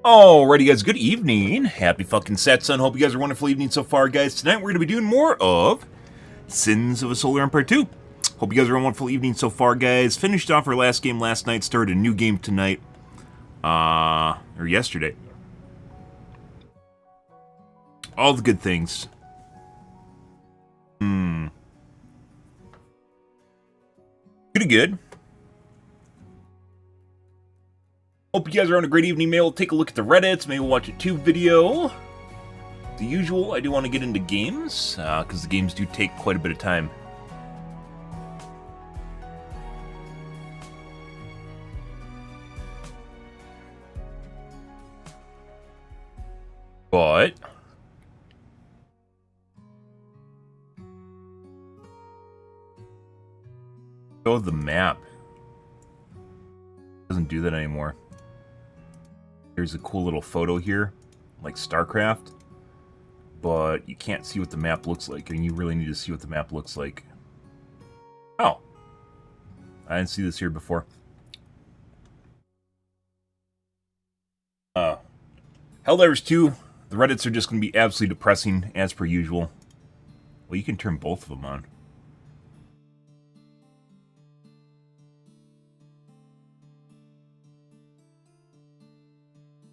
Alrighty, guys, good evening. Happy fucking Saturday. Hope you guys are a wonderful evening so far, guys. Tonight we're going to be doing more of Sins of a Solar Empire 2. Hope you guys are a wonderful evening so far, guys. Finished off our last game last night, started a new game tonight. Or yesterday. All the good things. Pretty good. Hope you guys are on a great evening. Maybe we'll take a look at the Reddits. Maybe we'll watch a tube video. The usual, I do want to get into games, because the games do take quite a bit of time. But show the map. Doesn't do that anymore. There's a cool little photo here, like StarCraft, but you can't see what the map looks like, and you really need to see what the map looks like. Oh. I didn't see this here before. Helldivers 2, the Reddits are just going to be absolutely depressing, as per usual. Well, you can turn both of them on.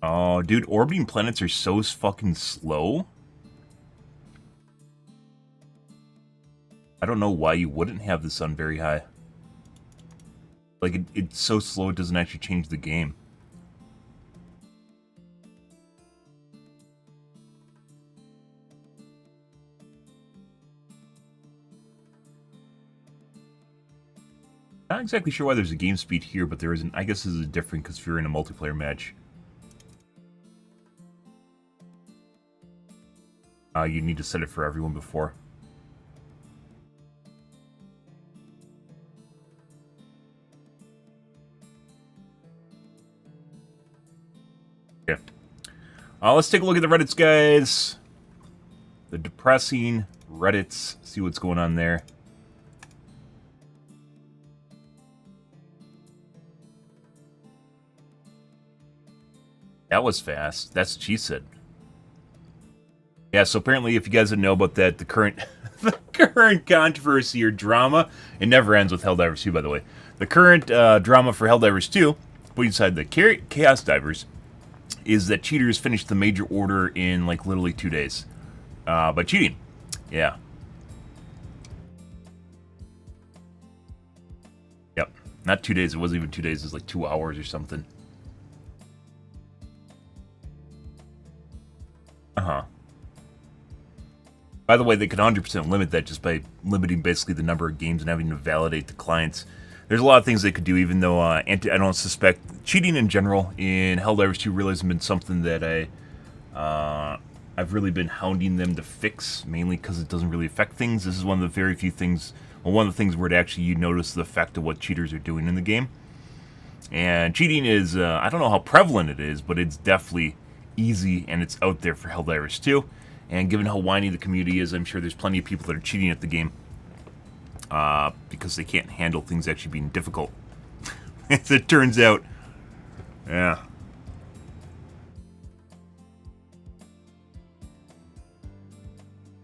Oh, dude, orbiting planets are so fucking slow. I don't know why you wouldn't have this on very high. Like, it's so slow it doesn't actually change the game. Not exactly sure why there's a game speed here, but there isn't. I guess this is different because if you're in a multiplayer match, you need to set it for everyone before. Okay. Let's take a look at the Reddits, guys. The depressing Reddits. See what's going on there. That was fast. That's what she said. Yeah, so apparently, if you guys didn't know about that, the current controversy or drama, it never ends with Helldivers 2, by the way. The current drama for Helldivers 2, putting aside the Chaos Divers, is that cheaters finished the major order in, like, literally 2 days. By cheating. Yeah. Yep. Not 2 days. It wasn't even 2 days. It was like 2 hours or something. Uh-huh. By the way, they could 100% limit that just by limiting basically the number of games and having to validate the clients. There's a lot of things they could do, even though I don't suspect cheating in general in Helldivers 2 really hasn't been something that I've really been hounding them to fix, mainly because it doesn't really affect things. This is one of the very few things, well, one of the things where it actually you notice the effect of what cheaters are doing in the game. And cheating is, I don't know how prevalent it is, but it's definitely easy and it's out there for Helldivers 2. And given how whiny the community is, I'm sure there's plenty of people that are cheating at the game because they can't handle things actually being difficult. As it turns out. Yeah.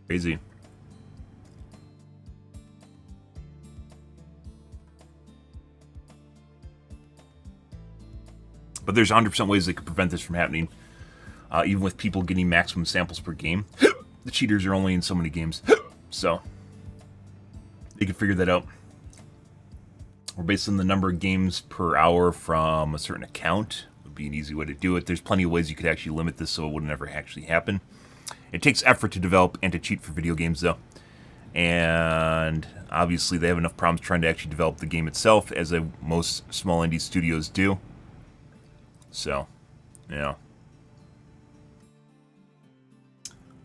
Crazy. But there's 100% ways they could prevent this from happening. Even with people getting maximum samples per game. The cheaters are only in so many games. So, they can figure that out. Or based on the number of games per hour from a certain account, would be an easy way to do it. There's plenty of ways you could actually limit this so it would never actually happen. It takes effort to develop and to cheat for video games, though. And obviously they have enough problems trying to actually develop the game itself, as most small indie studios do. So, yeah.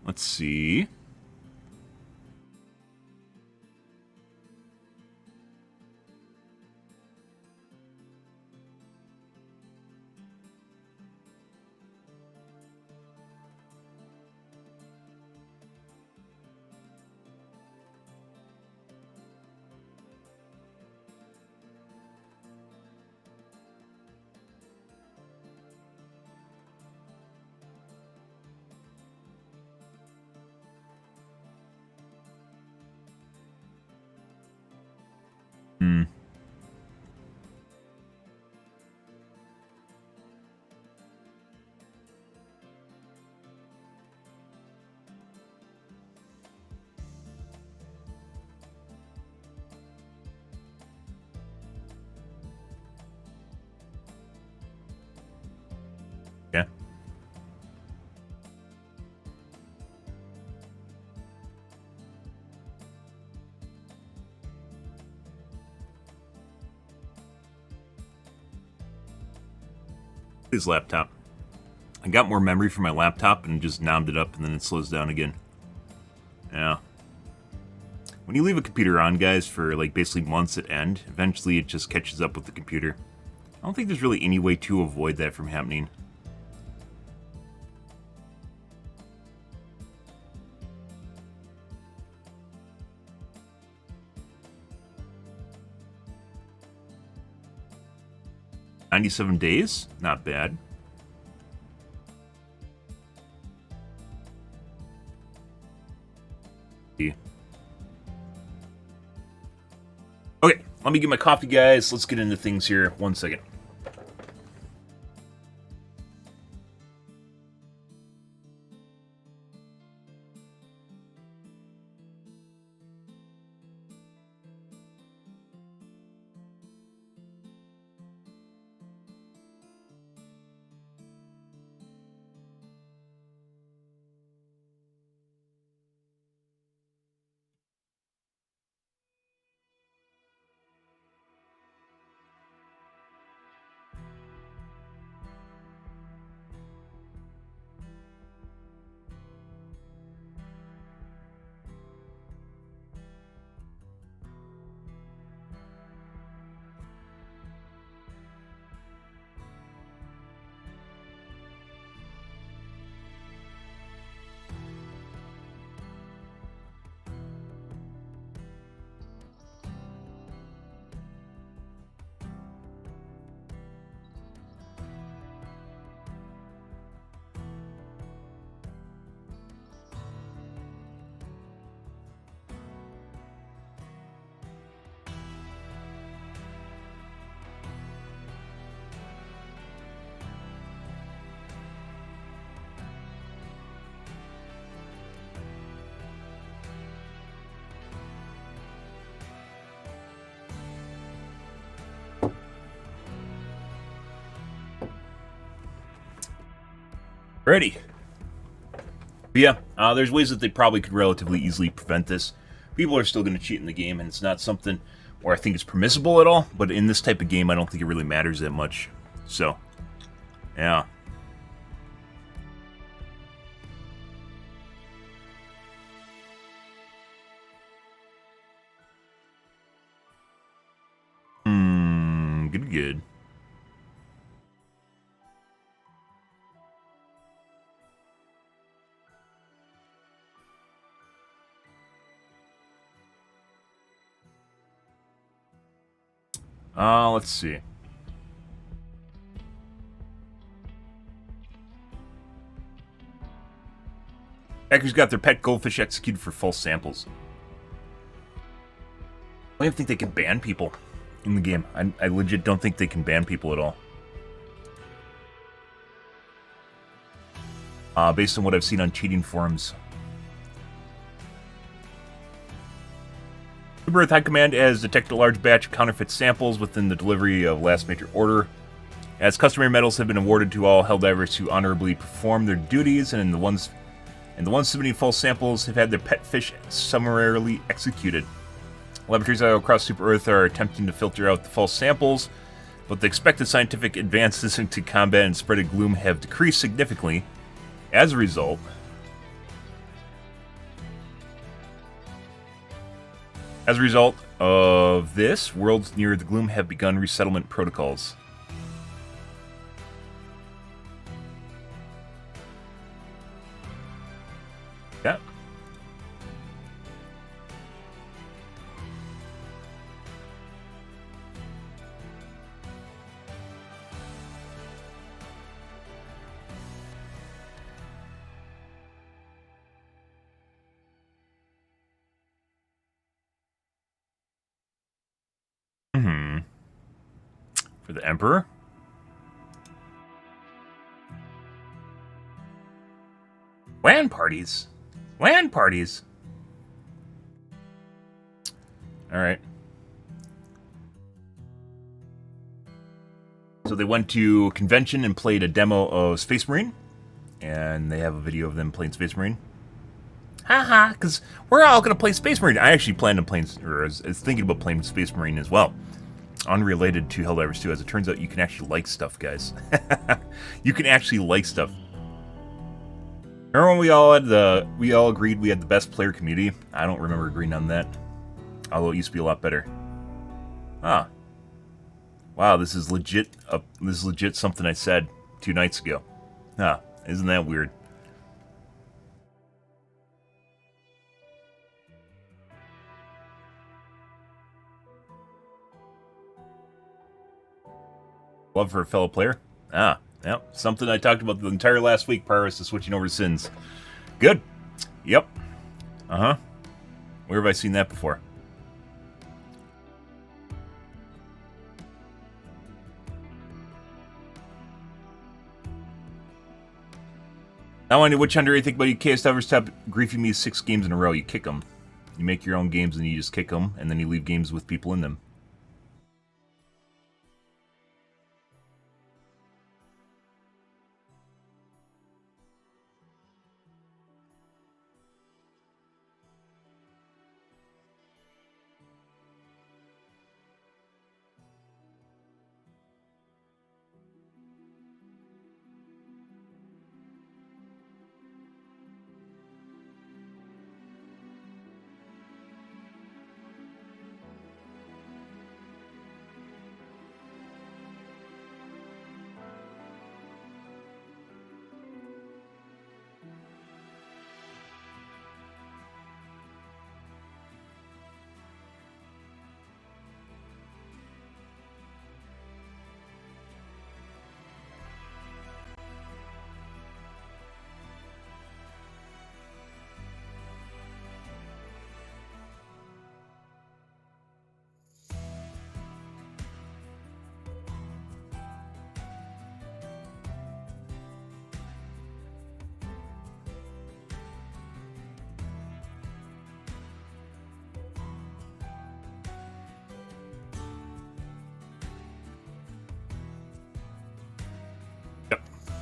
Let's see. His laptop. I got more memory for my laptop and just nommed it up, and then it slows down again. Yeah. When you leave a computer on, guys, for like basically months at end, eventually it just catches up with the computer. I don't think there's really any way to avoid that from happening. $97 days? Not bad. Okay, let me get my coffee, guys. Let's get into things here. 1 second. Ready. Yeah, there's ways that they probably could relatively easily prevent this. People are still going to cheat in the game, and it's not something where I think it's permissible at all, but in this type of game, I don't think it really matters that much. So, yeah. Good. Let's see. Hackers got their pet goldfish executed for false samples. I don't even think they can ban people in the game. I legit don't think they can ban people at all. Based on what I've seen on cheating forums. Super Earth High Command has detected a large batch of counterfeit samples within the delivery of last major order. As customary medals have been awarded to all Helldivers who honorably perform their duties, and the ones submitting false samples have had their pet fish summarily executed. Laboratories across Super Earth are attempting to filter out the false samples, but the expected scientific advances into combat and spreading gloom have decreased significantly. As a result, of this, worlds near the gloom have begun resettlement protocols. Yeah. For the Emperor? LAN parties? LAN parties? Alright. So they went to a convention and played a demo of Space Marine. And they have a video of them playing Space Marine. Haha, because we're all going to play Space Marine. I actually planned on playing, or I was thinking about playing Space Marine as well. unrelated to Helldivers 2, as it turns out you can actually like stuff, guys. You can actually like stuff. Remember when we all agreed we had the best player community? I don't remember agreeing on that. Although it used to be a lot better. Ah. Wow, this is legit something I said 2 nights ago. Huh, isn't that weird? Love for a fellow player? Ah, yep. Something I talked about the entire last week prior to switching over to Sins. Good. Yep. Uh-huh. Where have I seen that before? Now I know which under you think about you KSWers stop griefing me 6 games in a row. You kick them. You make your own games and you just kick them, and then you leave games with people in them.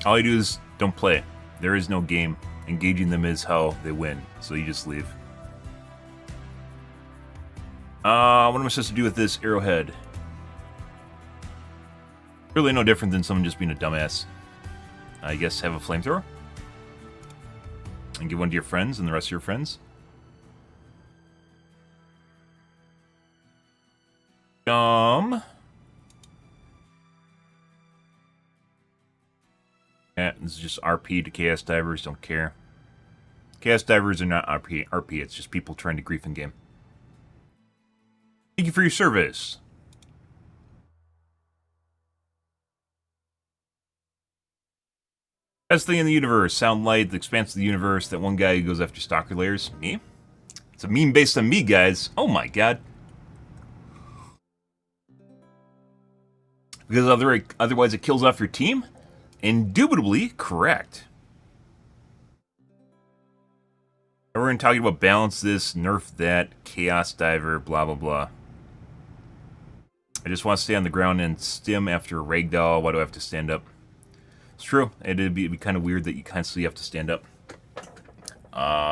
All you do is don't play. There is no game. Engaging them is how they win. So you just leave. What am I supposed to do with this arrowhead? Really no different than someone just being a dumbass. I guess have a flamethrower. And give one to your friends and the rest of your friends. Yeah, this is just RP to Chaos Divers, don't care. Chaos Divers are not RP, it's just people trying to grief in game. Thank you for your service. Best thing in the universe, sound light, the expanse of the universe, that one guy who goes after stalker layers. Me? It's a meme based on me, guys. Oh my god. Because otherwise it kills off your team? Indubitably correct. Everyone talking about balance this, nerf that, chaos diver, blah blah blah. I just want to stay on the ground and stim after a ragdoll. Why do I have to stand up? It's true. It'd be kind of weird that you constantly have to stand up.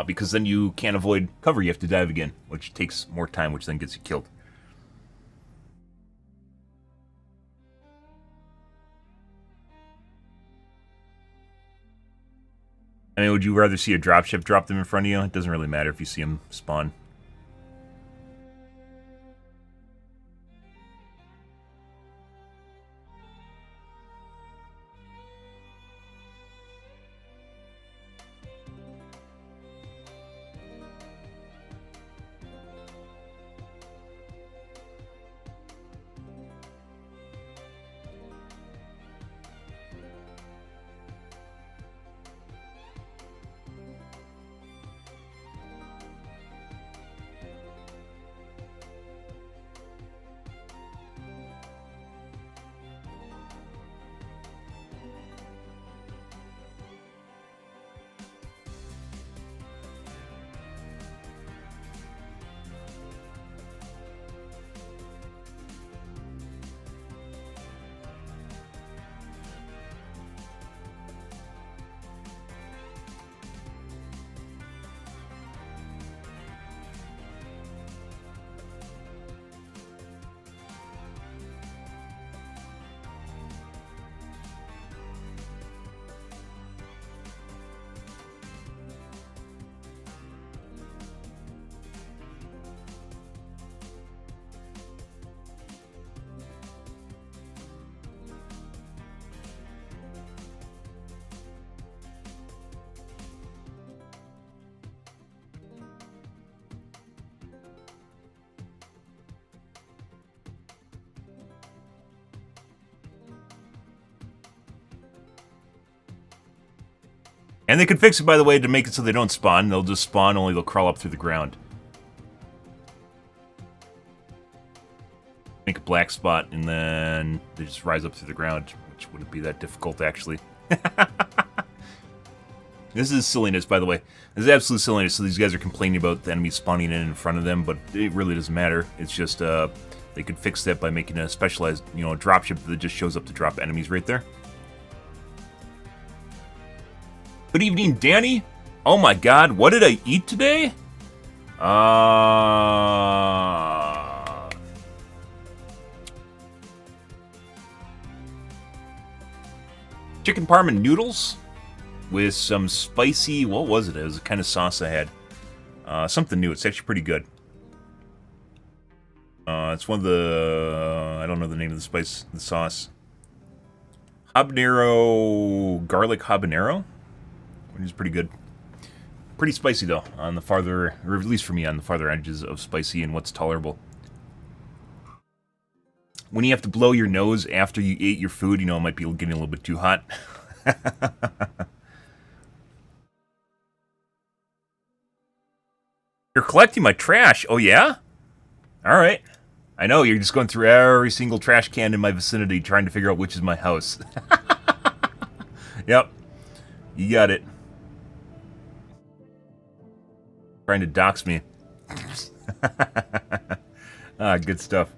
Because then you can't avoid cover. You have to dive again, which takes more time, which then gets you killed. I mean, would you rather see a dropship drop them in front of you? It doesn't really matter if you see them spawn. And they could fix it, by the way, to make it so they don't spawn. They'll just spawn, only they'll crawl up through the ground. Make a black spot, and then they just rise up through the ground, which wouldn't be that difficult, actually. This is silliness, by the way. This is absolute silliness. So these guys are complaining about the enemies spawning in front of them, but it really doesn't matter. It's just, they could fix that by making a specialized, dropship that just shows up to drop enemies right there. Good evening, Danny. Oh my god, what did I eat today? Chicken parm and noodles with some spicy, what was it? It was the kind of sauce I had. Something new. It's actually pretty good. It's one of the, I don't know the name of the sauce. Habanero, garlic habanero, which is pretty good. Pretty spicy though, on the farther, or at least for me, on the farther edges of spicy and what's tolerable. When you have to blow your nose after you ate your food, it might be getting a little bit too hot. You're collecting my trash. Oh, yeah? All right. I know, you're just going through every single trash can in my vicinity trying to figure out which is my house. Yep. You got it. Trying to dox me. Good stuff.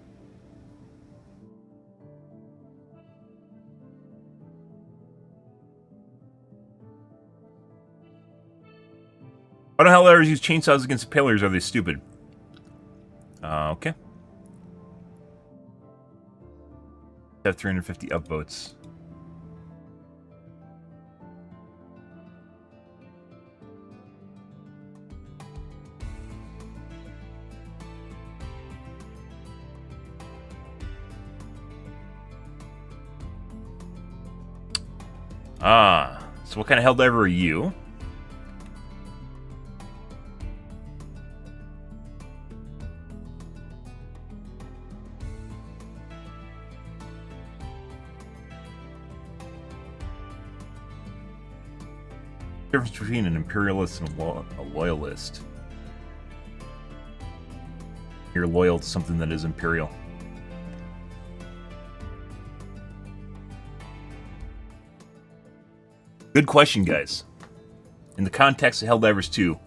Why the hell ever use chainsaws against impalers? Are they stupid? Okay. Have 350 upvotes. So what kind of helldiver are you? Difference between an imperialist and a loyalist. You're loyal to something that is imperial. Good question, guys. In the context of Helldivers 2,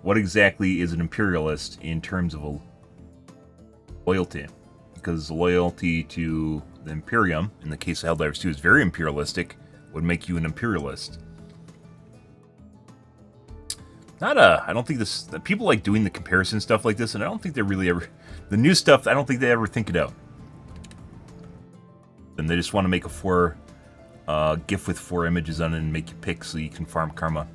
what exactly is an imperialist in terms of a loyalty? Because loyalty to the Imperium, in the case of Helldivers 2, is very imperialistic, would make you an imperialist. I don't think this, people like doing the comparison stuff like this, and I don't think they really ever, the new stuff, I don't think they ever think it out. And they just want to make a GIF with 4 images on it and make you pick so you can farm karma.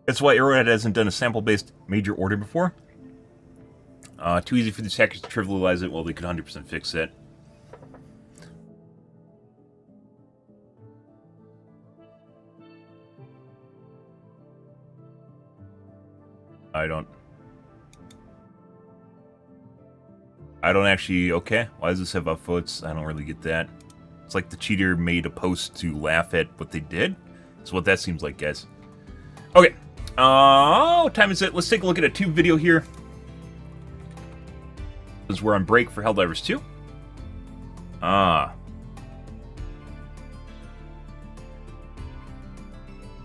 That's why Arrowhead hasn't done a sample-based major order before. Too easy for these hackers to trivialize it. Well, they could 100% fix it. I don't actually, okay. Why does this have upvotes? I don't really get that. It's like the cheater made a post to laugh at what they did. That's what that seems like, guys. Okay. What time is it? Let's take a look at a tube video here. Since we're on break for Helldivers 2.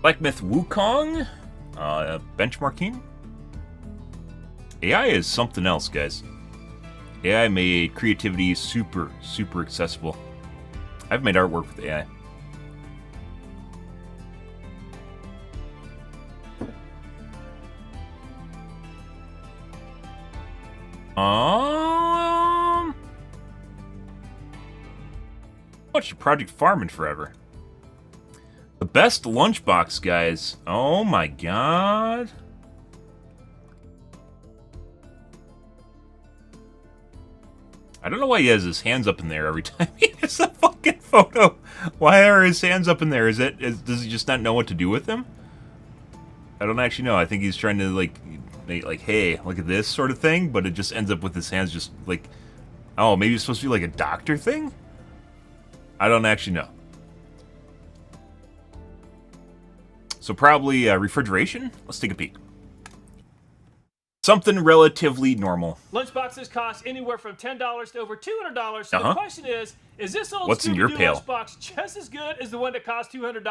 Black Myth Wukong. Benchmarking. AI is something else, guys. AI made creativity super, super accessible. I've made artwork with AI. Watched Project Farming forever. The best lunchbox, guys. Oh my god. I don't know why he has his hands up in there every time he has a fucking photo. Why are his hands up in there? Does he just not know what to do with them? I don't actually know. I think he's trying to, like, make, like, hey, look at this sort of thing, but it just ends up with his hands just, like, oh, maybe it's supposed to be like a doctor thing? I don't actually know. So probably refrigeration? Let's take a peek. Something relatively normal. Lunchboxes cost anywhere from $10 to over $200. So the question is this old What's in your pail? lunchbox just as good as the one that costs $200?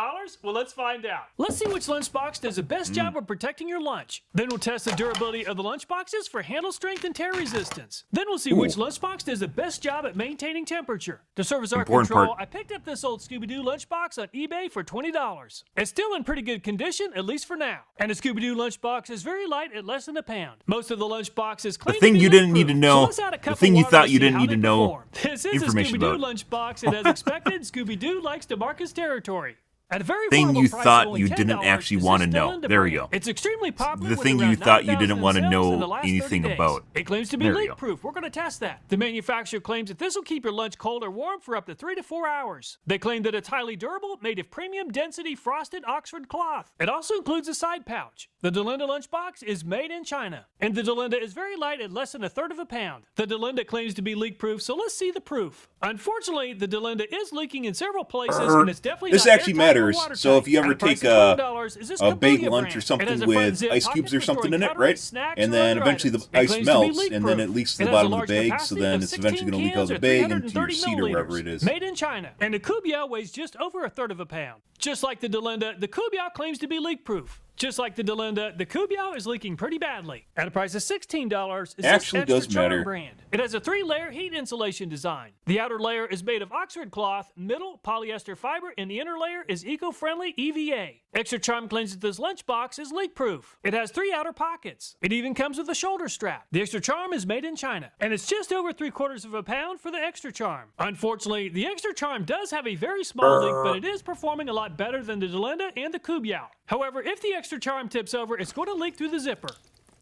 Well, let's find out. Let's see which lunchbox does the best job of protecting your lunch. Then we'll test the durability of the lunchboxes for handle strength and tear resistance. Then we'll see which lunchbox does the best job at maintaining temperature. To serve as our control, I picked up this old Scooby-Doo lunchbox on eBay for $20. It's still in pretty good condition, at least for now. And the Scooby-Doo lunchbox is very light at less than a pound. Most of the lunchboxes claim the thing to be you didn't need to know, so the thing you thought you didn't need to know this is information a Scooby-Doo about. lunchbox, and as expected, Scooby-Doo likes to mark his territory. At a very thing you price thought of only you didn't $10, actually is want to this know. Dylan There we brand. go. It's extremely popular. The with thing around you thought you 9,000 didn't want to sales in the know last anything 30 days. about. It claims to be There we go. leak-proof. We're going to test that. The manufacturer claims that this will keep your lunch cold or warm for up to 3 to 4 hours. They claim that it's highly durable, made of premium density frosted Oxford cloth. It also includes a side pouch. The Delinda lunchbox is made in China, and the Delinda is very light at less than a third of a pound. The Delinda claims to be leak-proof, so let's see the proof. Unfortunately, the Delinda is leaking in several places, and it's definitely this not actually airtight or matters. watertight. So if you ever At a price take of $20, a big lunch or something with ice cubes or something in it, right? And then eventually the ice melts, and then it leaks to the bottom of the bag, so then it's eventually going to leak out of the bag into your seat or wherever it is. Made in China, and the Kubiao weighs just over a third of a pound. Just like the Delinda, the Kubiao claims to be leak-proof. Just like the Delinda, the Kubiao is leaking pretty badly. At a price of $16, is actually this does matter. brand. It has a 3-layer heat insulation design. The outer layer is made of Oxford cloth, middle polyester fiber, and the inner layer is eco-friendly EVA. Extra Charm claims that this lunchbox is leak-proof. It has 3 outer pockets. It even comes with a shoulder strap. The Extra Charm is made in China, and it's just over 3/4 of a pound for the Extra Charm. Unfortunately, the Extra Charm does have a very small leak, but it is performing a lot better than the Delinda and the Kubiao. However, if the Extra Charm tips over, it's going to leak through the zipper.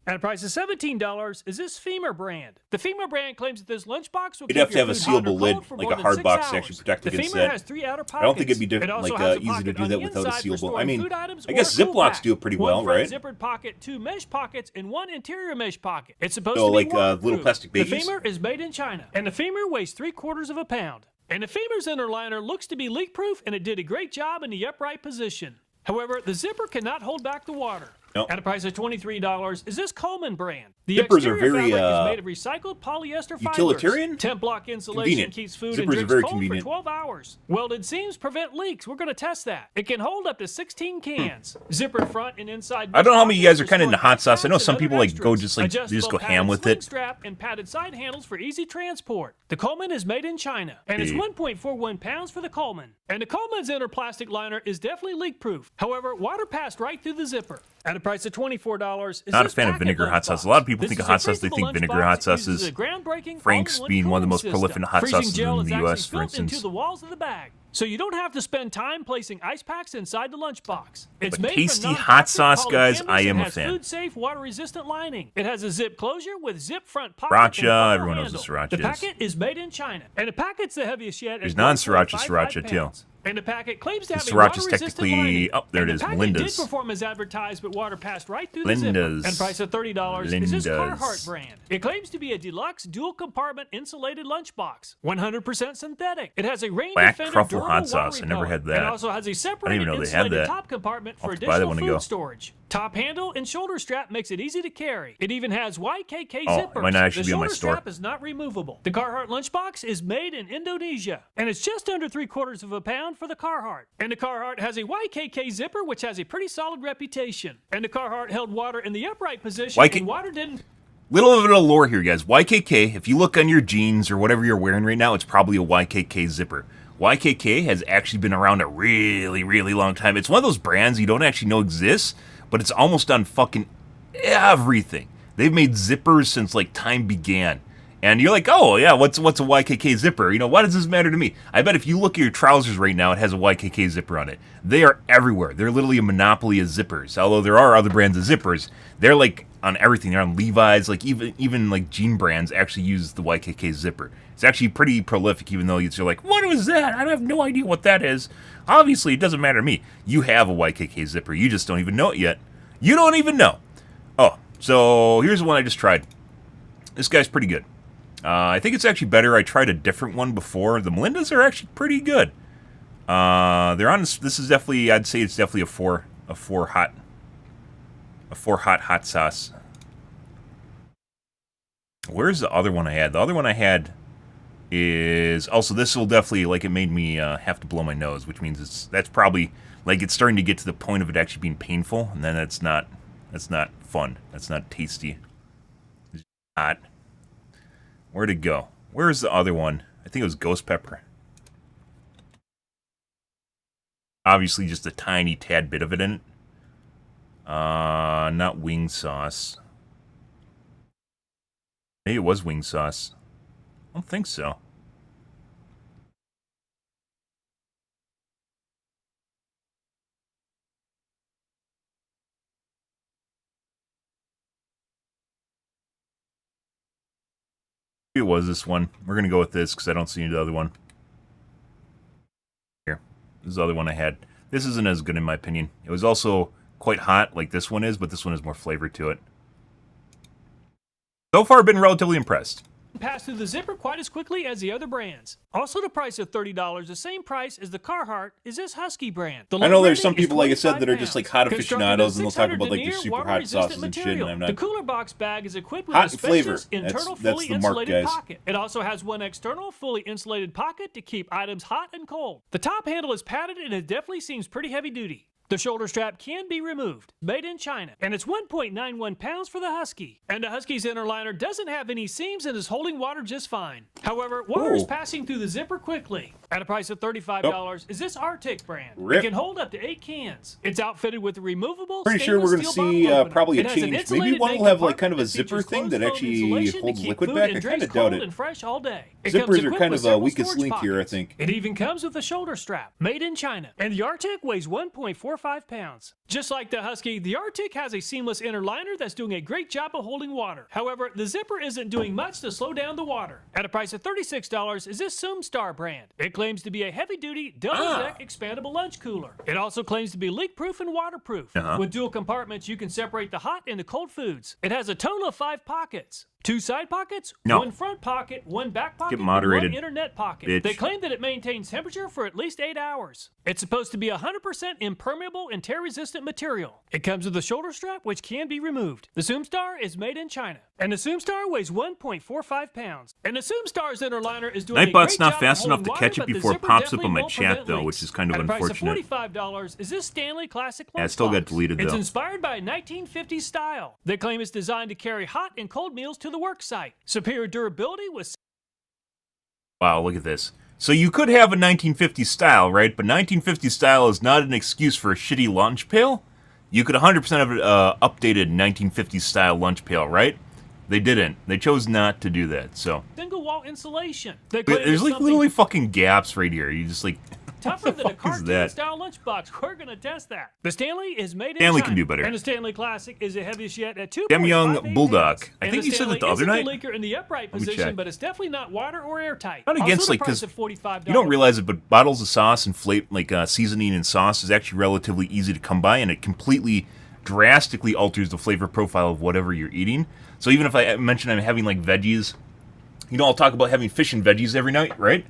At a price of $17, is this Femur brand. The Femur brand claims that this lunchbox will You'd have to have a sealable lid, like a hard box, to actually protect against that. Has 3 outer pockets. I don't think it'd be different, like easy to do that without a sealable. I mean, I guess Ziplocs do it pretty well, right? One zippered pocket, 2 mesh pockets, and 1 interior mesh pocket. It's supposed to be like little plastic babies. The Femur is made in China, and the Femur weighs 3/4 of a pound. And the Femur's inner liner looks to be leak-proof, and it did a great job in the upright position. However, the zipper cannot hold back the water. Nope. At a price of $23, is this Coleman brand. The Zippers are exterior very fabric is made of recycled polyester utilitarian? fibers. Temp block insulation Convenient. keeps food Zippers and are drinks very cold convenient. for 12 hours. Welded seams prevent leaks. We're going to test that. It can hold up to 16 cans. Zippered front and inside. I don't know how many of you guys are kind of into storing hot sauce. I know extras some and people other like go extras. just like they just go Adjustable ham padded with sling it. strap and padded side handles for easy transport. The Coleman is made in China, and it's 1.41 pounds for the Coleman. And the Coleman's inner plastic liner is definitely leak-proof. However, water passed right through the zipper. At a price of $24, is Not a this fan of packet vinegar hot sauce. lunchbox. A lot of people This think of is a hot sauce, they think freezable vinegar lunchbox. hot It sauce uses is a groundbreaking Frank's all-in-one being one of the cooling most system. prolific hot Freezing sauces gel in is the actually US, for built instance. into the walls of the bag, so you don't have to spend time placing ice packs inside the lunchbox. It's But made tasty from hot sauce, non-toxic guys, polycanvas I am and a has fan. Food-safe, water-resistant lining. It has a zip closure with zip front pocket. Sriracha, and bottle everyone knows handle. what sriracha The is. packet is made in China, and the packet's the heaviest yet. There's at non-sriracha 1.55 sriracha, too. pounds. And the packet claims to have The a sriracha's water-resistant technically- lining. oh, there it And is, the packet Linda's. did perform as advertised, but water passed right through the zipper. Linda's. And price of $30 is this Linda's. Carhartt brand. It claims to be a deluxe dual-compartment insulated lunchbox, 100% synthetic. It has a rain Black defender truffle durable hot water sauce. I never repellent. had that. It also has a separated know they had insulated that. top compartment for I'll have to buy that additional when I food go. storage. Top handle and shoulder strap makes it easy to carry. It even has YKK Oh, zippers. it might not actually the be on my shoulder store. strap is not removable. The Carhartt lunchbox is made in Indonesia, and it's just under 3/4 of a pound for the Carhartt. And the Carhartt has a YKK zipper, which has a pretty solid reputation. And the Carhartt held water in the upright position, YK and water didn't. Little bit of lore here, guys. YKK, if you look on your jeans or whatever you're wearing right now, it's probably a YKK zipper. YKK has actually been around a really, really long time. It's one of those brands you don't actually know exists, but it's almost on fucking everything. They've made zippers since, like, time began. And you're like, oh, yeah, what's a YKK zipper? You know, why does this matter to me? I bet if you look at your trousers right now, it has a YKK zipper on it. They are everywhere. They're literally a monopoly of zippers. Although there are other brands of zippers, they're, like, on everything. They're on Levi's. Like, even like, jean brands actually use the YKK zipper. It's actually pretty prolific, even though you're like, what was that? I have no idea what that is. Obviously, it doesn't matter to me. You have a YKK zipper. You just don't even know it yet. You don't even know. Oh, so here's the one I just tried. This guy's pretty good. I think it's actually better. I tried a different one before. The Melindas are actually pretty good. They're on. This is definitely. I'd say it's definitely a four hot sauce. Where's the other one I had? The other one I had is also. This will definitely like it made me have to blow my nose, which means that's probably like it's starting to get to the point of it actually being painful, and then that's not fun. That's not tasty. It's hot. Where'd it go? Where's the other one? I think it was ghost pepper. Obviously, just a tiny tad bit of it in it. Not wing sauce. Maybe it was wing sauce. I don't think so. Maybe it was this one. We're going to go with this because I don't see the other one. Here. This is the other one I had. This isn't as good in my opinion. It was also quite hot like this one is, but this one has more flavor to it. So far, I've been relatively impressed. Pass through the zipper quite as quickly as the other brands. Also the price of $30, the same price as the Carhartt, is this Husky brand. I know there's some people, like I said, that are just like hot aficionados and they'll talk about like the super hot sauces and shit, and I'm not. The cooler box bag is equipped with hot a spacious flavor. internal That's fully the mark, insulated guys. pocket. It also has one external fully insulated pocket to keep items hot and cold. The top handle is padded and it definitely seems pretty heavy duty. The shoulder strap can be removed, made in China, and it's 1.91 pounds for the Husky. And the Husky's inner liner doesn't have any seams and is holding water just fine. However, water is passing through the zipper quickly. At a price of $35 is this Arctic brand. Rip. It can hold up to 8 cans. It's outfitted with a removable Pretty sure we're going to see probably a It has an change. Maybe insulated one will main have like compartment kind of a that zipper features thing that closed-foam actually insulation to holds keep liquid food back. and I kind drinks of doubt cold it. and fresh all day. It Zippers comes are equipped kind with of several weakest storage link here, I pockets. think. It even comes with a shoulder strap, made in China. And the Arctic weighs 1.45 pounds. Just like the Husky, the Arctic has a seamless inner liner that's doing a great job of holding water. However, the zipper isn't doing much to slow down the water. At a price of $36 is this Star brand. It claims to be a heavy-duty, double-deck expandable lunch cooler. It also claims to be leak-proof and waterproof. With dual compartments, you can separate the hot and the cold foods. It has a total of 5 pockets. 2 side pockets, 1 front pocket, 1 back pocket, and 1 internet pocket. Bitch. They claim that it maintains temperature for at least 8 hours. It's supposed to be 100% impermeable and tear-resistant material. It comes with a shoulder strap, which can be removed. The Star is made in China, and the Star weighs 1.45 pounds. And the Star's inner liner is doing a Nightbot's great not job fast of enough to holding catch it water, but the before it zipper pops up definitely on my won't chat, prevent though, leaks. which is kind of At unfortunate. a price of $45 is this Stanley Classic lunchbox. Yeah, it still got deleted, It's though. inspired by a 1950s style. They claim it's designed to carry hot and cold meals to the work site. Superior durability with Wow, look at this. So you could have a 1950s style, right? But 1950s style is not an excuse for a shitty lunch pail. You could 100% have an updated 1950s style lunch pail, right? They didn't. They chose not to do that, so. single wall insulation. They claim There's it's like something literally fucking gaps right here. You just like... tougher than a fuck is that? cartoon-style lunchbox. We're gonna test that. The Stanley is made in Stanley China, can do better. and the Stanley Classic is the heaviest yet at 2.58 Damn young Bulldog. pounds. I And think the you said Stanley that the other isn't night. the leaker in the upright Let me position, check. but it's definitely not water or airtight. Not Also, against, the like, price 'cause of $45. You don't realize it, but bottles of sauce and seasoning and sauce is actually relatively easy to come by, and it completely, drastically alters the flavor profile of whatever you're eating. So even if I mention I'm having like veggies, you know, I'll talk about having fish and veggies every night, right?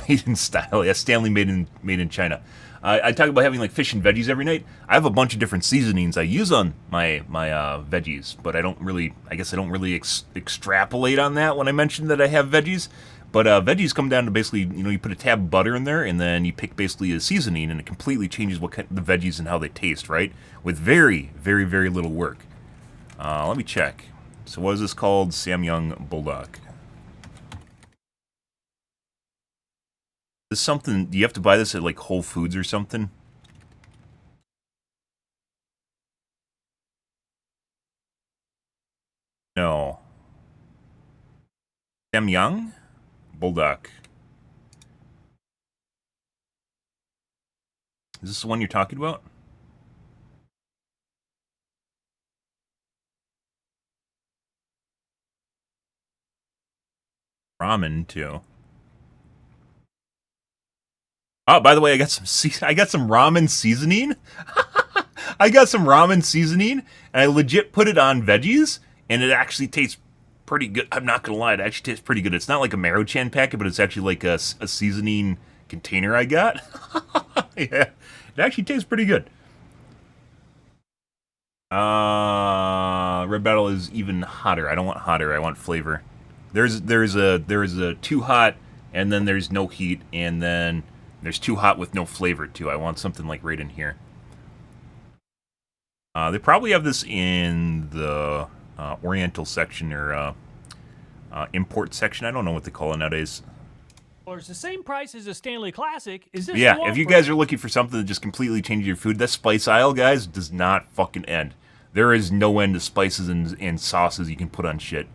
Made in style, yeah, Stanley made in China. I talk about having like fish and veggies every night. I have a bunch of different seasonings I use on my veggies, but I guess I don't really extrapolate on that when I mention that I have veggies. But veggies come down to basically, you know, you put a tab of butter in there, and then you pick basically a seasoning, and it completely changes the veggies and how they taste, right? With very, very, very little work. Let me check. So what is this called? Samyang Bulldog. Is this something, do you have to buy this at like Whole Foods or something? No. Samyang Bulldog. Is this the one you're talking about? Ramen too. Oh, by the way, I got some ramen seasoning. I got some ramen seasoning, and I legit put it on veggies, and it actually tastes pretty good. I'm not gonna lie, it actually tastes pretty good. It's not like a Maruchan packet, but it's actually like a seasoning container I got. Yeah, it actually tastes pretty good. Red Battle is even hotter. I don't want hotter. I want flavor. There's a too hot, and then there's no heat, and then there's too hot with no flavor too. I want something like right in here. They probably have this in the Oriental section or import section. I don't know what they call it nowadays. It's the same price as a Stanley Classic. Is this yeah, if you guys are looking for something that just completely changes your food, that spice aisle, guys, does not fucking end. There is no end to spices and sauces you can put on shit.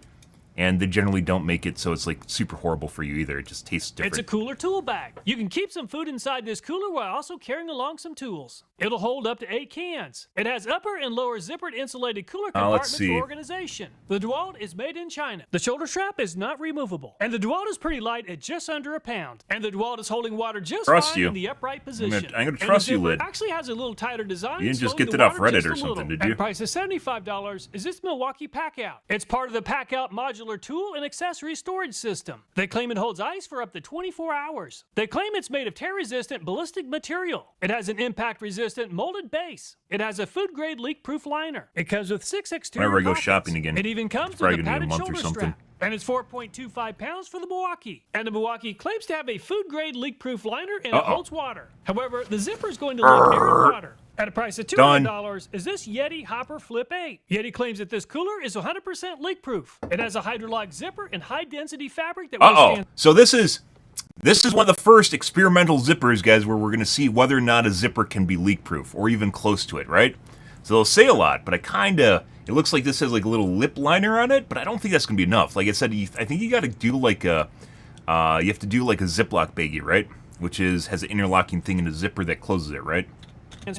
And they generally don't make it so it's like super horrible for you either. It just tastes different. It's a cooler tool bag. You can keep some food inside this cooler while also carrying along some tools. It'll hold up to 8 cans. It has upper and lower zippered insulated cooler compartments for organization. The DeWalt is made in China. The shoulder strap is not removable. And the DeWalt is pretty light at just under a pound. And the DeWalt is holding water just fine in the upright position. I'm gonna trust you, Lid. It actually has a little tighter design. You didn't just get that off Reddit or something, did you? At price of $75 is this Milwaukee Pack-Out. It's part of the Pack-Out modular tool and accessory storage system. They claim it holds ice for up to 24 hours. They claim it's made of tear-resistant ballistic material. It has an impact-resistant molded base. It has a food-grade leak-proof liner. It comes with 6 exterior Whenever I go pockets. shopping again, It even comes with a padded shoulder strap. And it's 4.25 pounds for the Milwaukee. And the Milwaukee claims to have a food-grade leak-proof liner and it holds water. However, the zipper is going to leak air and water. At a price of $200 is this Yeti Hopper Flip 8. Yeti claims that this cooler is 100% leak-proof. It has a hydraulic zipper and high-density fabric that withstands... So this is one of the first experimental zippers, guys, where we're going to see whether or not a zipper can be leak-proof, or even close to it, right? So they'll say a lot, but it looks like this has like a little lip liner on it, but I don't think that's going to be enough. Like I said, I think you got to do like you have to do like a Ziploc baggie, right? Which has an interlocking thing in the zipper that closes it, right?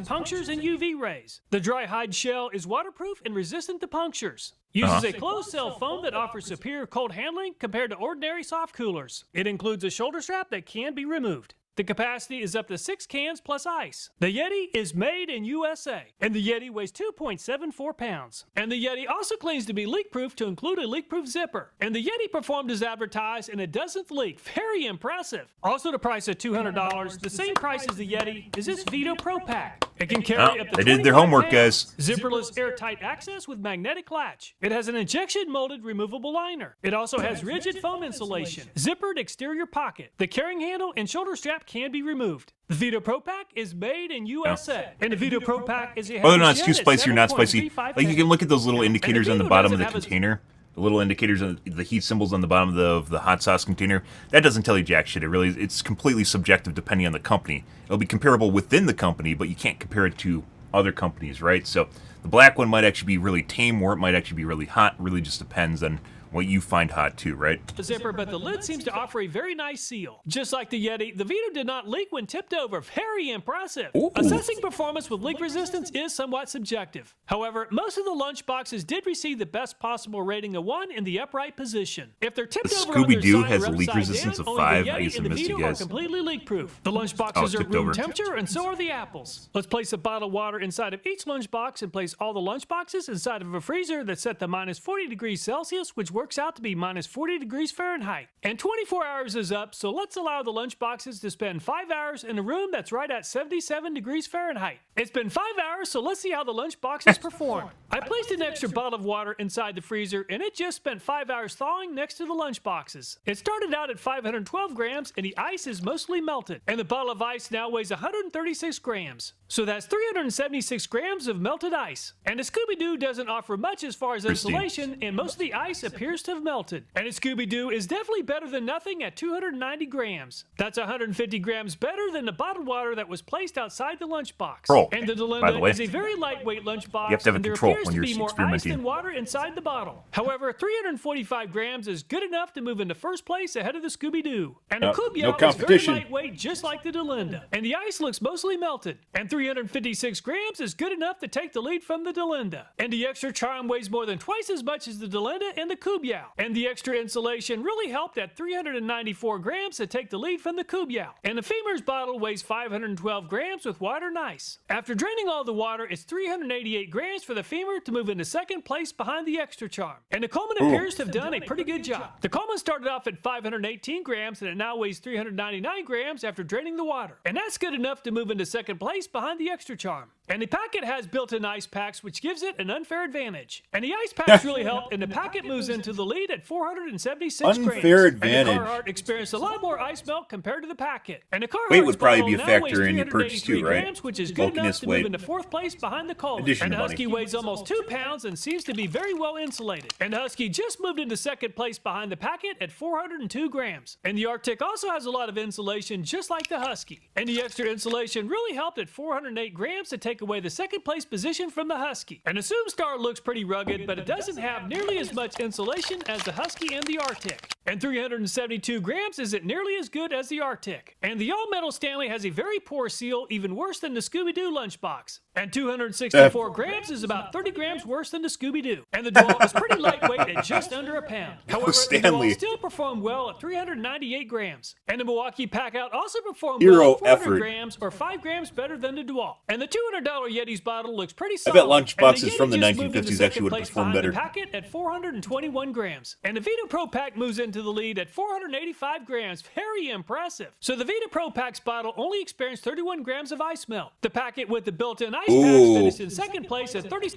Punctures and UV rays. The dry hide shell is waterproof and resistant to punctures. Uses a closed-cell foam that offers superior cold handling compared to ordinary soft coolers. It includes a shoulder strap that can be removed. The capacity is up to 6 cans plus ice. The Yeti is made in USA, and the Yeti weighs 2.74 pounds. And the Yeti also claims to be leak-proof to include a leak-proof zipper. And the Yeti performed as advertised, and it doesn't leak. Very impressive. Also, the price of $200, the same price as the Yeti, is this Vito Pro Pack. It can carry up to 25 They did their homework, pounds. guys. Zipperless airtight access with magnetic latch. It has an injection molded removable liner. It also has rigid foam insulation, zippered exterior pocket. The carrying handle and shoulder strap can be removed. The Vito Pro Pack is made in USA. And the Vito Pro Pack is a whether or not it's too spicy or not spicy, like you can look at those little indicators on the bottom of the container. The little indicators, the heat symbols on the bottom of the hot sauce container, that doesn't tell you jack shit. It's completely subjective depending on the company. It'll be comparable within the company, but you can't compare it to other companies, right? So the black one might actually be really tame, or it might actually be really hot. It really just depends on what you find hot too, right? The zipper, but the lid seems to offer a very nice seal. Just like the Yeti, the Vito did not leak when tipped over. Very impressive. Ooh. Assessing performance with leak resistance is somewhat subjective. However, most of the lunch boxes did receive the best possible rating of 1 in the upright position. If they're tipped over on their Scooby-Doo side has or a leak upside resistance down, of only 5. the I guess Yeti I and the missed you Vito are guys. completely leak-proof. The lunch boxes are room over. temperature, and so are the apples. Let's place a bottle of water inside of each lunch box and place all the lunch boxes inside of a freezer that's set to minus 40 degrees Celsius, which works out to be minus 40 degrees Fahrenheit. And 24 hours is up, so let's allow the lunch boxes to spend 5 hours in a room that's right at 77 degrees Fahrenheit. It's been 5 hours, so let's see how the lunch boxes perform. I placed an extra bottle of water inside the freezer, and it just spent 5 hours thawing next to the lunch boxes. It started out at 512 grams, and the ice is mostly melted. And the bottle of ice now weighs 136 grams. So that's 376 grams of melted ice. And the Scooby-Doo doesn't offer much as far as insulation, and most of the ice appears to have melted. And the Scooby-Doo is definitely better than nothing at 290 grams. That's 150 grams better than the bottled water that was placed outside the lunchbox. And the Delinda is a very lightweight lunchbox, you have to have and there control appears when to you're be more ice experimenting. than water inside the bottle. However, 345 grams is good enough to move into first place ahead of the Scooby-Doo. And the Kubio is very lightweight, just like the Delinda. And the ice looks mostly melted. And 356 grams is good enough to take the lead from the Delinda. And the Extra Charm weighs more than twice as much as the Delinda and the Kubio. Kubiao. And the extra insulation really helped at 394 grams to take the lead from the Kubiao. And the femur's bottle weighs 512 grams with water nice. After draining all the water, it's 388 grams for the femur to move into second place behind the extra charm. And the Coleman appears to have done a pretty good job. The Coleman started off at 518 grams and it now weighs 399 grams after draining the water. And that's good enough to move into second place behind the extra charm. And the packet has built-in ice packs, which gives it an unfair advantage. And the ice packs really help, and the packet moves into the lead at 476 grams. Unfair advantage. And the Carhartt experienced a lot more ice melt compared to the packet. And the Carhartt Weight would probably be a factor in your purchase too, right? Grams, which is good enough to move into fourth place behind the Coleman. And the Husky weighs almost 2 pounds and seems to be very well insulated. And the Husky just moved into second place behind the packet at 402 grams. And the Arctic also has a lot of insulation, just like the Husky. And the extra insulation really helped at 408 grams to take away the second place position from the Husky. And the Zoomstar looks pretty rugged, but it doesn't have nearly as much insulation as the Husky and the Arctic. And 372 grams isn't nearly as good as the Arctic. And the all-metal Stanley has a very poor seal, even worse than the Scooby-Doo lunchbox. And 264 grams is about 30 grams worse than the Scooby-Doo. And the Dual is pretty lightweight at just under a pound. However, the Dual still performed well at 398 grams. And the Milwaukee Packout also performed well at 400 grams, or 5 grams better than the Dual. And the $200 Yeti's bottle looks pretty solid. I bet lunchboxes from the 1950s actually would have performed better. The packet at 421 grams. And the Vita Pro Pack moves into the lead at 485 grams. Very impressive. So the Vita Pro Pack's bottle only experienced 31 grams of ice melt. The packet with the built-in ice packs finished in second place at 30.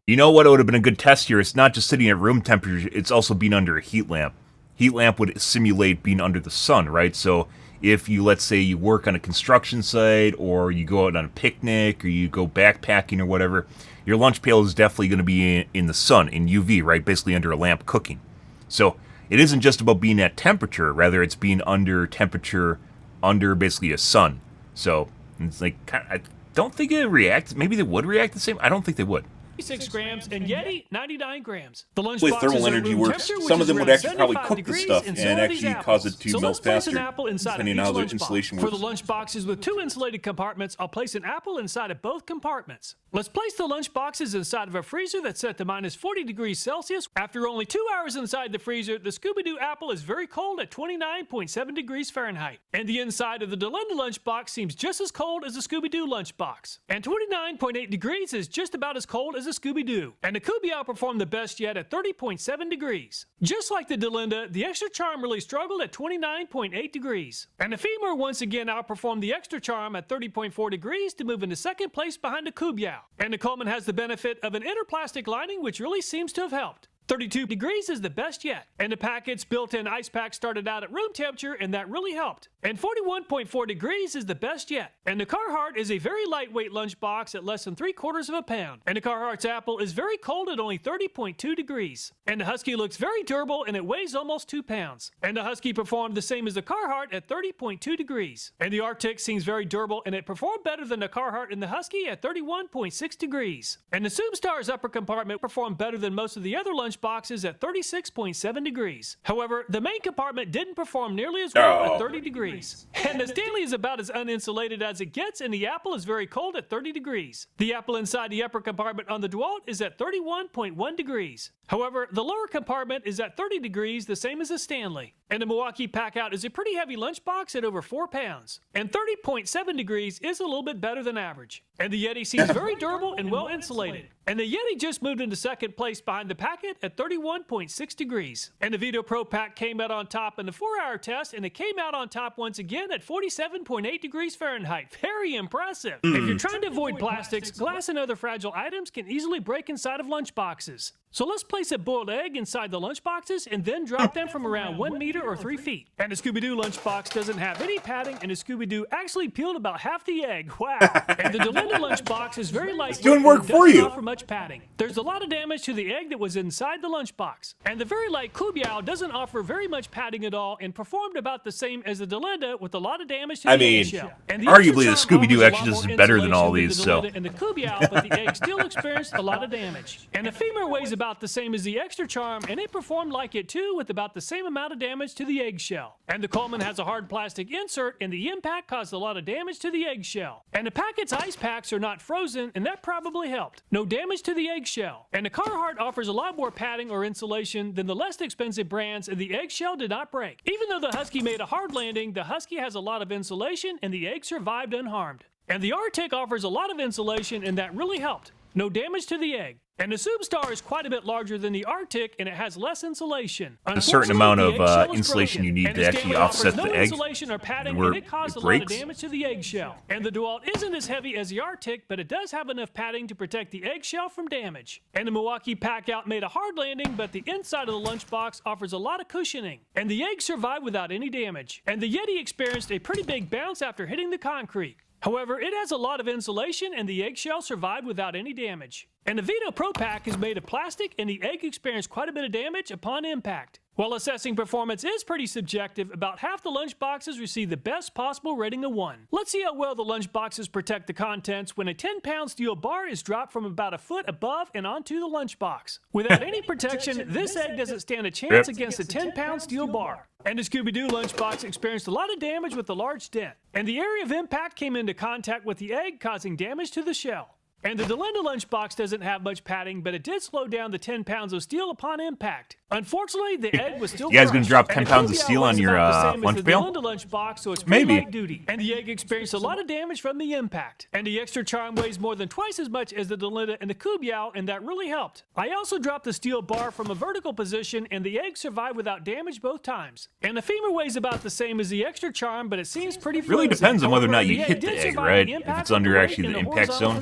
You know what would have been a good test here? It's not just sitting at room temperature, it's also being under a heat lamp. Heat lamp would simulate being under the sun, right? So if you, let's say, you work on a construction site, or you go out on a picnic, or you go backpacking or whatever, your lunch pail is definitely going to be in the sun, in UV, right? Basically under a lamp cooking. So it isn't just about being at temperature, rather it's being under temperature, under basically a sun. So it's like, I don't think it reacts. Maybe they would react the same. I don't think they would. 6 grams, and Yeti 99 grams. The lunch With thermal energy works, some of them would actually probably cook the stuff and actually cause it to melt faster, depending on how the insulation works. For the lunch boxes with 2 insulated compartments, I'll place an apple inside of both compartments. Let's place the lunch boxes inside of a freezer that's set to minus 40 degrees Celsius. After only 2 hours inside the freezer, the Scooby-Doo apple is very cold at 29.7 degrees Fahrenheit. And the inside of the Delinda lunchbox seems just as cold as the Scooby-Doo lunchbox. And 29.8 degrees is just about as cold as a Scooby-Doo. And the Kubiao outperformed the best yet at 30.7 degrees. Just like the Delinda, the Extra Charm really struggled at 29.8 degrees. And the Femur once again outperformed the Extra Charm at 30.4 degrees to move into second place behind the Kubiao. And the Coleman has the benefit of an inner plastic lining, which really seems to have helped. 32 degrees is the best yet. And the packet's built-in ice pack started out at room temperature, and that really helped. And 41.4 degrees is the best yet. And the Carhartt is a very lightweight lunchbox at less than 3/4 of a pound. And the Carhartt's apple is very cold at only 30.2 degrees. And the Husky looks very durable, and it weighs almost 2 pounds. And the Husky performed the same as the Carhartt at 30.2 degrees. And the Arctic seems very durable, and it performed better than the Carhartt and the Husky at 31.6 degrees. And the Zoomstar's upper compartment performed better than most of the other lunchboxes at 36.7 degrees. However, the main compartment didn't perform nearly as well at 30 degrees. And the Stanley is about as uninsulated as it gets, and the apple is very cold at 30 degrees. The apple inside the upper compartment on the DeWalt is at 31.1 degrees. However, the lower compartment is at 30 degrees, the same as the Stanley. And the Milwaukee Packout is a pretty heavy lunchbox at over 4 pounds. And 30.7 degrees is a little bit better than average. And the Yeti seems very durable and well insulated. And the Yeti just moved into second place behind the packet at 31.6 degrees. And the Vito Pro Pack came out on top in the 4-hour test, and it came out on top once again at 47.8 degrees Fahrenheit. Very impressive. If you're trying to avoid plastics, glass and other fragile items can easily break inside of lunchboxes. So let's place a boiled egg inside the lunchboxes and then drop them from around 1 meter or 3 feet. And the Scooby-Doo lunchbox doesn't have any padding, and the Scooby-Doo actually peeled about half the egg. Wow. And the Delinda lunchbox is very light. It's doing work for you. Not offer much padding. There's a lot of damage to the egg that was inside the lunchbox. And the very light Kubiao doesn't offer very much padding at all and performed about the same as the Delinda with a lot of damage to the eggshell. And arguably the Scooby-Doo actually does better than all these, so. And the Kubiao, but the egg still experienced a lot of damage. And the femur weighs about the same as the Extra Charm, and it performed like it too with about the same amount of damage damage to the eggshell. And the Coleman has a hard plastic insert, and the impact caused a lot of damage to the eggshell. And the packet's ice packs are not frozen, and that probably helped. No damage to the eggshell. And the Carhartt offers a lot more padding or insulation than the less expensive brands, and the eggshell did not break. Even though the Husky made a hard landing, the Husky has a lot of insulation, and the egg survived unharmed. And the Arctic offers a lot of insulation, and that really helped. No damage to the egg. And the Substar is quite a bit larger than the Arctic, and it has less insulation. A certain amount of insulation you need to actually offset the egg. Insulation or padding, and it caused a lot of damage to the eggshell. And the DeWalt isn't as heavy as the Arctic, but it does have enough padding to protect the eggshell from damage. And the Milwaukee Packout made a hard landing, but the inside of the lunchbox offers a lot of cushioning. And the egg survived without any damage. And the Yeti experienced a pretty big bounce after hitting the concrete. However, it has a lot of insulation, and the eggshell survived without any damage. And the Vito Pro Pack is made of plastic, and the egg experienced quite a bit of damage upon impact. While assessing performance is pretty subjective, about half the lunchboxes receive the best possible rating of 1. Let's see how well the lunchboxes protect the contents when a 10-pound steel bar is dropped from about a foot above and onto the lunchbox. Without any protection, this egg doesn't stand a chance against a 10-pound steel bar. And the Scooby-Doo lunchbox experienced a lot of damage with a large dent. And the area of impact came into contact with the egg, causing damage to the shell. And the Delinda lunchbox doesn't have much padding, but it did slow down the 10 pounds of steel upon impact. Unfortunately, the egg was still You guys gonna drop 10 pounds of steel on your lunch pail? The lunchbox, so it's maybe light duty. And the egg experienced a lot of damage from the impact. And the extra charm weighs more than twice as much as the Delinda and the Kubiao, and that really helped. I also dropped the steel bar from a vertical position, and the egg survived without damage both times. And the femur weighs about the same as the extra charm, but it seems pretty flimsy. Really depends on whether or not you hit the egg, right? If it's under actually the impact zone.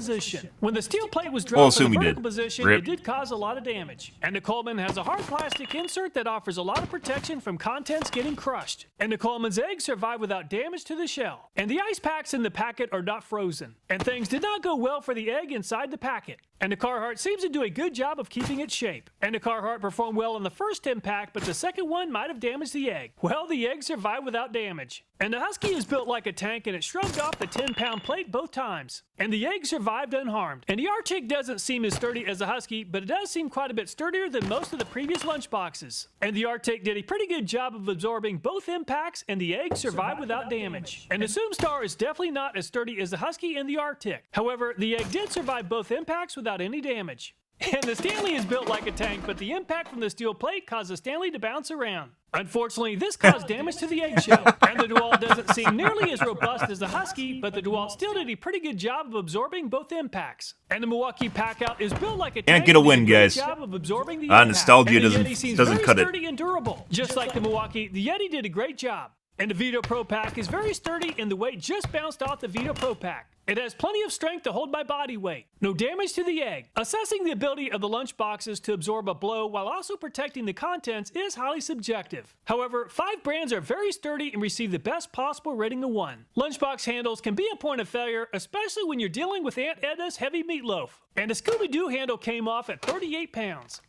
When the steel plate was dropped from the vertical position, it did cause a lot of damage. And the Coleman has a hard plastic insert that offers a lot of protection from contents getting crushed. And the Coleman's eggs survive without damage to the shell. And the ice packs in the packet are not frozen. And things did not go well for the egg inside the packet. And the Carhartt seems to do a good job of keeping its shape. And the Carhartt performed well on the first impact, but the second one might have damaged the egg. Well, the egg survived without damage. And the Husky is built like a tank, and it shrugged off the 10-pound plate both times. And the egg survived unharmed. And the Arctic doesn't seem as sturdy as the Husky, but it does seem quite a bit sturdier than most of the previous lunchboxes. And the Arctic did a pretty good job of absorbing both impacts, and the egg survived without damage. And the Zoomstar is definitely not as sturdy as the Husky and the Arctic. However, the egg did survive both impacts without any damage. And the Stanley is built like a tank, but the impact from the steel plate caused the Stanley to bounce around. Unfortunately, this caused damage to the eggshell, and the DeWalt doesn't seem nearly as robust as the Husky, but the DeWalt still did a pretty good job of absorbing both impacts. And the Milwaukee Packout is built like a tank. Can't get a win, guys. Nostalgia doesn't cut it. Sturdy and durable. Just like the Milwaukee, the Yeti did a great job. And the Vito Pro Pack is very sturdy, and the weight just bounced off the Vito Pro Pack. It has plenty of strength to hold my body weight. No damage to the egg. Assessing the ability of the lunchboxes to absorb a blow while also protecting the contents is highly subjective. However, 5 brands are very sturdy and receive the best possible rating of 1. Lunchbox handles can be a point of failure, especially when you're dealing with Aunt Edna's heavy meatloaf. And the Scooby-Doo handle came off at 38 pounds.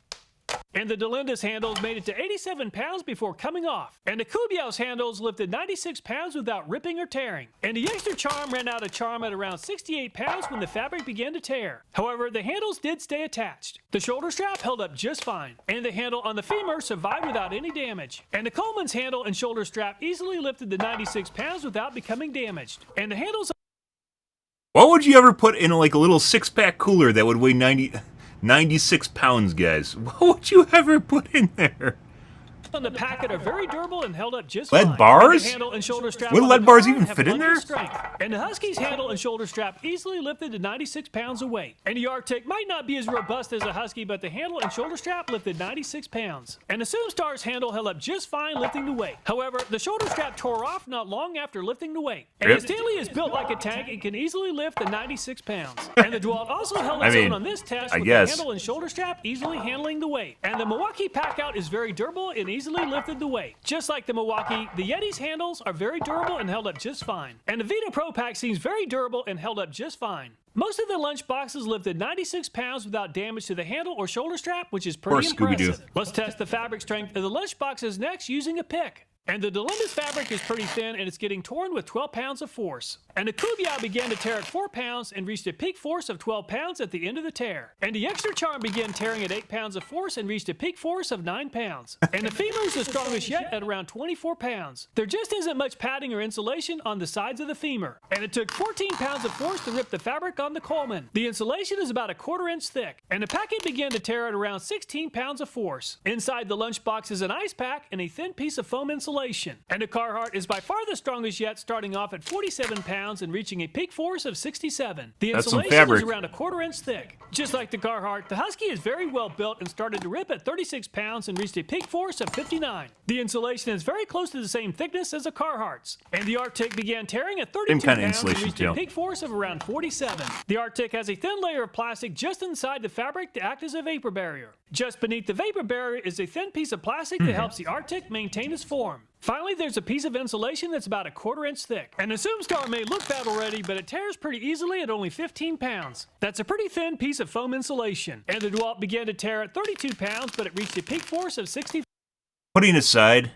And the Delinda's handles made it to 87 pounds before coming off. And the Kubiao's handles lifted 96 pounds without ripping or tearing. And the extra charm ran out of charm at around 68 pounds when the fabric began to tear. However, the handles did stay attached. The shoulder strap held up just fine. And the handle on the femur survived without any damage. And the Coleman's handle and shoulder strap easily lifted the 96 pounds without becoming damaged. And the handles... What would you ever put in like a little 6-pack cooler that would weigh 96 pounds, guys? What would you ever put in there? On the packet are very durable and held up just fine. Lead bars? Would lead bars even fit in there? And the Husky's handle and shoulder strap easily lifted to 96 pounds of weight. And the Arctic might not be as robust as a Husky, but the handle and shoulder strap lifted 96 pounds. And the Zoomstar's handle held up just fine lifting the weight. However, the shoulder strap tore off not long after lifting the weight. And the Stanley is built like a tank and can easily lift the 96 pounds. And the DeWalt also held its own on this test with the handle and shoulder strap easily handling the weight. And the Milwaukee Packout is very durable and easily lifted the weight. Just like the Milwaukee, the Yeti's handles are very durable and held up just fine. And the Vito Pro Pack seems very durable and held up just fine. Most of the lunch boxes lifted 96 pounds without damage to the handle or shoulder strap, which is pretty impressive. Let's test the fabric strength of the lunch boxes next using a pick. And the Delenda's fabric is pretty thin and it's getting torn with 12 pounds of force. And the Kubiao began to tear at 4 pounds and reached a peak force of 12 pounds at the end of the tear. And the Extra Charm began tearing at 8 pounds of force and reached a peak force of 9 pounds. And the femur is the strongest yet at around 24 pounds. There just isn't much padding or insulation on the sides of the femur. And it took 14 pounds of force to rip the fabric on the Coleman. The insulation is about a 1/4 inch thick. And the packet began to tear at around 16 pounds of force. Inside the lunchbox is an ice pack and a thin piece of foam insulation. And the Carhartt is by far the strongest yet, starting off at 47 pounds and reaching a peak force of 67. The insulation is around a 1/4 inch thick. Just like the Carhartt, the Husky is very well built and started to rip at 36 pounds and reached a peak force of 59. The insulation is very close to the same thickness as the Carhartt's. And the Arctic began tearing at 32 pounds and reached a peak force of around 47. The Arctic has a thin layer of plastic just inside the fabric to act as a vapor barrier. Just beneath the vapor barrier is a thin piece of plastic that helps the Arctic maintain its form. Finally, there's a piece of insulation that's about a 1/4 inch thick. And the Zoomstar may look battle ready, but it tears pretty easily at only 15 pounds. That's a pretty thin piece of foam insulation. And the DeWalt began to tear at 32 pounds, but it reached a peak force of 60. Putting aside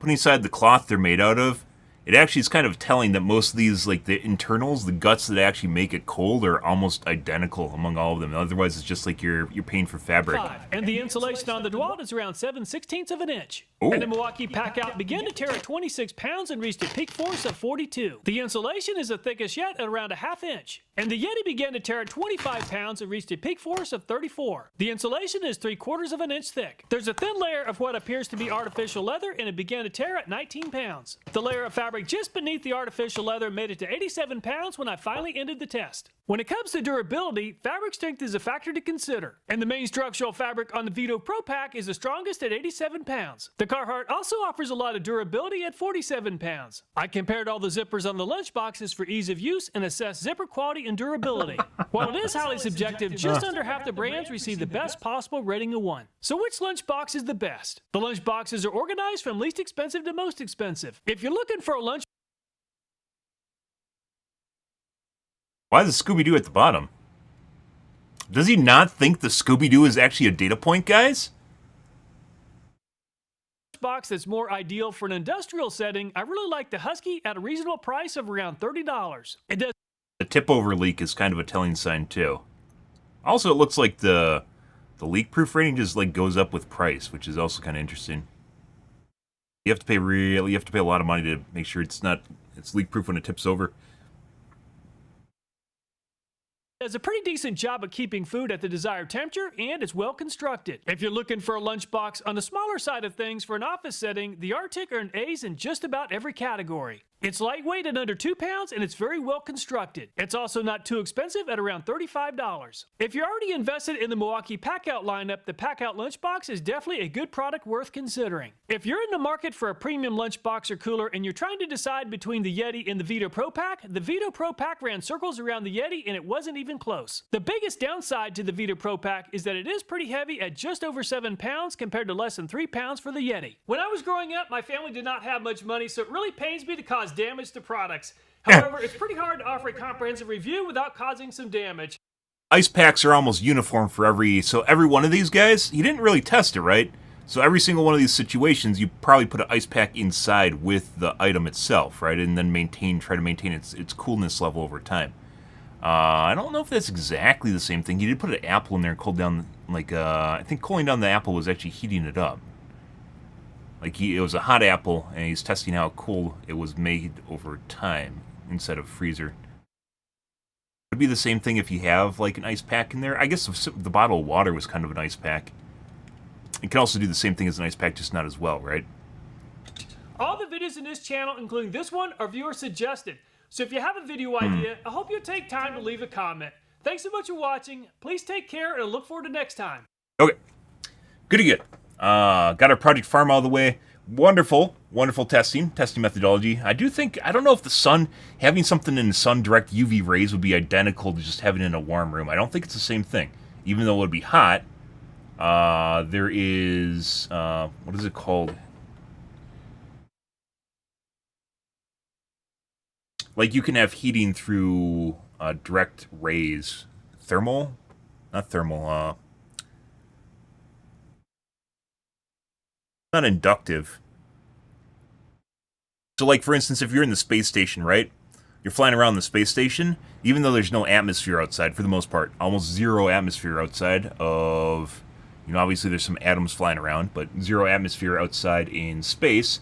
the cloth they're made out of, it actually is kind of telling that most of these, like the internals, the guts that actually make it cold, are almost identical among all of them. Otherwise, it's just like you're paying for fabric. And the insulation on the DeWalt is around 7/16 of an inch. Ooh. And the Milwaukee Packout began to tear at 26 pounds and reached a peak force of 42. The insulation is the thickest yet at around a 1/2 inch. And the Yeti began to tear at 25 pounds and reached a peak force of 34. The insulation is 3/4 of an inch thick. There's a thin layer of what appears to be artificial leather, and it began to tear at 19 pounds. The layer of fabric just beneath the artificial leather made it to 87 pounds when I finally ended the test. When it comes to durability, fabric strength is a factor to consider. And the main structural fabric on the Vito Pro Pack is the strongest at 87 pounds. The Carhartt also offers a lot of durability at 47 pounds. I compared all the zippers on the lunchboxes for ease of use and assessed zipper quality and durability. While it is highly subjective, just under half the brands receive the best possible rating of 1. So which lunchbox is the best? The lunchboxes are organized from least expensive to most expensive. If you're looking for a lunch Why is the Scooby-Doo at the bottom? Does he not think the Scooby-Doo is actually a data point, guys? box that's more ideal for an industrial setting, I really like the Husky at a reasonable price of around $30. It does. The tip-over leak is kind of a telling sign too. Also, it looks like the leak-proof rating just like goes up with price, which is also kind of interesting. You have to pay a lot of money to make sure it's leak-proof when it tips over. Does a pretty decent job of keeping food at the desired temperature, and it's well constructed. If you're looking for a lunchbox on the smaller side of things for an office setting, the Arctic earned A's in just about every category. It's lightweight at under 2 pounds, and it's very well constructed. It's also not too expensive at around $35. If you're already invested in the Milwaukee Packout lineup, the Packout Lunchbox is definitely a good product worth considering. If you're in the market for a premium lunchbox or cooler and you're trying to decide between the Yeti and the Vito Pro Pack, the Vito Pro Pack ran circles around the Yeti and it wasn't even close. The biggest downside to the Vito Pro Pack is that it is pretty heavy at just over 7 pounds compared to less than 3 pounds for the Yeti. When I was growing up, my family did not have much money, so it really pains me to cause damage to products. However, it's pretty hard to offer a comprehensive review without causing some damage. Ice packs are almost uniform for every one of these guys. You didn't really test it, right? So every single one of these situations, you probably put an ice pack inside with the item itself, right? And then try to maintain its coolness level over time. I don't know if that's exactly the same thing. He did put an apple in there and cooled down, I think cooling down the apple was actually heating it up. It was a hot apple, and he's testing how cool it was made over time instead of freezer. It would be the same thing if you have, an ice pack in there. I guess the bottle of water was kind of an ice pack. It can also do the same thing as an ice pack, just not as well, right? All the videos in this channel, including this one, are viewer suggested. So if you have a video idea, I hope you'll take time to leave a comment. Thanks so much for watching. Please take care, and I look forward to next time. Okay. Good. Got our Project Farm out of the way. Wonderful testing methodology. I don't know if having something in the sun direct UV rays would be identical to just having it in a warm room. I don't think it's the same thing. Even though it would be hot, there is, what is it called? You can have heating through direct rays. Not inductive. So, like, for instance, if you're in the space station, right? You're flying around the space station, even though there's no atmosphere outside, for the most part. Almost zero atmosphere outside of... You know, obviously there's some atoms flying around, but zero atmosphere outside in space.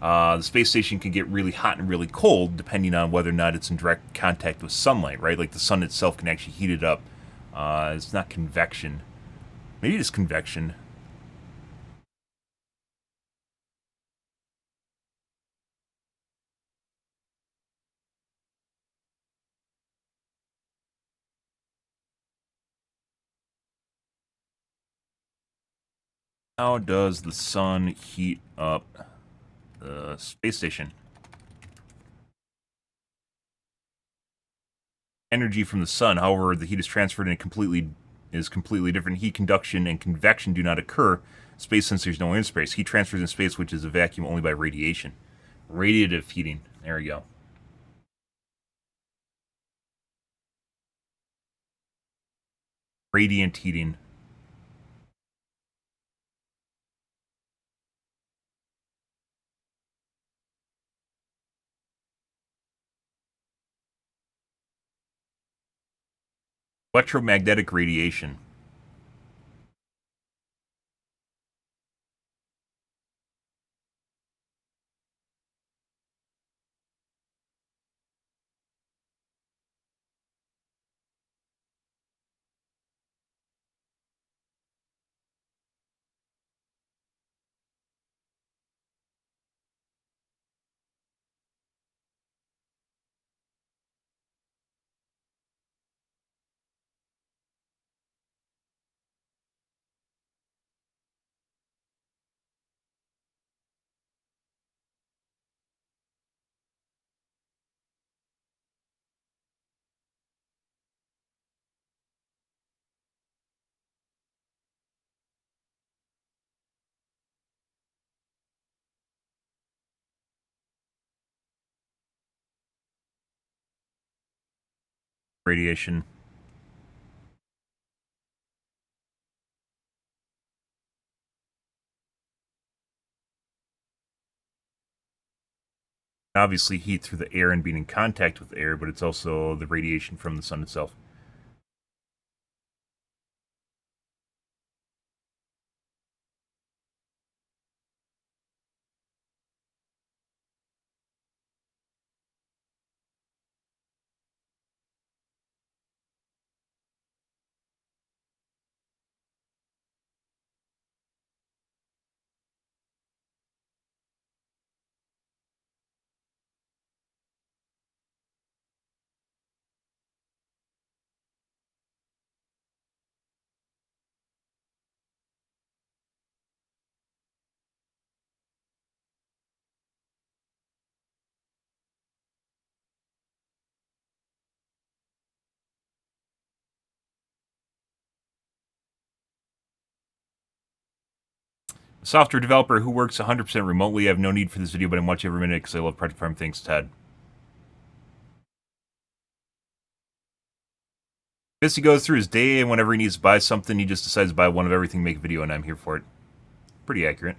The space station can get really hot and really cold, depending on whether or not it's in direct contact with sunlight, right? Like, the sun itself can actually heat it up. It's not convection. Maybe it is convection. How does the sun heat up the space station? Energy from the sun, however, the heat is transferred in is completely different. Heat conduction and convection do not occur in space since there's no interspace. Heat transfers in space, which is a vacuum, only by radiation. Radiative heating. There we go. Radiant heating. Electromagnetic radiation. Radiation. Obviously heat through the air and being in contact with air, but it's also the radiation from the sun itself. A software developer who works 100% remotely. I have no need for this video, but I'm watching every minute because I love Project Farm. Thanks, Ted. Guess he goes through his day, and whenever he needs to buy something, he just decides to buy one of everything, make a video, and I'm here for it. Pretty accurate.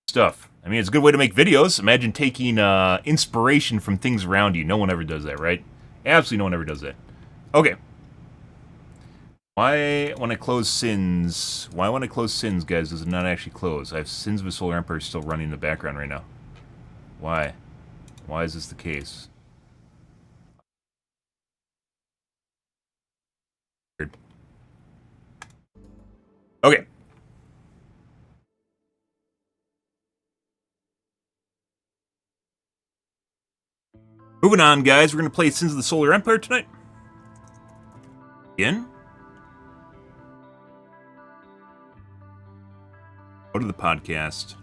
Stuff. I mean, it's a good way to make videos. Imagine taking inspiration from things around you. No one ever does that, right? Absolutely no one ever does that. Okay. Why, when I close Sins, guys, does it not actually close? I have Sins of the Solar Empire still running in the background right now. Why? Why is this the case? Weird. Okay. Moving on, guys. We're going to play Sins of the Solar Empire tonight. Again? Go to the podcast.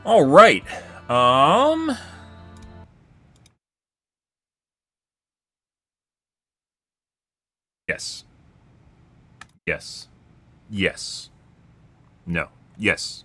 All right. Yes. Yes. Yes. No. Yes.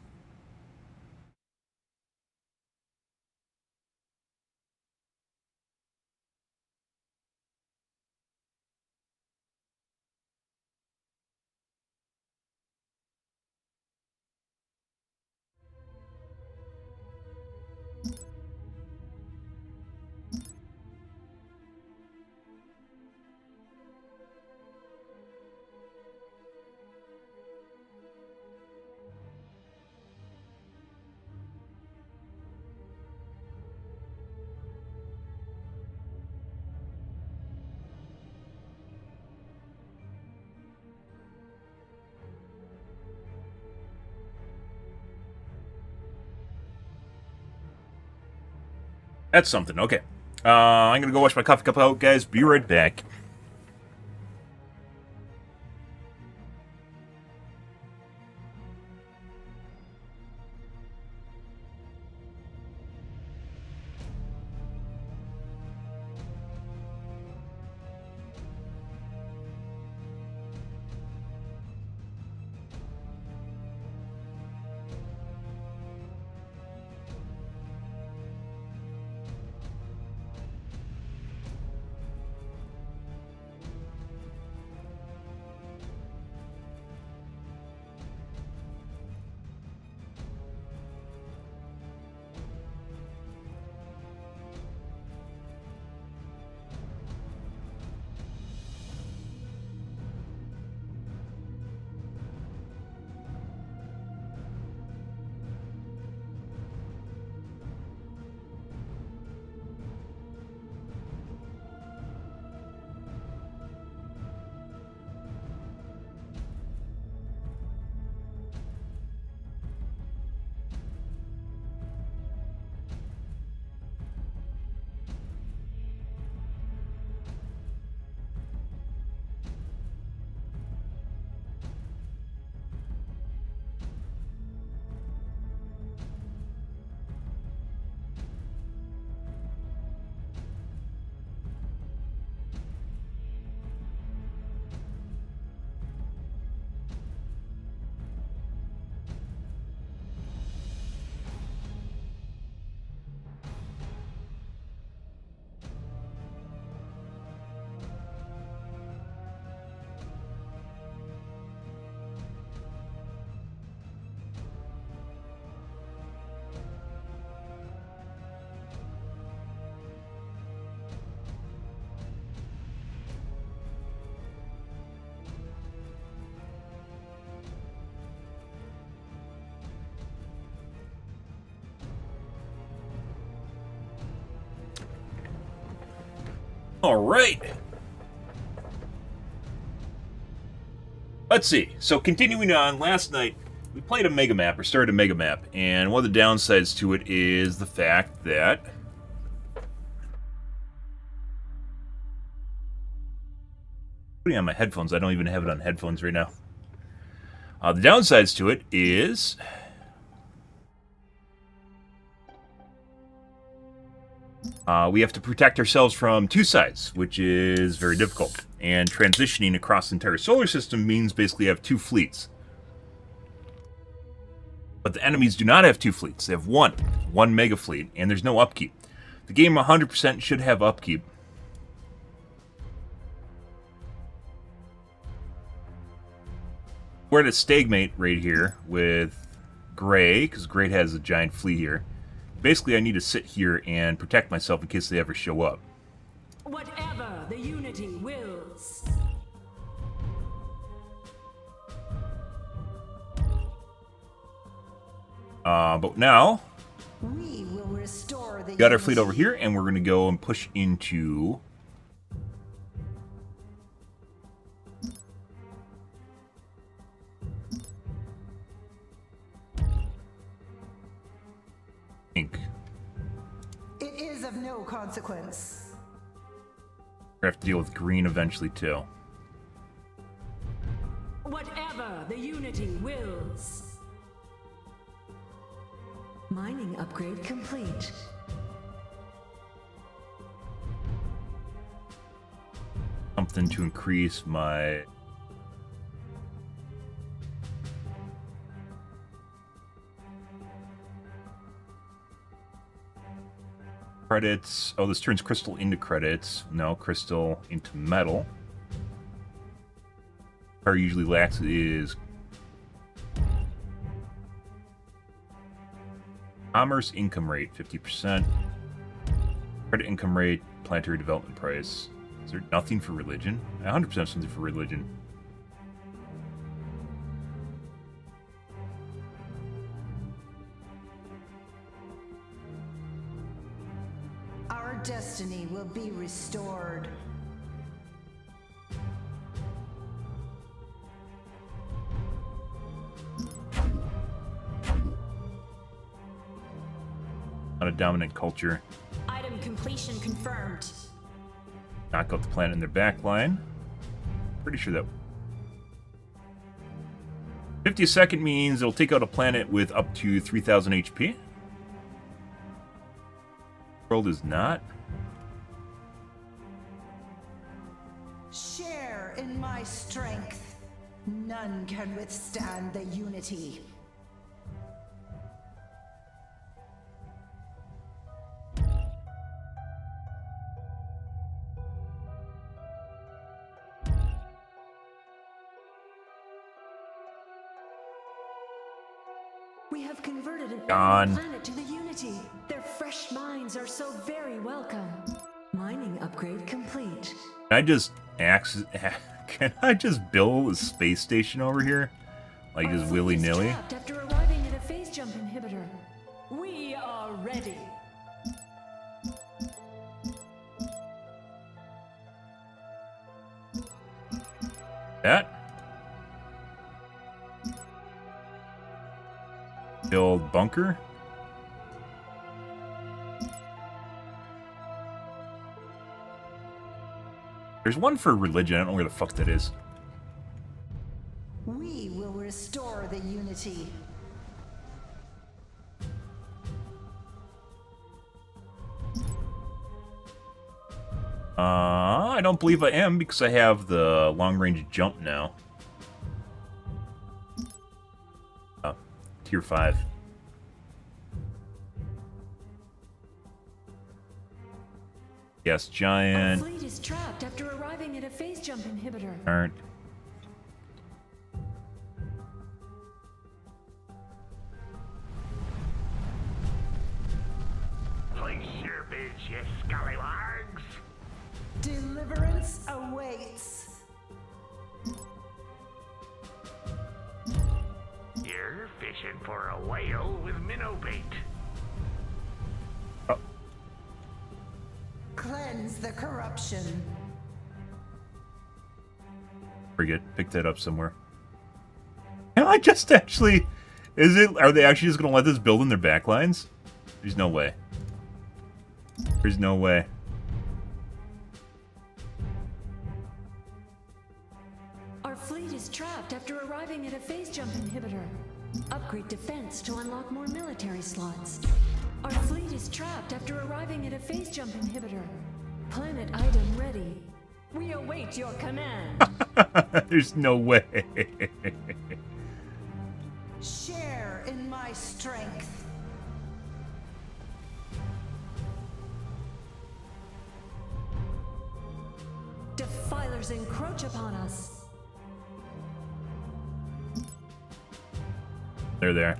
That's something. Okay. I'm going to go wash my coffee cup out, guys. Be right back. All right. Let's see. So continuing on, last night we played a mega map, or started a mega map, and one of the downsides to it is the fact that putting on my headphones. I don't even have it on headphones right now. The downsides to it is we have to protect ourselves from two sides, which is very difficult. And transitioning across the entire solar system means basically you have two fleets. But the enemies do not have two fleets. They have one mega fleet, and there's no upkeep. The game 100% should have upkeep. We're at a stalemate right here with Gray, because Gray has a giant fleet here. Basically, I need to sit here and protect myself in case they ever show up. Whatever the Unity wills. But now, We will restore the got our fleet over here, and we're going to go and push into Ink. It is of no consequence. We have to deal with green eventually too. Whatever the Unity wills. Mining upgrade complete. Something to increase my... credits. Oh, this turns crystal into credits. No, crystal into metal. Power usually lacks is commerce income rate 50%. Credit income rate, planetary development price. Is there nothing for religion? 100% something for religion. Our destiny will be restored. Not a dominant culture. Item completion confirmed. Knock out the planet in their back line. Pretty sure that 50 a second means it'll take out a planet with up to 3,000 HP. World is not. Share in my strength. None can withstand the unity. We have converted an Gone. enemy planet to the Unity. Their fresh minds are so very welcome. Mining upgrade complete. Can I just can I just build a space station over here? Like Our just fleet is willy-nilly? trapped after arriving at a phase jump inhibitor. We are ready. That? Build bunker? There's one for religion. I don't know where the fuck that is. We will restore the unity. I don't believe I am because I have the long-range jump now. Tier 5. Yes, Our giant. fleet is trapped after arriving at a phase jump inhibitor. Aren't. Place your bids, you scallywags. Deliverance awaits. You're fishing for a whale with minnow bait. Cleanse the corruption. Forget. Pick that up somewhere. Am I just actually... Are they actually just gonna let this build in their backlines? There's no way. There's no way. Our fleet is trapped after arriving at a phase jump inhibitor. Upgrade defense to unlock more military slots. Our fleet is trapped after arriving at a phase jump inhibitor. Planet item ready. We await your command. There's no way. Share in my strength. Defilers encroach upon us. They're there.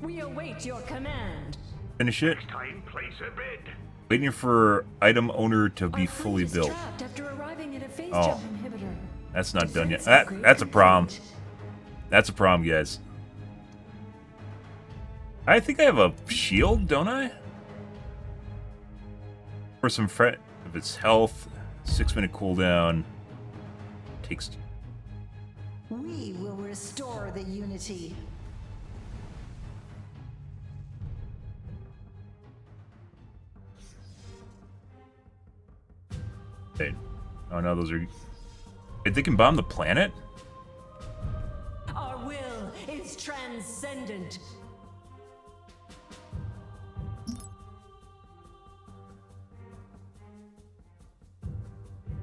We await your command. Finish it. Next time, place a bid. Waiting for item owner to be Our fully fleet is built. trapped after arriving at a phase Oh. jump inhibitor. That's not done yet. Defense upgrade That's a problem. complete. That's a problem, guys. I think I have a shield, don't I? For some fret of its health, 6-minute cooldown. Takes. We will restore the unity. Wait. Oh no, those are. Wait, they can bomb the planet? Our will is transcendent. transcendent.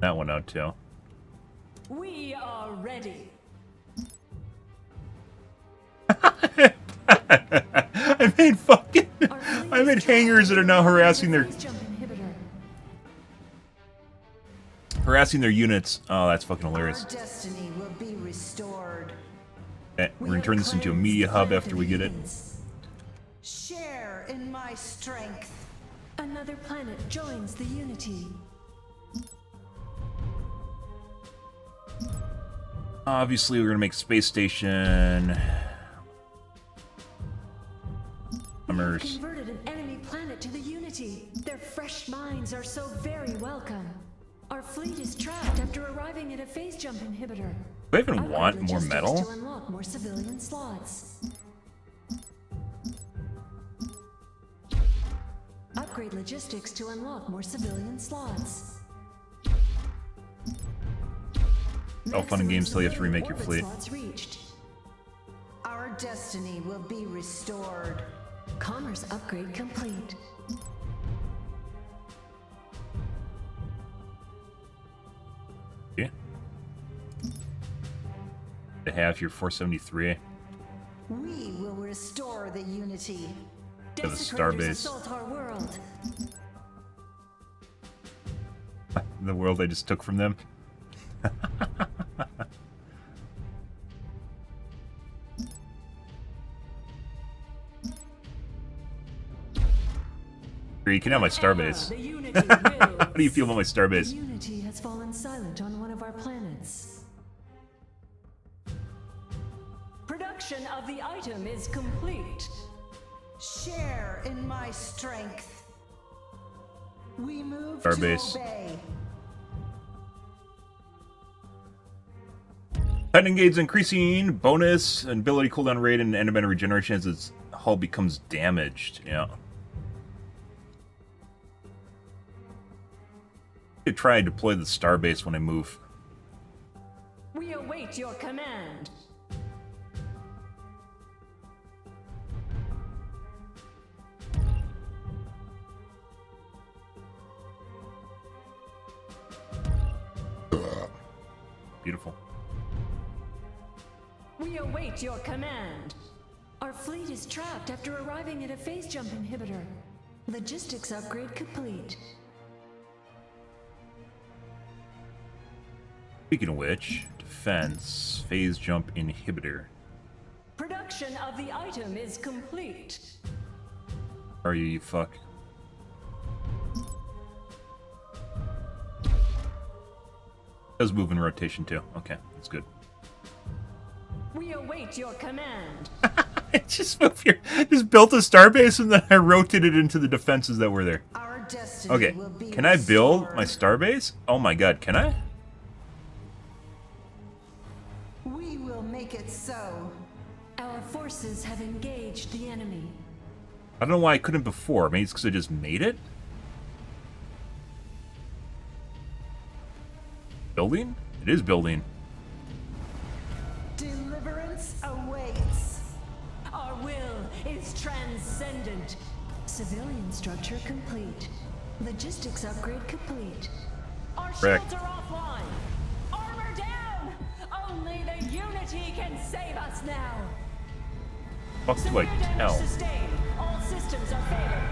That one out too. We are ready. I made hangers that are now harassing their units. Oh, that's fucking hilarious. Our destiny will be restored. We're gonna turn this into a media hub after we get it. Share in my strength. Another planet joins the Unity. Obviously, we're gonna make space station. Converted an enemy planet to the Unity. Their fresh minds are so very welcome. Our fleet is trapped after arriving at a phase jump inhibitor. Do I even want more metal? To unlock more civilian slots. Upgrade logistics to unlock more civilian slots. All fun and games till you have to remake your fleet. Our destiny will be restored. Commerce upgrade complete. Yeah. To have your 473. We will restore the Unity. To the starbase. Assault our world. The world I just took from them. You can have my starbase. How do you feel about my starbase? The Unity has fallen silent on one of our planets. Production of the item is complete. Share in my strength. We move Starbase. to obey. Lightning gates increasing bonus and ability cooldown rate and enderman regeneration as its hull becomes damaged. Yeah. I could try and deploy the starbase when I move. We await your command. Beautiful. We await your command. Our fleet is trapped after arriving at a phase jump inhibitor. Logistics upgrade complete. Speaking of which, defense, phase jump inhibitor. Production of the item is complete. Are you fuck? Does move in rotation too. Okay, that's good. We await your command. Just built a starbase and then I rotated into the defenses that were there. Our destiny Okay, will be can I build restored. my starbase? Oh my god, can I? We will make it so. Our forces have engaged the enemy. I don't know why I couldn't before. Maybe it's because I just made it? Building? It is building. Deliverance awaits. Our will is transcendent. Civilian structure complete. Logistics upgrade complete. Our Correct. shields are offline. Armor down! Only the Unity can save us now. Fuck do I Severe damage tell? sustained. All systems are failing.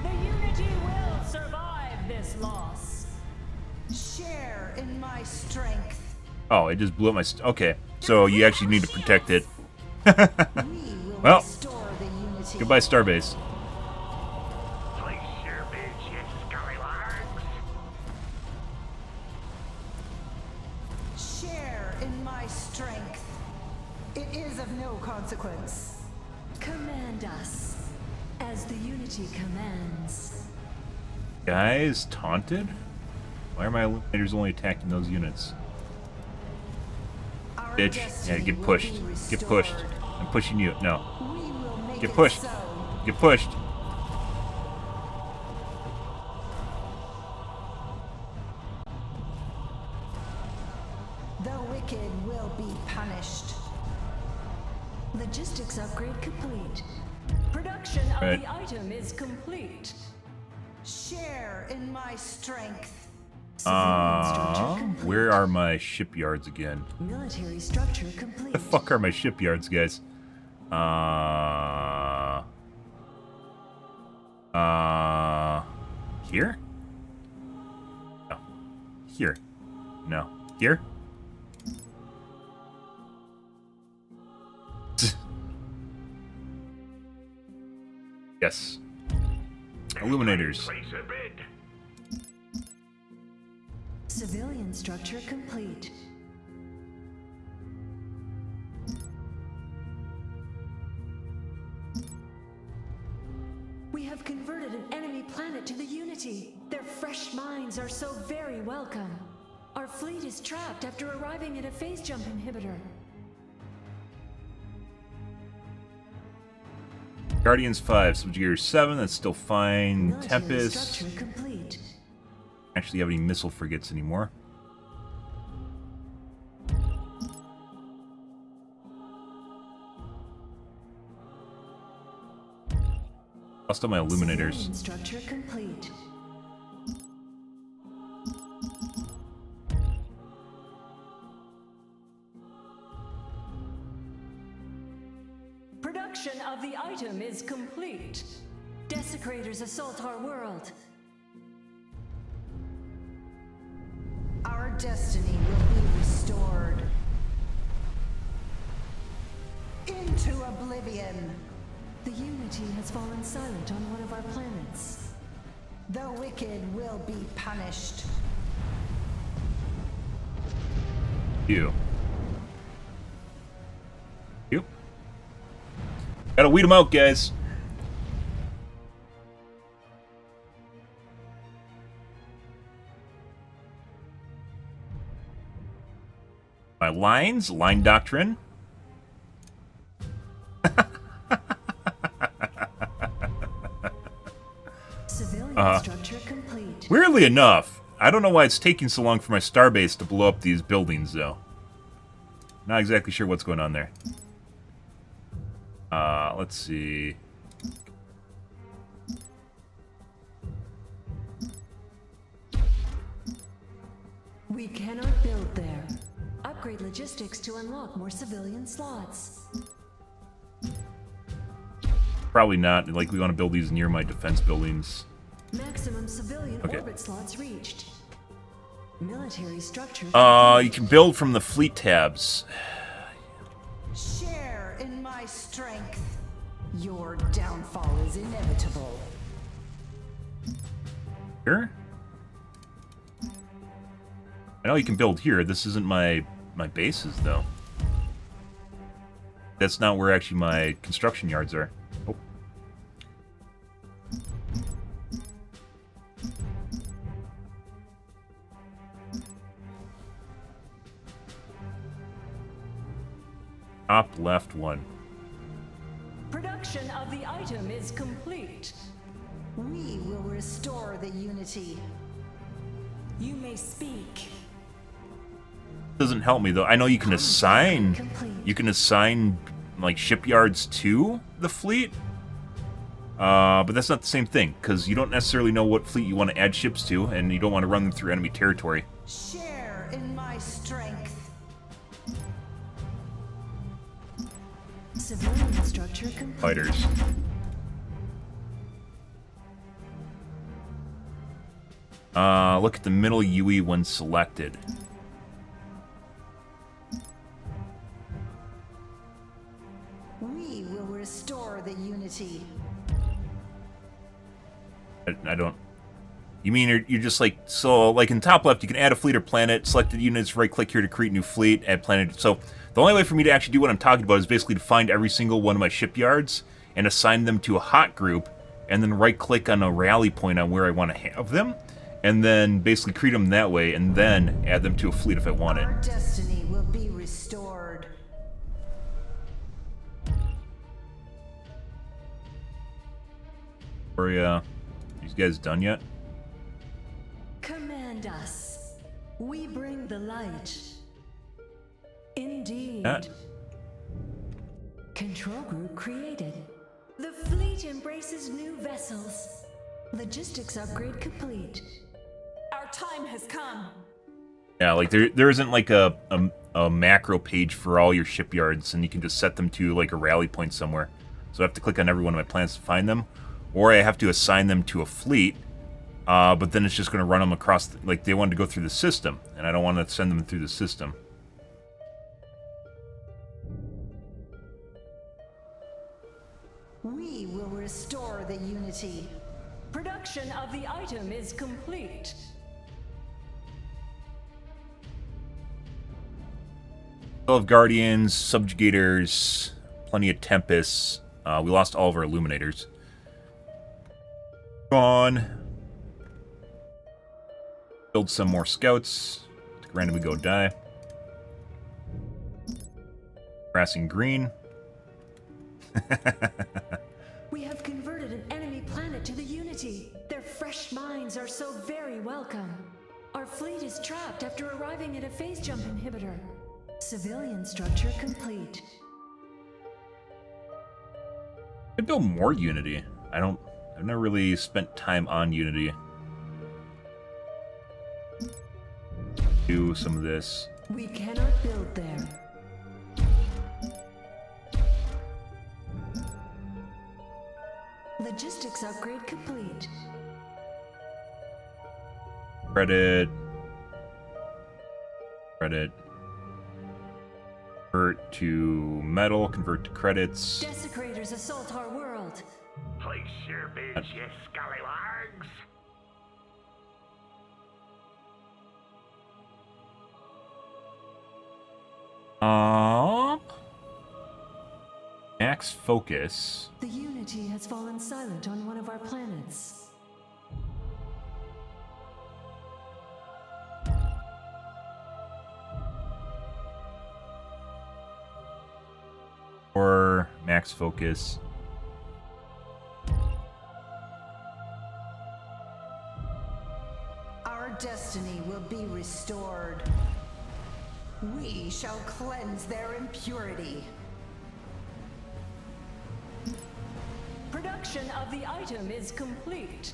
The Unity will survive this loss. Share in my strength. Oh, it just blew up my... Okay, so you actually need to protect it. We will Well, restore the Unity. Goodbye, starbase. Place your bitch, you scallywags. Share in my strength. It is of no consequence. Command us as the Unity commands. Guys, taunted? Why are my eliminators only attacking those units? Our Bitch. destiny Yeah, get will pushed. be Get pushed. restored. I'm pushing you. No. We will make Get it pushed. so. Get pushed. The wicked will be punished. Logistics upgrade complete. Production of the item is complete. Share in my strength. Where are my shipyards again? Military structure complete. The fuck are my shipyards, guys? Here? No. Here. No. Here? Yes. Illuminators. Place a bid. Civilian structure complete. We have converted an enemy planet to the Unity. Their fresh minds are so very welcome. Our fleet is trapped after arriving at a phase jump inhibitor. Guardians 5, Subjugator 7, that's still fine. Military Tempest. structure complete. Actually have any missile frigates anymore. Lost all my illuminators. Civilian structure complete. Production of the item is complete. Desecrators assault our world. Our destiny will be restored. Into oblivion. The Unity has fallen silent on one of our planets. The wicked will be punished. You. Gotta weed them out, guys. My lines, line doctrine. Civilian structure complete. Weirdly enough, I don't know why it's taking so long for my starbase to blow up these buildings, though. Not exactly sure what's going on there. Let's see. We cannot build there. Upgrade logistics to unlock more civilian slots. Probably not. Like, we want to build these near my defense buildings. Maximum civilian orbit slots reached. Military structure. You can build from the fleet tabs. Share in my strength. Your downfall is inevitable. Here? I know you can build here. This isn't my bases, though. That's not where actually my construction yards are. Oh. Top left one. Production of the item is complete. We will restore the Unity. You may speak. Doesn't help me though. I know you can assign like shipyards to the fleet. But that's not the same thing, because you don't necessarily know what fleet you want to add ships to, and you don't want to run them through enemy territory. Share in my strength. Civilian structure complete. Fighters. Look at the middle UE when selected. We will restore the Unity. I don't... You mean you're just like... So, like in top left, you can add a fleet or planet, selected units, right-click here to create new fleet, add planet. So, the only way for me to actually do what I'm talking about is basically to find every single one of my shipyards and assign them to a hot group, and then right-click on a rally point on where I want to have them, and then basically create them that way, and then add them to a fleet if I want it. Our destiny will be restored. Are these guys done yet? Command us. We bring the light. Indeed. That. Control group created. The fleet embraces new vessels. Logistics upgrade complete. Our time has come. Yeah, like there isn't like a macro page for all your shipyards, and you can just set them to like a rally point somewhere. So I have to click on every one of my planets to find them, or I have to assign them to a fleet. But then it's just going to run them across, like they wanted to go through the system, and I don't want to send them through the system. We will restore the unity. Production of the item is complete. Still have Guardians, Subjugators, plenty of Tempests. We lost all of our Illuminators. Gone. Build some more Scouts. Randomly go die. Harassing Green. We have converted an enemy planet to the Unity. Their fresh minds are so very welcome. Our fleet is trapped after arriving at a phase jump inhibitor. Civilian structure complete. Could build more Unity. I've never really spent time on Unity. Do some of this. We cannot build there. Logistics upgrade complete. Credit. Credit. Convert to metal, convert to credits. Desecrators assault our world. Place your bids, you scallywags. Max focus. The Unity has fallen silent on one of our planets. Or max focus. Our destiny will be restored. We shall cleanse their impurity. Production of the item is complete.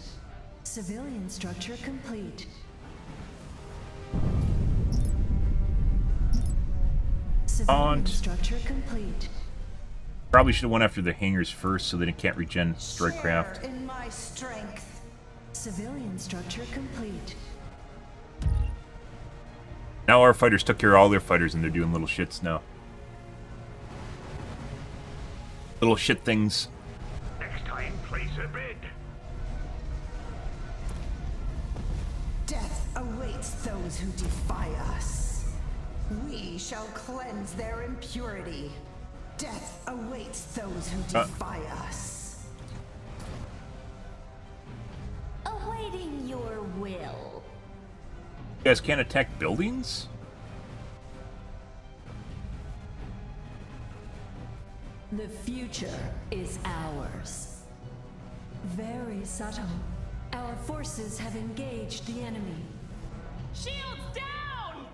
Civilian structure complete. Civilian structure complete. Probably should have went after the hangars first so that it can't regen strike craft. Share in my strength. Civilian structure complete. Now our fighters took care of all their fighters and they're doing little shits now. Little shit things. Next time, place a bid. Death awaits those who defy us. We shall cleanse their impurity. Death awaits those who defy us. Awaiting your will. You guys can't attack buildings? The future is ours. Very subtle. Our forces have engaged the enemy. Shields down!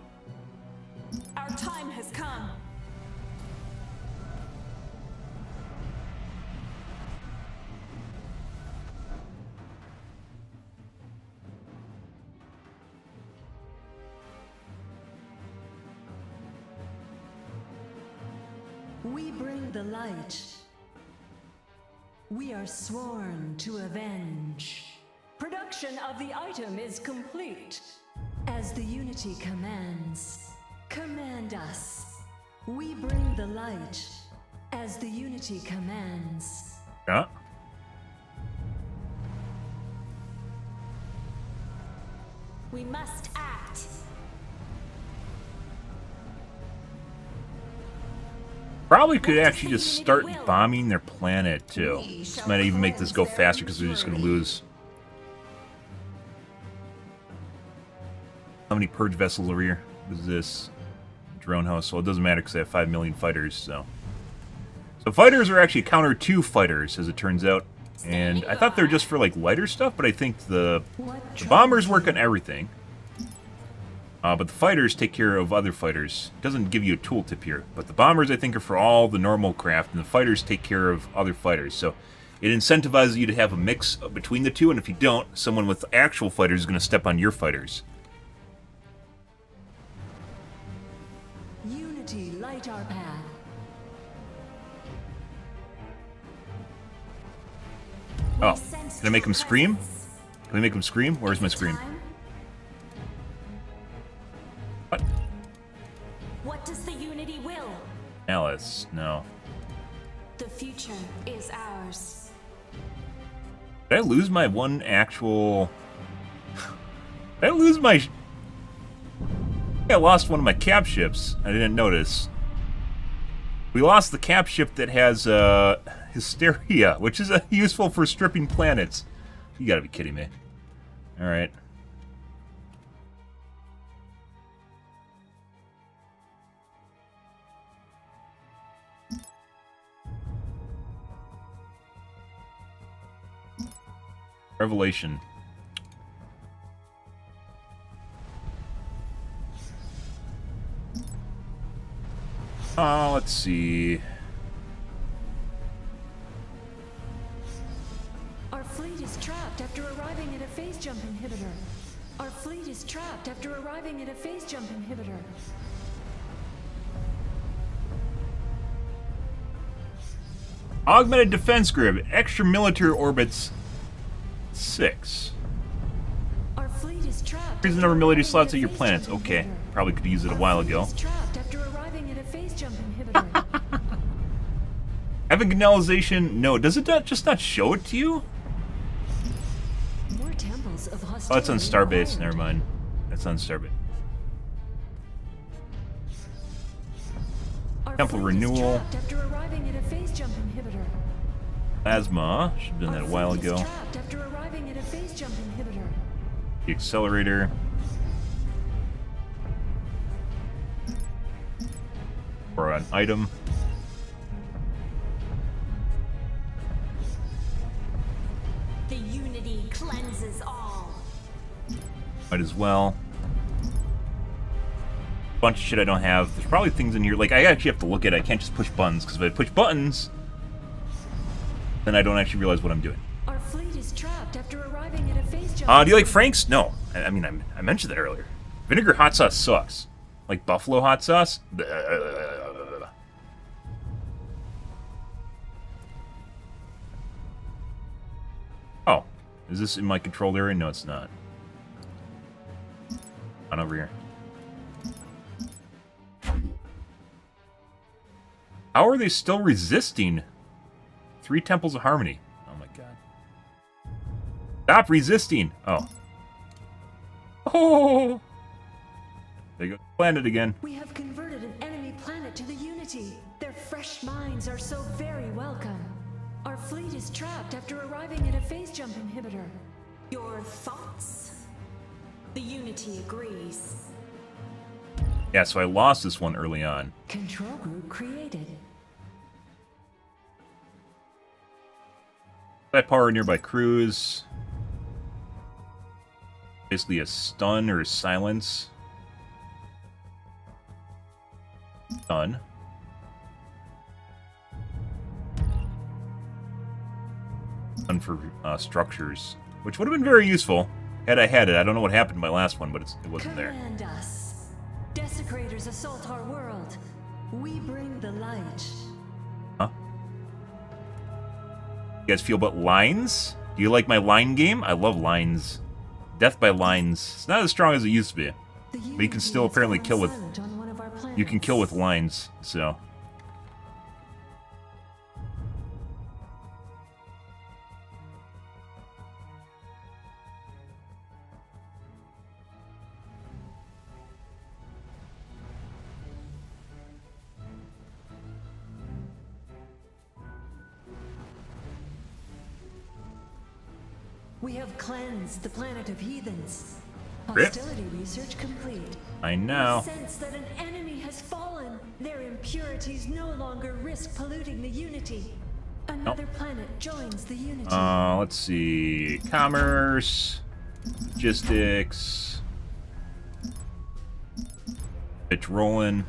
Our time has come. We bring the light. We are sworn to avenge. Production of the item is complete. As the Unity commands, command us. We bring the light. As the Unity commands. Yeah. We must act. Probably could actually just start bombing their planet too. This might even make this go faster because they're just going to lose. How many purge vessels over here? What is this? Drone house. Well, it doesn't matter because I have 5 million fighters, so fighters are actually counter to fighters, as it turns out. And I thought they were just for like lighter stuff, but I think the bombers work on everything. But the fighters take care of other fighters. It doesn't give you a tooltip here. But the bombers, I think, are for all the normal craft, and the fighters take care of other fighters. So it incentivizes you to have a mix between the two, and if you don't, someone with actual fighters is going to step on your fighters. Unity, light our path. Oh, can I make him scream? Can we make him scream? Where's my scream? What? What does the Unity will? Alice, no. The future is ours. Did I lose my one actual... Did I lose my... I lost one of my cap ships. I didn't notice. We lost the cap ship that has Hysteria, which is useful for stripping planets. You gotta be kidding me. Alright. Revelation. Let's see. Our fleet is trapped after arriving at a phase jump inhibitor. Our fleet is trapped after arriving at a phase jump inhibitor. Augmented defense grid. Extra military orbits 6. Our fleet is trapped. Increase the number of military slots at your planets. Okay. Probably could use it a while ago. Trapped after arriving at a phase jump inhibitor. Evangelization? No. Does it just not show it to you? More temples of hostility. Oh, that's on Starbase. Never mind. That's on Starbase. Temple renewal. After arriving at a phase jump inhibitor. Plasma. Should have done that a while ago. Trapped after arriving at a phase jump inhibitor. The accelerator. Or an item. The Unity cleanses all. Might as well. Bunch of shit I don't have. There's probably things in here. Like, I actually have to look at it. I can't just push buttons, because if I push buttons, then I don't actually realize what I'm doing. Our fleet is trapped after arriving at a phase jump. Do you like Frank's? No. I mean, I mentioned that earlier. Vinegar hot sauce sucks. Like buffalo hot sauce? Oh. Is this in my control area? No, it's not. On over here. How are they still resisting 3 Temples of Harmony? Oh my god. Stop resisting! Oh. Oh! There you go. Planet again. We have converted an enemy planet to the Unity. Their fresh minds are so very welcome. Our fleet is trapped after arriving at a phase jump inhibitor. Your thoughts? The Unity agrees. Yeah, so I lost this one early on. Control group created. High power nearby crews. Basically a stun or a silence. Stun. Stun for structures, which would have been very useful had I had it. I don't know what happened to my last one, but it wasn't there. Command us. Desecrators assault our world. We bring the light. Huh? You guys feel about lines? Do you like my line game? I love lines. Death by lines. It's not as strong as it used to be. But you can still apparently kill with... You can kill with lines, so... We have cleansed the planet of heathens. Rip. Hostility research complete. I know. We sense that an enemy has fallen. Their impurities no longer risk polluting the Unity. Another planet joins the Unity. Let's see. Commerce. Logistics. Pitch rolling.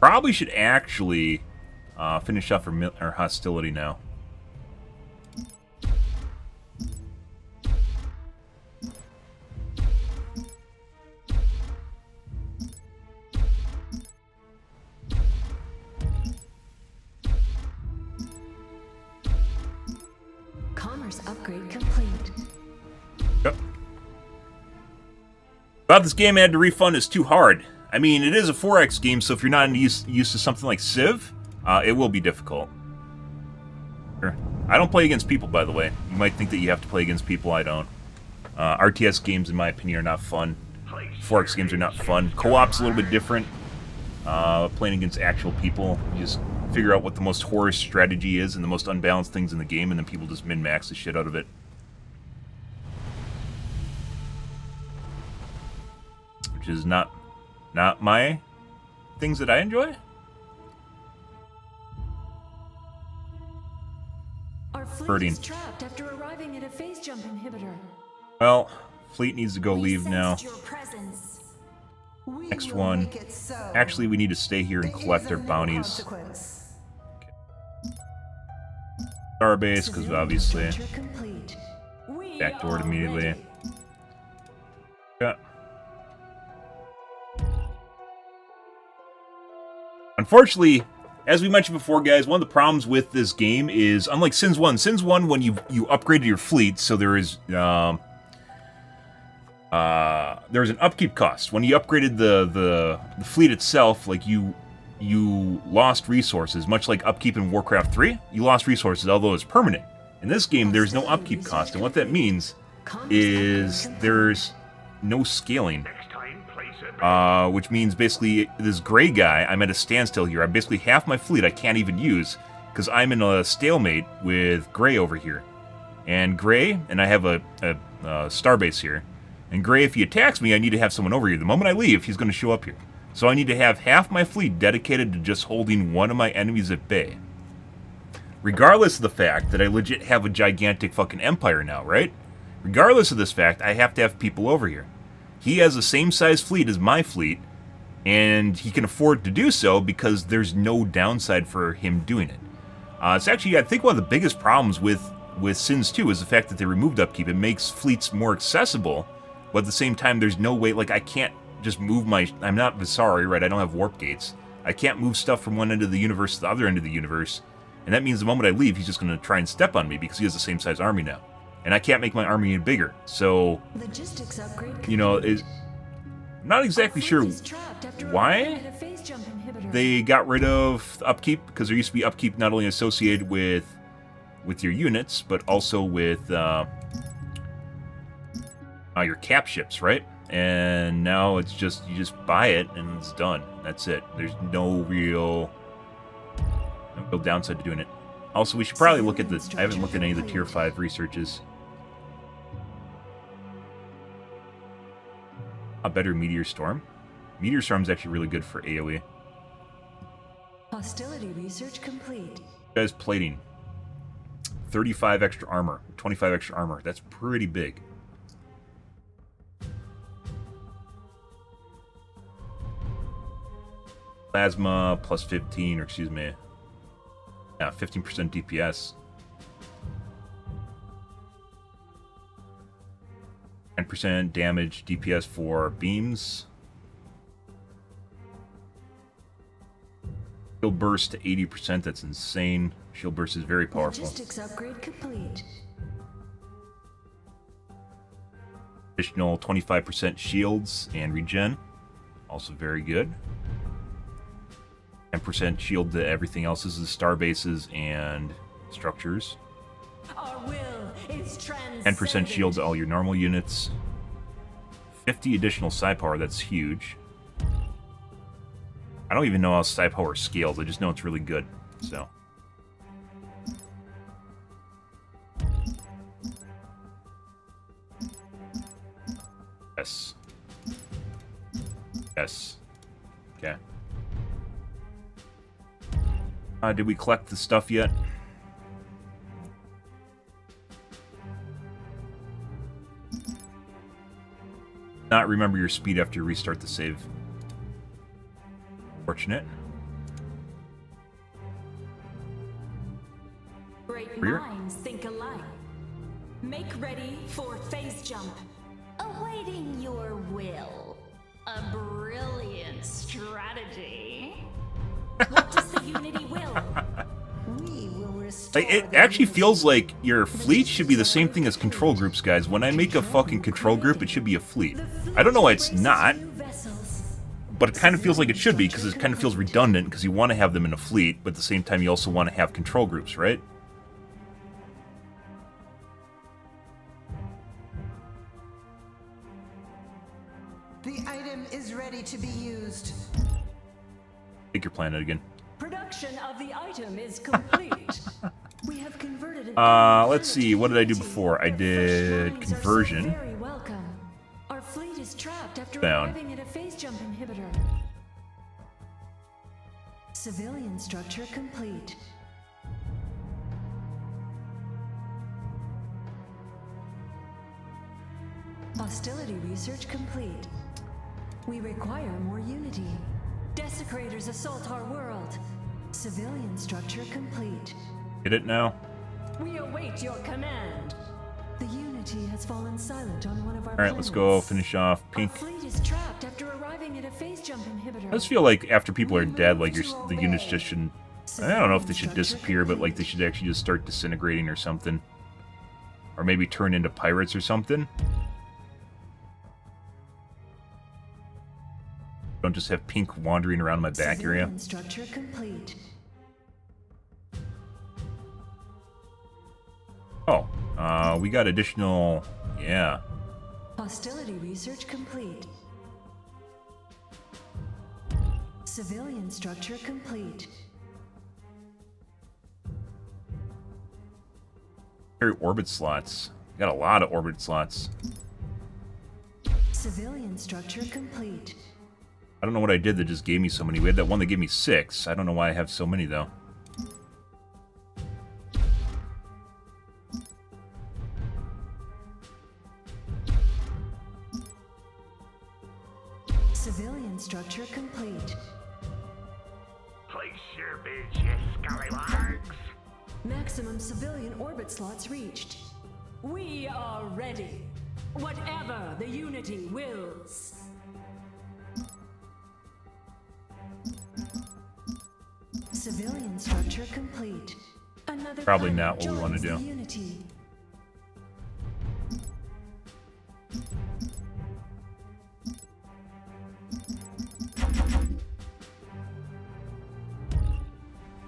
Probably should actually finish up our hostility now. Commerce upgrade complete. Yep. About this game I had to refund is too hard. I mean, it is a 4X game, so if you're not used to something like Civ, it will be difficult. Sure. I don't play against people, by the way. You might think that you have to play against people. I don't. RTS games, in my opinion, are not fun. 4X games are not fun. Co-op's a little bit different. Playing against actual people, you just figure out what the most horror strategy is and the most unbalanced things in the game, and then people just min-max the shit out of it. Which is not my things that I enjoy. Our fleet is trapped after arriving at a phase jump inhibitor. Well, fleet needs to go leave now. Next one. Actually, we need to stay here and collect our bounties. Starbase, because obviously. Backdoored immediately. Yeah. Unfortunately, as we mentioned before, guys, one of the problems with this game is, unlike Sins 1, when you upgraded your fleet, so there is an upkeep cost. When you upgraded the fleet itself, like you lost resources, much like upkeep in Warcraft 3. You lost resources, although it's permanent. In this game, there's no upkeep cost, and what that means is there's no scaling. Which means basically this gray guy, I'm at a standstill here. I'm basically half my fleet I can't even use because I'm in a stalemate with Gray over here. And Gray, and I have a starbase here. And Gray, if he attacks me, I need to have someone over here. The moment I leave, he's going to show up here. So I need to have half my fleet dedicated to just holding one of my enemies at bay. Regardless of the fact that I legit have a gigantic fucking empire now, right? Regardless of this fact, I have to have people over here. He has the same size fleet as my fleet, and he can afford to do so because there's no downside for him doing it. It's actually, I think, one of the biggest problems with Sins 2 is the fact that they removed upkeep. It makes fleets more accessible, but at the same time, there's no way, like, I can't just move I'm not Visari, right? I don't have warp gates. I can't move stuff from one end of the universe to the other end of the universe, and that means the moment I leave, he's just going to try and step on me because he has the same size army now. And I can't make my army any bigger, so, you know, I'm not exactly sure why they got rid of upkeep, because there used to be upkeep not only associated with your units, but also with your cap ships, right? And now it's just, you just buy it and it's done. That's it. There's no real downside to doing it. Also, we should probably look at I haven't looked at any of the tier 5 researches. A better Meteor Storm. Meteor Storm's actually really good for AoE. Hostility research complete. Guys, plating. 35 extra armor. 25 extra armor. That's pretty big. Plasma plus 15, or excuse me. Yeah, 15% DPS. 10% damage DPS for beams. Shield burst to 80%, that's insane. Shield burst is very powerful. Logistics upgrade complete. Additional 25% shields and regen. Also very good. 10% shield to everything else. This is star bases and structures. Our will is 10% shield to all your normal units. 50 additional psi power, that's huge. I don't even know how psi power scales, I just know it's really good, so. Yes. Yes. Okay. Did we collect the stuff yet? Not remember your speed after you restart the save. Fortunate. Great minds think alike. Make ready for phase jump. Awaiting your will. A brilliant strategy. What does the Unity will? We will restore It actually feels like your fleet should be the same thing as control groups, guys. When I make a fucking control group, it should be a fleet. I don't know why it's not, but it kind of feels like it should be, because it kind of feels redundant, because you want to have them in a fleet, but at the same time you also want to have control groups, right? The item is ready to be used. Take your planet again. Production of the item is complete. We have converted let's see, what did I do before? I did conversion. Very welcome. Our fleet is trapped after Down. arriving at a phase jump inhibitor. Civilian structure complete. Hostility research complete. We require more unity. Desecrators assault our world. Civilian structure complete. Get it now? We await your command. The Unity has fallen silent on one of our Alright, let's go finish off Pink. Our fleet is trapped after arriving at a phase jump inhibitor. I just feel like after people are dead, like the units just shouldn't... I don't know if they should disappear, but like they should actually just start disintegrating or something. Or maybe turn into pirates or something. Don't just have Pink wandering around my back area. Structure complete. Oh, we got additional... Yeah. Hostility research complete. Civilian structure complete. Orbit slots. Got a lot of orbit slots. Civilian structure complete. I don't know what I did that just gave me so many. We had that one that gave me 6. I don't know why I have so many, though. Civilian structure complete. Place your bids, you scallywags. Maximum civilian orbit slots reached. We are ready. Whatever the Unity wills. Civilian structure complete. Another Probably planet not what we want to joins do. the Unity.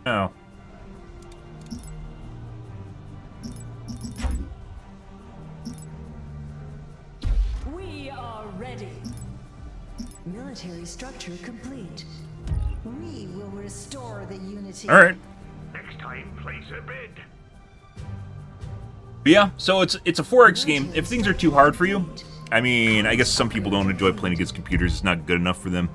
Oh. We are ready. Military structure complete. We will restore the Unity. Alright. Next time, place a bid. But yeah, so it's a 4X game. If things are too hard for you, I mean, I guess some people don't enjoy playing against computers. It's not good enough for them.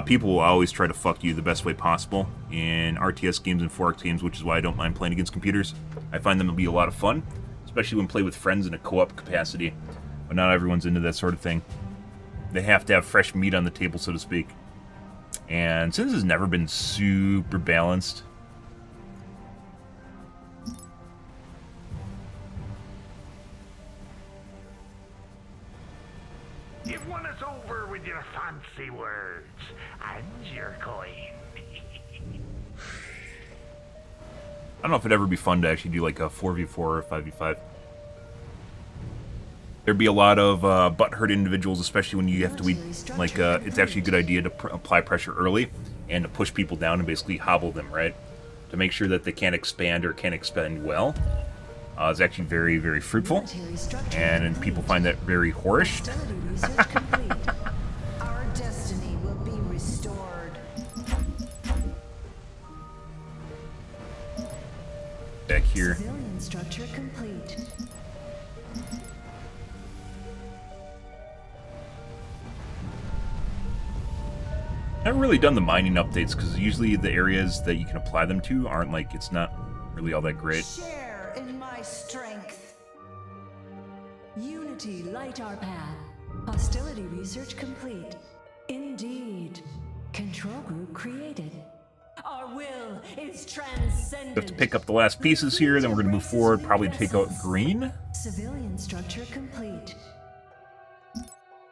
People will always try to fuck you the best way possible in RTS games and 4X games, which is why I don't mind playing against computers. I find them to be a lot of fun, especially when played with friends in a co-op capacity. But not everyone's into that sort of thing. They have to have fresh meat on the table, so to speak. And since it's never been super balanced, You've won us over with your fancy words and your coin. I don't know if it'd ever be fun to actually do like a 4v4 or a 5v5. There'd be a lot of butthurt individuals, especially when you have to, like, it's actually a good idea to apply pressure early and to push people down and basically hobble them, right? To make sure that they can't expand or can't expand well. It's actually very, very fruitful, and people find that very whorish. Our destiny will be restored. Back here. Civilian structure complete. I haven't really done the mining updates because usually the areas that you can apply them to aren't like, it's not really all that great. Share in my strength. Unity light our path. Hostility research complete. Indeed. Control group created. Our will is transcendent. We have to pick up the last pieces here, then we're going to move forward, probably take out green. Civilian structure complete.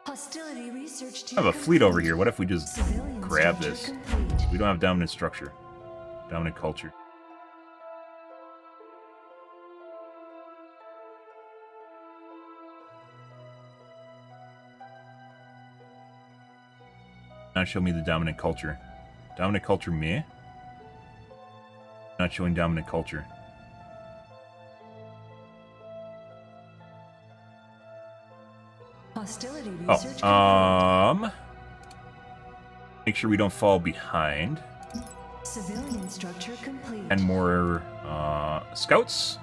Hostility research I have a fleet over here. What if we just Civilian grab structure this? complete. We don't have dominant structure. Dominant culture. Not show me the dominant culture. Dominant culture me? Not showing dominant culture. Hostility research Oh, make sure we don't fall behind. complete. Civilian structure complete. And more scouts.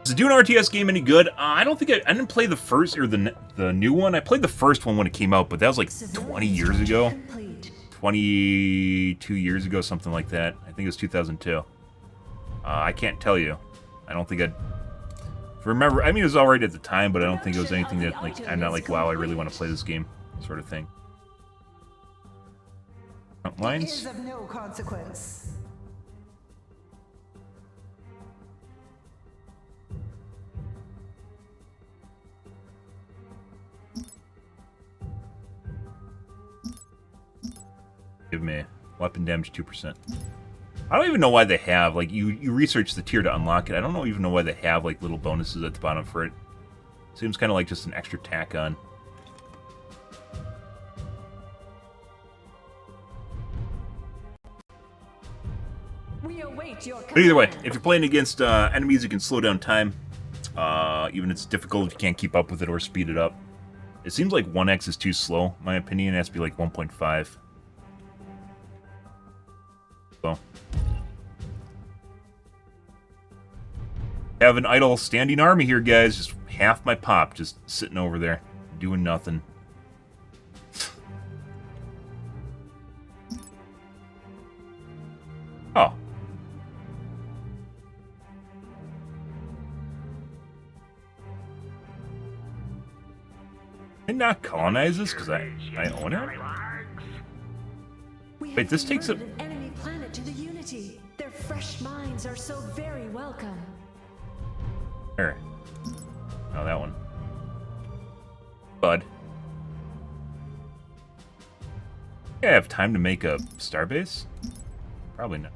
Is it doing RTS game any good? I don't think I didn't play the first or the new one. I played the first one when it came out, but that was like 20 years ago. Complete. 22 years ago, something like that. I think it was 2002. I can't tell you. I don't think I'd remember. I mean, it was alright at the time, but I don't think it was anything that, like, I'm not like, wow, I really want to play this game, sort of thing. Front It lines. is of no consequence. Give me weapon damage 2%. I don't even know why they have, like, you research the tier to unlock it. I don't even know why they have, like, little bonuses at the bottom for it. Seems kind of like just an extra tack on. We await your But either way, command. if you're playing against enemies, you can slow down time. Even if it's difficult, if you can't keep up with it or speed it up. It seems like 1x is too slow, in my opinion. It has to be like 1.5. So. Have an idle standing army here, guys. Just half my pop just sitting over there, doing nothing. Oh. Can I not colonize this because I own it? We Wait, have this takes a- converted an enemy planet to the Unity. Their fresh minds are so very welcome. Here. Oh, that one. Bud. Yeah, I have time to make a starbase? Probably not.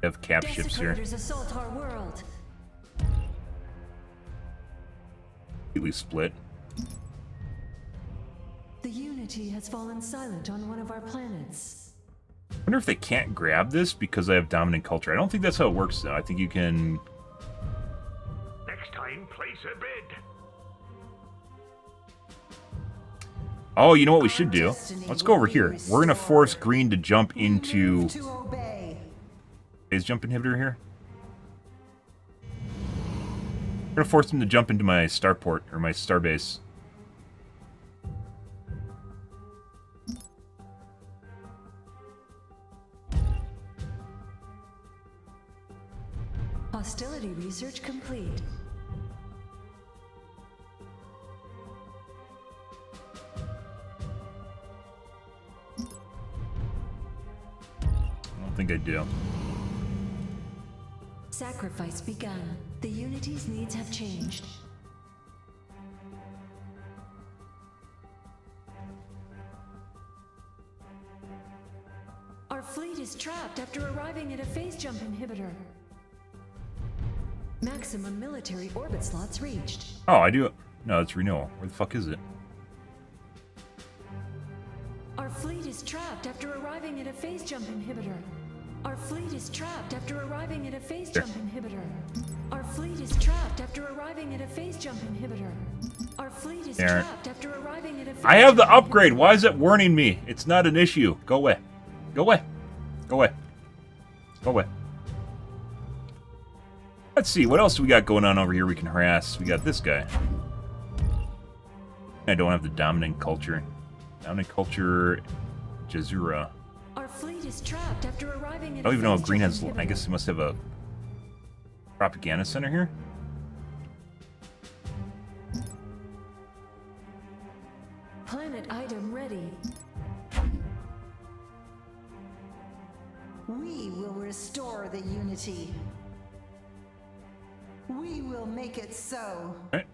I have cap ships here. Desecrators assault our world. Completely split. The Unity has fallen silent on one of our planets. I wonder if they can't grab this because I have dominant culture. I don't think that's how it works, though. I think you can... Next time, place a bid. Oh, you know what we should do? Let's go over here. We're going to force green to jump into... To obey. Is jump inhibitor here? I'm going to force him to jump into my starport, or my starbase. Hostility research complete. I don't think I do. Sacrifice begun. The Unity's needs have changed. Our fleet is trapped after arriving at a phase jump inhibitor. Maximum military orbit slots reached. Oh, I do. No, it's renewal. Where the fuck is it? Our fleet is trapped after arriving at a phase jump inhibitor. Our fleet is trapped after arriving at a phase jump inhibitor. Our fleet is trapped after arriving at a phase jump inhibitor. Our fleet is There. trapped after arriving at a phase I have the jump upgrade. Why is it warning me? It's not an issue. Go away. Go away. Go away. Go away. Let's see. What else do we got going on over here we can harass? We got this guy. I don't have the dominant culture. Dominant culture... Jazura. Our fleet is trapped after arriving at I don't even know a if phase green jump has... I inhibitor. guess it must have a... propaganda center here? Planet item ready. We will restore the unity. We will make it so. Right.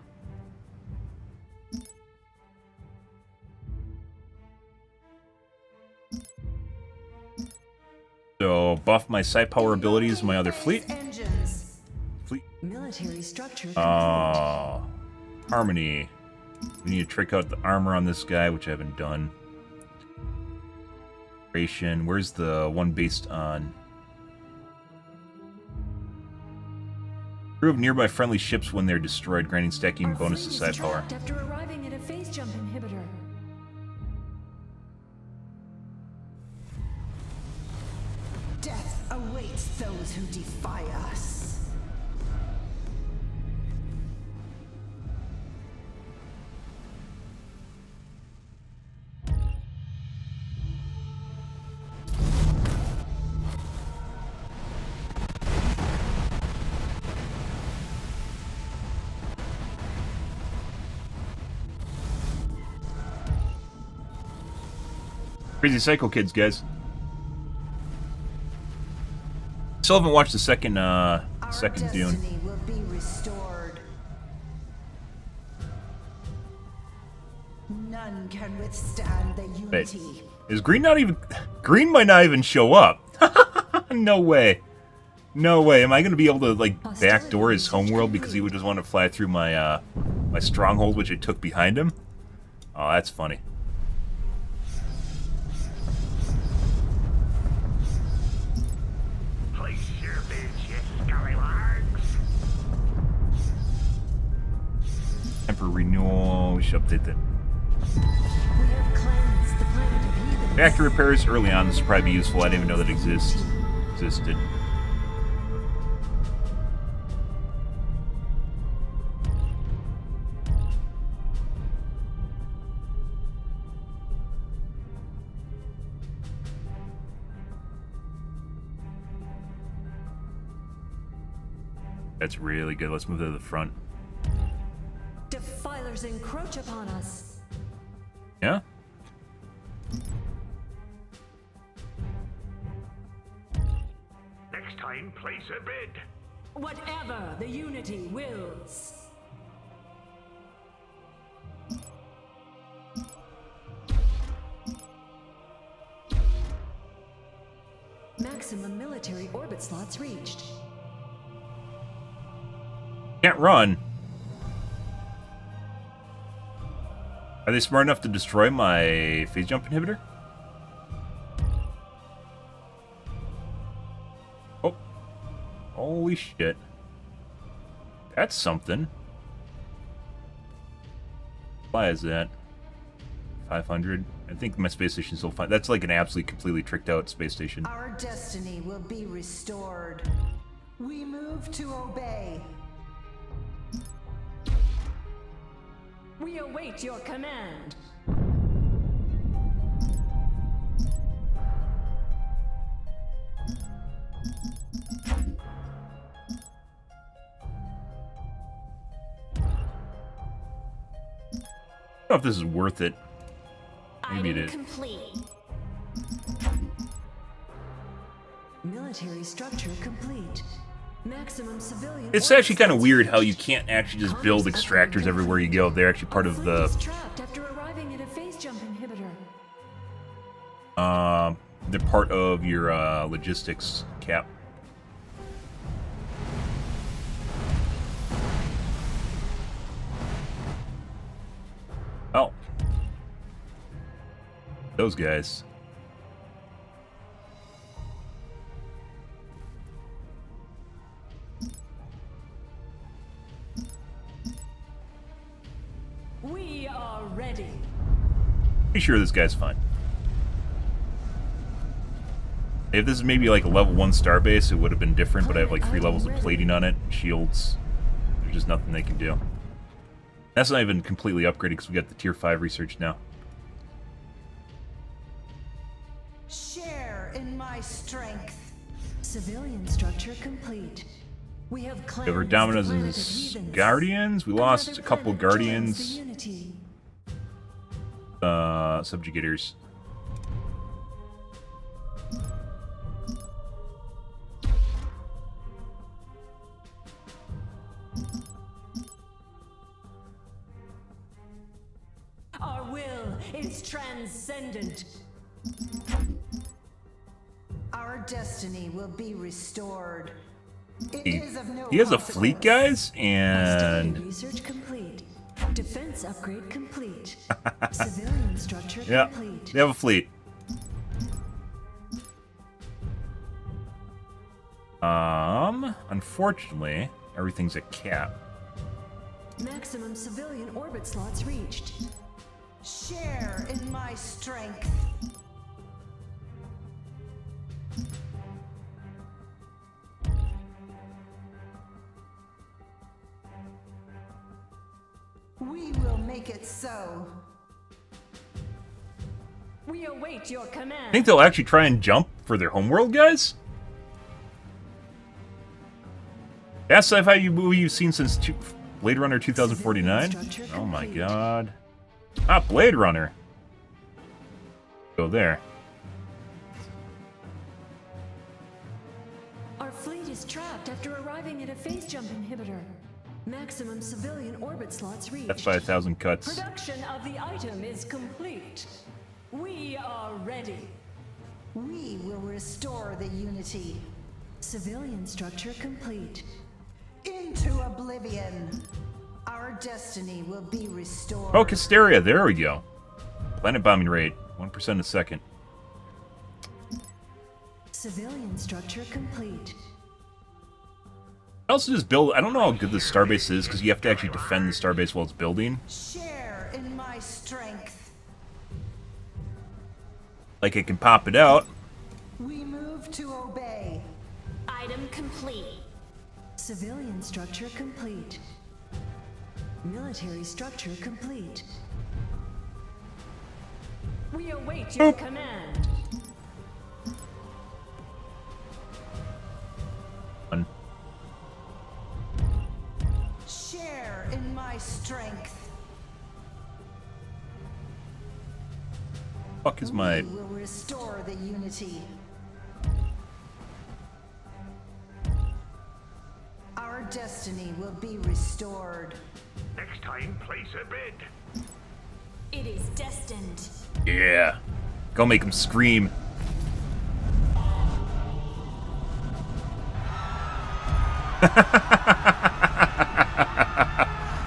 So buff my side power abilities, my other fleet. Fleet. Military structure. Harmony. We need to trick out the armor on this guy, which I haven't done. Where's the one based on? Crew of nearby friendly ships when they're destroyed, granting stacking bonus to side power. After arriving at a phase jump inhibitor. Death awaits those who defy us. Crazy Psycho Kids, guys. Still haven't watched the second Dune. Will be restored. None can withstand the unity. Wait, is Green not even... Green might not even show up. No way. No way. Am I going to be able to, like, backdoor his homeworld because he would just want to fly through my, my stronghold, which I took behind him? Oh, that's funny. Temper renewal. We should update that. We have cleansed the planet of heathens. Factory repairs early on. This will probably be useful. I didn't even know that existed. That's really good. Let's move to the front. Defilers encroach upon us. Yeah? Next time, place a bid. Whatever the unity wills. Maximum military orbit slots reached. Can't run. Are they smart enough to destroy my phase jump inhibitor? Oh. Holy shit. That's something. Why is that? 500? I think my space station's still fine. That's like an absolutely completely tricked out space station. Our destiny will be restored. We move to obey. We await your command. I don't know if this is worth it. Maybe it is. Complete. Military structure complete. Maximum civilian. It's actually kind of weird how you can't actually just build extractors everywhere you go. They're actually part of the. Trapped after arriving at a phase jump inhibitor. They're part of your logistics cap. Oh. Those guys. We are ready. Pretty sure this guy's fine. If this is maybe like a level 1 starbase, it would have been different, but I have like 3 levels of plating on it, shields. There's just nothing they can do. That's not even completely upgraded because we got the tier 5 research now. Share in my strength. Civilian structure complete. We have cleansed Our Dominos the planet and of heathens. Guardians. We lost a couple Another planet Guardians. joins the unity. subjugators. Our will is transcendent. Our destiny will be restored. It is of no He has a fleet, guys, and Research complete. Defense upgrade complete. Civilian structure yeah, complete. they have a fleet. Unfortunately, everything's at cap. Maximum civilian orbit slots reached. Share in my strength. We will make it so. We await your command. I think they'll actually try and jump for their homeworld, guys. Best sci-fi movie you've seen since Blade Runner 2049? Oh my god. Ah, Blade Runner. Go there. Our fleet is trapped after arriving at a phase jump inhibitor. Maximum civilian orbit slots reached. That's 5,000 cuts. Production of the item is complete. We are ready. We will restore the unity. Civilian structure complete. Into oblivion. Our destiny will be restored. Oh, Casteria, there we go. Planet bombing rate, 1% a second. Civilian structure complete. I also just build, I don't know how good this starbase is, because you have to actually defend the starbase while it's building. Share in my strength. Like, it can pop it out. We move to obey. Item complete. Civilian structure complete. Military structure complete. We await your command. Share in my strength. Fuck is my... We will restore the unity. Our destiny will be restored. Next time, place a bid. It is destined. Yeah. Go make him scream.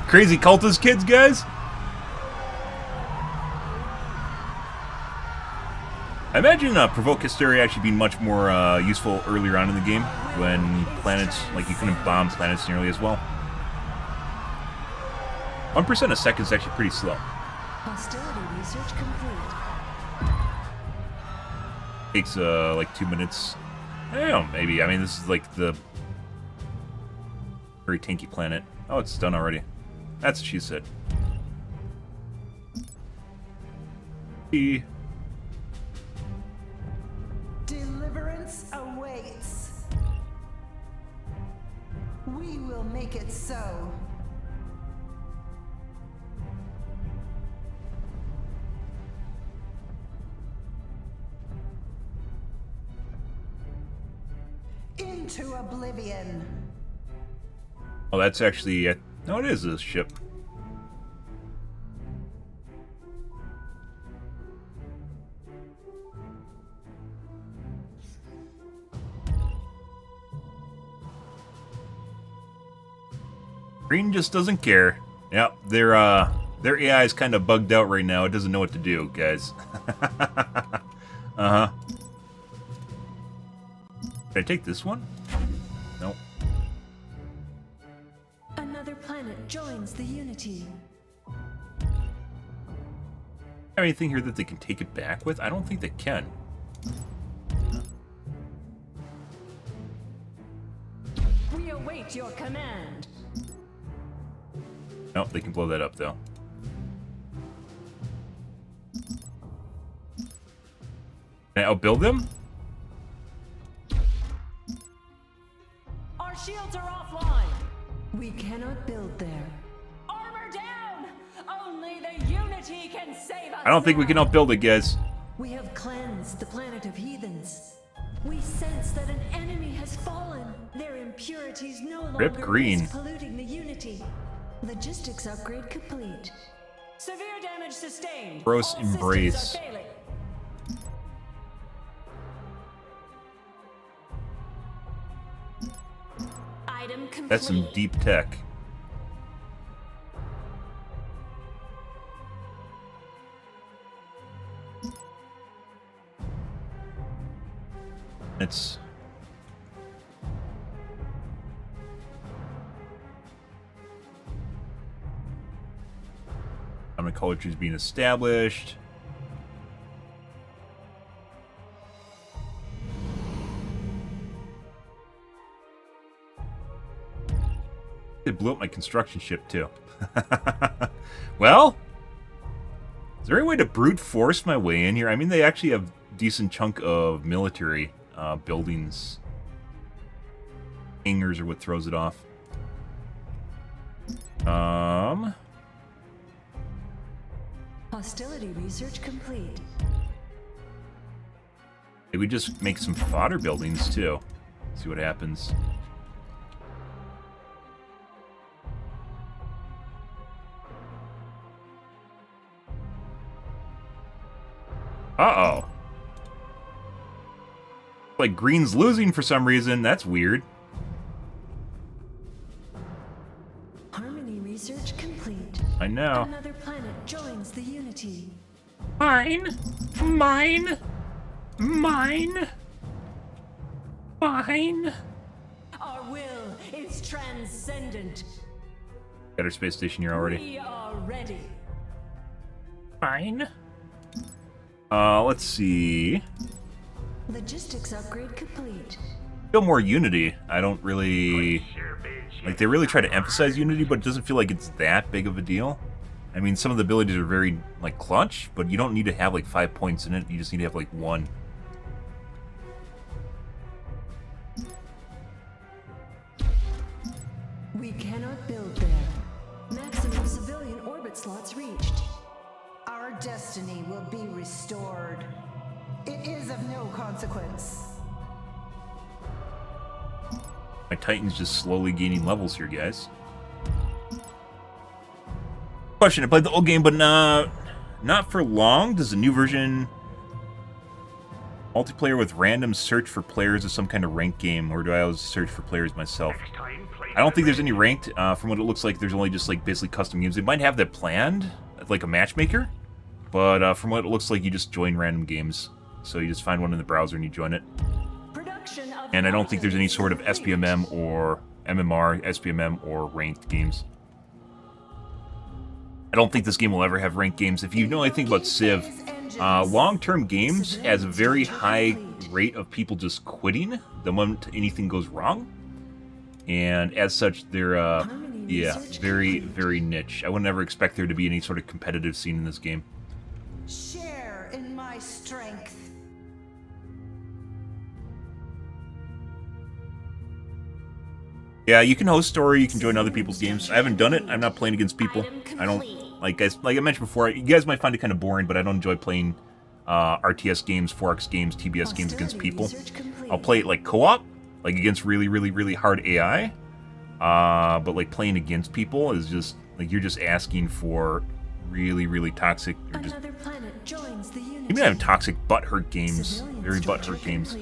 Crazy cultist kids, guys? I imagine Provoke Hysteria actually being much more useful earlier on in the game when planets, like you couldn't bomb planets nearly as well. 1% a second is actually pretty slow. Hostility research complete. Takes like 2 minutes. I don't know, maybe. I mean, this is like the very tanky planet. Oh, it's done already. That's what she said. Deliverance awaits. We will make it so. Into oblivion. Oh, that's actually... no, it is a ship. Green just doesn't care. Yep, their AI is kind of bugged out right now. It doesn't know what to do, guys. Uh-huh. Can I take this one? Nope. Another planet joins the Unity. Have anything here that they can take it back with? I don't think they can. We await your command. Nope, they can blow that up, though. Can I outbuild them? Our shields are offline. We cannot build there. Armor down! Only the Unity can save I don't think we can outbuild it, guys. We have cleansed the planet of heathens. We sense that an enemy has fallen. Their impurities no longer risk polluting the unity. Logistics upgrade complete. Severe damage sustained. Gross embrace. Item complete. That's some deep tech. It's culture is being established. It blew up my construction ship too. Well, is there any way to brute force my way in here? I mean, they actually have a decent chunk of military buildings. Hangars are what throws it off. Hostility research complete. Maybe we just make some fodder buildings too. See what happens. Uh-oh. Like green's losing for some reason. That's weird. Harmony research complete. I know. Another planet joins the unity. Mine. Mine. Mine. Mine. Our will is transcendent. Got our space station here already. We are ready. Mine. Let's see. Logistics upgrade complete. Feel more unity. I don't really like. They really try to emphasize unity, but it doesn't feel like it's that big of a deal. I mean, some of the abilities are very like clutch, but you don't need to have like 5 points in it. You just need to have like 1. We cannot build there. Maximum civilian orbit slots reached. Our destiny will be restored. It is of no consequence. My Titan's just slowly gaining levels here, guys. Question: I played the old game, but not for long. Does the new version multiplayer with random search for players is some kind of ranked game, or do I always search for players myself? I don't think there's any ranked. From what it looks like, there's only just like basically custom games. They might have that planned, like a matchmaker, but from what it looks like, you just join random games. So you just find one in the browser and you join it. And I don't think there's any sort of SPMM or MMR, SPMM or ranked games. I don't think this game will ever have ranked games. If you know anything about Civ, long-term games has a very high rate of people just quitting the moment anything goes wrong. And as such, they're, yeah, very, very niche. I would never expect there to be any sort of competitive scene in this game. Share in my strength. Yeah, you can host story, you can join other people's games. I haven't done it. I'm not playing against people. I don't, like I mentioned before, you guys might find it kind of boring, but I don't enjoy playing RTS games, 4X games, TBS games against people. I'll play it like co-op, like against really, really, really hard AI. But like playing against people is just, like you're just asking for really, really toxic, or just, you may have toxic butthurt games, very butthurt games.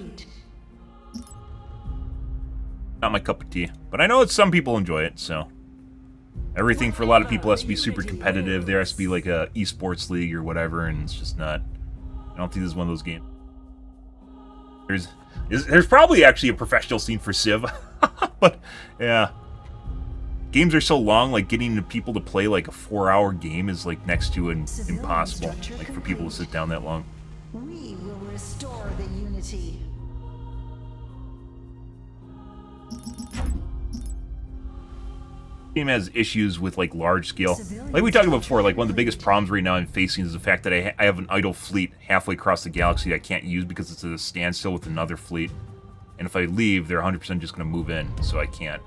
Not my cup of tea, but I know some people enjoy it, so. Everything for a lot of people has to be super competitive. There has to be like a esports league or whatever, and it's just not. I don't think this is one of those games. There's probably actually a professional scene for Civ, but yeah. Games are so long, like getting the people to play like a 4-hour game is like next to impossible. Like for people to sit down that long. We will restore the unity. Game has issues with like large scale. Like we talked about before, like one of the biggest problems right now I'm facing is the fact that I have an idle fleet halfway across the galaxy I can't use because it's at a standstill with another fleet. And if I leave, they're 100% just going to move in, so I can't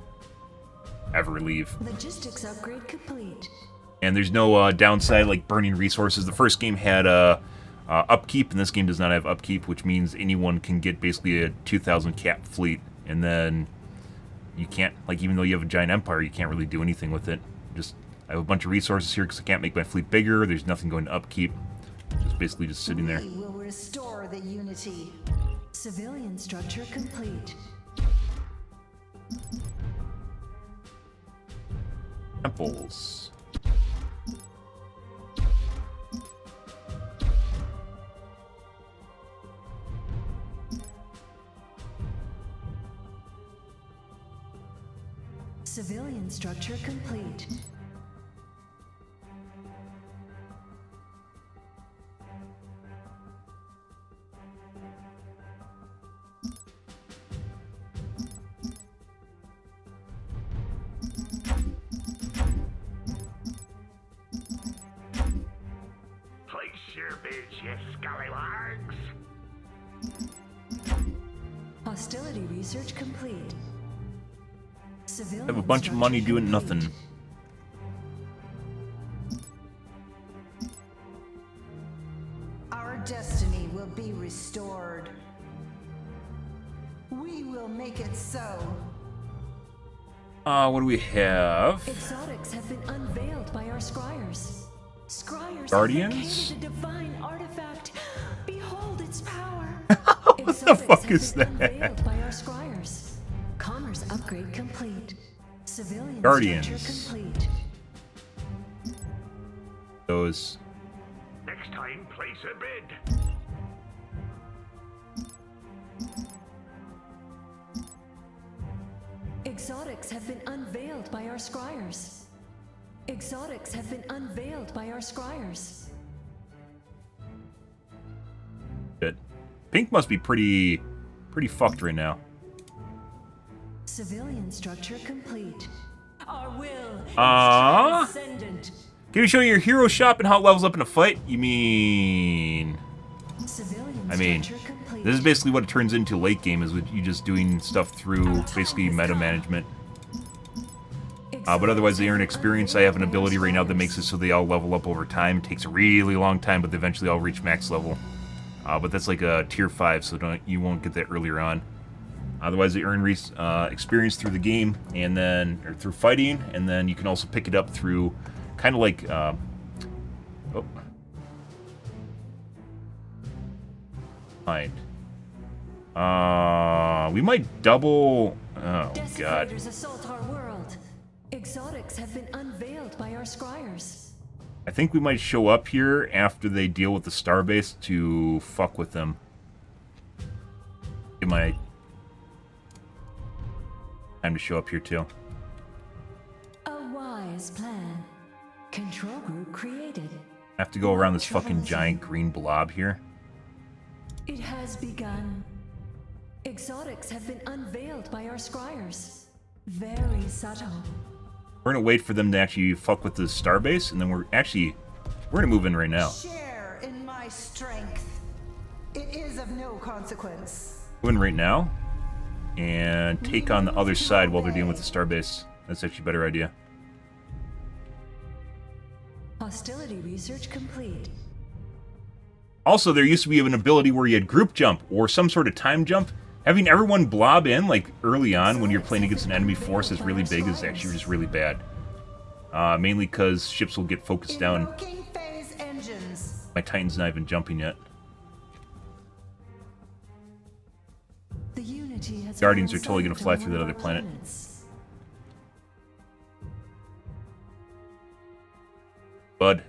ever leave. Logistics upgrade complete. And there's no downside like burning resources. The first game had upkeep, and this game does not have upkeep, which means anyone can get basically a 2,000 cap fleet, and then you can't, like, even though you have a giant empire, you can't really do anything with it. Just, I have a bunch of resources here because I can't make my fleet bigger. There's nothing going to upkeep. Just basically just sitting there. We will restore the unity. Civilian structure complete. Temples. Civilian structure complete. Place your bids, you scallywags. Hostility research complete. Civilian I have a bunch of money doing nothing. Our destiny will be restored. We will make it so. What do we have? Exotics have been unveiled by our scryers. Scryers Guardians? have located a divine artifact. Behold its power. What the fuck is that? Unveiled by our scryers. Commerce upgrade complete. Civilian Guardians. structure complete. Those. Next time, place a bid. Exotics have been unveiled by our scryers. Exotics have been unveiled by our scryers. Good. Pink must be pretty fucked right now. Civilian structure complete. Our will is transcendent. Can you show your hero shop and how it levels up in a fight? You mean... Civilian structure complete. This is basically what it turns into late game, is with you just doing stuff through basically meta management. But otherwise they earn experience. I have an ability right now that makes it so they all level up over time. It takes a really long time, but they eventually all reach max level. But that's like a tier 5, so you won't get that earlier on. Otherwise, they earn experience through the game, and then or through fighting, and then you can also pick it up through kind of like. Mind. We might double. Oh god. Desecrators assault our world. Exotics have been unveiled by our scryers. I think we might show up here after they deal with the starbase to fuck with them. It might. Time to show up here too. A wise plan. Control group created. I have to go around this fucking giant green blob here. It has begun. Exotics have been unveiled by our scryers. Very subtle. We're gonna wait for them to actually fuck with the starbase, and then we're gonna move in right now. Share in my strength. It is of no consequence. Move in right now, and take on the other side while they're dealing with the starbase. That's actually a better idea. Hostility research complete. Also, there used to be an ability where you had group jump or some sort of time jump. Having everyone blob in, like, early on when you're playing against an enemy force that's really big is actually just really bad. Mainly because ships will get focused down. Invoking phase engines. My Titan's not even jumping yet. The Unity has Guardians are totally gonna fly through that other planet. Bud.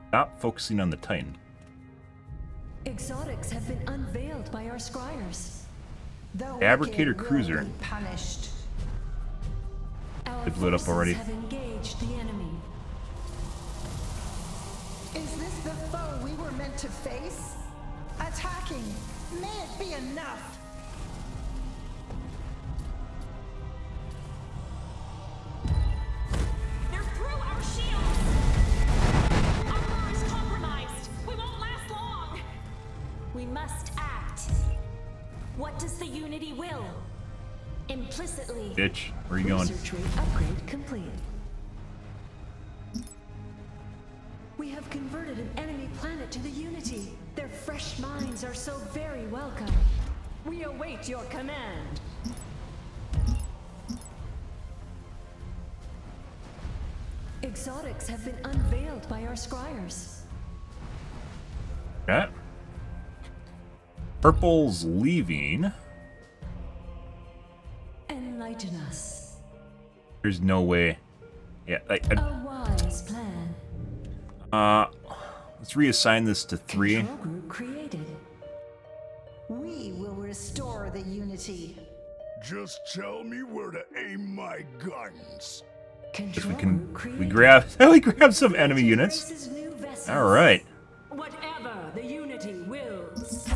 Stop focusing on the Titan. Exotics have been unveiled by our scryers. The Fabricator wicked will cruiser. be punished. Our They blew it up forces already. have engaged the enemy. Is this the foe we were meant to face? Attacking. May it be enough. They're through our shields! Our armor is compromised! We won't last long! We must act. What does the Unity will? Implicitly. Bitch, where are you going? Research rate upgrade complete. We have converted an enemy planet to the Unity. Their fresh minds are so very welcome. We await your command. Exotics have been unveiled by our scryers. Okay. Purple's leaving. Enlighten us. There's no way. Yeah, A wise plan. let's reassign this to 3. Control group created. We will restore the Unity. Just tell me where to aim my guns. Control We can group created. we grab some enemy units. Races new vessels. All right. Whatever the Unity wills.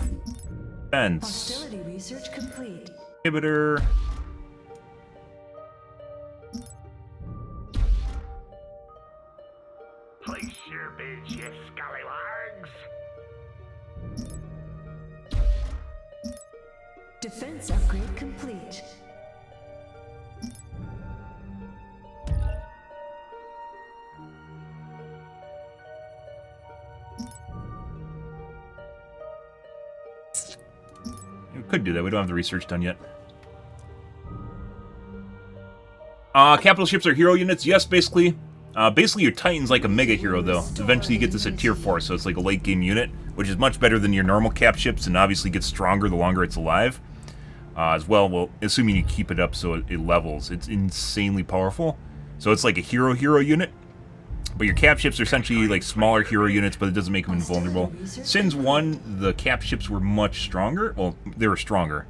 Fence. Hostility research complete. Inhibitor. Place your bids, you scallywags. Defense upgrade complete. We could do that. We don't have the research done yet. Capital ships are hero units. Yes, basically. Basically, your Titan's like a mega hero, though. Eventually, you get this at tier 4, so it's like a late game unit, which is much better than your normal cap ships, and obviously gets stronger the longer it's alive. As well, assuming you keep it up so it levels. It's insanely powerful. So it's like a hero unit. But your cap ships are essentially like smaller hero units, but it doesn't make them invulnerable. Sins 1, the cap ships were much stronger. Well, they were stronger.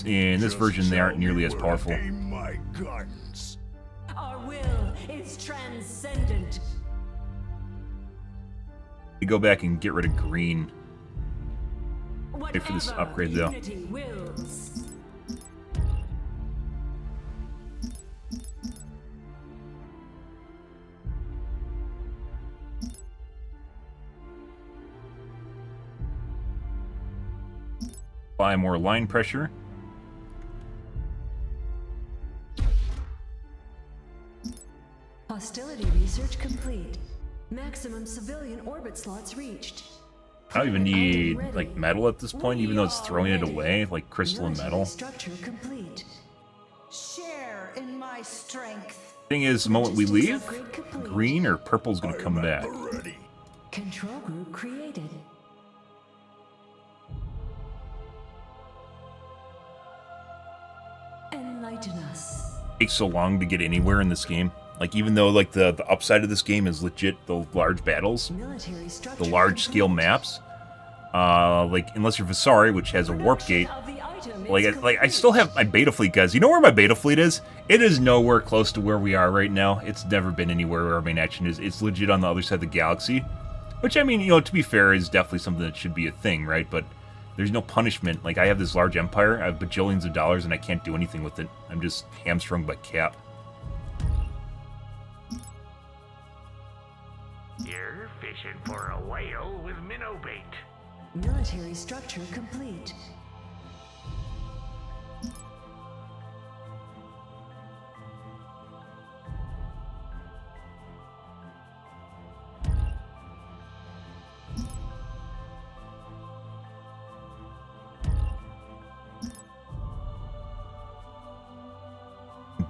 In this version, they aren't nearly as powerful. Aim my guns. Our will is transcendent. We go back and get rid of green. Wait for this upgrade, though. Unity wills. Apply more line pressure. Hostility research complete. Maximum civilian orbit slots reached. I don't even need like metal at this point, even though it's throwing it away, like crystal and metal. Structure complete. Share in my strength. Thing is, the moment we leave, green or purple's gonna come back. Ready. Control group created. Enlighten us. It takes so long to get anywhere in this game. Like, even though like the upside of this game is legit the large battles, Military structure the large scale complete. maps, like unless you're Visari, which has a warp gate. Production of the item is Like I complete. still have my beta fleet, guys. You know where my beta fleet is? It is nowhere close to where we are right now. It's never been anywhere where our main action is. It's legit on the other side of the galaxy. Which, I mean, you know, to be fair, is definitely something that should be a thing, right? But there's no punishment. Like, I have this large empire, I have bajillions of dollars, and I can't do anything with it. I'm just hamstrung by cap. You're fishing for a whale with minnow bait. Military structure complete.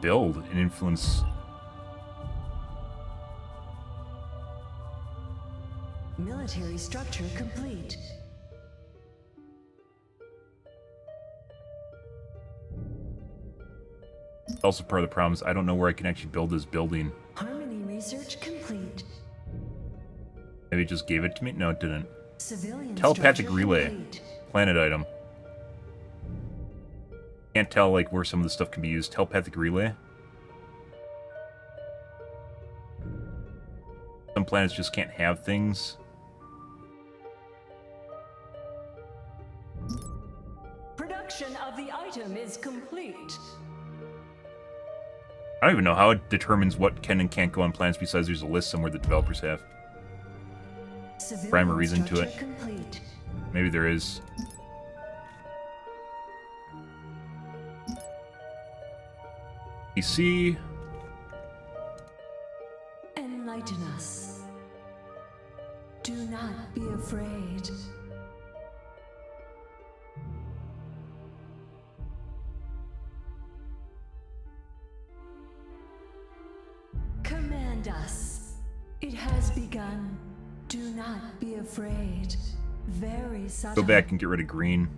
Build and influence. Military structure complete. Also part of the problem is I don't know where I can actually build this building. Harmony research complete. Maybe it just gave it to me? No, it didn't. Civilian Telepathic structure relay. complete. Planet item. Can't tell like where some of the stuff can be used. Telepathic relay. Some planets just can't have things. Production of the item is complete. I don't even know how it determines what can and can't go on planets besides there's a list somewhere the developers have. Civilian Rhyme or reason to structure it. Complete. Maybe there is. PC. Enlighten us. Do not be afraid. Command us. It has begun. Do not be afraid. Very subtle. Go back and get rid of green.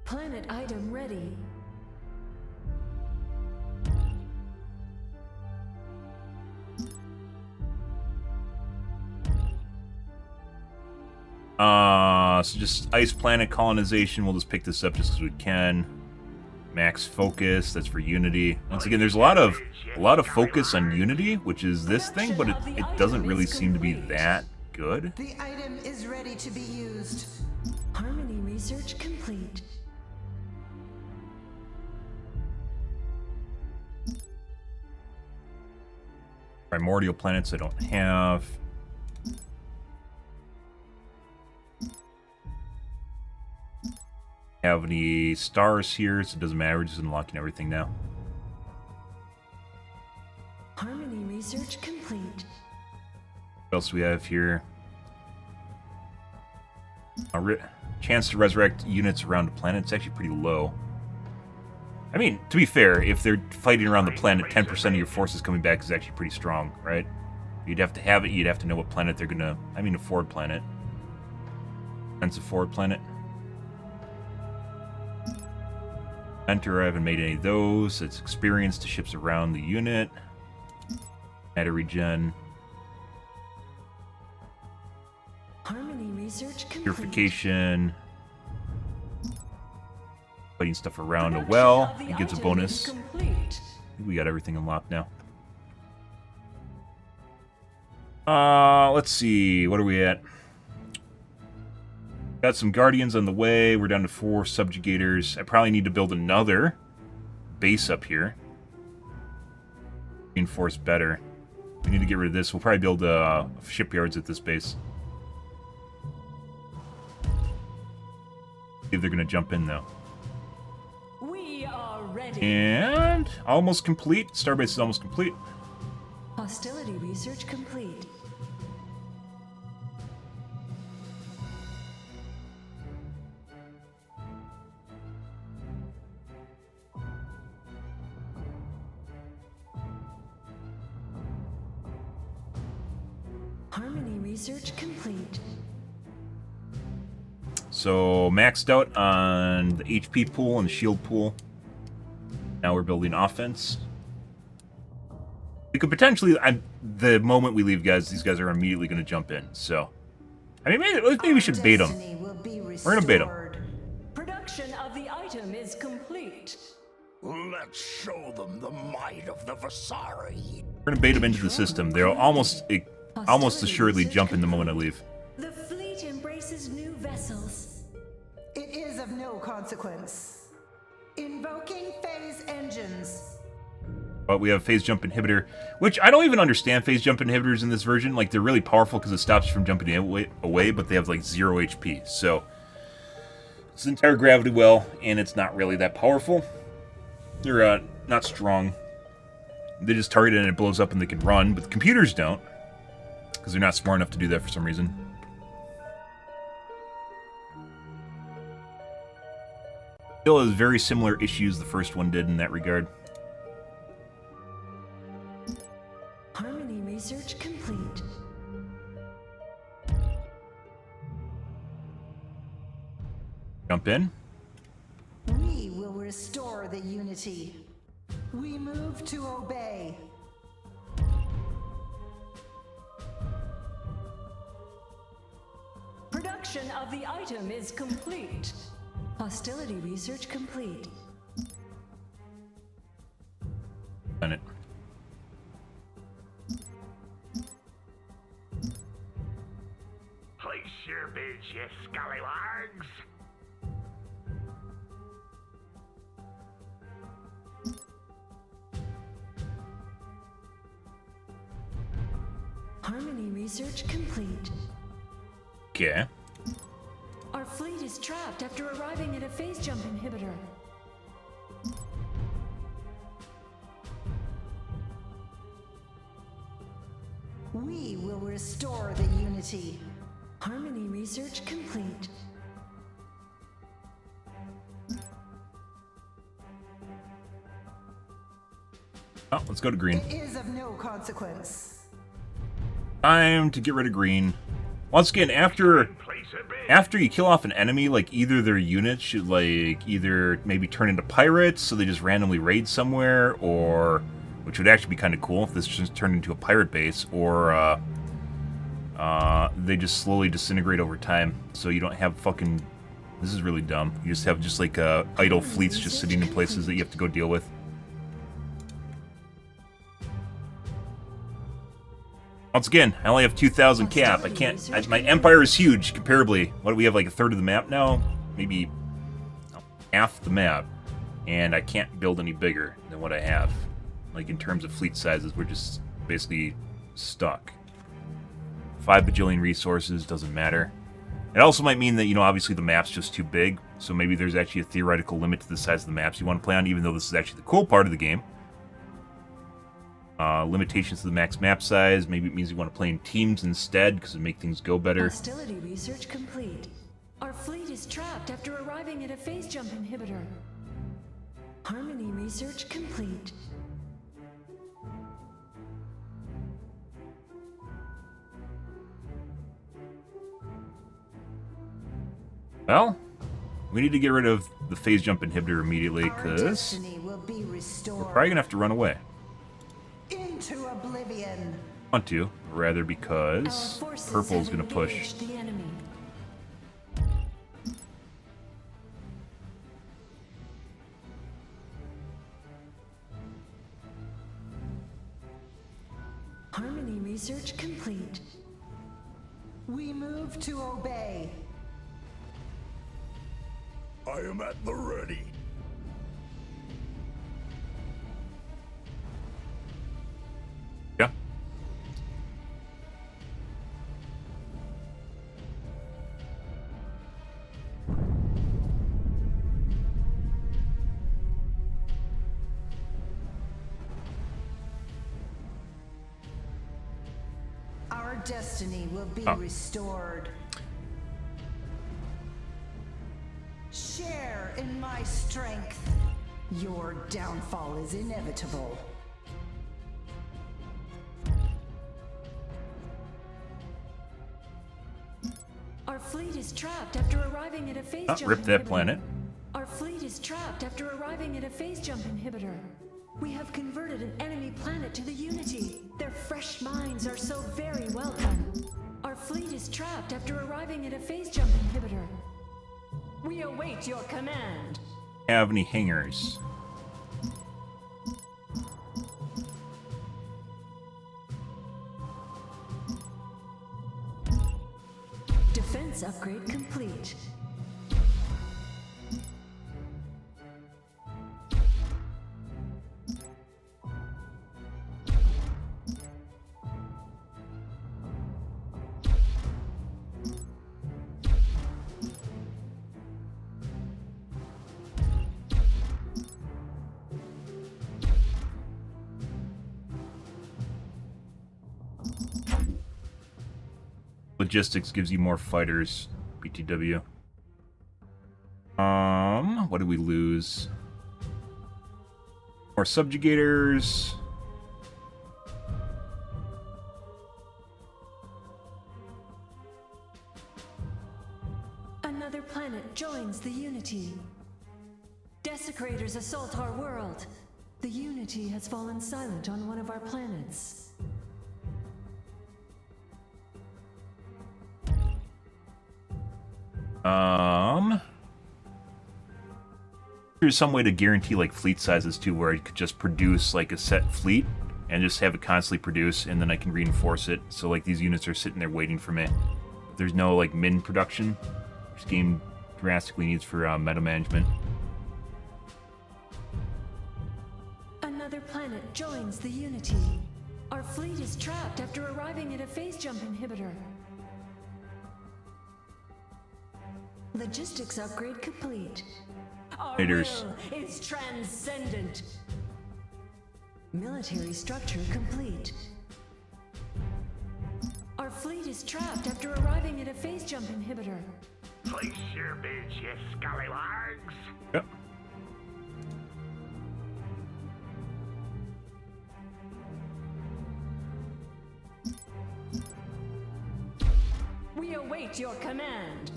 Planet item ready. So just ice planet colonization. We'll just pick this up just because we can. Max focus. That's for Unity. Once again, there's a lot of focus on Unity, which is this thing, but it doesn't really seem to be that good. The item is ready to be used. Harmony research complete. Primordial planets I don't have. Have any stars here, so it doesn't matter. We're just unlocking everything now. Harmony research complete. What else do we have here? Chance to resurrect units around the planet. It's actually pretty low. I mean, to be fair, if they're fighting around the planet, 10% of your forces coming back is actually pretty strong, right? You'd have to have it. You'd have to know what planet they're gonna. I mean, a forward planet. Sense of forward planet. Enter, I haven't made any of those. It's experience to ships around the unit. Matter regen. Harmony research complete. Purification. Fighting stuff around a well. It gives a bonus. I think we got everything unlocked now. Let's see. What are we at? Got some Guardians on the way. We're down to 4 Subjugators. I probably need to build another base up here. Reinforce better. We need to get rid of this. We'll probably build shipyards at this base. See if they're going to jump in, though. We are ready. And almost complete. Starbase is almost complete. Hostility research complete. Harmony research complete. So maxed out on the HP pool and the shield pool. Now we're building offense. We could potentially, the moment we leave, guys, these guys are immediately going to jump in. So, I mean, maybe we should bait them. We're going to bait them. Production of the item is complete. Let's show them the might of the Vasari. We're going to bait them into the system. They'll almost assuredly jump in the moment I leave. The fleet embraces new vessels. It is of no consequence. Invoking phase engines. But we have phase jump inhibitor, which I don't even understand phase jump inhibitors in this version. Like, they're really powerful because it stops you from jumping away, but they have like 0 HP. So it's an entire gravity well, and it's not really that powerful. They're not strong. They just target it and it blows up and they can run, but the computers don't. Because they're not smart enough to do that for some reason. Still has very similar issues the first one did in that regard. Harmony research complete. Jump in. We will restore the unity. We move to obey. Production of the item is complete. Hostility research complete. Done it. Place your bids, you scallywags. Harmony research complete. Okay. Our fleet is trapped after arriving at a phase jump inhibitor. We will restore the unity. Harmony research complete. Oh, let's go to green. It is of no consequence. Time to get rid of green. Once again, after you kill off an enemy, like either their units should like either maybe turn into pirates, so they just randomly raid somewhere, or which would actually be kind of cool if this just turned into a pirate base, or they just slowly disintegrate over time, so you don't have fucking. This is really dumb. You just have just like idle fleets just sitting in places that you have to go deal with. Once again, I only have 2,000 cap. I can't. My empire is huge, comparably. What do we have? Like a third of the map now? Maybe half the map, and I can't build any bigger than what I have. Like in terms of fleet sizes, we're just basically stuck. 5 bajillion resources doesn't matter. It also might mean that, you know, obviously the map's just too big, so maybe there's actually a theoretical limit to the size of the maps you want to play on, even though this is actually the cool part of the game. Limitations to the max map size. Maybe it means you want to play in teams instead because it make things go better. Hostility research complete. Our fleet is trapped after arriving at a phase jump inhibitor. Harmony research complete. Well, we need to get rid of the phase jump inhibitor immediately because will be restored. we're probably gonna have to run away. Into oblivion. Want to, rather because purple is gonna push. The enemy. Harmony research complete. We move to obey. I am at the ready. Yeah. Our destiny will be restored. Share in my strength. Your downfall is inevitable. Our fleet is trapped after arriving at a phase jump Rip that inhibitor. planet. Our fleet is trapped after arriving at a phase jump inhibitor. We have converted an enemy planet to the Unity. Their fresh minds are so very welcome. Our fleet is trapped after arriving at a phase jump inhibitor. We await your command. Have any hangers? Defense upgrade complete. Logistics gives you more fighters, BTW. What did we lose? More subjugators. Another planet joins the Unity. Desecrators assault our world. The Unity has fallen silent on one of our planets. There's some way to guarantee like fleet sizes too, where I could just produce like a set fleet and just have it constantly produce, and then I can reinforce it. So like these units are sitting there waiting for me. There's no like min production, which game drastically needs for meta management. Another planet joins the Unity. Our fleet is trapped after arriving at a phase jump inhibitor. Logistics upgrade complete. Our Haters. will is transcendent. Military structure complete. Our fleet is trapped after arriving at a phase jump inhibitor. Place your bids, you scallywags. Yep. We await your command.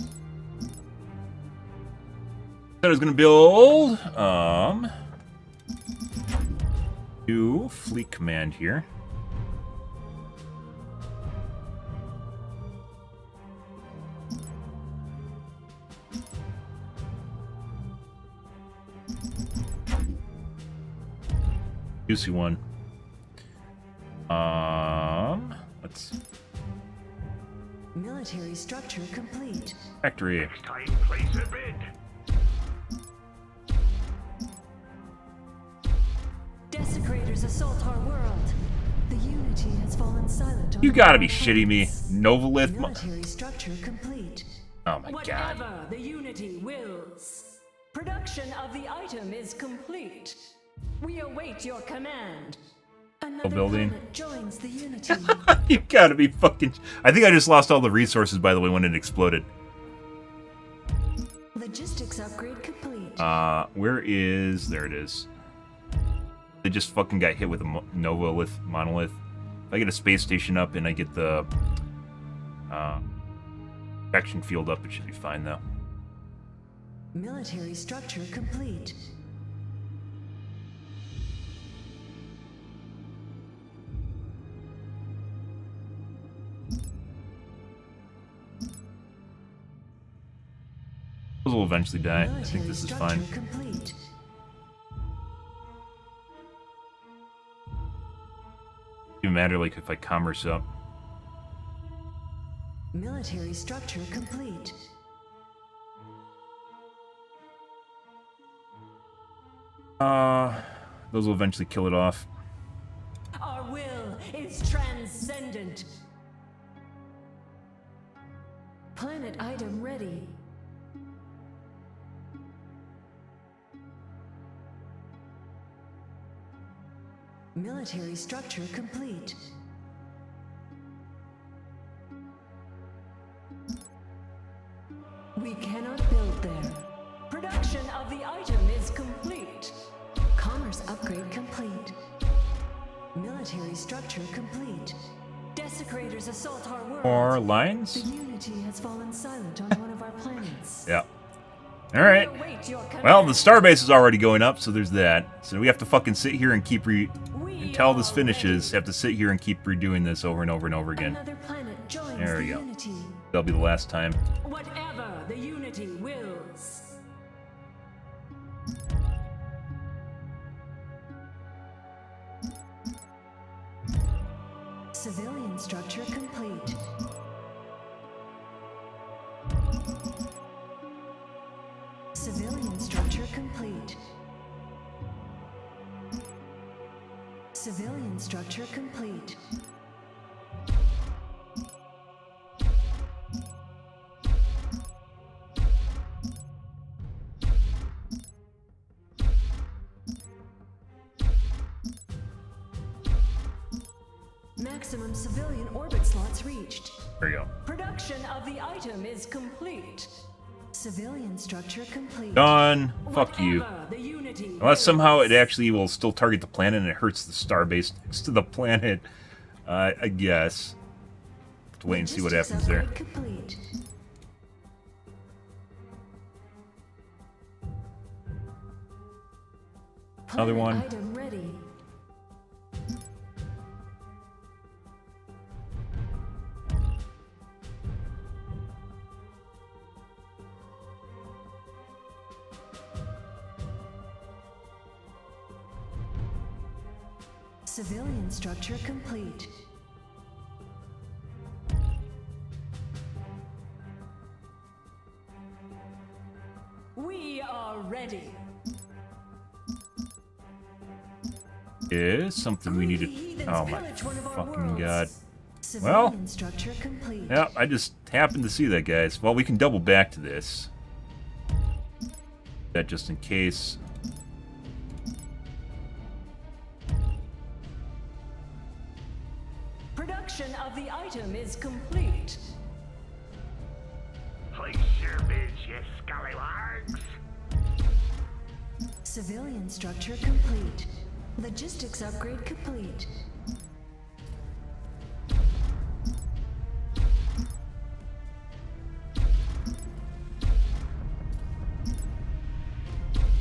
I was gonna build new fleet command here. Juicy one. Let's Military structure complete. factory. Next time, place a bid. Desecrators assault our world. The Unity has fallen silent on You gotta be our shitting me. planets. Novolith. Military structure complete. Oh my god. Whatever the Unity wills. Production of the item is complete. We await your command. Another building. planet joins the Unity. You gotta be fucking. I think I just lost all the resources, by the way, when it exploded. Logistics upgrade complete. Where is. There it is. They just fucking got hit with a Novolith monolith. If I get a space station up and I get the action field up, it should be fine though. Military structure complete. Those will eventually die. I think Military this is structure fine. complete. Doesn't matter like if I commerce up. Military structure complete. Those will eventually kill it off. Our will is transcendent. Planet item ready. Military structure complete. We cannot build there. Production of the item is complete. Commerce upgrade complete. Military structure complete. Desecrators assault our world. More The lines? Unity has fallen silent on one of our planets. Yeah. Alright. We await your command. Well, the starbase is already going up, so there's that. So we have to fucking sit here and keep until this finishes, have to sit here and keep redoing this over and over and over again. Another planet joins There the we go. Unity. That'll be the last time. Whatever the Unity wills. Civilian structure complete. Civilian structure complete. Civilian structure complete. Maximum civilian orbit slots reached. There you go. Production of the item is complete. Civilian structure complete. Done. Fuck you. Whatever the Unity Unless wills. somehow it actually will still target the planet and it hurts the starbase next to the planet. I guess. Have to wait and see what Logistics happens there. upgrade complete. Another Planet one. Item ready. Civilian structure complete. We are ready. Is something we need to. Heathens Oh my pillage one of our fucking worlds. god. Civilian structure complete. Yeah, I just happened to see that, guys. Well, we can double back to this. That just in case. Production of the item is complete. Place your bids, you scallywags. Civilian structure complete. Logistics upgrade complete.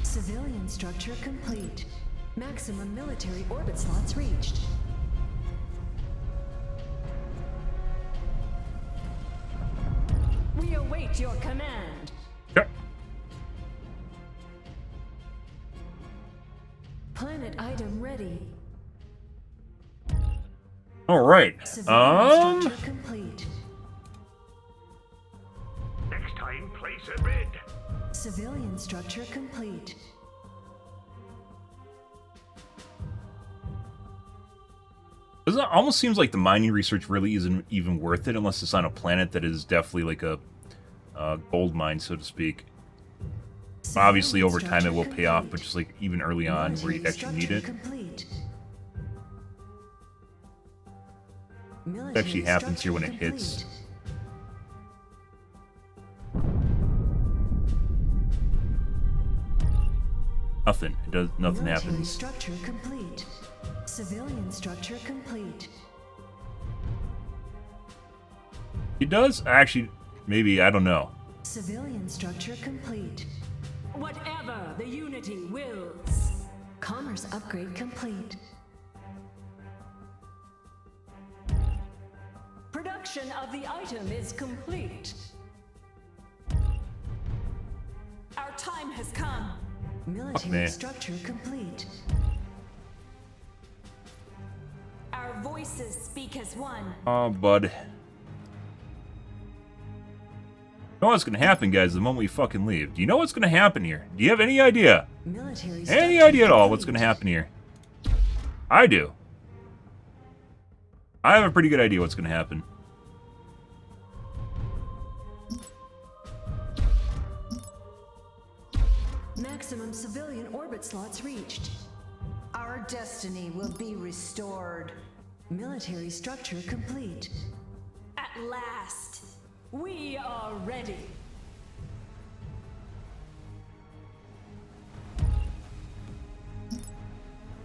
Civilian structure complete. Maximum military orbit slots reached. We await your command. Yep. Planet item ready. All right. Civilian structure complete. Next time, place a bid. Civilian structure complete. It almost seems like the mining research really isn't even worth it unless it's on a planet that is definitely like a gold mine, so to speak. Obviously, over time it will pay off, but just like even early on where you actually need it. It actually happens here when it hits. Nothing. It does. Nothing happens. Structure complete. Civilian structure complete. It does? Actually, maybe, I don't know. Civilian structure complete. Whatever the Unity wills. Commerce upgrade complete. Production of the item is complete. Our time has come. Military structure complete. Our voices speak as one. Oh, bud. You know what's gonna happen, guys, the moment we fucking leave? Do you know what's gonna happen here? Do you have any idea? Any idea at all what's gonna happen here? I do. I have a pretty good idea what's gonna happen. Maximum civilian orbit slots reached. Our destiny will be restored. Military structure complete. At last, we are ready.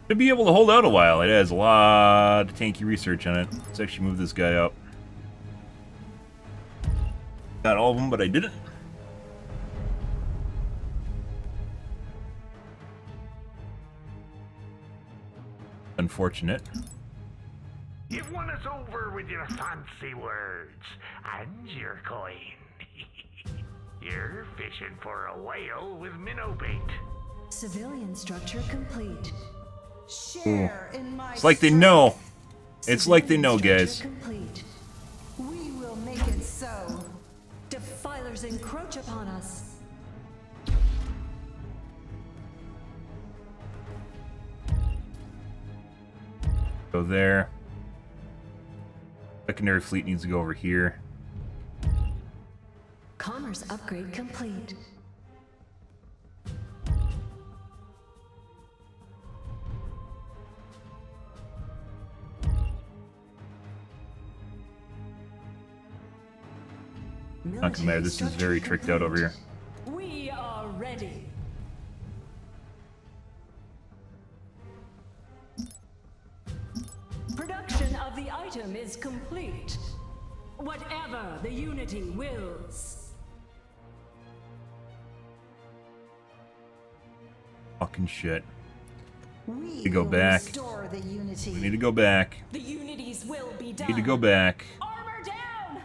Should be able to hold out a while. It has a lot of tanky research on it. Let's actually move this guy up. Got all of them, but I didn't. Unfortunate. You've won us over with your fancy words and your coin. You're fishing for a whale with minnow bait. Civilian structure complete. Share in my It's like they know. It's like they know, guys. Complete. We will make it so. Defilers encroach upon us. Go there. Secondary fleet needs to go over here. Commerce upgrade complete. Not gonna matter, this is very tricked out over here. We are ready. Production of the item is complete. Whatever the Unity wills. Fucking shit. We to go will back. restore the unity. We need to go back. The Unities will be done. Need to go back. Armor down!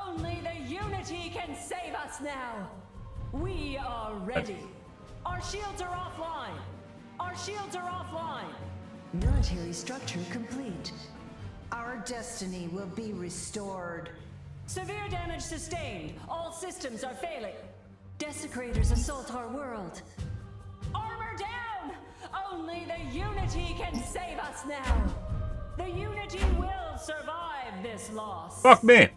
Only the Unity can save us now. We are ready. Our shields are offline. Our shields are offline. Military structure complete. Our destiny will be restored. Severe damage sustained. All systems are failing. Desecrators assault our world. Armor down! Only the Unity can save us now. The Unity will survive this loss. Fuck me.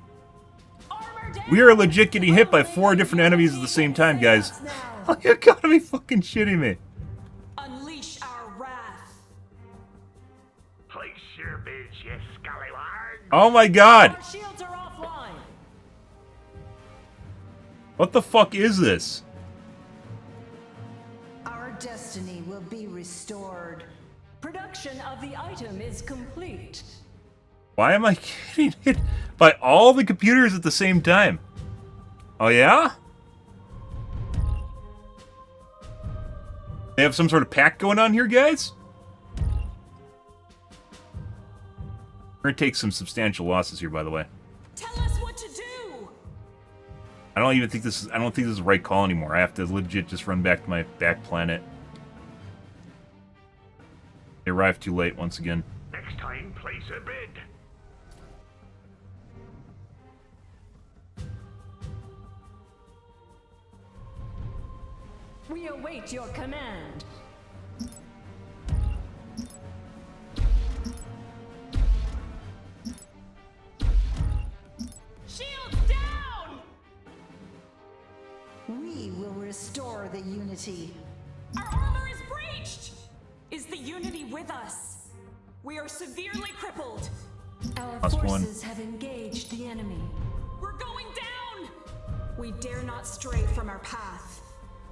Armor down! We are legit getting hit by 4 different enemies at the same time, guys. Save us now. You gotta be fucking shitting me. Unleash our wrath. Place your bids, you scallywag. Oh my god! Our shields are offline. What the fuck is this? Our destiny will be restored. Production of the item is complete. Why am I getting hit by all the computers at the same time? Oh yeah? They have some sort of pact going on here, guys? We're gonna take some substantial losses here, by the way. Tell us what to do. I don't think this is the right call anymore. I have to legit just run back to my back planet. They arrived too late once again. Next time, place a bid. We await your command. Shields down. We will restore the unity. Our armor is breached. Is the unity with us? We are severely crippled. Our Plus one. forces have engaged the enemy. We're going down. We dare not stray from our path.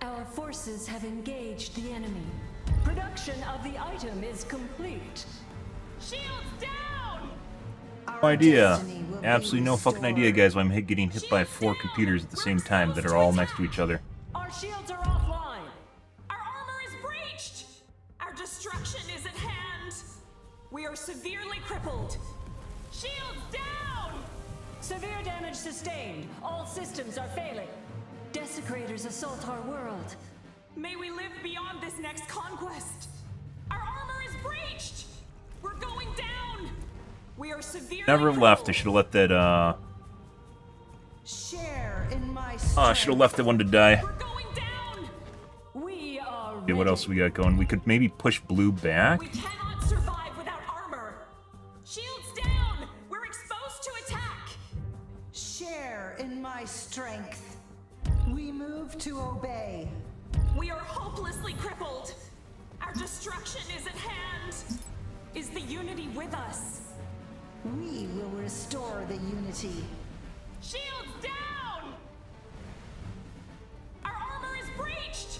Our forces have engaged the enemy. Production of the item is complete. Shields down. No idea. Absolutely no fucking idea, guys, why I'm getting hit by 4 computers at the same time that are all next to each other. Our shields are offline. Our armor is breached. Our destruction is at hand. We are severely crippled. Shields down. Severe damage sustained. All systems are failing. Desecrators assault our world. May we live beyond this next conquest. Our armor is breached. We're going down. We are severely Never left. I crippled. should have let that, Share in my I should have left that one to die. We're going down. We are Okay, what else we got going? We could maybe push blue back. We cannot survive without armor. Shields down. We're exposed to attack. Share in my strength. We move to obey. We are hopelessly crippled. Our destruction is at hand. Is the unity with us? We will restore the unity. Shields down! Our armor is breached!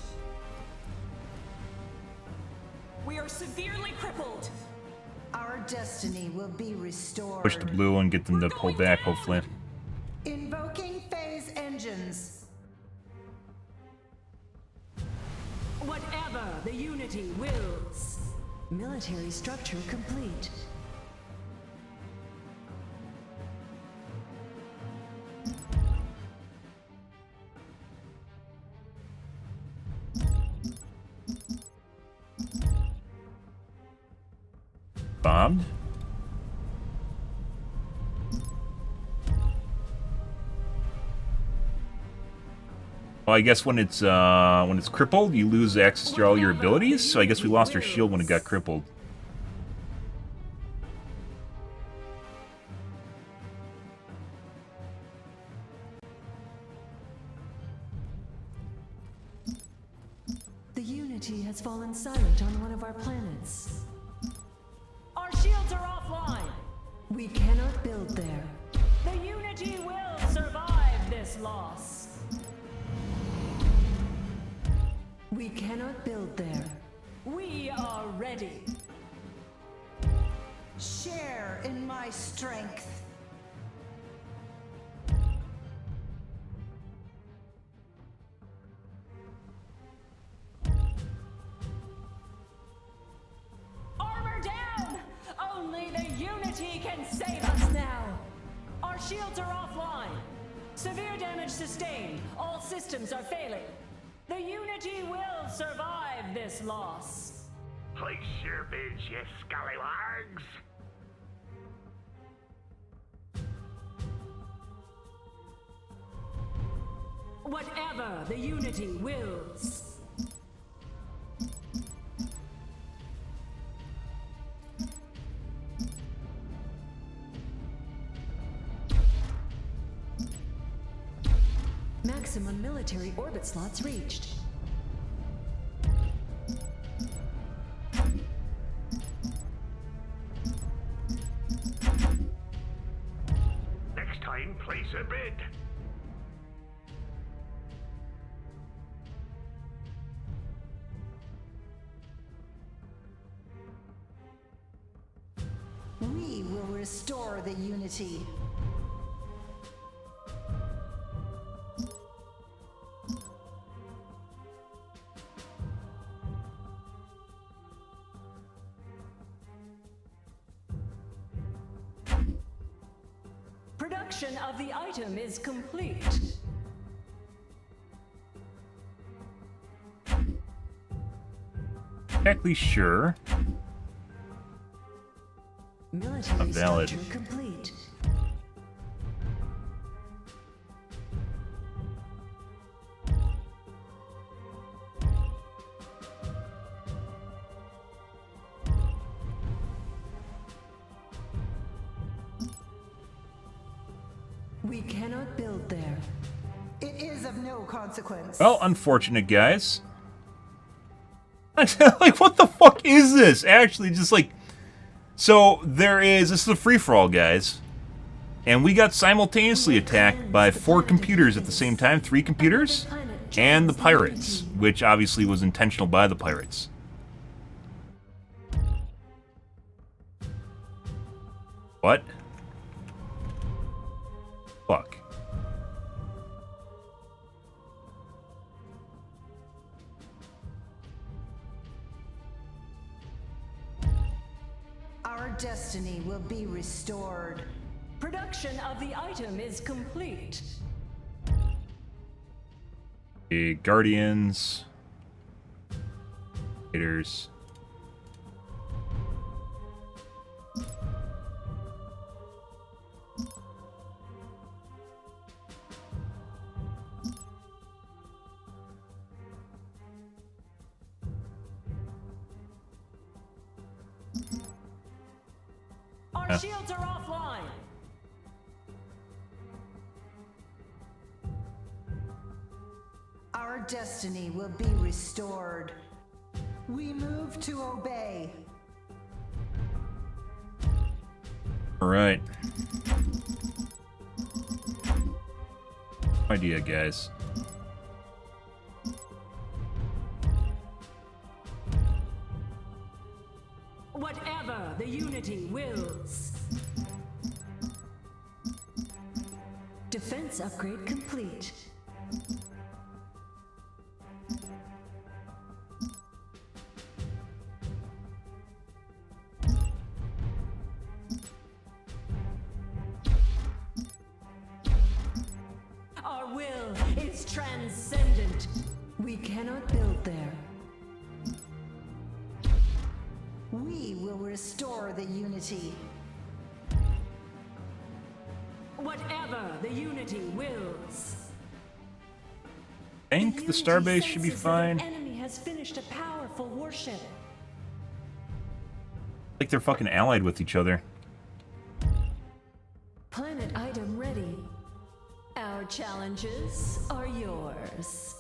We are severely crippled. Our destiny will be restored. Push the blue and get them to pull back, hopefully. Invoking phase engines. whatever the unity wills. Military structure complete. Bombed? Well, I guess when it's crippled, you lose access to all your abilities. So I guess we lost our shield when it got crippled. The Unity has fallen silent on one of our planets. Our shields are offline. We cannot build there. The Unity will survive this loss. We cannot build there. We are ready. Share in my strength. Armor down! Only the Unity can save us now. Our shields are offline. Severe damage sustained. All systems are failing. The Unity will survive this loss. Place your bids, you scallywags. Whatever the Unity wills. Maximum military orbit slots reached. a bid. We will restore the unity. Production of the item is complete. Exactly sure. Military Valid. structure complete. We cannot build there. It is of no consequence. Well, unfortunate, guys. Like, what the fuck is this? Actually, just like... So, this is a free-for-all, guys. And we got simultaneously attacked by 4 computers at the same time. 3 computers. And the pirates. Which obviously was intentional by the pirates. What? Fuck. Our destiny will be restored. Production of the item is complete. The Guardians. Raiders. Our shields are offline. Our destiny will be restored. We move to obey. All right. Idea, guys. Whatever the unity wills. Defense upgrade complete. Our will is transcendent. We cannot build there. We will restore the unity. Whatever the unity wills. I think the starbase should be fine. The enemy has finished a powerful warship. Like they're fucking allied with each other. Planet item ready. Our challenges are yours.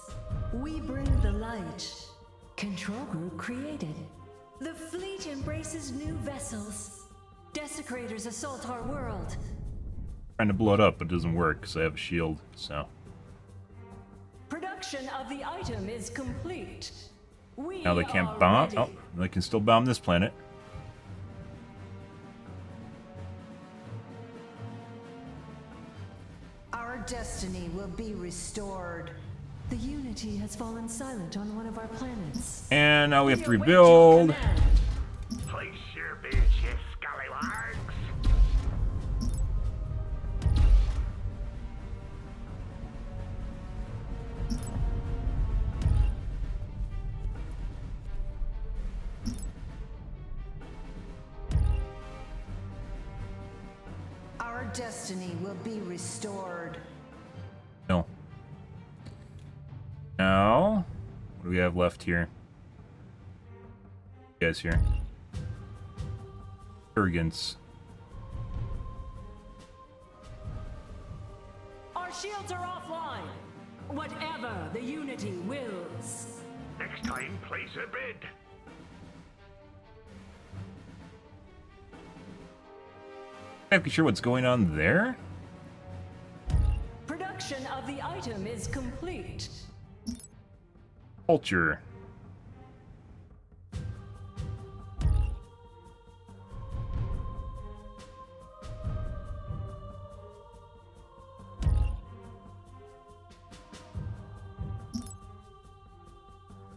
We bring the light. Control group created. The fleet embraces new vessels. Desecrators assault our world. Trying to blow it up, but it doesn't work because I have a shield, so. Production of the item is complete. We Now they can't are bomb. ready. Oh, they can still bomb this planet. Our destiny will be restored. The unity has fallen silent on one of our planets. And now we have to await your rebuild. command. Place your bids, you scallywags. Our destiny will be restored. No. Now, what do we have left here? You guys here. Kurgans. Our shields are offline. Whatever the unity wills. Next time, place a bid. Not exactly sure what's going on there. Production of the item is complete. Culture.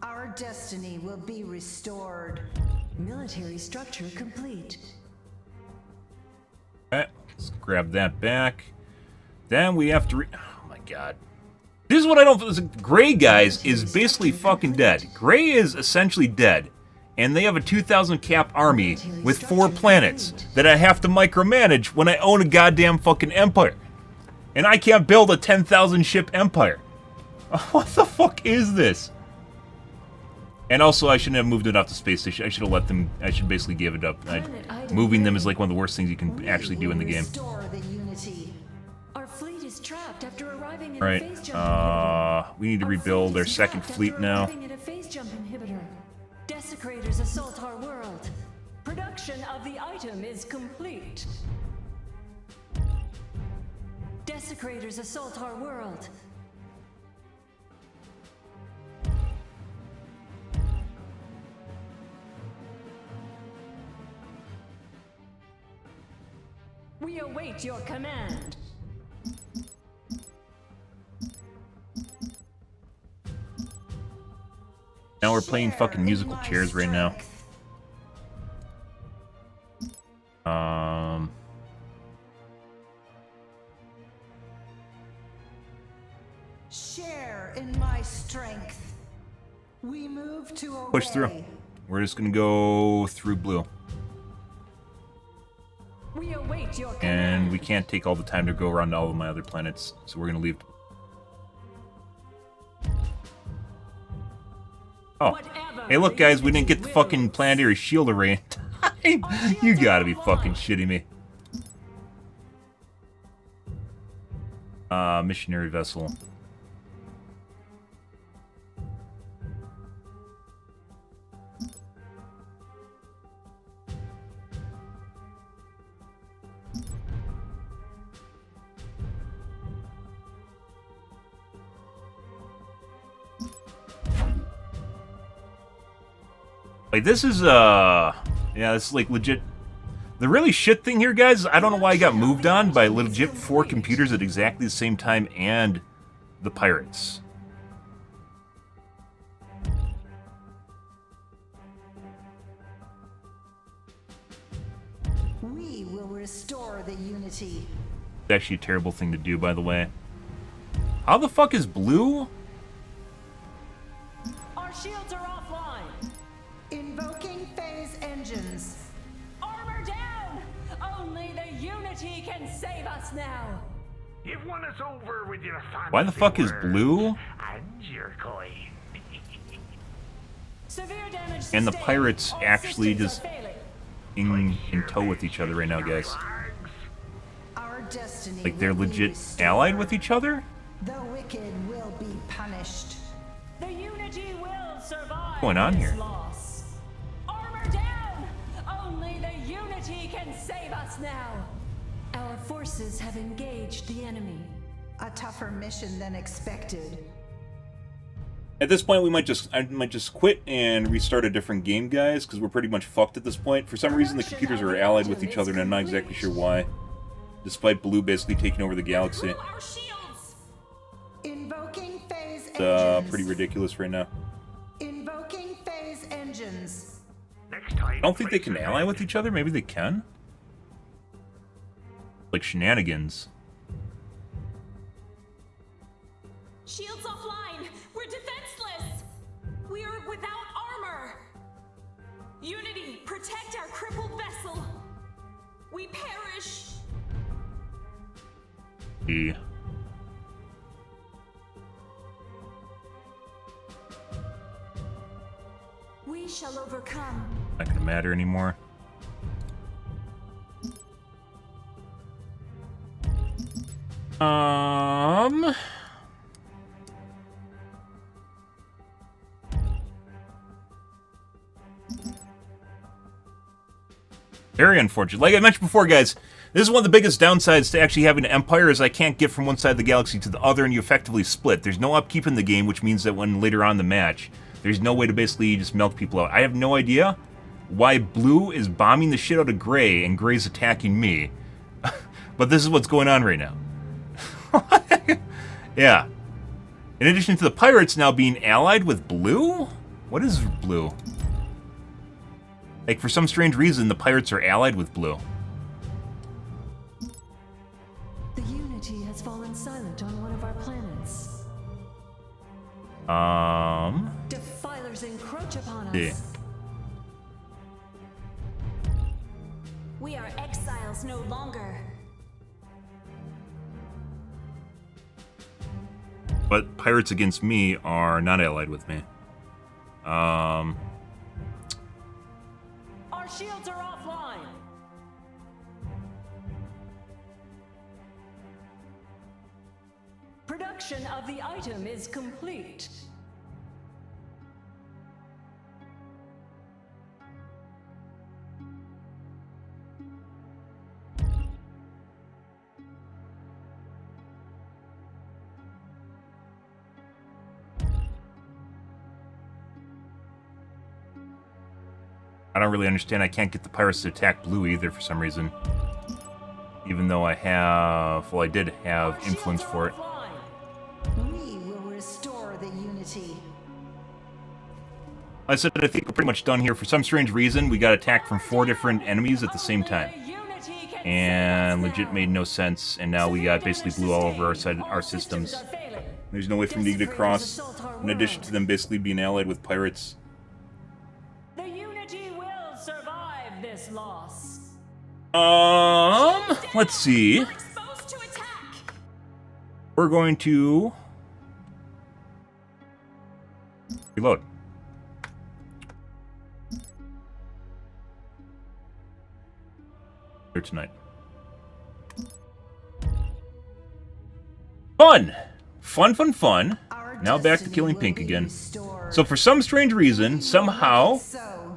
Our destiny will be restored. Military structure complete. Okay, let's grab that back. Then we have to oh my god. This is what I don't... Gray, guys, is basically fucking dead. Gray is essentially dead. And they have a 2,000 cap army with 4 planets that I have to micromanage when I own a goddamn fucking empire. And I can't build a 10,000 ship empire. What the fuck is this? And also, I shouldn't have moved it off the space station. I should have let them... I should basically give it up. Moving them is like one of the worst things you can actually do in the game. Our fleet is trapped after arriving Right. We need to rebuild our second fleet now. Desecrators assault our world. Production of the item is complete. Desecrators assault our world. We await your command. Now we're playing fucking musical chairs right now. Share in my strength. We move to obey. Push through. We're just gonna go through blue. We await your command. And we can't take all the time to go around to all of my other planets, so we're gonna leave. Oh. Hey, look, guys, we didn't get the fucking planetary shield array in time. You gotta be fucking shitting me. Missionary vessel. Like, this is, yeah, this is, like, legit. The really shit thing here, guys, I don't know why I got moved on by legit 4 computers at exactly the same time and the pirates. We will restore the unity. It's actually a terrible thing to do, by the way. How the fuck is blue? Our shields are offline. Invoking phase engines. Armor down! Only the unity can save us now. You've won us over with your fancy Why the fuck is blue? And your coin. Severe damage And the sustained. pirates All actually systems just are failing. in tow with each other right now, guys. Our destiny Like, they're will be legit restored. allied with each other? The wicked will be punished. The unity will survive. What's going on this here? Loss. Armor down! Only the unity can save us now. Our forces have engaged the enemy. A tougher mission than expected. At this point, I might just quit and restart a different game, guys, because we're pretty much fucked at this point. For some reason, the computers are allied with each other, and I'm not exactly sure why. Despite blue basically taking over the galaxy. Rule our shields. Invoking phase It's engines. pretty ridiculous right now. Invoking phase engines. Next time, I don't think they can ally with each other. Maybe they can? Like shenanigans. Shields offline. We're defenseless. We are without armor. Unity, protect our crippled vessel. We perish. Yeah. We shall overcome. Not gonna matter anymore. Very unfortunate. Like I mentioned before, guys, this is one of the biggest downsides to actually having an empire is I can't get from one side of the galaxy to the other and you effectively split. There's no upkeep in the game, which means that when later on in the match, there's no way to basically just milk people out. I have no idea why blue is bombing the shit out of gray and gray's attacking me. But this is what's going on right now. Yeah. In addition to the pirates now being allied with blue? What is blue? Like, for some strange reason, the pirates are allied with blue. The Unity has fallen silent on one of our planets. Defilers encroach upon us. Yeah. We are exiles no longer. But pirates against me are not allied with me. Our shields are offline. Production of the item is complete. I don't really understand. I can't get the pirates to attack blue either for some reason. Even though I have... Well, I did have influence for it. We will restore the Unity. I said I think we're pretty much done here. For some strange reason, we got attacked from 4 different enemies at the same time. And legit made no sense. And now we got basically blue all over our systems. There's no way for me to get across. In addition to them basically being allied with pirates. The Unity will survive this loss. Let's see. We're going to reload. Here tonight. Fun! Fun. Now back to killing pink again. So for some strange reason, somehow,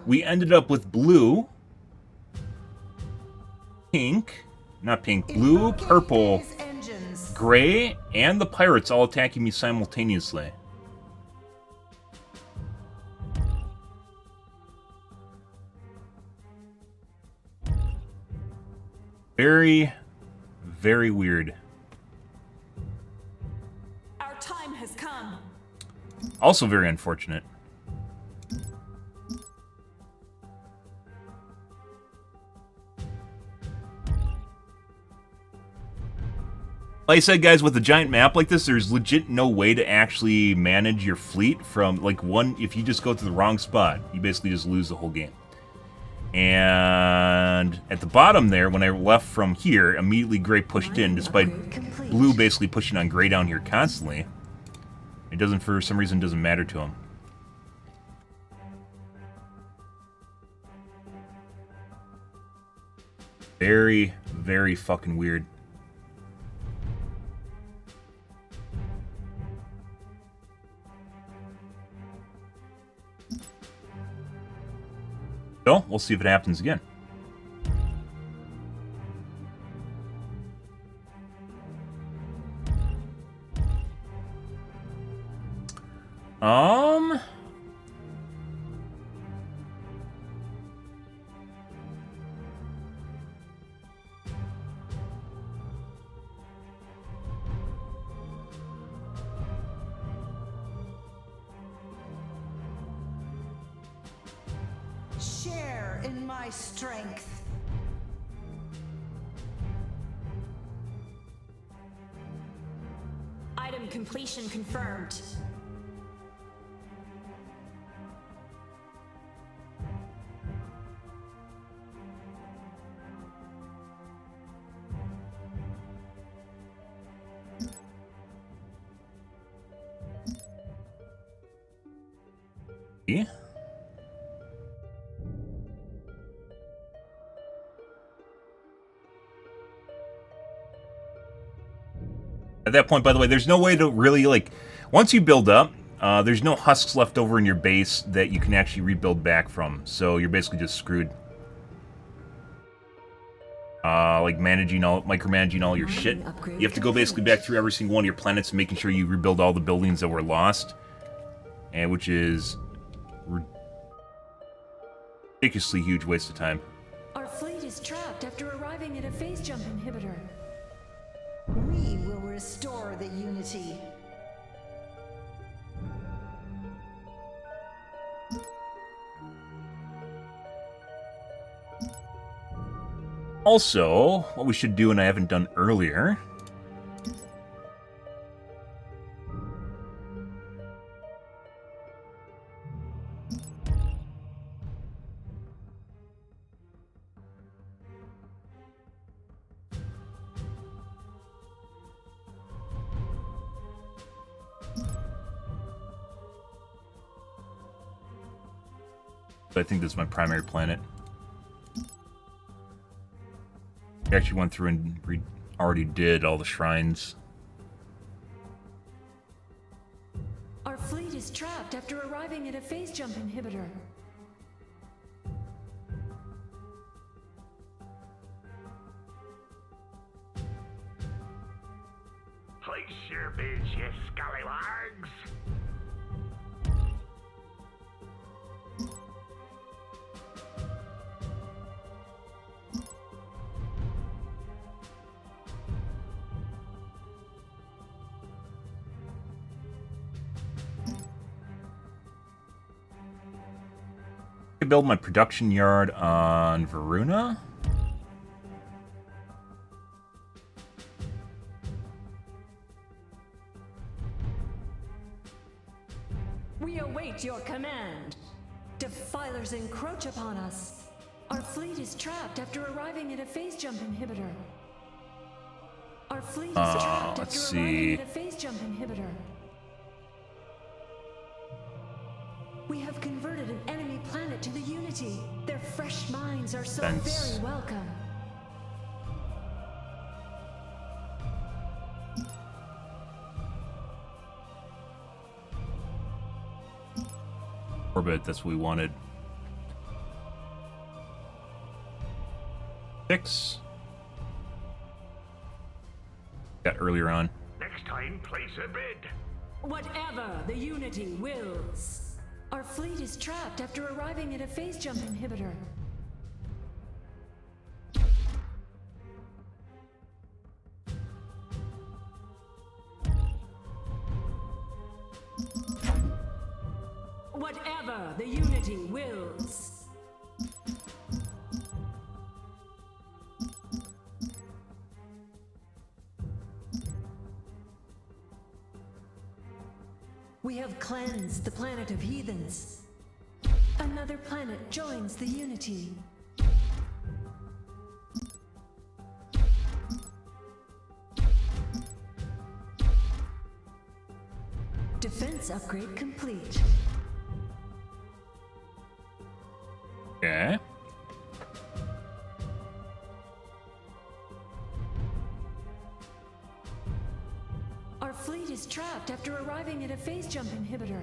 we ended up with blue, pink, not pink, blue, purple, gray, and the pirates all attacking me simultaneously. Very, very weird. Our time has come. Also very unfortunate. Like I said, guys, with a giant map like this, there's legit no way to actually manage your fleet from, like, if you just go to the wrong spot, you basically just lose the whole game. And at the bottom there, when I left from here, immediately gray pushed in, despite blue basically pushing on gray down here constantly. It doesn't, for some reason, doesn't matter to him. Very, very fucking weird. So, we'll see if it happens again. Share in my strength. Item completion confirmed. Yeah. At that point, by the way, there's no way to really, like, once you build up, there's no husks left over in your base that you can actually rebuild back from, so you're basically just screwed. like micromanaging all your shit. You have to go basically back through every single one of your planets and making sure you rebuild all the buildings that were lost, and which is ridiculously huge waste of time. Our fleet is trapped after arriving at a phase jump inhibitor. We will restore the unity. Also, what we should do, and I haven't done earlier, I think this is my primary planet. I actually went through and already did all the shrines. Our fleet is trapped after arriving at a phase jump inhibitor. Place your bids, you scallywags. I build my production yard on Varuna. We await your command. Defilers encroach upon us. Our fleet is trapped after arriving at a phase jump inhibitor. Our fleet is trapped after arriving at a phase jump inhibitor. We have converted an enemy planet to the Unity. Their fresh minds are so very welcome. Orbit, that's what we wanted. 6. Got earlier on. Next time, place a bid. Whatever the Unity wills. Our fleet is trapped after arriving at a phase jump inhibitor. Whatever the Unity wills. We have cleansed the planet of heathens. Another planet joins the Unity. Defense upgrade complete. Okay. Our fleet is trapped after arriving at a phase jump inhibitor.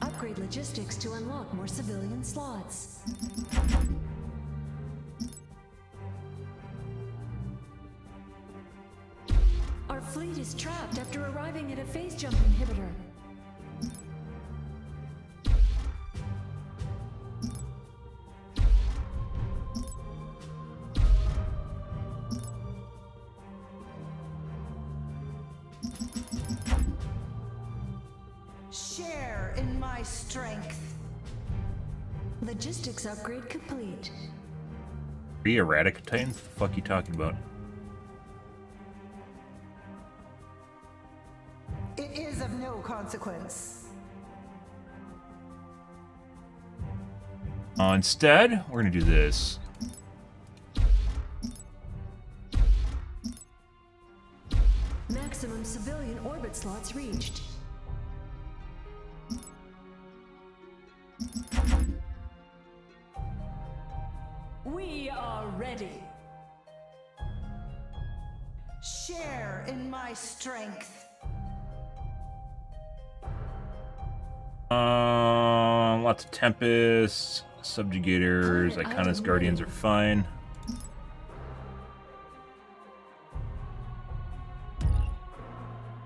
Upgrade logistics to unlock more civilian slots. Our fleet is trapped after arriving at a phase jump inhibitor. Share in my strength. Logistics upgrade complete. Erratic Titans? What the fuck you talking about? It is of no consequence. Instead, we're gonna do this. Max Maximum civilian orbit slots reached. We are ready. Share in my strength. Lots of Tempests, Subjugators, Iconis Guardians are fine.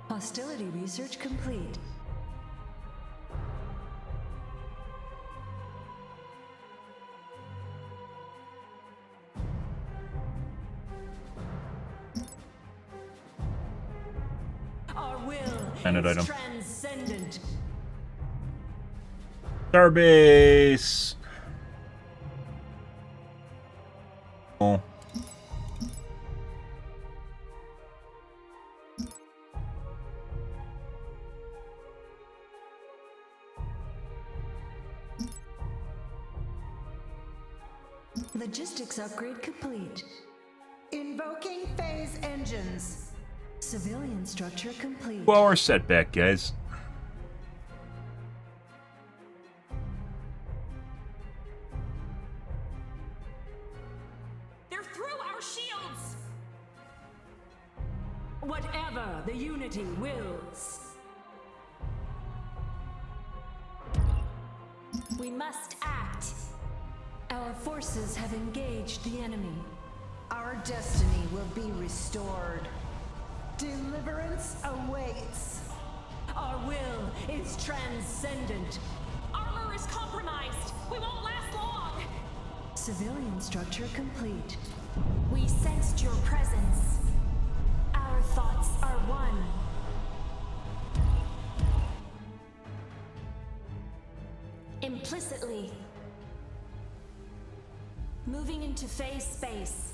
Hostility research complete. Our will Planet is item. transcendent. Starbase. Oh. Logistics upgrade complete. Invoking phase engines. Civilian structure complete. 2-hour setback, guys. They're through our shields. Whatever the Unity wills. We must act. Our forces have engaged the enemy. Our destiny will be restored. Deliverance awaits. Our will is transcendent. Armor is compromised. We won't last long. Civilian structure complete. We sensed your presence. Our thoughts are one. Implicitly. Moving into phase space.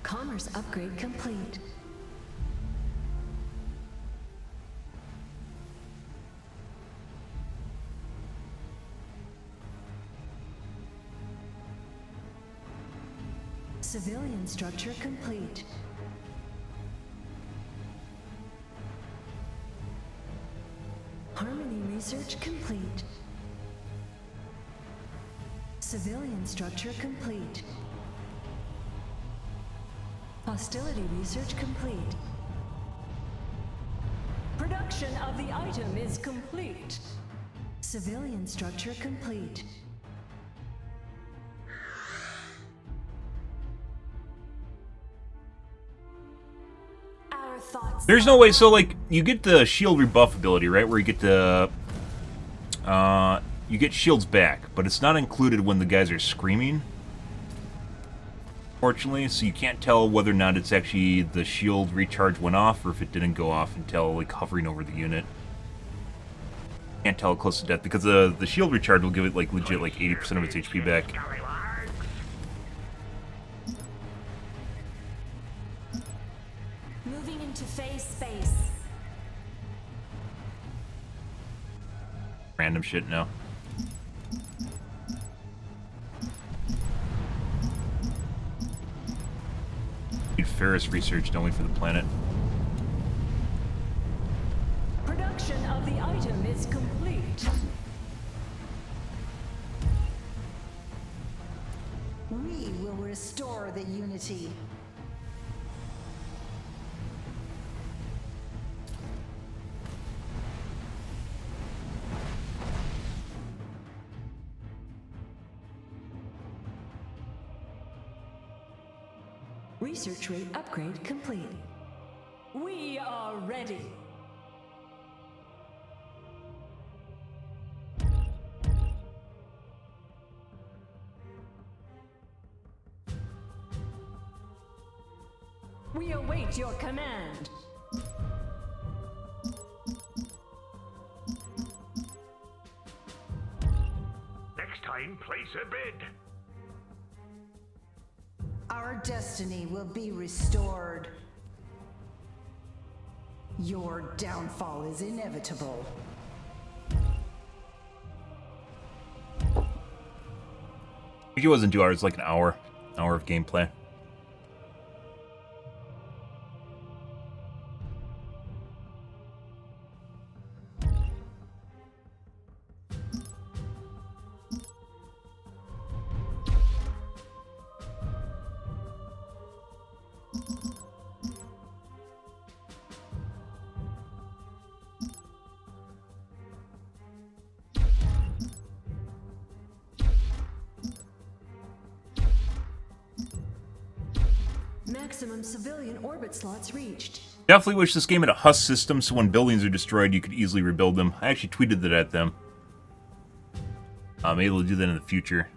Commerce upgrade complete. Civilian structure complete. Harmony research complete. Civilian structure complete. Hostility research complete. Production of the item is complete. Civilian structure complete. Our thoughts. There's no way. So, like, you get the shield rebuff ability, right? Where you get the you get shields back, but it's not included when the guys are screaming. Fortunately, so you can't tell whether or not it's actually the shield recharge went off or if it didn't go off until like hovering over the unit. Can't tell close to death because the shield recharge will give it like legit like 80% of its HP back. Moving into phase space. Random shit now. Need Ferris research, don't we, for the planet? Production of the item is complete. We will restore the Unity. Research rate upgrade complete. We are ready. We await your command. Next time, place a bid. Our destiny will be restored. Your downfall is inevitable. I think it wasn't 2 hours, like an hour of gameplay. Maximum civilian orbit slots reached. Definitely wish this game had a husk system so when buildings are destroyed you could easily rebuild them. I actually tweeted that at them. Maybe they'll do that in the future.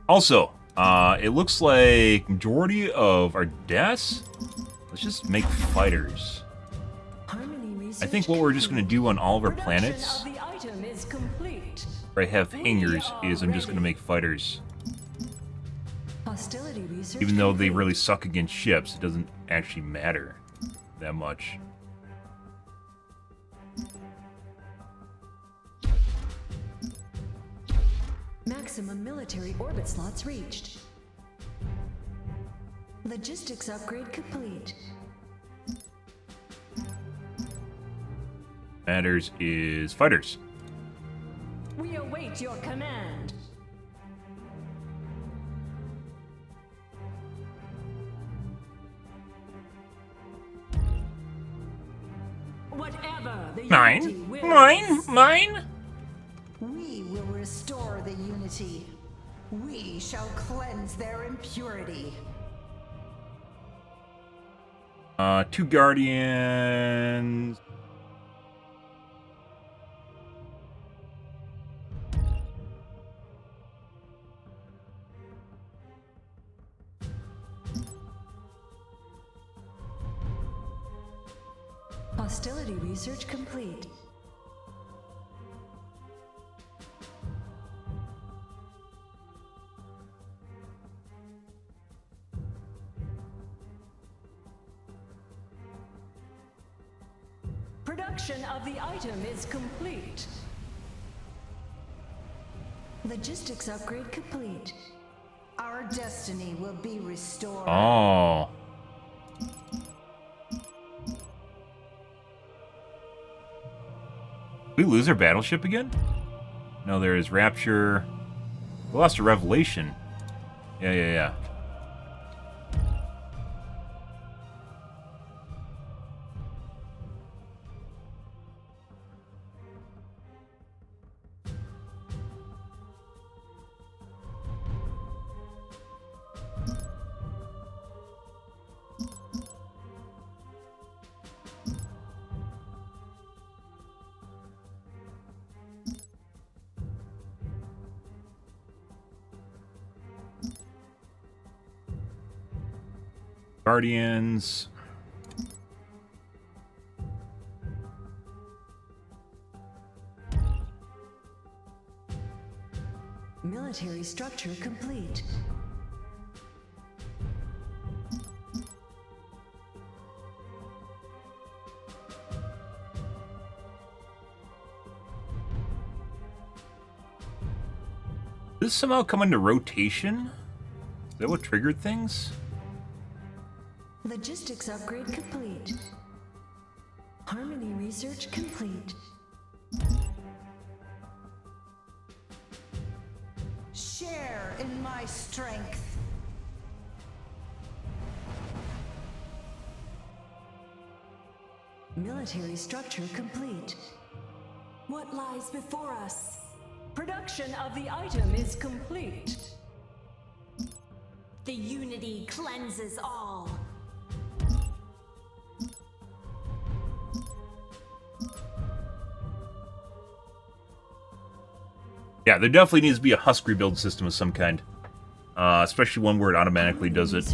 Also, it looks like majority of our deaths, let's just make fighters. I think what we're just going to do on all of our planets, where I have hangars, is I'm just going to make fighters. Even though they really suck against ships, it doesn't actually matter that much. Maximum military orbit slots reached. Logistics upgrade complete. Matters is fighters. We await your command. Whatever the Mine? Mine? We will restore the unity. We shall cleanse their impurity. 2 guardians. Hostility research complete. Production of the item is complete. Logistics upgrade complete. Our destiny will be restored. Oh. We lose our battleship again? No, there is Rapture. We lost a Revelation. Yeah. Guardians. Military structure complete. Did this somehow come into rotation? Is that what triggered things? Logistics upgrade complete. Harmony research complete. Share in my strength. Military structure complete. What lies before us? Production of the item is complete. The unity cleanses all. Yeah, there definitely needs to be a husk rebuild system of some kind. Especially one where it automatically does it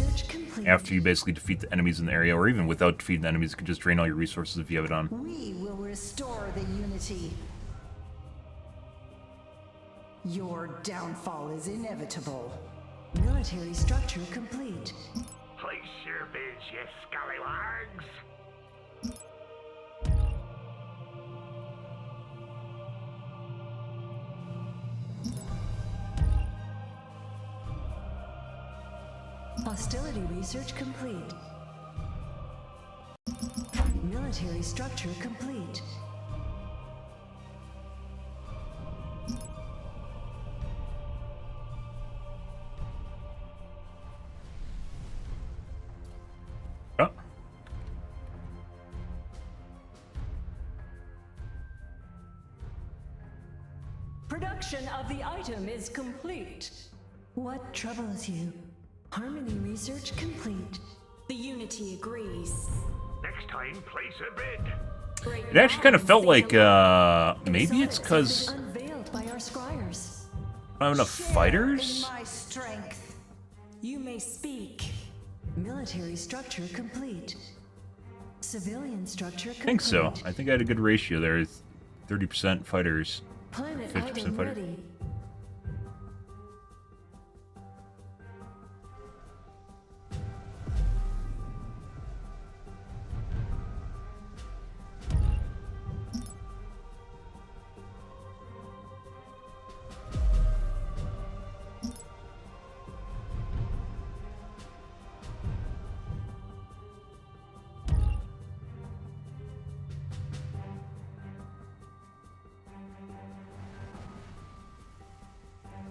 after you basically defeat the enemies in the area, or even without defeating the enemies, it can just drain all your resources if you have it on. We will restore the unity. Your downfall is inevitable. Military structure complete. Place your bids, you scallywags. Hostility research complete. Military structure complete. Oh. Production of the item is complete. What troubles you? Harmony research complete. The Unity agrees. Next time, place a bid. It actually kind of felt like maybe it's because Unveiled by our scryers. I don't have enough fighters. My strength. You may speak. Military structure complete. Civilian structure complete. I think so. I think I had a good ratio there. 30% fighters. Planet 50% item fighter. ready.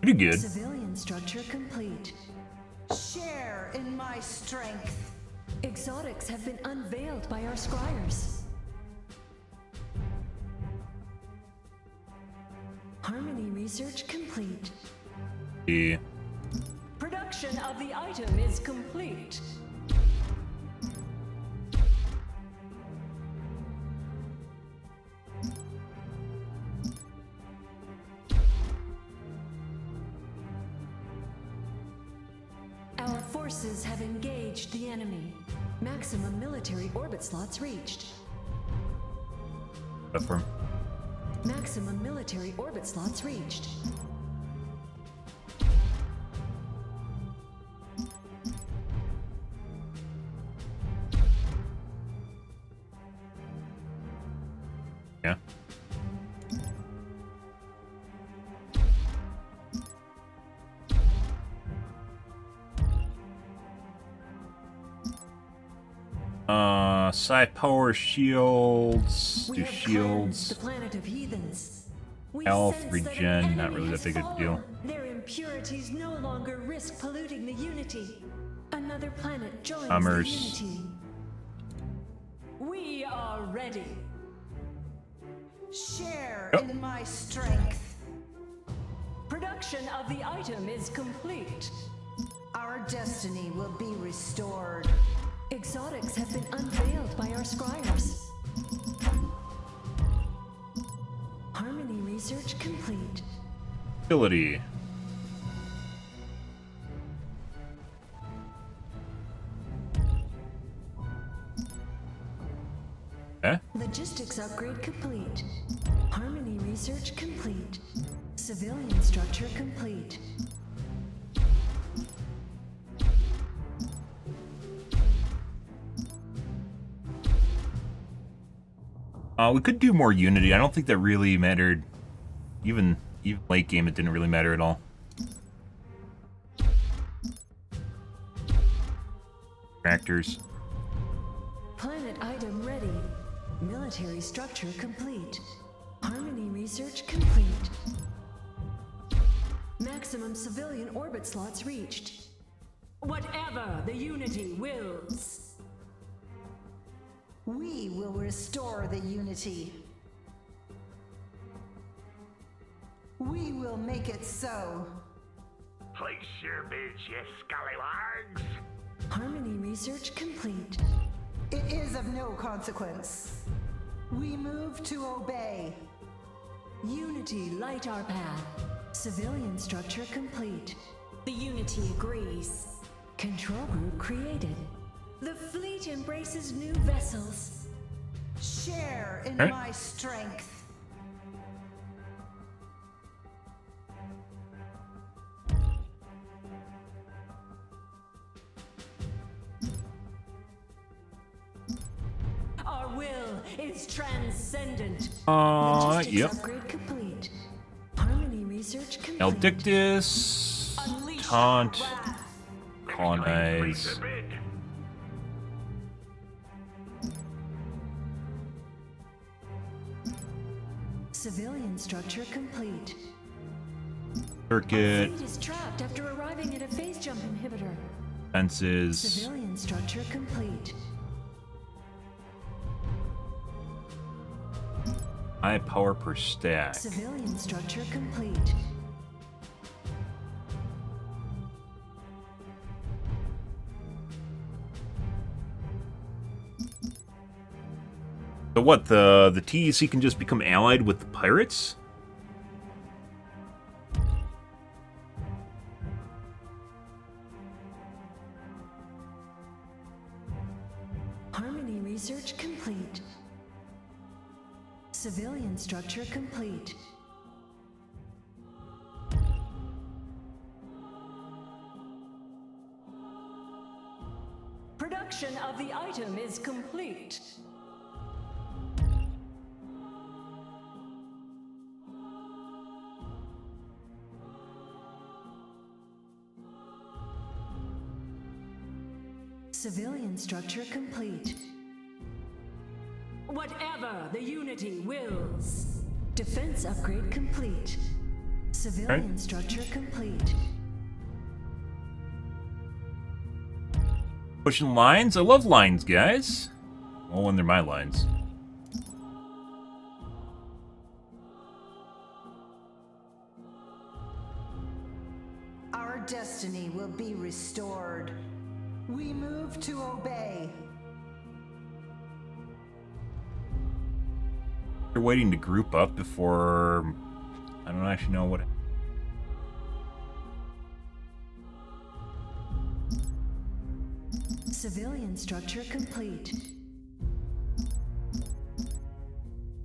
Pretty good. Civilian structure complete. Share in my strength. Exotics have been unveiled by our scryers. Harmony research complete. Yeah. Production of the item is complete. Our forces have engaged the enemy. Maximum military orbit slots reached. Platform. Maximum military orbit slots reached. Yeah. Psi power shields. We Do have cleansed shields. the planet of heathens. We Health, sense that regen, an not enemy really has that big a fallen. deal. Their impurities no longer risk polluting the Unity. Another planet joins Commerce. the Unity. We are ready. Share Yep. in my strength. Production of the item is complete. Our destiny will be restored. Exotics have been unveiled by our scryers. Harmony research complete. Ability. Eh? Logistics upgrade complete. Harmony research complete. Civilian structure complete. We could do more Unity. I don't think that really mattered. Even late game, it didn't really matter at all. Reactors. Planet item ready. Military structure complete. Harmony research complete. Maximum civilian orbit slots reached. Whatever the Unity wills. We will restore the Unity. We will make it so. Place your bids, you scallywags. Harmony research complete. It is of no consequence. We move to obey. Unity light our path. Civilian structure complete. The Unity agrees. Control group created. The fleet embraces new vessels. Share in Alright. my strength. Our will is transcendent. Logistics Yep. upgrade complete. Harmony research complete. Eldictus. Unleash Taunt. our wrath. Colonize. Place a bid. Civilian structure complete. Circuit. Fleet is trapped after arriving at a phase jump inhibitor. Fences. Civilian structure complete. High power per stack. Civilian structure complete. So what, the TEC can just become allied with the pirates? Harmony research complete. Civilian structure complete. Production of the item is complete. Civilian structure complete. Whatever the Unity wills. Defense upgrade complete. Civilian structure complete. Pushing lines? I love lines, guys. Well, when they're my lines. Our destiny will be restored. We move to obey. They're waiting to group up before... I don't actually know what... Civilian structure complete.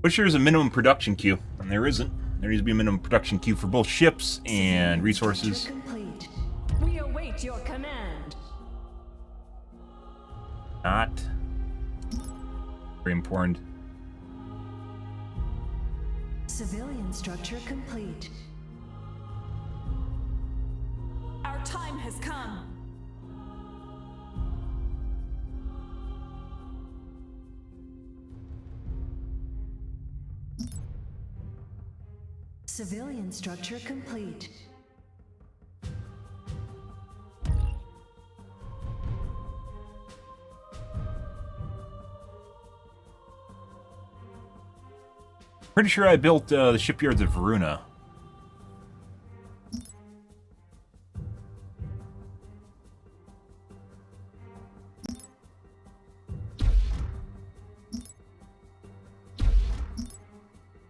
Wish there was a minimum production queue, and there isn't. There needs to be a minimum production queue for both ships and resources. Complete. We await your command. Not very important. Civilian structure complete. Our time has come. Civilian structure complete. Pretty sure I built the shipyards of Varuna.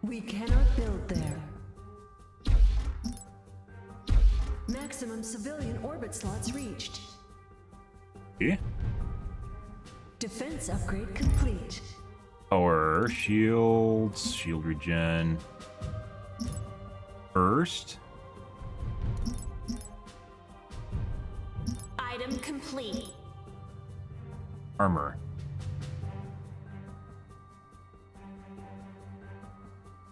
We cannot build there. Maximum civilian orbit slots reached. Okay. Defense upgrade complete. Power, shields, shield regen. First. Item complete. Armor.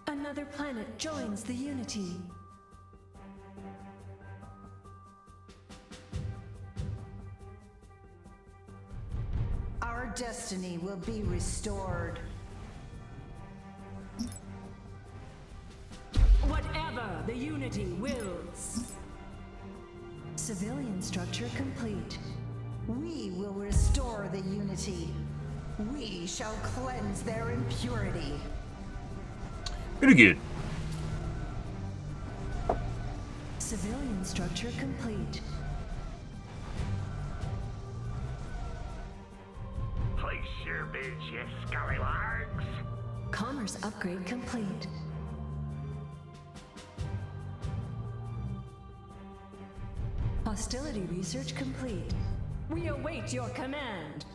Another planet joins the Unity. Our destiny will be restored. Whatever the Unity wills. Civilian structure complete. We will restore the Unity. We shall cleanse their impurity. Pretty good. Civilian structure complete. Place your bids, you scallywags. Commerce upgrade complete. Hostility research complete. We await your command.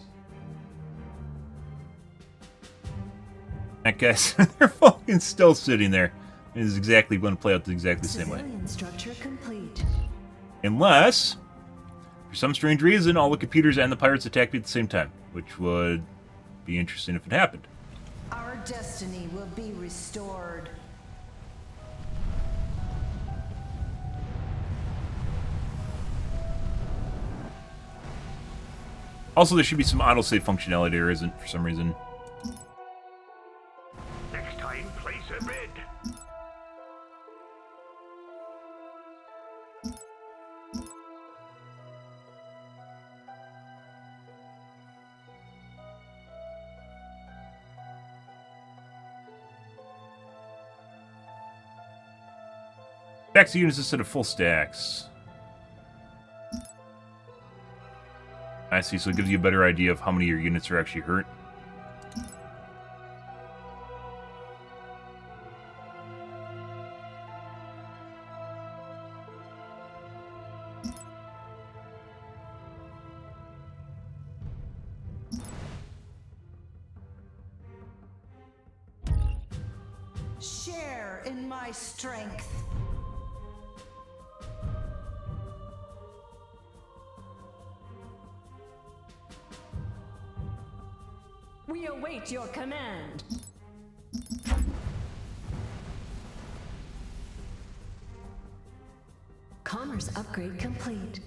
That guys, they're fucking still sitting there. It is exactly going to play out exactly the same way. Civilian structure complete. Unless, for some strange reason, all the computers and the pirates attack me at the same time, which would be interesting if it happened. Our destiny will be restored. Also, there should be some autosave functionality there isn't for some reason. Next time, place a bid. Stacks of units instead of full stacks. I see, so it gives you a better idea of how many of your units are actually hurt. Share in my strength. We await your command. Commerce upgrade complete.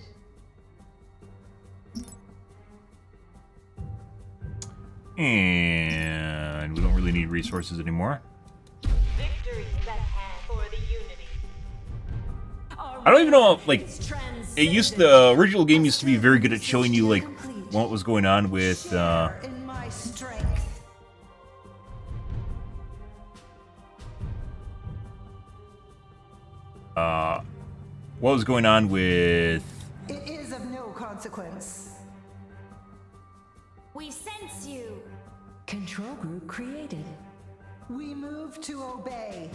And we don't really need resources anymore. Victory is at hand for the Unity. I don't even know if, like, the original game used to be very good at showing you, like, what was going on with, Share in my strength. what was going on with... It is of no consequence. We sense you. Control group created. We move to obey.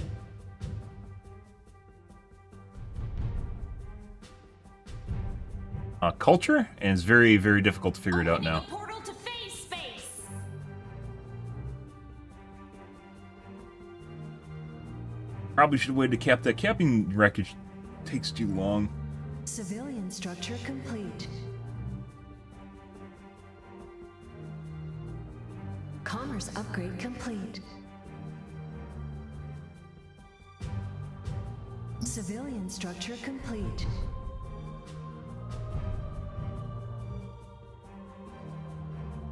culture, and it's very, very difficult to figure it out now. Portal to phase space. Probably should have waited to cap that. Capping wreckage takes too long. Civilian structure complete. Commerce upgrade complete. Civilian structure complete.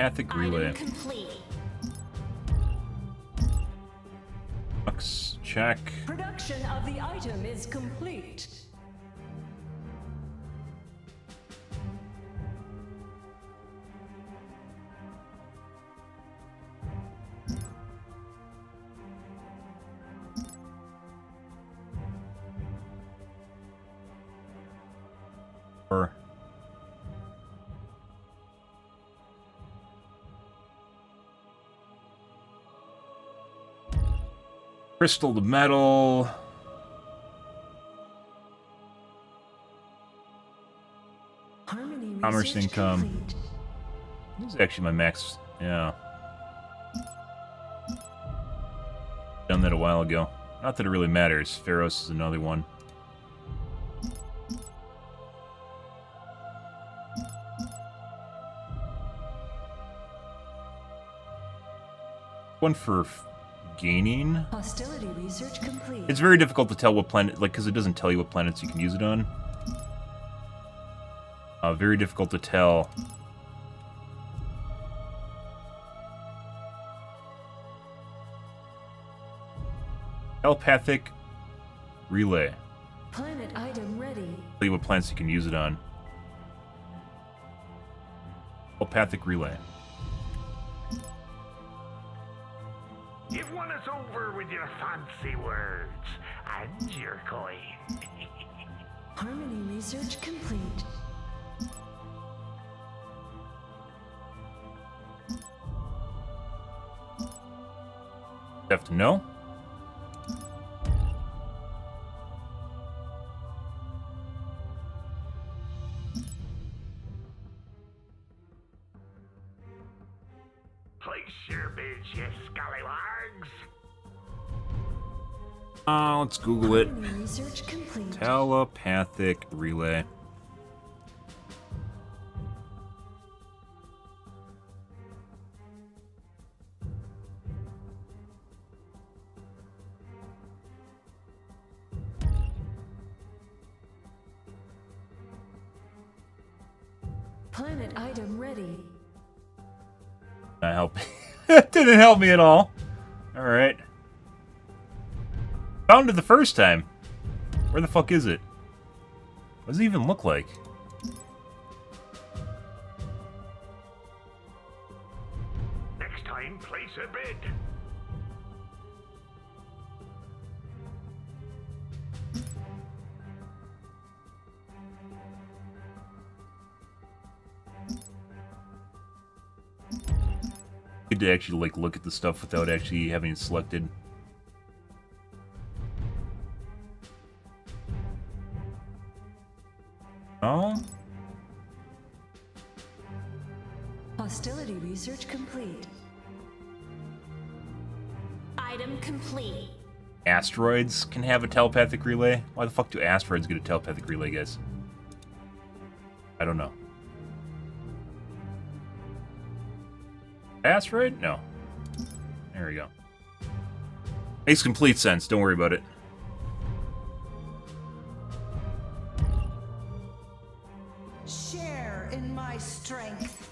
Ethic relay. Item complete. Box check. Production of the item is complete. Or crystal to metal. Harmony Commerce research income. complete. This is actually my max. Yeah. Done that a while ago. Not that it really matters. Pharos is another one. One for gaining. Hostility research complete. It's very difficult to tell what planet, like, because it doesn't tell you what planets you can use it on. Very difficult to tell. Telepathic relay. Planet item ready. Tell you what planets you can use it on. Telepathic relay. You've won us over with your fancy words and your coin. Harmony research complete. Have to know. Place your bids, you scallywags. Let's Google it. Harmony research complete. Telepathic relay. Planet item ready. Not help. That didn't help me at all. Alright. Found it the first time. Where the fuck is it? What does it even look like? Next time, place a bid. Good to actually like look at the stuff without actually having it selected. Oh? Hostility research complete. Item complete. asteroids can have a telepathic relay. Why the fuck do asteroids get a telepathic relay, guys? I don't know. Asteroid? No. There we go. Makes complete sense. Don't worry about it. Share in my strength.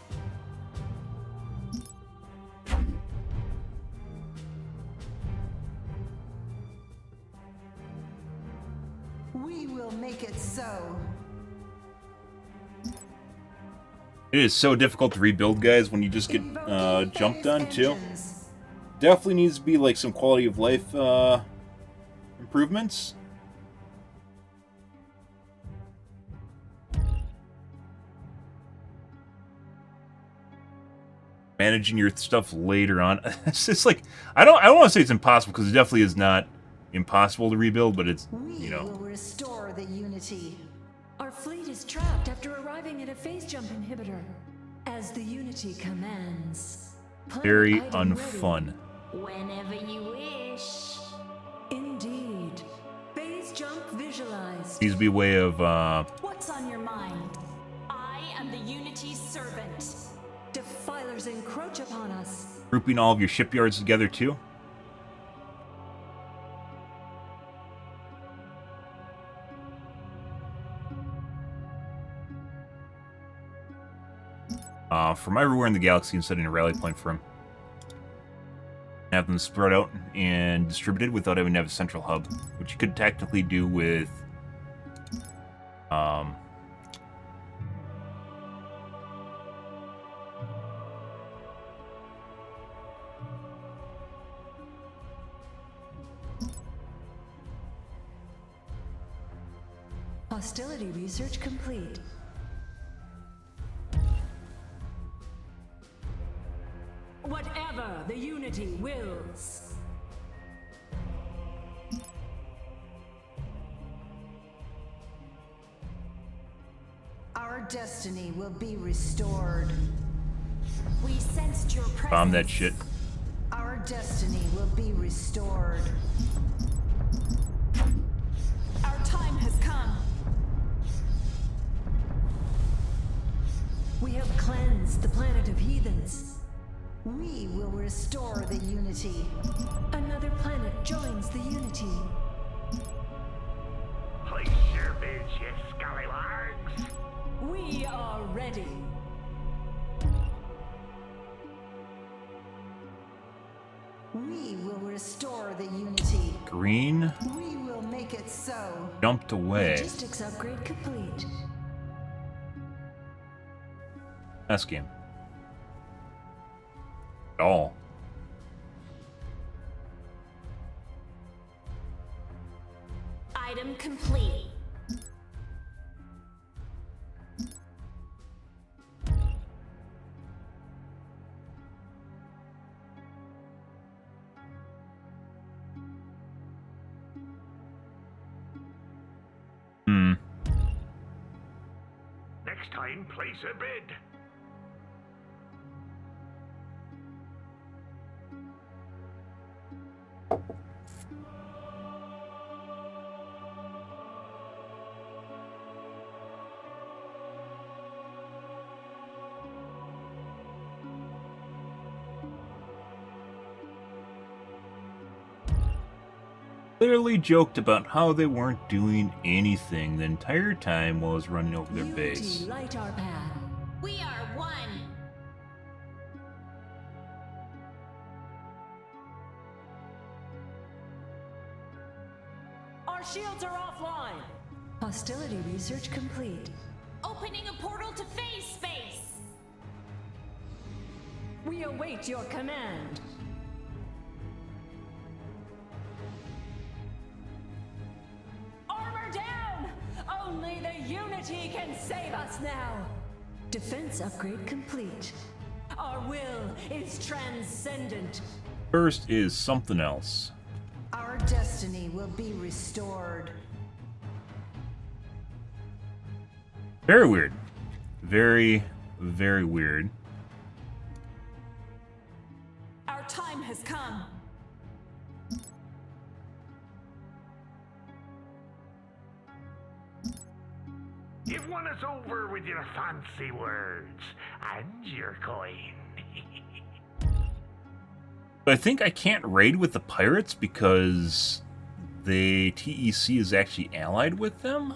We will make it so. It is so difficult to rebuild, guys, when you just get jumped on, too. Definitely needs to be, like, some quality of life improvements. Managing your stuff later on. It's just like, I don't want to say it's impossible, because it definitely is not impossible to rebuild, but it's, you know. We will restore the unity. Our fleet is trapped after arriving at a phase jump inhibitor. As the unity commands. Very unfun. Whenever you wish. Indeed. Phase jump visualized. Needs to be a way of, What's on your mind? I am the Unity's servant. Defilers encroach upon us. grouping all of your shipyards together, too. From everywhere in the galaxy and setting a rally point for them. Have them spread out and distributed without having to have a central hub, which you could technically do with Hostility research complete. Whatever the Unity wills. Our destiny will be restored. We sensed your presence. bomb that shit. Our destiny will be restored. Our time has come. We have cleansed the planet of heathens. We will restore the unity. Another planet joins the Unity. Place your bids, you scallywags. We are ready. We will restore the unity. Green We will make it so. jumped away. Logistics upgrade complete. Best game. All. Item complete. Next time, place a bid. Clearly joked about how they weren't doing anything the entire time while I was running over their base. Unity light our path. We are one. Our shields are offline. Hostility research complete. Opening a portal to phase space. We await your command. Armor down! Only the Unity can save us now. Defense upgrade complete. Our will is transcendent. First is something else. Our destiny will be restored. Very weird. Very, very weird. Our time has come. us over with your fancy words and your coin. But I think I can't raid with the pirates because the TEC is actually allied with them.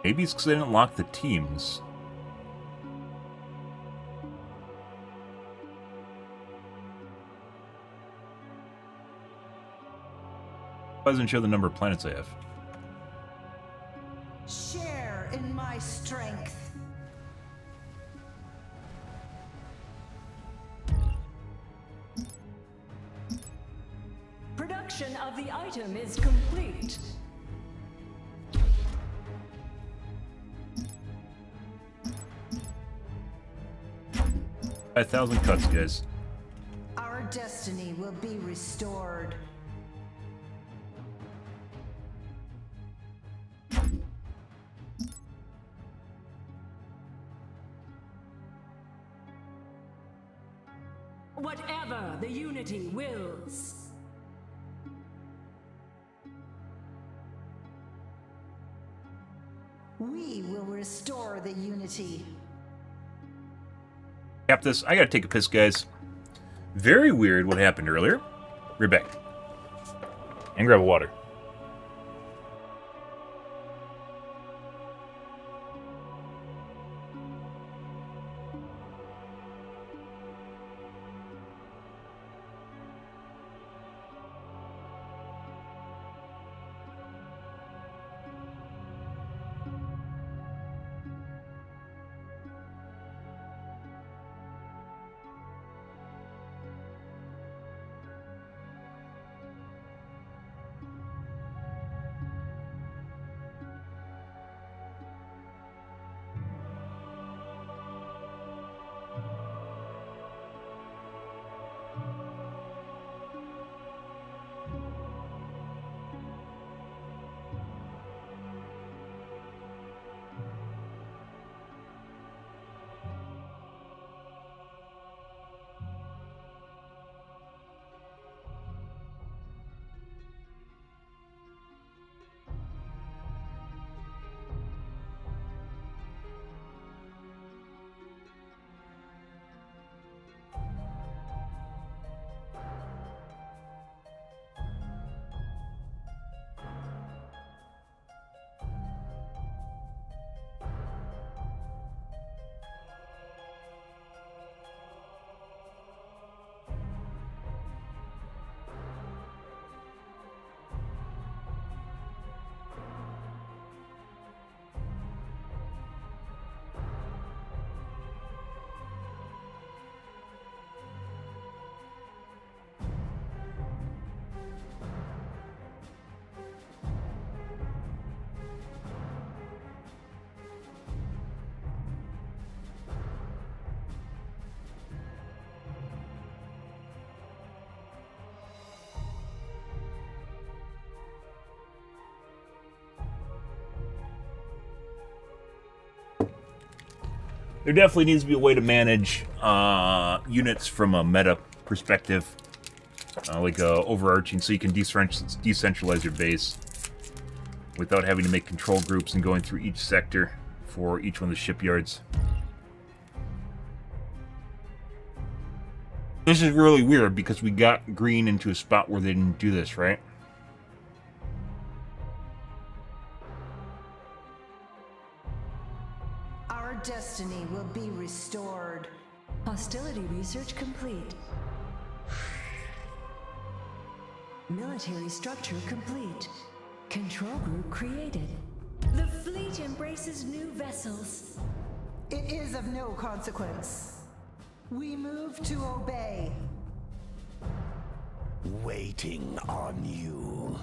Maybe it's because I didn't lock the teams. It doesn't show the number of planets I have. Share in my strength. Production of the item is complete. A 1,000 cuts, guys. Our destiny will be restored. Whatever the Unity wills. We will restore the Unity. Cap this. I gotta take a piss, guys. Very weird what happened earlier. Right back. And grab a water. There definitely needs to be a way to manage units from a meta perspective, like overarching, so you can decentralize your base without having to make control groups and going through each sector for each one of the shipyards. This is really weird because we got green into a spot where they didn't do this, right? Our destiny will be restored. Hostility research complete. Military structure complete. Control group created. The fleet embraces new vessels. It is of no consequence. We move to obey. Waiting on you.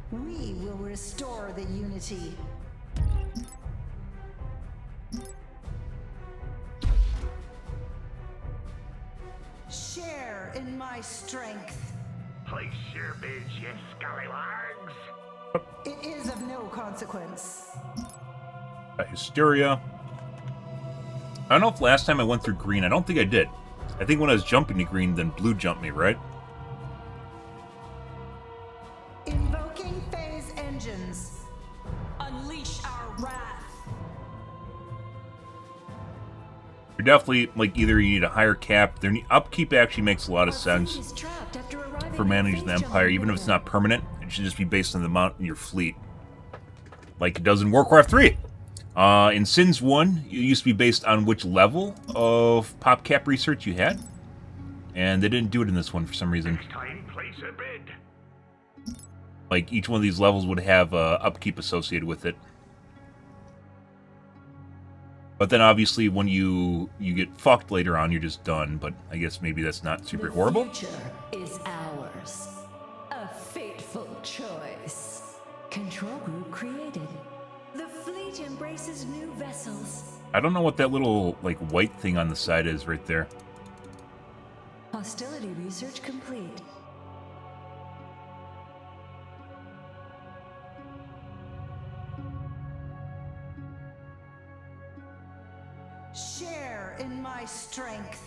We will restore the Unity. my strength. Place your bids, you scallywags. It is of no consequence. Hysteria. I don't know if last time I went through green. I don't think I did. I think when I was jumping to green, then blue jumped me, right? Invoking phase engines. Unleash our wrath. You're definitely, like, either you need a higher cap. Upkeep actually makes a lot of sense for managing the Empire, even if it's not permanent. It should just be based on the amount in your fleet. Like it does in Warcraft 3. In Sins 1, it used to be based on which level of pop cap research you had. And they didn't do it in this one for some reason. Next time, place a bid. Like, each one of these levels would have upkeep associated with it. But then, obviously, when you get fucked later on, you're just done. But I guess maybe that's not super horrible. The future is ours. A fateful choice. Control group created. The fleet embraces new vessels. I don't know what that little, like, white thing on the side is right there. Hostility research complete. Share in my strength.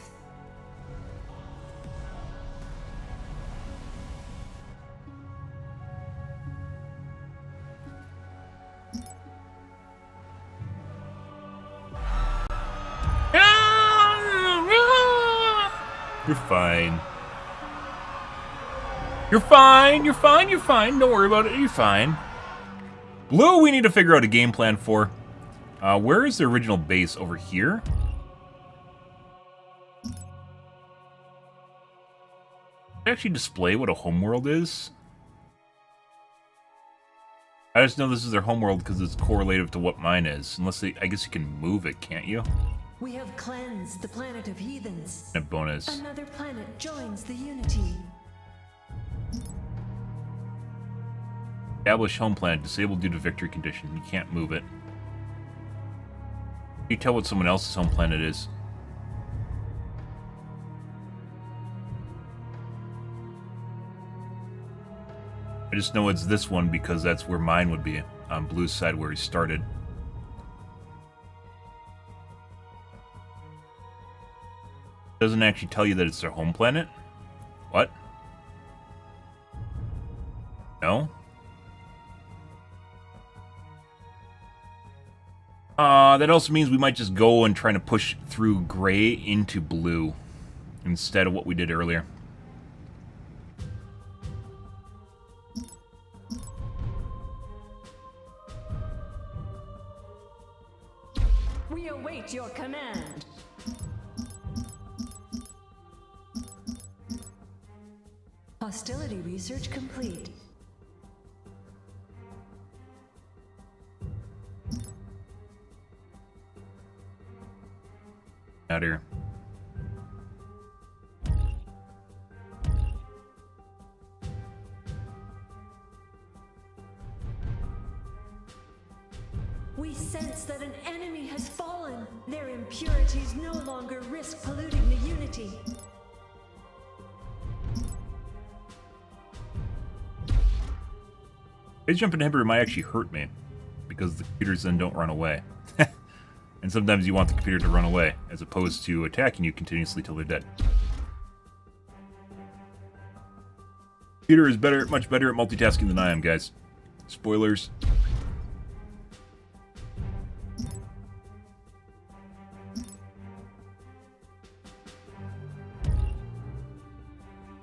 You're fine. You're fine, you're fine, you're fine. Don't worry about it, you're fine. Blue, we need to figure out a game plan for. Where is the original base? Over here? Actually display what a homeworld is? I just know this is their homeworld because it's correlative to what mine is. Unless I guess you can move it, can't you? We have cleansed the planet of heathens. A bonus. Another planet joins the Unity. Establish home planet. Disabled due to victory condition. You can't move it. You tell what someone else's home planet is. I just know it's this one because that's where mine would be. On Blue's side where he started. Doesn't actually tell you that it's their home planet? What? No? That also means we might just go and try to push through gray into blue instead of what we did earlier. We await your command. Hostility research complete. Out here. We sense that an enemy has fallen. Their impurities no longer risk polluting the Unity. Phase jump inhibitor might actually hurt me because the computers then don't run away. And sometimes you want the computer to run away as opposed to attacking you continuously till they're dead. Computer is much better at multitasking than I am, guys. Spoilers.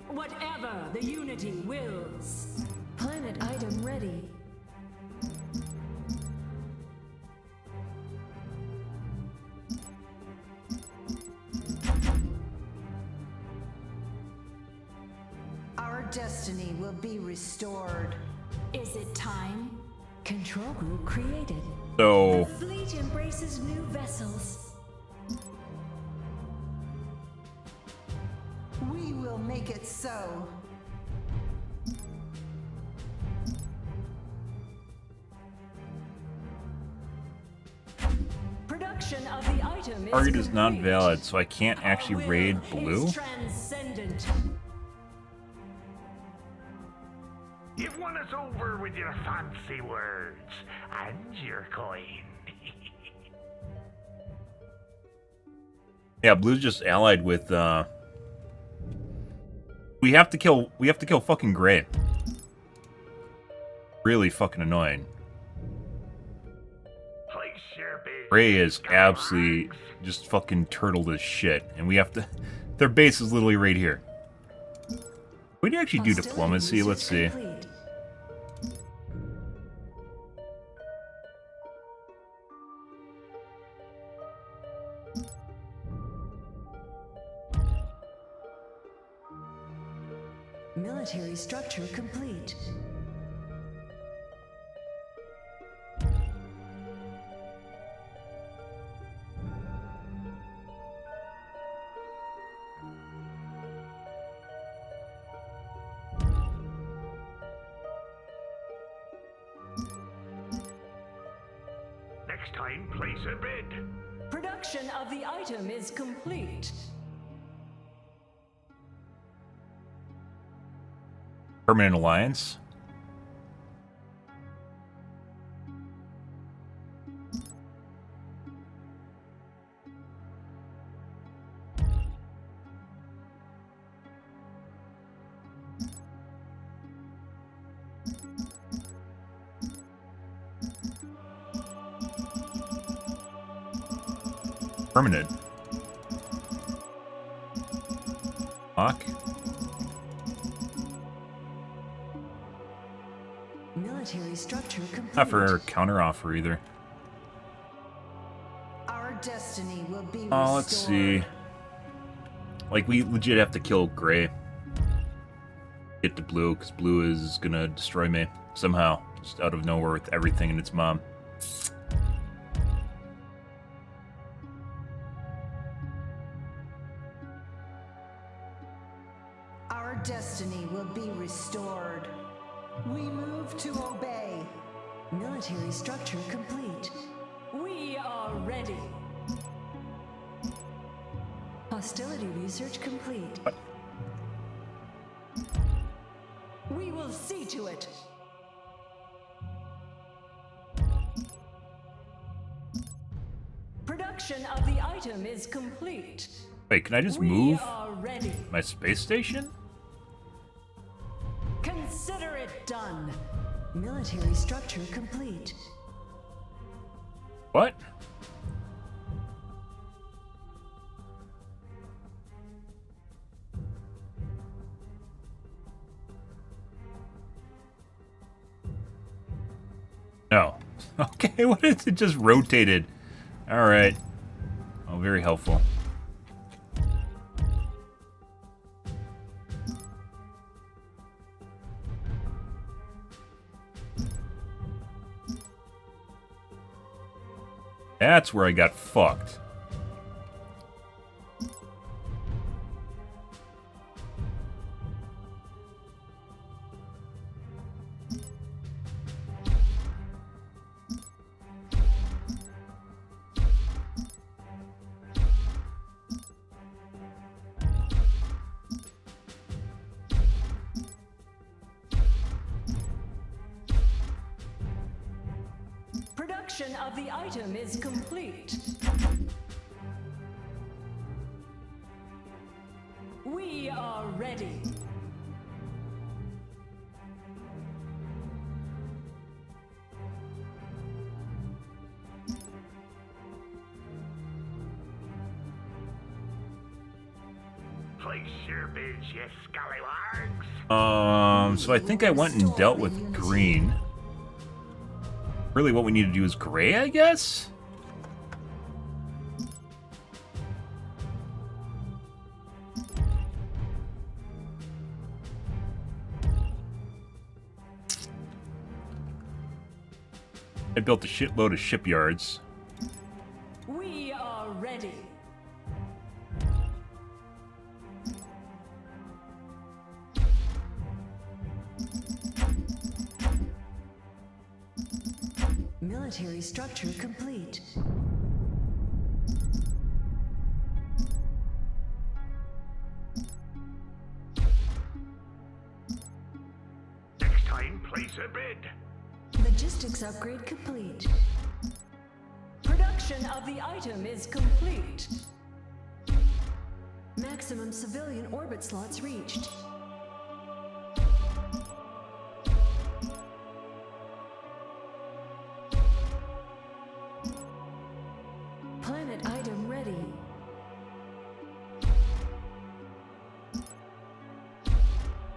Whatever the Unity wills. Planet item ready. Our destiny will be restored. Is it time? Control group created. So, The fleet embraces new vessels. We will make it so. Production of the item target is not complete. valid, so I can't actually raid Our will blue. is transcendent. You've won us over with your fancy words and your coin. Yeah, blue's just allied with we have to kill fucking gray. Really fucking annoying. Gray is absolutely just fucking turtled as shit, and we have to. Their base is literally right here. We can actually do diplomacy. Let's see. Military structure complete. Next time, place a bid. Production of the item is complete. Permanent alliance. Permanent. Lock. Military structure complete. Not for counter offer either. Our destiny will be restored. Oh, let's see. Like, we legit have to kill gray. Get to blue, because blue is gonna destroy me somehow. Just out of nowhere with everything and its mom. Our destiny will be restored. We move to obey. Military structure complete. We are ready. Hostility research complete. What? We will see to it. Production of the item is complete. Wait, can I just We move are ready. my space station? Consider it done. Military structure complete. What? No. Okay, what is it? Just rotated. Alright. Oh, very helpful. That's where I got fucked. Production of the item is complete. We are ready. Place your bids, you scallywags. So I think I went and dealt with green. Really what we need to do is gray, I guess? I built a shitload of shipyards. We are ready. Military structure complete. Next time, place a bid. Logistics upgrade complete. Production of the item is complete. Maximum civilian orbit slots reached. Planet item ready.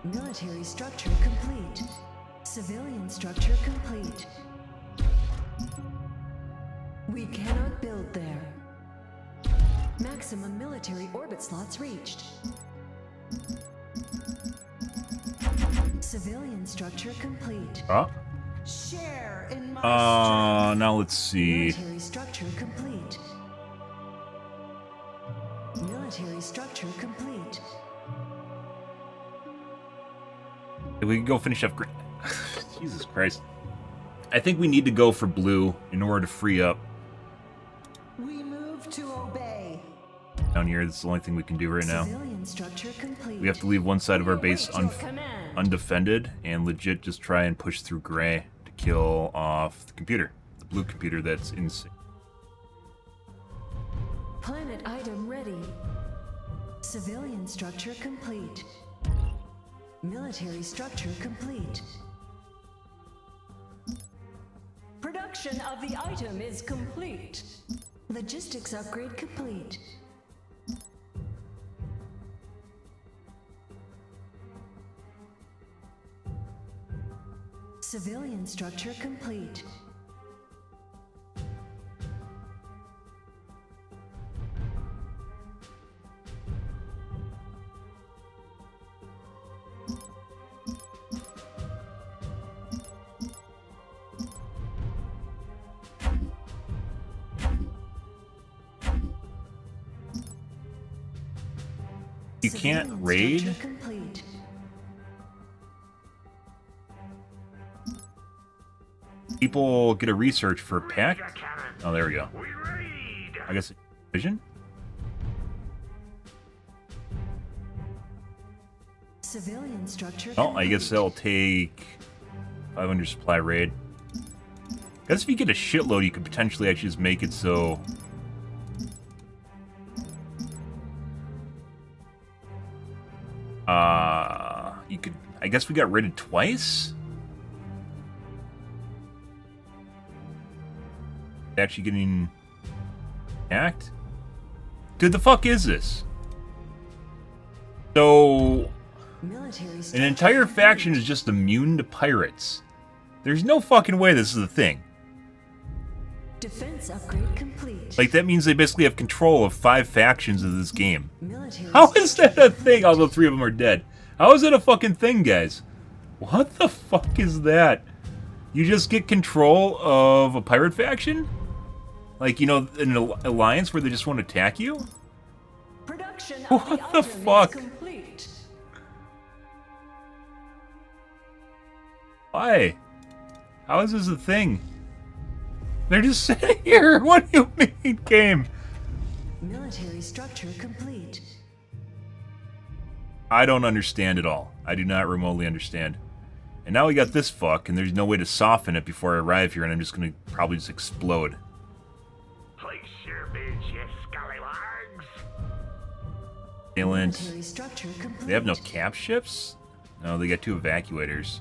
Military structure complete. Civilian structure complete. We cannot build there. Maximum military orbit slots reached. Civilian structure complete. Share in my Now let's see. Military structure complete. Military structure complete. We can go finish up. Jesus Christ. I think we need to go for blue in order to free up. We move to obey. Down here, this is the only thing we can do right now. Civilian structure complete. We have to leave one side of our base Await your command. undefended and legit just try and push through gray to kill off the computer. The blue computer that's insane. Planet item ready. Civilian structure complete. Military structure complete. Production of the item is complete. Logistics upgrade complete. Civilian structure complete. You can't raid? Structure complete. People get a research for pack? Oh, there we go. We raid. I guess vision? Civilian structure Oh, I guess complete. they'll take 500 supply raid. I guess if you get a shitload, you could potentially actually just make it so... you could... I guess we got raided twice? Actually getting... hacked? Dude, the fuck is this? So... Military an structure entire complete. faction is just immune to pirates. There's no fucking way this is a thing. Defense upgrade complete. Like, that means they basically have control of 5 factions of this game. Military How is that a thing? Although 3 of them are dead. How is that a fucking thing, guys? What the fuck is that? You just get control of a pirate faction? Like, you know, an alliance where they just want to attack you? Production of What the item fuck? is complete. Why? How is this a thing? They're just sitting here. What do you mean, game? Military structure complete. I don't understand at all. I do not remotely understand. And now we got this fuck, and there's no way to soften it before I arrive here, and I'm just gonna probably just explode. Place your bids, you scallywags. Assailant. Military structure complete. They have no cap ships? No, they got 2 evacuators.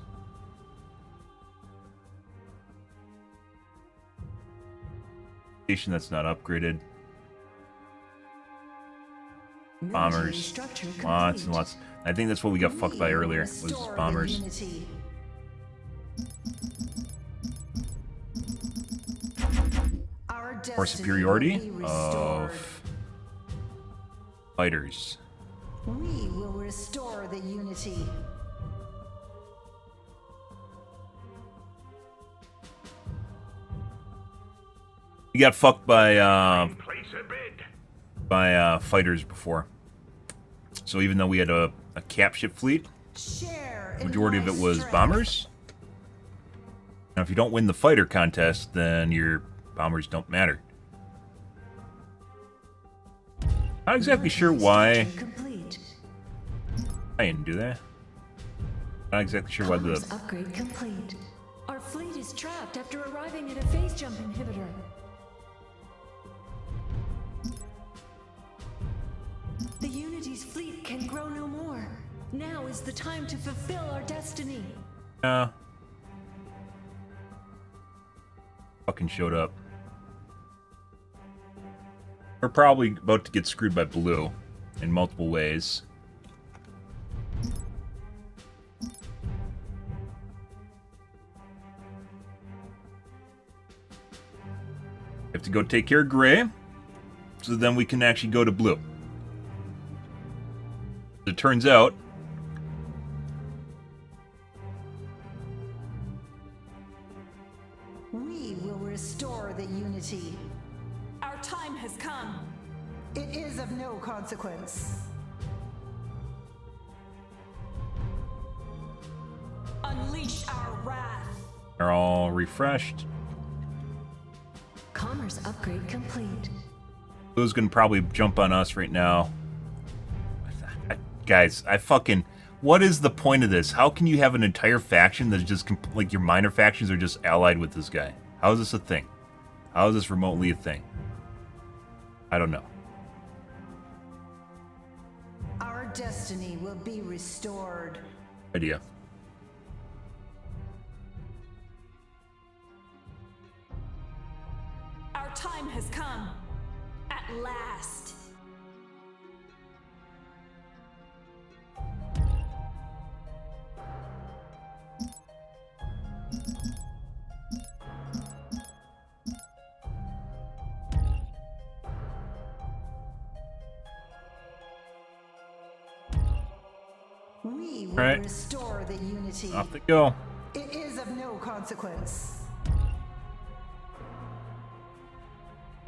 Station that's not upgraded. Military Bombers. structure Lots and complete. lots. I think that's what we got fucked by earlier, was Restore the bombers. unity. Our Or destiny superiority will be restored. of fighters. We will restore the unity. We got fucked by Place a bid. fighters before. So even though we had a cap ship fleet, Share the in majority of my it was strength. bombers. Now, if you don't win the fighter contest, then your bombers don't matter. Not exactly sure Military why structure complete. I didn't do that. Not exactly sure why the upgrade complete. Our fleet is trapped after arriving at a phase jump inhibitor. The Unity's fleet can grow no more. Now is the time to fulfill our destiny. Fucking showed up. We're probably about to get screwed by blue in multiple ways. Have to go take care of gray, so then we can actually go to blue. It turns out, we will restore the Unity. Our time has come. It is of no consequence. Unleash our wrath. they're all refreshed. Commerce upgrade complete. Blue's gonna probably jump on us right now. Guys, I fucking... What is the point of this? How can you have an entire faction that's just... like, your minor factions are just allied with this guy? How is this a thing? How is this remotely a thing? I don't know. Our destiny will be restored. Idea. Our time has come. At last. We will Right. restore the Unity. Off they go. It is of no consequence.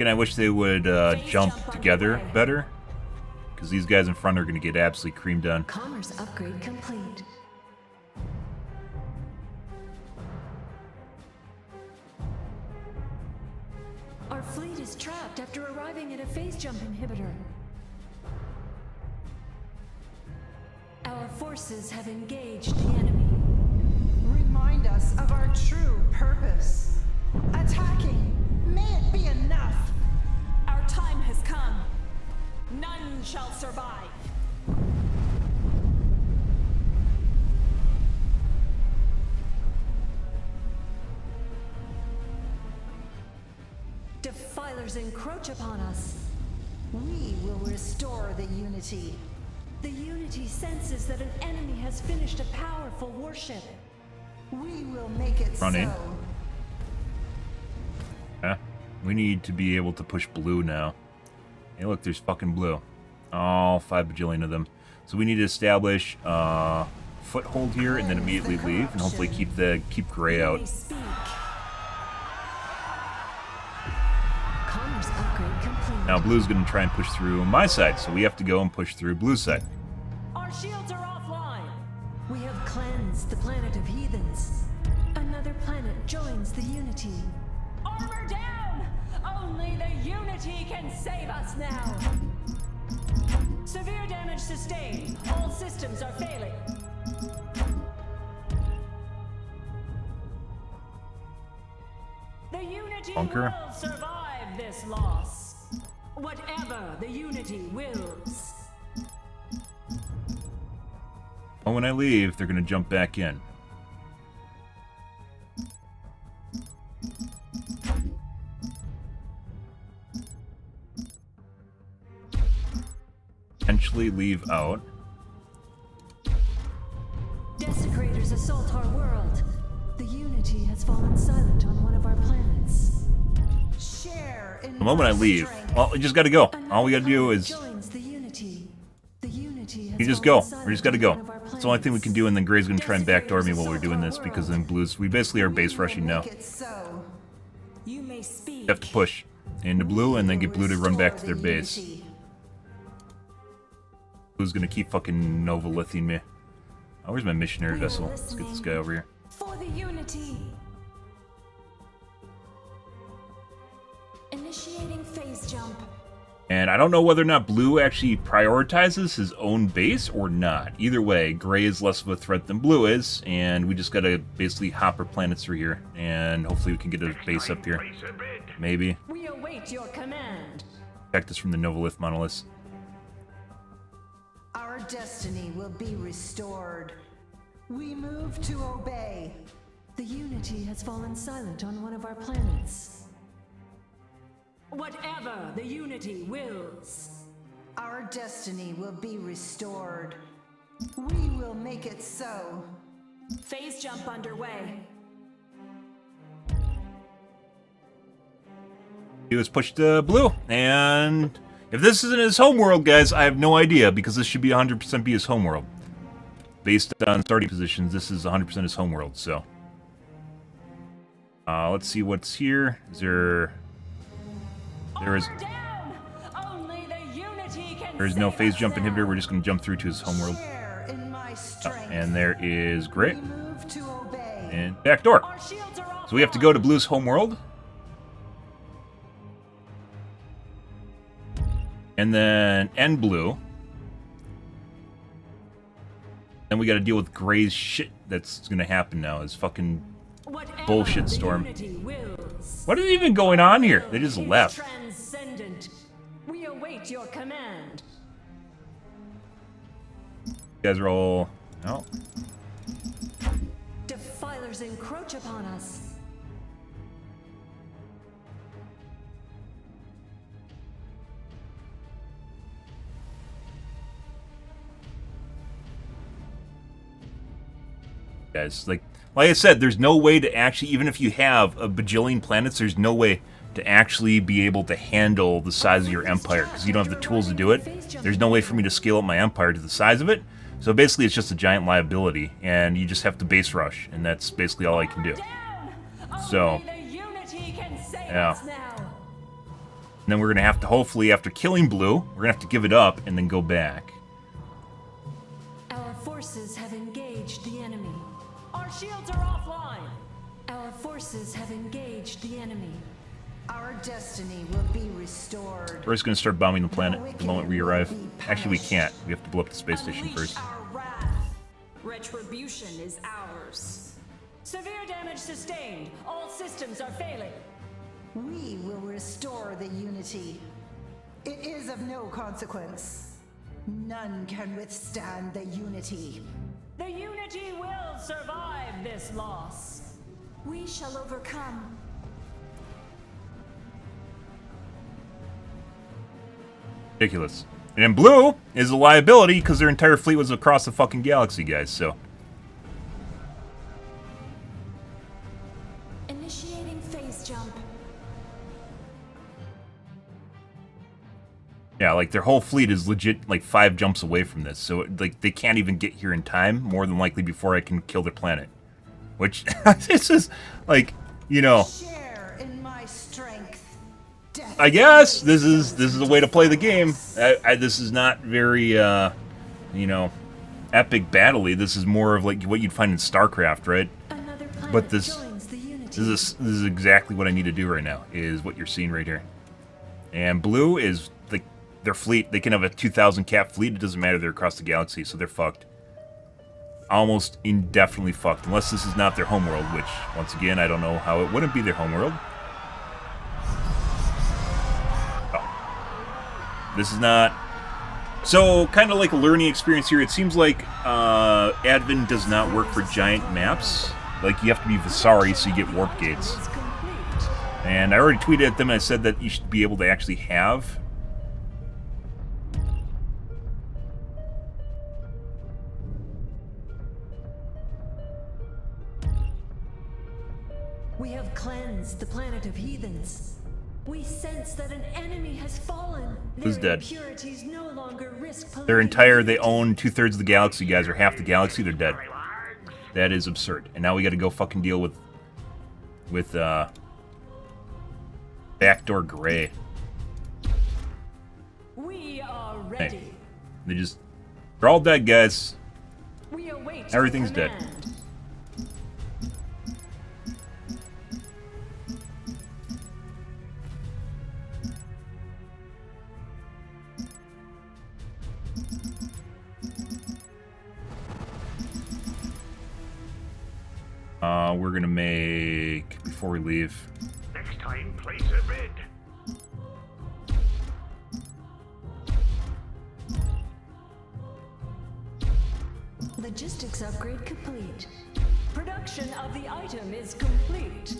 And I wish they would jump together better, because these guys in front are going to get absolutely creamed on. Commerce upgrade complete. Our fleet is trapped after arriving at a phase jump inhibitor. Our forces have engaged the enemy. Remind us of our true purpose. Attacking. May it be enough. Our time has come. None shall survive. Defilers encroach upon us. We will restore the Unity. The Unity senses that an enemy has finished a powerful warship. We will make it Run in. so. Yeah. We need to be able to push blue now. Hey, look, there's fucking blue. All 5 bajillion of them. So we need to establish a foothold here and then immediately leave and hopefully keep gray out. They speak. Commerce upgrade complete. Now blue's going to try and push through my side, so we have to go and push through blue's side. Our shields are offline. We have cleansed the planet of heathens. Another planet joins the Unity. Armor down! Only the Unity can save us now. Severe damage sustained. All systems are failing. The Unity Bunker. will survive this loss. Whatever the Unity wills. Well, when I leave, they're going to jump back in. Potentially leave out. Desecrators assault our world. The Unity has fallen silent on one of our planets. Share in The moment I my leave, strength. well, we just got to go. All we got to do Another is planet joins the Unity. The Unity has you just fallen go. silent We just got to on go. one of our It's the only thing we can do, and then Gray's going to try and backdoor me while we're Desecrators doing this assault our because world. then blues, we basically are base rushing now. Make it so. You may speak. You have to push into blue and then get blue to run back to their base. Blue's going to keep fucking Nova-lithing me. Oh, where's my missionary We are vessel? Let's get this guy over here. For the Unity. Initiating phase jump. And I don't know whether or not blue actually prioritizes his own base or not. Either way, gray is less of a threat than blue is, and we just gotta basically hop our planets through here, and hopefully we can get a base up here. Maybe. We await your command. Protect us from the Novolith monoliths. Our destiny will be restored. We move to obey. The Unity has fallen silent on one of our planets. Whatever the Unity wills. Our destiny will be restored. We will make it so. Phase jump underway. He was pushed to blue, and if this isn't his homeworld, guys, I have no idea, because this should be 100% be his homeworld. Based on starting positions, this is 100% his homeworld, so. Let's see what's here. Is there... There is no phase jump inhibitor. We're just going to jump through to his homeworld. And there is gray. And back door. So we have to go to blue's homeworld. And then end blue. Then we got to deal with gray's shit that's going to happen now. Is fucking bullshit storm. What is even going on here? They just left. We await your command. You guys are all no. Defilers encroach upon us. Guys, like I said, there's no way to actually, even if you have a bajillion planets, there's no way to actually be able to handle the size of your empire, because you don't have the tools to do it. There's no way for me to scale up my empire to the size of it. So basically it's just a giant liability, and you just have to base rush, and that's basically all I can do. So, yeah. And then we're going to have to, hopefully, after killing blue, we're going to have to give it up and then go back. Our forces have engaged the enemy. Our shields are offline. Our forces have engaged the enemy. Our destiny will be restored. We're just going to start bombing the planet the moment we arrive. Actually, we can't. We have to blow up the space station first. Our wrath. Retribution is ours. Severe damage sustained. All systems are failing. We will restore the Unity. It is of no consequence. None can withstand the Unity. The Unity will survive this loss. We shall overcome. Ridiculous. And then blue is a liability because their entire fleet was across the fucking galaxy, guys, so. Initiating phase jump. Yeah, like their whole fleet is legit like 5 jumps away from this, so like they can't even get here in time, more than likely before I can kill their planet. Which, it's just, like, you know. Share in my strength. Death I guess this is a way to play the game. This is not very, you know, epic battle-y. This is more of like what you'd find in StarCraft, right? Another planet But this joins the Unity. this is exactly what I need to do right now. Is what you're seeing right here. And blue is like their fleet. They can have a 2,000 cap fleet. It doesn't matter. They're across the galaxy, so they're fucked. Almost indefinitely fucked, unless this is not their homeworld. Which, once again, I don't know how it wouldn't be their homeworld. This is not... So, kind of like a learning experience here. It seems like Advent does not work for giant maps. Like, you have to be Visari, so you get warp gates. And I already tweeted at them, and I said that you should be able to actually have... We have cleansed the planet of heathens. We sense that an enemy has fallen. Who's Their dead? impurities no longer risk Their polluting entire... They the own 2/3 of the galaxy, guys, or half the galaxy. They're dead. That is absurd. And now we gotta go fucking deal with Backdoor Gray. We are ready. Hey. They're all dead, guys. We await Everything's your dead. command. We're gonna make, before we leave. Next time, place a bid. Logistics upgrade complete. Production of the item is complete.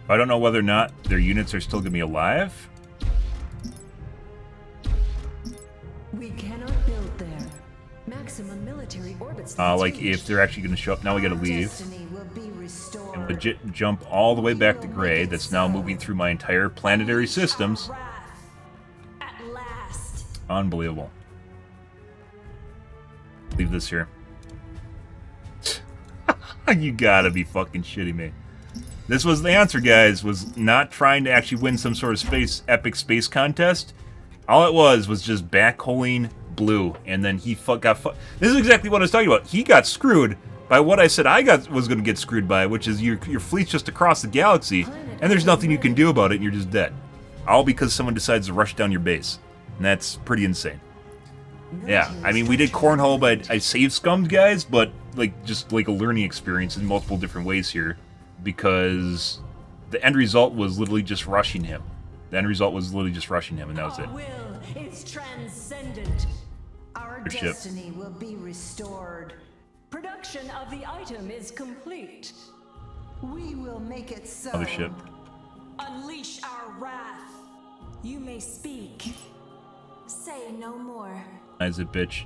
I don't know whether or not their units are still gonna be alive. We cannot build there. Maximum military orbit Like if they're actually gonna show up. Now we gotta leave. And legit jump all the way back to gray. That's now moving through my entire planetary systems. At last. Unbelievable. Leave this here. You gotta be fucking shitting me. This was the answer, guys. Was not trying to actually win some sort of epic space contest. All it was just backholing blue, and then he got. This is exactly what I was talking about. He got screwed by what I said was going to get screwed by, which is your fleet's just across the galaxy, and there's nothing you can do about it, and you're just dead. All because someone decides to rush down your base, and that's pretty insane. Yeah, I mean, we did cornhole, but I save scummed guys, but just like a learning experience in multiple different ways here, because the end result was literally just rushing him. The end result was literally just rushing him, and that was it. Will is transcendent. Our destiny will be restored. Production of the item is complete. We will make it so. Other ship. Unleash our wrath. You may speak. Say no more. Eyes it, bitch.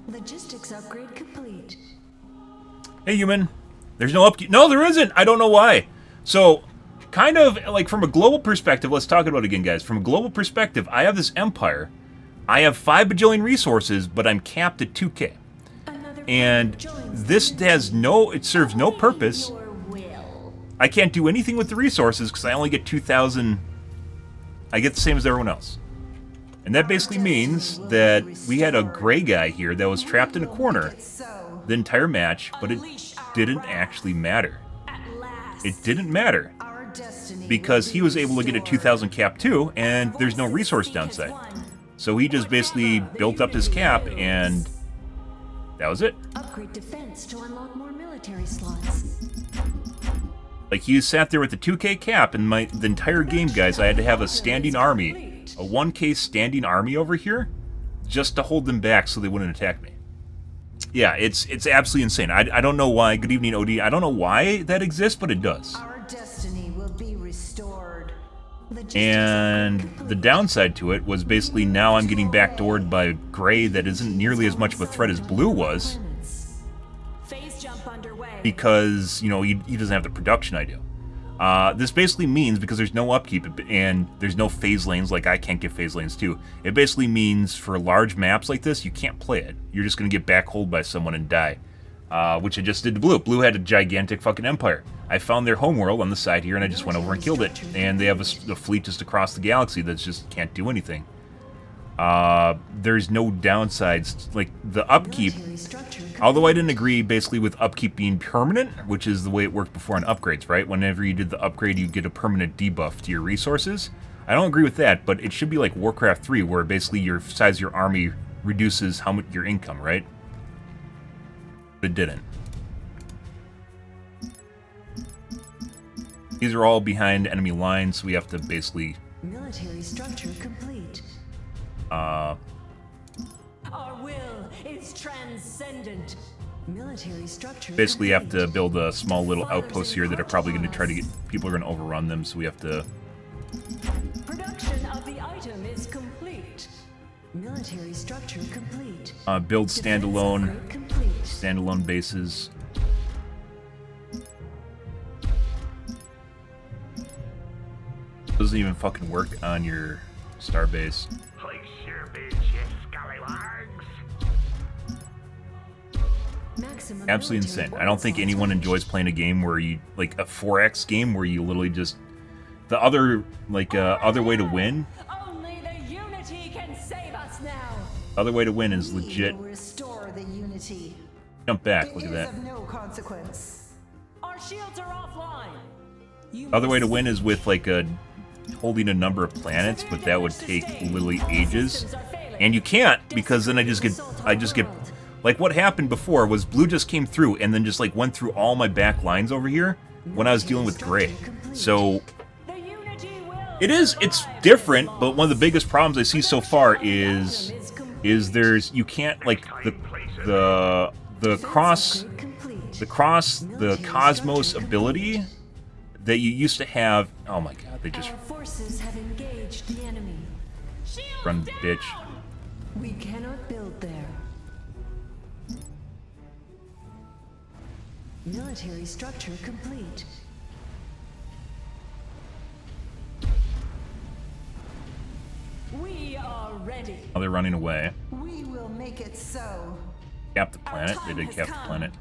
Logistics upgrade complete. Hey, human. There's no upkeep. No, there isn't. I don't know why. So, kind of like from a global perspective, let's talk about it again, guys. From a global perspective, I have this empire. I have 5 bajillion resources, but I'm capped at 2K. And this it serves no purpose. I can't do anything with the resources because I only get 2,000. I get the same as everyone else. And that basically means that we had a gray guy here that was trapped in a corner the entire match, but it didn't actually matter. It didn't matter because he was able to get a 2,000 cap too, and there's no resource downside. So he just basically built up his cap, and that was it. Upgrade defense to unlock more military slots. Like, he sat there with the 2K cap, and the entire game, guys, I had to have a standing army. A 1K standing army over here just to hold them back so they wouldn't attack me. Yeah, it's absolutely insane. I don't know why. Good evening, OD. I don't know why that exists, but it does. Our destiny will be restored. And the downside to it was basically now I'm getting backdoored by gray that isn't nearly as much of a threat as blue was. Phase jump underway. Because, he doesn't have the production I do. This basically means, because there's no upkeep and there's no phase lanes, like I can't get phase lanes too, it basically means for large maps like this, you can't play it. You're just going to get backholed by someone and die. Which I just did to Blue. Blue had a gigantic fucking empire. I found their homeworld on the side here and I just went over and killed it. And they have a fleet just across the galaxy that just can't do anything. There's no downsides. Like, the upkeep, although I didn't agree basically with upkeep being permanent, which is the way it worked before on upgrades, right? Whenever you did the upgrade, you get a permanent debuff to your resources. I don't agree with that, but it should be like Warcraft 3, where basically your size of your army reduces how much your income, right? But it didn't. These are all behind enemy lines, so we have to basically... Military structure complete. Our will is transcendent. Military structure basically have to build a small little outpost here that are probably going to try to get... People are going to overrun them, so we have to... Production of the item is complete. Military structure complete. Build standalone bases. Doesn't even fucking work on your star base. Place your bids, you scallywags. Absolutely insane. I don't think anyone enjoys playing a game where you, like a 4X game where you literally just, the other, like, other way to win. Only the unity can save us now. Other way to win is legit. Restore the unity. Jump back, look at that. Of no consequence. Our shields are offline. Other way to win is with like holding a number of planets, but that would take literally ages. And you can't, because then I just get Like, what happened before was blue just came through and then just, like, went through all my back lines over here when I was dealing with gray. So, it's different, but one of the biggest problems I see so far is you can't, like, the Cosmos ability that you used to have. Oh my god, they just forces have engaged the enemy. run, bitch. We cannot build there. Military structure complete. We are ready. Now they're running away. We will make it so. Cap the planet. They did cap the planet.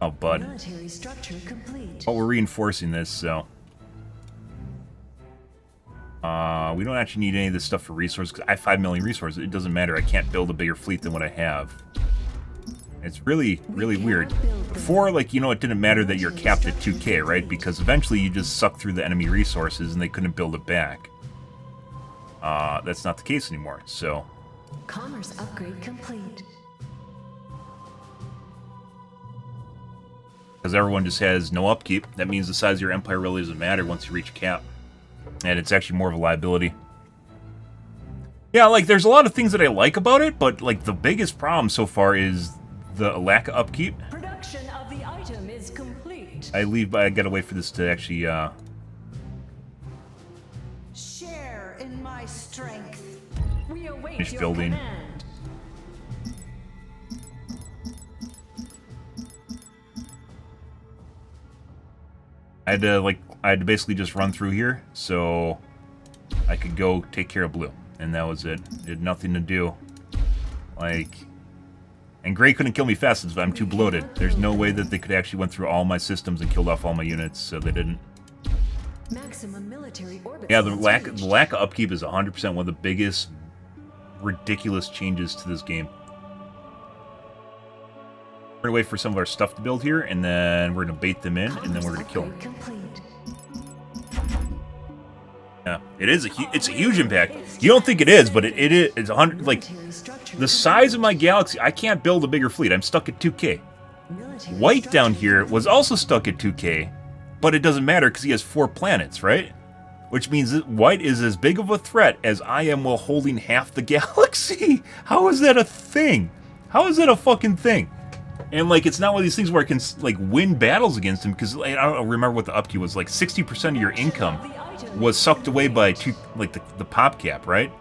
Oh, bud. Military structure complete. Oh, we're reinforcing this, so... we don't actually need any of this stuff for resources, because I have 5 million resources. It doesn't matter. I can't build a bigger fleet than what I have. It's really, really weird. Before, like, you know, it didn't matter that you're capped at 2K, right? Because eventually you just suck through the enemy resources and they couldn't build it back. That's not the case anymore, so... Commerce upgrade complete. Because everyone just has no upkeep, that means the size of your empire really doesn't matter once you reach a cap. And it's actually more of a liability. Yeah, like, there's a lot of things that I like about it, but, like, the biggest problem so far is the lack of upkeep. Production of the item is complete. I gotta wait for this to actually, Share in my strength. We await finish your building. command. I had to basically just run through here, so I could go take care of blue. And that was it. It had nothing to do. Like... And gray couldn't kill me fast enough. I'm too bloated. There's no way that they could actually went through all my systems and killed off all my units, so they didn't. Maximum military orbit. Yeah, the lack of upkeep is 100% one of the biggest, ridiculous changes to this game. We're gonna wait for some of our stuff to build here, and then we're gonna bait them in, and then we're gonna kill them. Yeah, it's a huge impact. You don't think it is, but it is. It's 100. Like the size of my galaxy, I can't build a bigger fleet. I'm stuck at 2K. White down here was also stuck at 2K, but it doesn't matter because he has 4 planets, right? Which means that White is as big of a threat as I am while holding half the galaxy. How is that a thing? How is that a fucking thing? And, like, it's not one of these things where I can, like, win battles against him, because I don't remember what the upkeep was. Like, 60% of your income was sucked away by, the pop cap, right?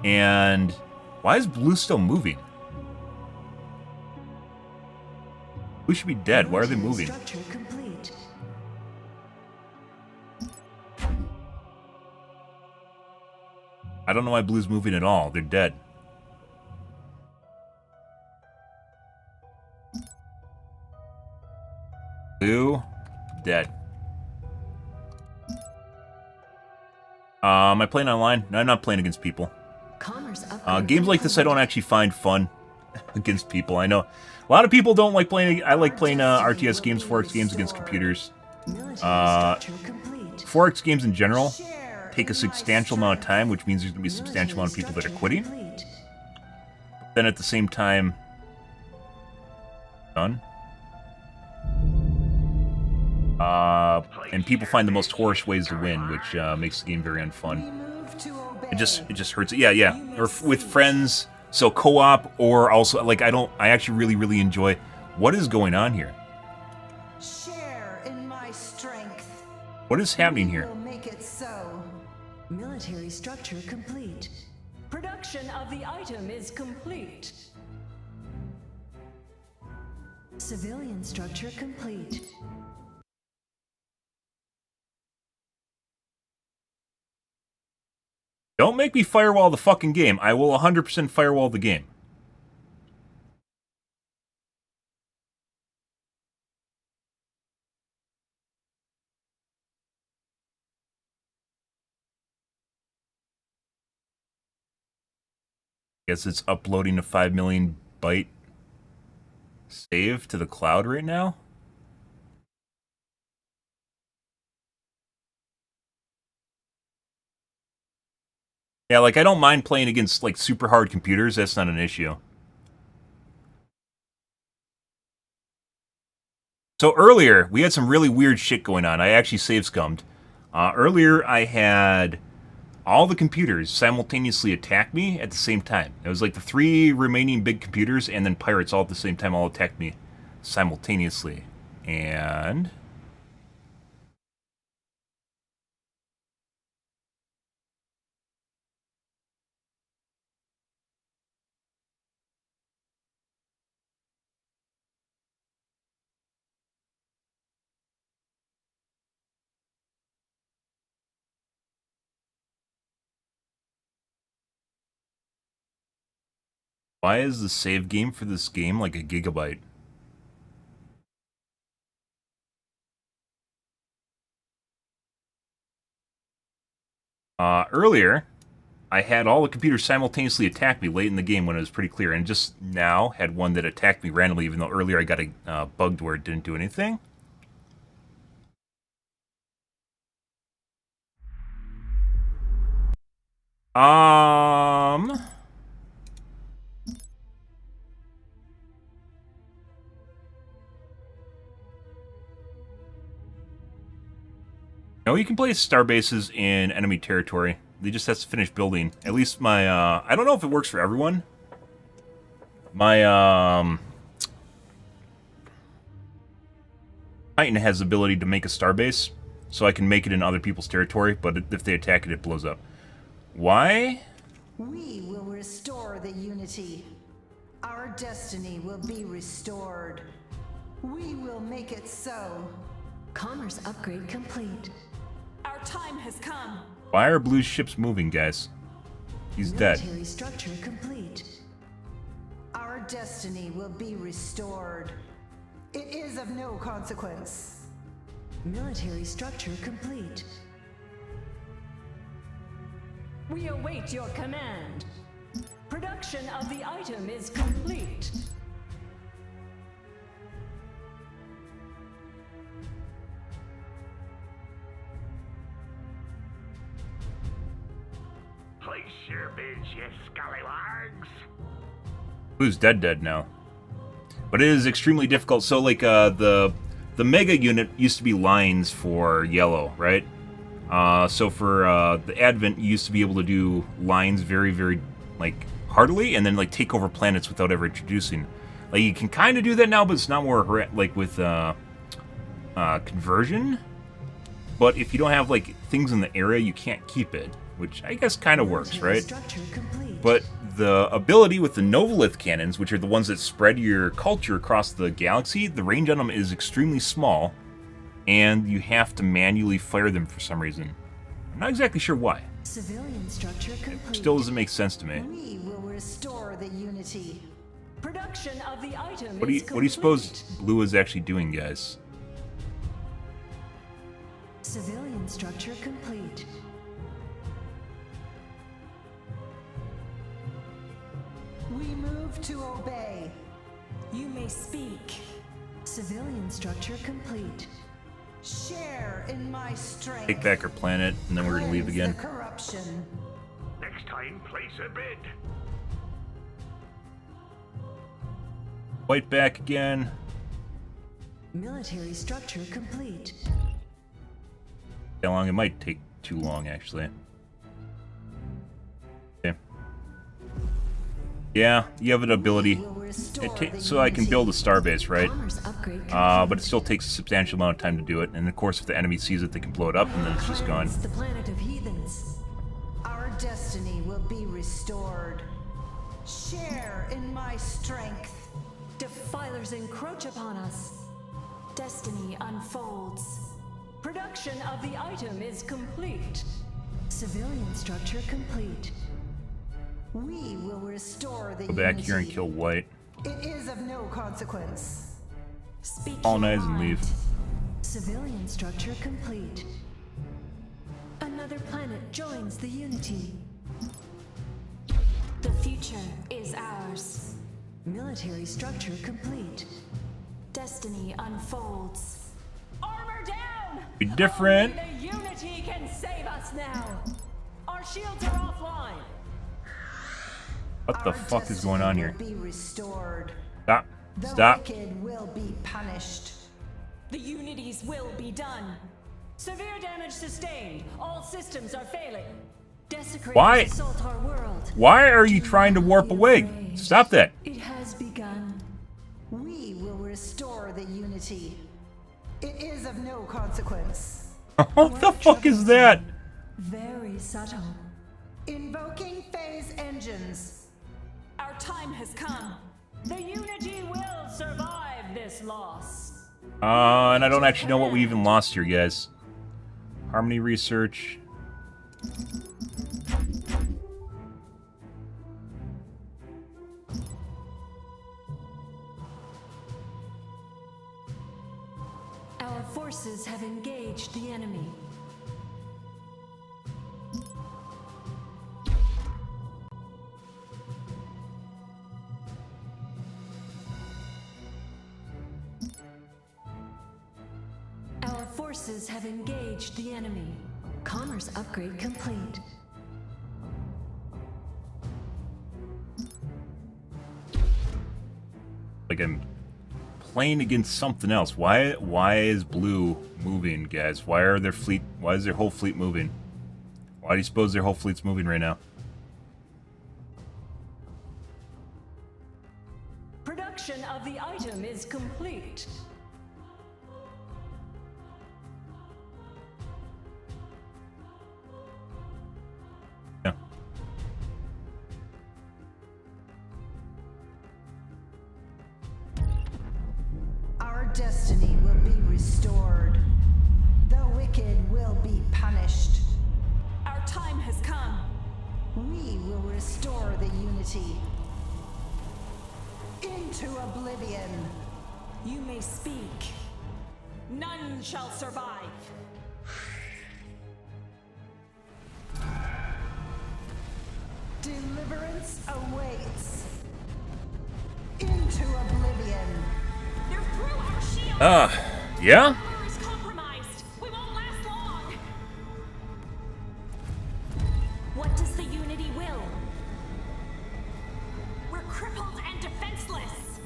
And why is blue still moving? Blue should be dead. Why are they moving? I don't know why blue's moving at all. They're dead. Blue, dead. Am I playing online? No, I'm not playing against people. Games like this I don't actually find fun against people. I know a lot of people don't like playing. I like playing RTS games, 4X games against computers. 4X games in general take a substantial amount of time, which means there's going to be a substantial amount of people that are quitting. But then at the same time, done. And people find the most horse ways to win, which makes the game very unfun. It just hurts. Yeah. Or with friends, so co-op, or also like I actually really enjoy. What is going on here? Share in my strength. What is happening here? We'll make it so. Military structure complete. Production of the item is complete. Civilian structure complete. Don't make me firewall the fucking game. I will 100% firewall the game. Guess it's uploading a 5 million byte save to the cloud right now. Yeah, like, I don't mind playing against, like, super hard computers. That's not an issue. So earlier, we had some really weird shit going on. I actually save-scummed. Earlier, I had all the computers simultaneously attack me at the same time. It was like the 3 remaining big computers and then pirates all at the same time all attacked me simultaneously. And... why is the save game for this game like a gigabyte? Earlier, I had all the computers simultaneously attack me late in the game when it was pretty clear, and just now had one that attacked me randomly, even though earlier I got a bugged where it didn't do anything. No, you can place star bases in enemy territory. They just has to finish building. At least my, I don't know if it works for everyone. My, Titan has the ability to make a star base, so I can make it in other people's territory, but if they attack it, it blows up. Why? We will restore the unity. Our destiny will be restored. We will make it so. Commerce upgrade complete. Our time has come. Why are Blue's ships moving, guys? He's dead. Military structure complete. Our destiny will be restored. It is of no consequence. Military structure complete. We await your command. Production of the item is complete. Place your bids, you scallywags. Blue's dead now. But it is extremely difficult. So, like, the mega unit used to be lines for yellow, right? So for the Advent, you used to be able to do lines very, very, like, heartily, and then, like, take over planets without ever introducing. Like, you can kind of do that now, but it's not more, like, with conversion. But if you don't have, like, things in the area, you can't keep it, which I guess kind of works, right? But the ability with the Novolith cannons, which are the ones that spread your culture across the galaxy, the range on them is extremely small, and you have to manually fire them for some reason. I'm not exactly sure why. Civilian structure complete. It still doesn't make sense to me. We will restore the unity. Production of the item What do you suppose Blue is actually doing, guys? Civilian structure complete. We move to obey. You may speak. Civilian structure complete. Share in my strength. Take back our planet, and then we're gonna leave Cleanse again. the corruption. Next time, place a bid. Fight back again. Military structure complete. How long? It might take too long, actually. Okay. Yeah, you have an ability. So I can build a starbase, right? But it still takes a substantial amount of time to do it. And of course, if the enemy sees it, they can blow it up, and then it's just gone. The planet of heathens. Our destiny will be restored. Share in my strength. Defilers encroach upon us. Destiny unfolds. Production of the item is complete. Civilian structure complete. We will restore the Go back unity. here and kill White. It is of no consequence. Speak Colonize your and mind. leave. Civilian structure complete. Another planet joins the Unity. The future is ours. Military structure complete. Destiny unfolds. Armor down! Be different. Only the unity can save us now. Our Our shields are offline. What the fuck is going on here? Be restored. Stop. The Stop. wicked will be punished. The unities will be done. Severe damage sustained. All systems are failing. Desecrators Why? assault our world. Why are you trying to warp away? Stop that. It has begun. We will restore the unity. It is of no consequence. What the fuck is that? Very subtle. Invoking phase engines. Our time has come. The unity will survive this loss. And I don't actually know what we even lost here, guys. Harmony research. Our forces have engaged the enemy. Our forces have engaged the enemy. Commerce upgrade complete. Like I'm playing against something else. Why is blue moving, guys? Why is their whole fleet moving? Why do you suppose their whole fleet's moving right now? Production of the item is complete. Yeah. Our destiny will be restored. The wicked will be punished. Our time has come. We will restore the unity. Into oblivion. You may speak. None shall survive. Deliverance awaits. Into oblivion. They're through our shield. Yeah? Power is compromised. We won't last long. What does the unity will? We're crippled and defenseless.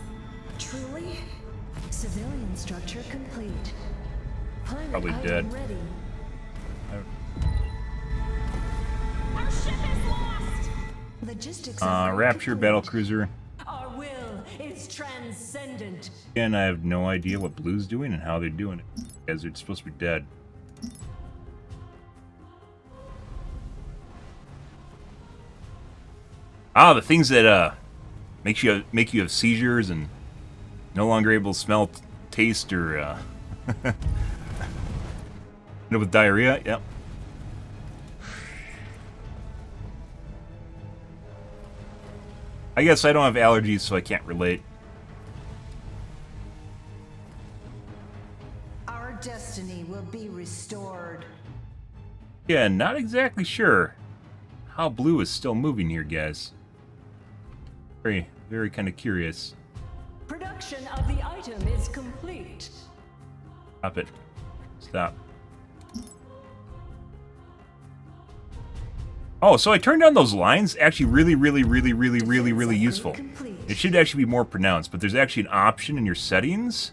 Truly? Civilian structure complete. Planet Probably item dead. ready. Our ship is lost. Logistics Rapture complete. battlecruiser. Our will is transcendent. Again, I have no idea what blue's doing and how they're doing it, because they're supposed to be dead. The things that make you have seizures and no longer able to smell, taste, or with diarrhea. Yep. I guess I don't have allergies, so I can't relate. Our destiny will be restored. Yeah, not exactly sure how blue is still moving here, guys. Very, very kind of curious. Production of the item is complete. Stop it. Stop. Oh, so I turned down those lines. Actually, really useful. Complete. It should actually be more pronounced, but there's actually an option in your settings.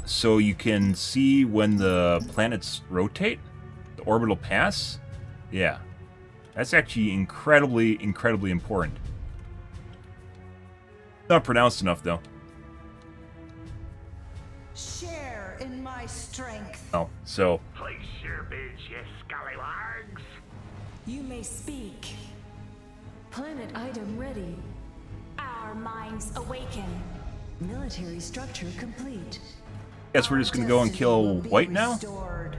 So you can see when the planets rotate, the orbital pass. Yeah. That's actually incredibly important. Not pronounced enough, though. Share in my strength. Oh, so Place your bids, you scallywags. You may speak. Planet item ready. Our minds awaken. Military structure complete. guess we're just gonna go and kill White now? Restored.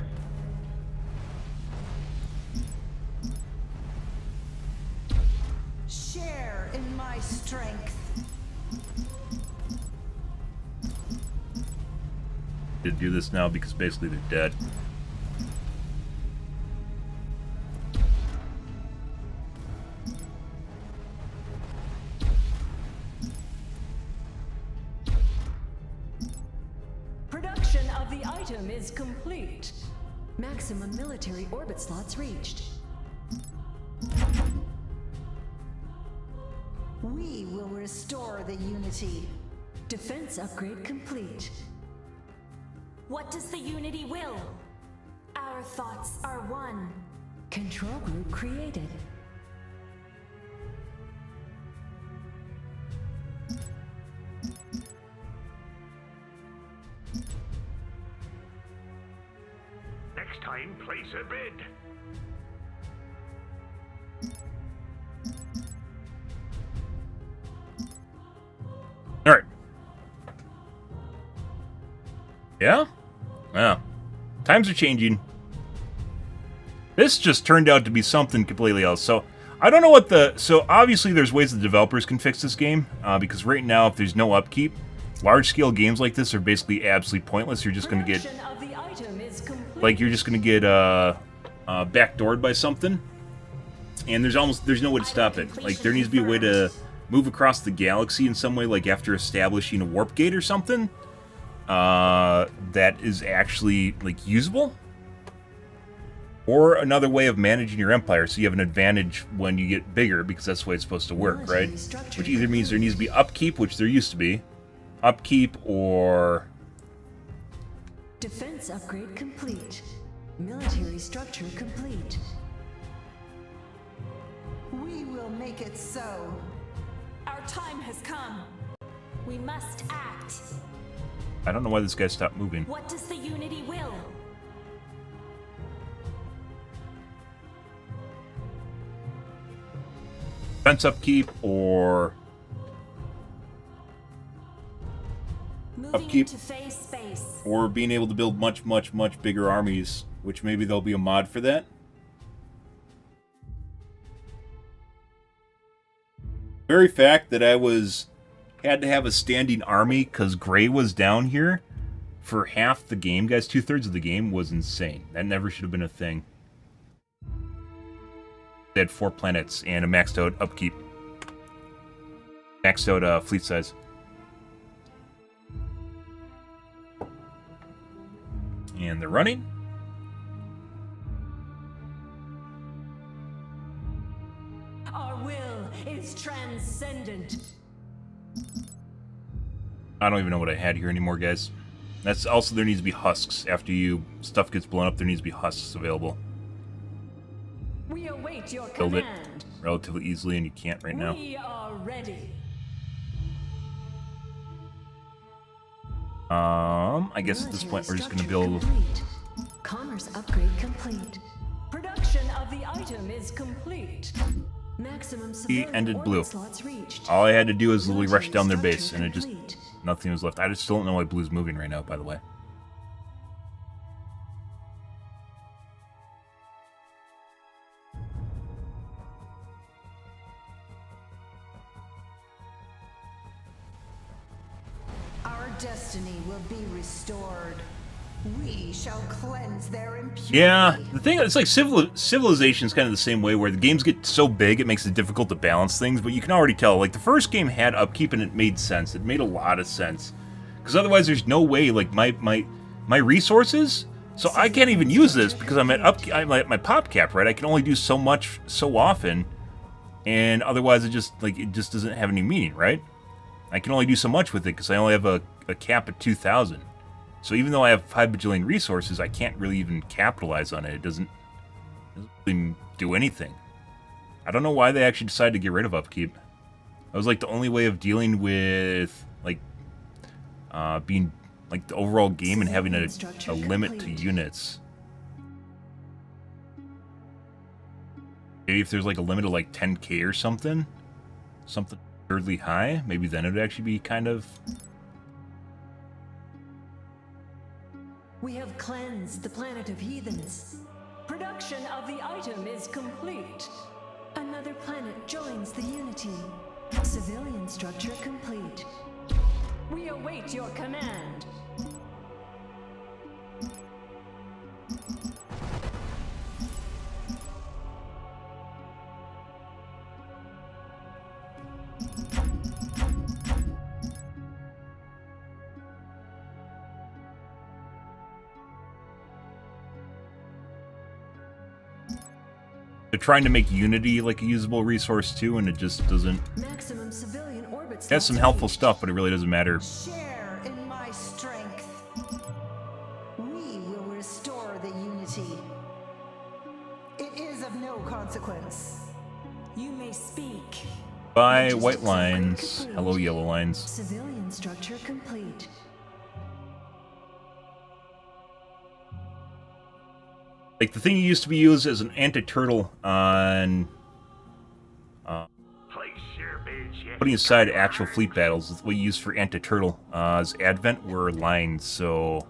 Share in my strength. To do this now because basically they're dead. Production of the item is complete. Maximum military orbit slots reached. We will restore the unity. Defense upgrade complete. What does the unity will? Our thoughts are one. Control group created. Next time, place a bid. All right. Yeah? Yeah. Times are changing. This just turned out to be something completely else. So, I don't know what the... So, obviously, there's ways the developers can fix this game. Because right now, if there's no upkeep, large-scale games like this are basically absolutely pointless. You're just going to get... Like, you're just going to get backdoored by something. And there's no way to stop it. Like, there needs to be a way to move across the galaxy in some way, like after establishing a warp gate or something. That is actually, like, usable. Or another way of managing your empire, so you have an advantage when you get bigger, because that's the way it's supposed to work, right? Which either means there needs to be upkeep, which there used to be. Upkeep, or... Defense upgrade complete. Military structure complete. We will make it so. Our time has come. We must act. I don't know why this guy stopped moving. What does the unity will? Defense upkeep, or... Moving Upkeep. into phase space. Or being able to build much, much, much bigger armies, which maybe there'll be a mod for that. The very fact that I had to have a standing army because Gray was down here for half the game, guys, 2/3 of the game, was insane. That never should have been a thing. They had 4 planets and a maxed out upkeep. Maxed out fleet size. And they're running. Our will is transcendent. I don't even know what I had here anymore, guys. That's also, there needs to be husks. After stuff gets blown up, there needs to be husks available. We await your Build it command. relatively easily, and you can't right now. We are ready. I guess at this point we're just going to build... Complete. Commerce upgrade complete. Production of the item is complete. Maximum He ended blue. slots reached. All I had to do is literally rush down their base, and it just... Complete. Nothing was left. I just still don't know why blue's moving right now, by the way. Our destiny will be restored. We shall cleanse their impurity. Yeah, the thing, it's like Civilization's kind of the same way, where the games get so big it makes it difficult to balance things, but you can already tell, like, the first game had upkeep and it made sense. It made a lot of sense. Because otherwise there's no way, like, my resources, so I can't even use this because I'm at my pop cap, right? I can only do so much so often, and otherwise it just doesn't have any meaning, right? I can only do so much with it because I only have a cap at 2,000. So even though I have 5 bajillion resources, I can't really even capitalize on it. It doesn't really do anything. I don't know why they actually decided to get rid of upkeep. That was like the only way of dealing with like being like the overall game and having a limit to units. Maybe if there's like a limit of like 10k or something absurdly high, maybe then it would actually be kind of... We have cleansed the planet of heathens. Production of the item is complete. Another planet joins the unity. Civilian structure complete. We await your command. They're trying to make Unity like a usable resource too, and it just doesn't. Maximum civilian orbit. It has some helpful stuff, but it really doesn't matter. Share in my strength. We will restore the unity. It is of no consequence. You may speak. Bye, white lines. Hello, yellow lines. Civilian structure complete. Like the thing you used to be used as an anti-turtle on putting aside actual fleet battles, what you use for anti-turtle as advent were lines, so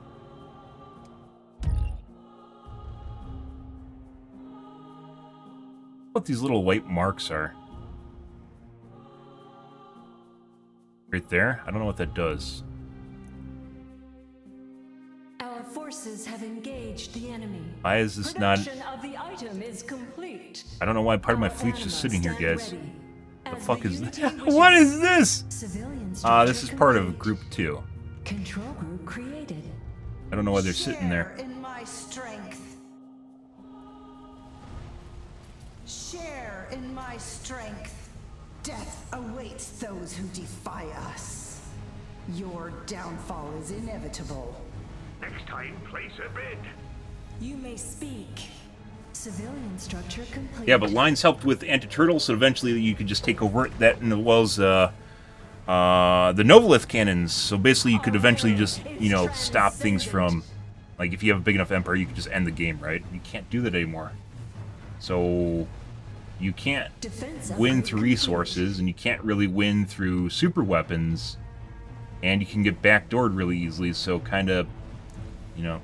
what these little white marks are. Right there? I don't know what that does. Our forces have engaged the enemy. Why is this not... Production of the item is complete. I don't know why part of my fleet's just sitting here, guys. Ready. The fuck is this? What is this? This is part of Group 2. Control group created. I don't know why they're sitting there. Share in my strength. Share in my strength. Death awaits those who defy us. Your downfall is inevitable. Next time, place a bid. You may speak. Civilian structure complete. Yeah, but lines helped with anti-turtle, so eventually you could just take over that, and as well as the Novolith cannons. So basically, you could eventually just, you know, stop things from, like, if you have a big enough empire, you could just end the game, right? You can't do that anymore. So you can't win through resources, and you can't really win through super weapons, and you can get backdoored really easily. So kind of, you know,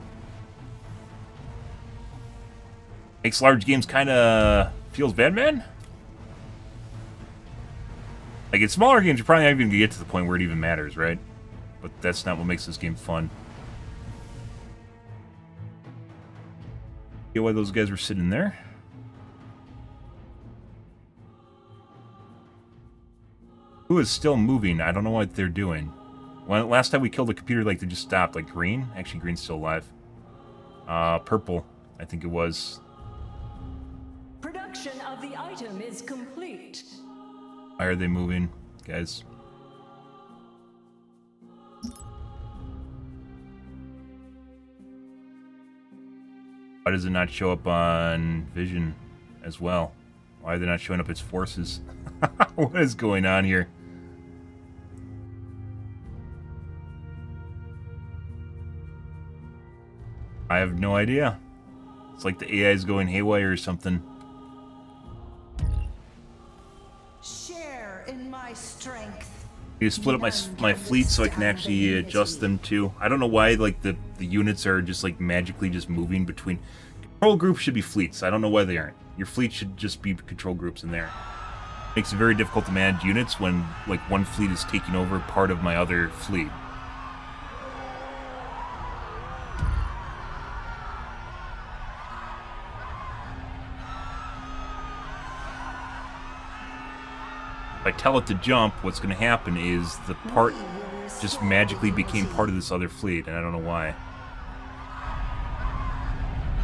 makes large games kind of feels bad, man. Like, in smaller games, you're probably not even going to get to the point where it even matters, right? But that's not what makes this game fun. You know why those guys were sitting there? Who is still moving? I don't know what they're doing. When, last time we killed a computer, like, they just stopped. Like, green? Actually, green's still alive. Purple, I think it was. Production of the item is complete. Why are they moving, guys? Why does it not show up on Vision as well? Why are they not showing up its forces? What is going on here? I have no idea. It's like the AI is going haywire or something. Share in my strength. You split up my fleet so I can actually adjust them too. I don't know why like the units are just like magically just moving between. Control groups should be fleets. I don't know why they aren't. Your fleet should just be control groups in there. Makes it very difficult to manage units when like one fleet is taking over part of my other fleet. If I tell it to jump, what's going to happen is the part just magically became part of this other fleet, and I don't know why.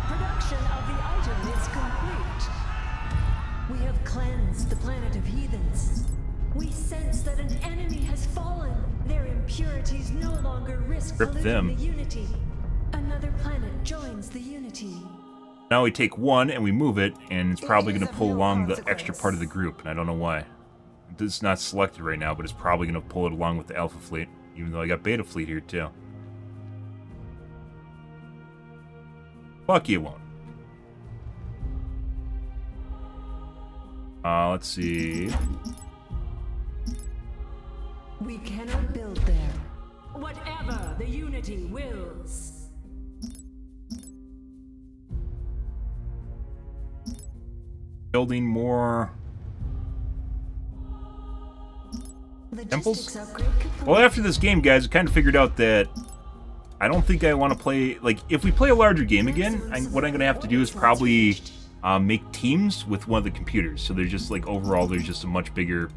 Production of the item is complete. We have cleansed the planet of heathens. We sense that an enemy has fallen. Their impurities no longer risk polluting the unity. Another planet joins the unity. Now we take one and we move it, and it's probably going to pull along the extra part of the group, and I don't know why. It's not selected right now, but it's probably going to pull it along with the Alpha Fleet, even though I got Beta Fleet here too. Fuck you, won't. Let's see. We cannot build there. Whatever the unity wills. Building more temples? Well, after this game, guys, I kind of figured out that I don't think I want to play... Like, if we play a larger game again, what I'm going to have to do is probably make teams with one of the computers. So there's just, like, overall, there's just a much bigger...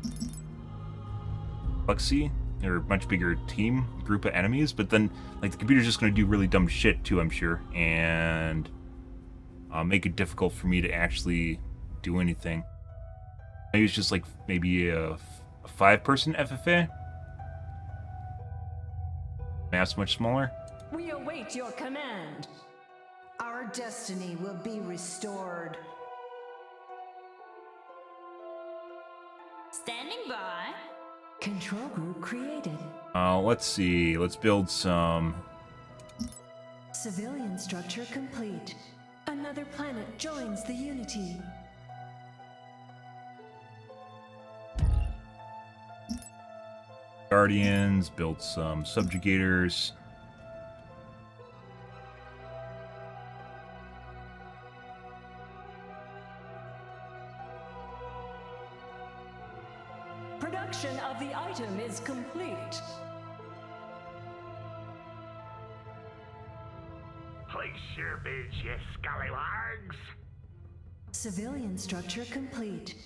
Plexi, or a much bigger team, group of enemies. But then, like, the computer's just going to do really dumb shit, too, I'm sure. And make it difficult for me to actually do anything. Maybe it's just like maybe a 5-person FFA. Mass much smaller. We await your command. Our destiny will be restored. Standing by. Control group created. Let's see. Let's build some. Civilian structure complete. Another planet joins the Unity. Guardians, build some subjugators. Production of the item is complete. Place your bids, you scallywags. Civilian structure complete.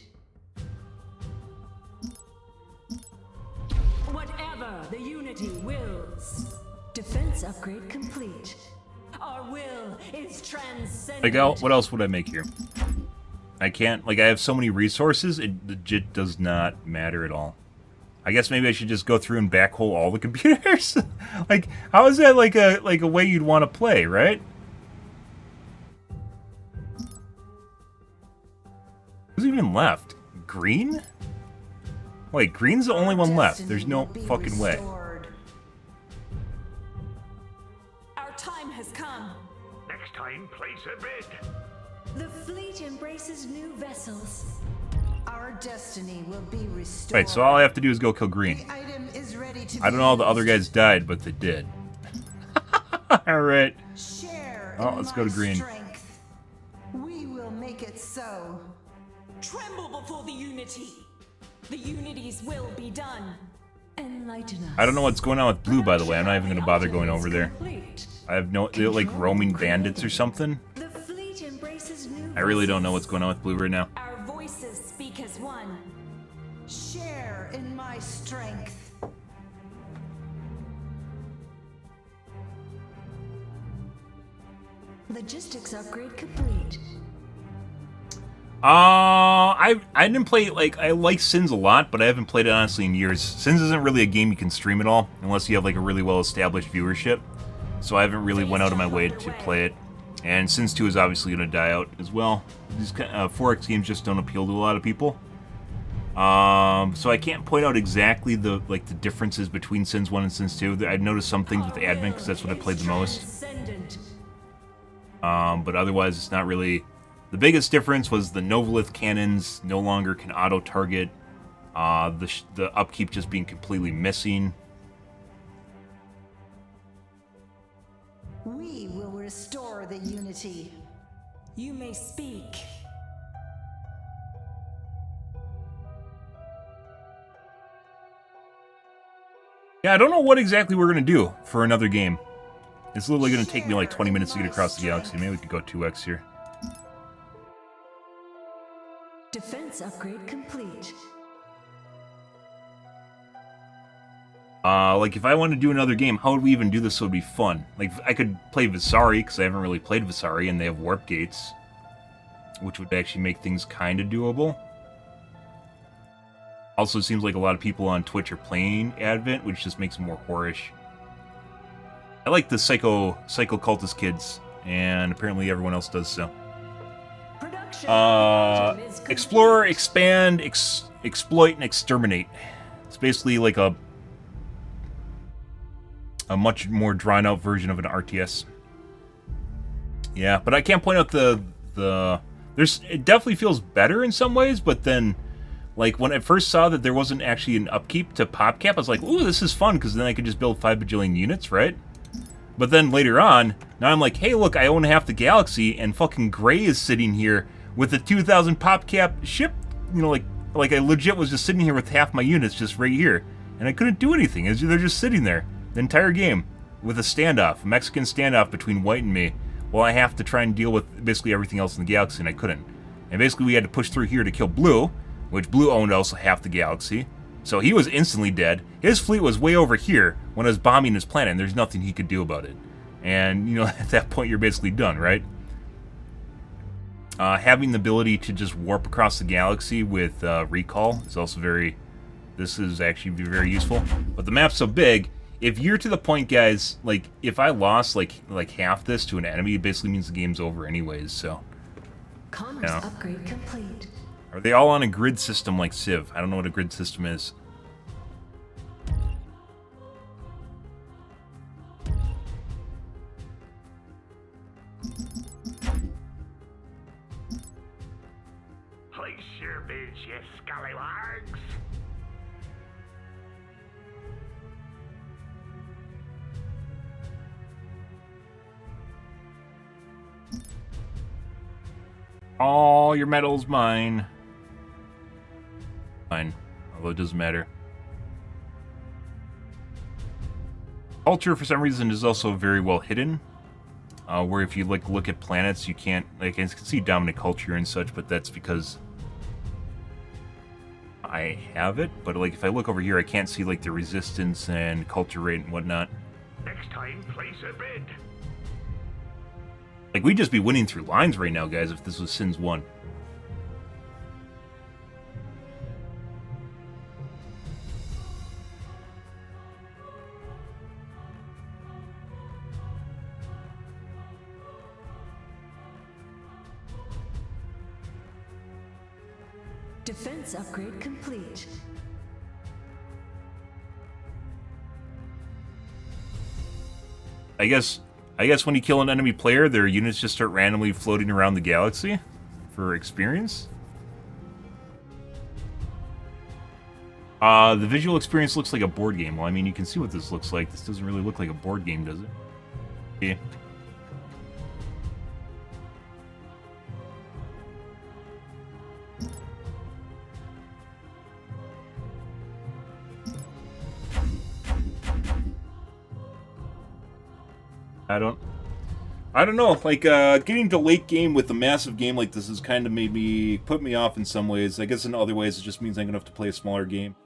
Whatever the Unity wills. Defense upgrade complete. Our will is transcendent. Like, what else would I make here? I can't, like, I have so many resources, it legit does not matter at all. I guess maybe I should just go through and backhole all the computers? Like, how is that like a way you'd want to play, right? Who's even left? Green? Wait, Green's the only one left. There's no fucking way. Our time has come. Next time, place a bid. The fleet embraces new vessels. Our destiny will be restored. Right, so all I have to do is go kill Green. The item is ready to I don't know how the other guys died, but they did. Alright. Oh, let's go to Green. Strength. We will make it so. Tremble before the Unity. The Unity's will be done. Enlighten us. I don't know what's going on with Blue, by the way. I'm not even going to bother going over there. Complete. I have no... They're like roaming bandits or something. The fleet embraces new I really don't know vessels. what's going on with Blue right now. Our voices speak as one. Share in my strength. Logistics upgrade complete. I didn't play, like, I like Sins a lot, but I haven't played it honestly in years. Sins isn't really a game you can stream at all, unless you have like a really well-established viewership. So I haven't really went out of my way to play it. And Sins 2 is obviously going to die out as well. These 4X games just don't appeal to a lot of people. So I can't point out exactly the differences between Sins 1 and Sins 2. I noticed some things with the admin because that's what I played the most. But otherwise, it's not really... The biggest difference was the Novolith cannons no longer can auto-target. The upkeep just being completely missing. We will restore the Unity. You may speak. Yeah, I don't know what exactly we're going to do for another game. It's literally going to take me like 20 minutes to get across the galaxy. Maybe we could go 2x here. Defense upgrade complete. Like, if I wanted to do another game, how would we even do this so it'd be fun? Like, I could play Visari, because I haven't really played Visari, and they have warp gates, which would actually make things kind of doable. Also, it seems like a lot of people on Twitch are playing Advent, which just makes it more horror-ish. I like the psycho cultist kids, and apparently everyone else does so. Explore, expand, exploit, and exterminate. It's basically like a much more drawn out version of an RTS. Yeah, but I can't point out it definitely feels better in some ways, but then like when I first saw that there wasn't actually an upkeep to PopCap, I was like, ooh, this is fun, because then I could just build 5 bajillion units, right? But then later on, now I'm like, hey, look, I own half the galaxy, and fucking Gray is sitting here with a 2,000 PopCap ship, you know, like I legit was just sitting here with half my units just right here, and I couldn't do anything. They're just sitting there the entire game with a standoff, a Mexican standoff between White and me, while I have to try and deal with basically everything else in the galaxy, and I couldn't. And basically we had to push through here to kill Blue, which Blue owned also half the galaxy, so he was instantly dead. His fleet was way over here when I was bombing his planet, and there's nothing he could do about it. And, you know, at that point you're basically done, right? Having the ability to just warp across the galaxy with recall is also very... This is actually very useful. But the map's so big, if you're to the point, guys, like, if I lost, like half this to an enemy, it basically means the game's over anyways, so... Commerce upgrade complete. Are they all on a grid system like Civ? I don't know what a grid system is. Place your bids, you scallywags. All your metal's mine. Fine. Although it doesn't matter. Culture, for some reason, is also very well hidden. Where if you like look at planets, you can't... Like, I can see dominant culture and such, but that's because I have it. But, like, if I look over here, I can't see, like, the resistance and culture rate and whatnot. Next time, place a bid. Like, we'd just be winning through lines right now, guys, if this was Sins 1. Defense upgrade complete. I guess when you kill an enemy player, their units just start randomly floating around the galaxy for experience. The visual experience looks like a board game. Well, I mean, you can see what this looks like. This doesn't really look like a board game, does it? Yeah. I don't know, like, getting to late game with a massive game like this has kind of put me off in some ways. I guess in other ways it just means I'm gonna have to play a smaller game.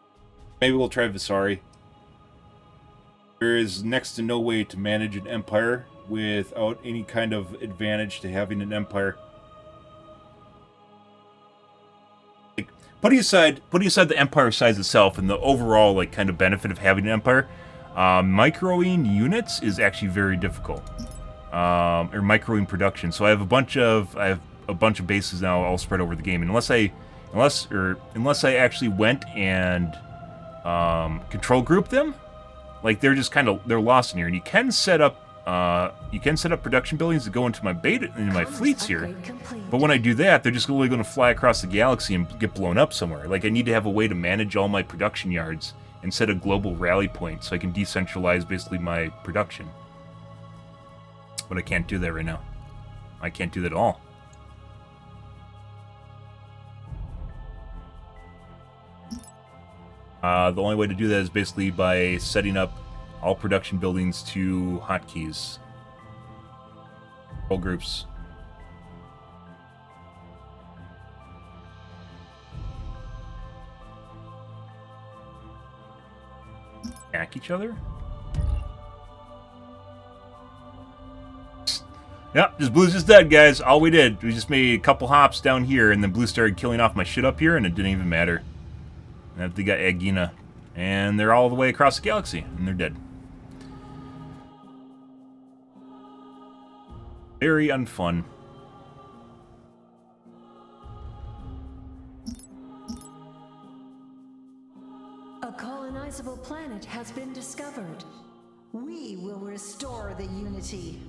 Maybe we'll try Visari. There is next to no way to manage an empire without any kind of advantage to having an empire. Like, putting aside the empire size itself and the overall, like, kind of benefit of having an empire, microing units is actually very difficult. Or microing production. So I have a bunch of bases now all spread over the game. And unless I actually went and control group them, like they're lost in here. And you can set up production buildings that go into my fleets here. But when I do that, they're just only going to fly across the galaxy and get blown up somewhere. Like, I need to have a way to manage all my production yards and set a global rally point so I can decentralize basically my production. But I can't do that right now. I can't do that at all. The only way to do that is basically by setting up all production buildings to hotkeys. All groups. Attack each other? Yep, just Blue's just dead, guys. All we did, we just made a couple hops down here, and then Blue started killing off my shit up here, and it didn't even matter. And they got Agina, and they're all the way across the galaxy, and they're dead. Very unfun. A colonizable planet has been discovered. We will restore the unity.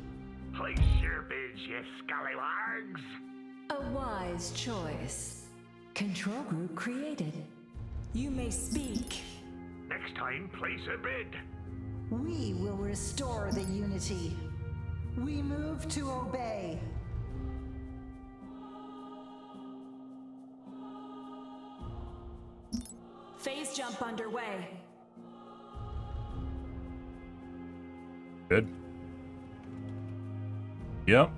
Place your bids, you scallywags. A wise choice. Control group created. You may speak. Next time, place a bid. We will restore the unity. We move to obey. Phase jump underway. Good. Yep.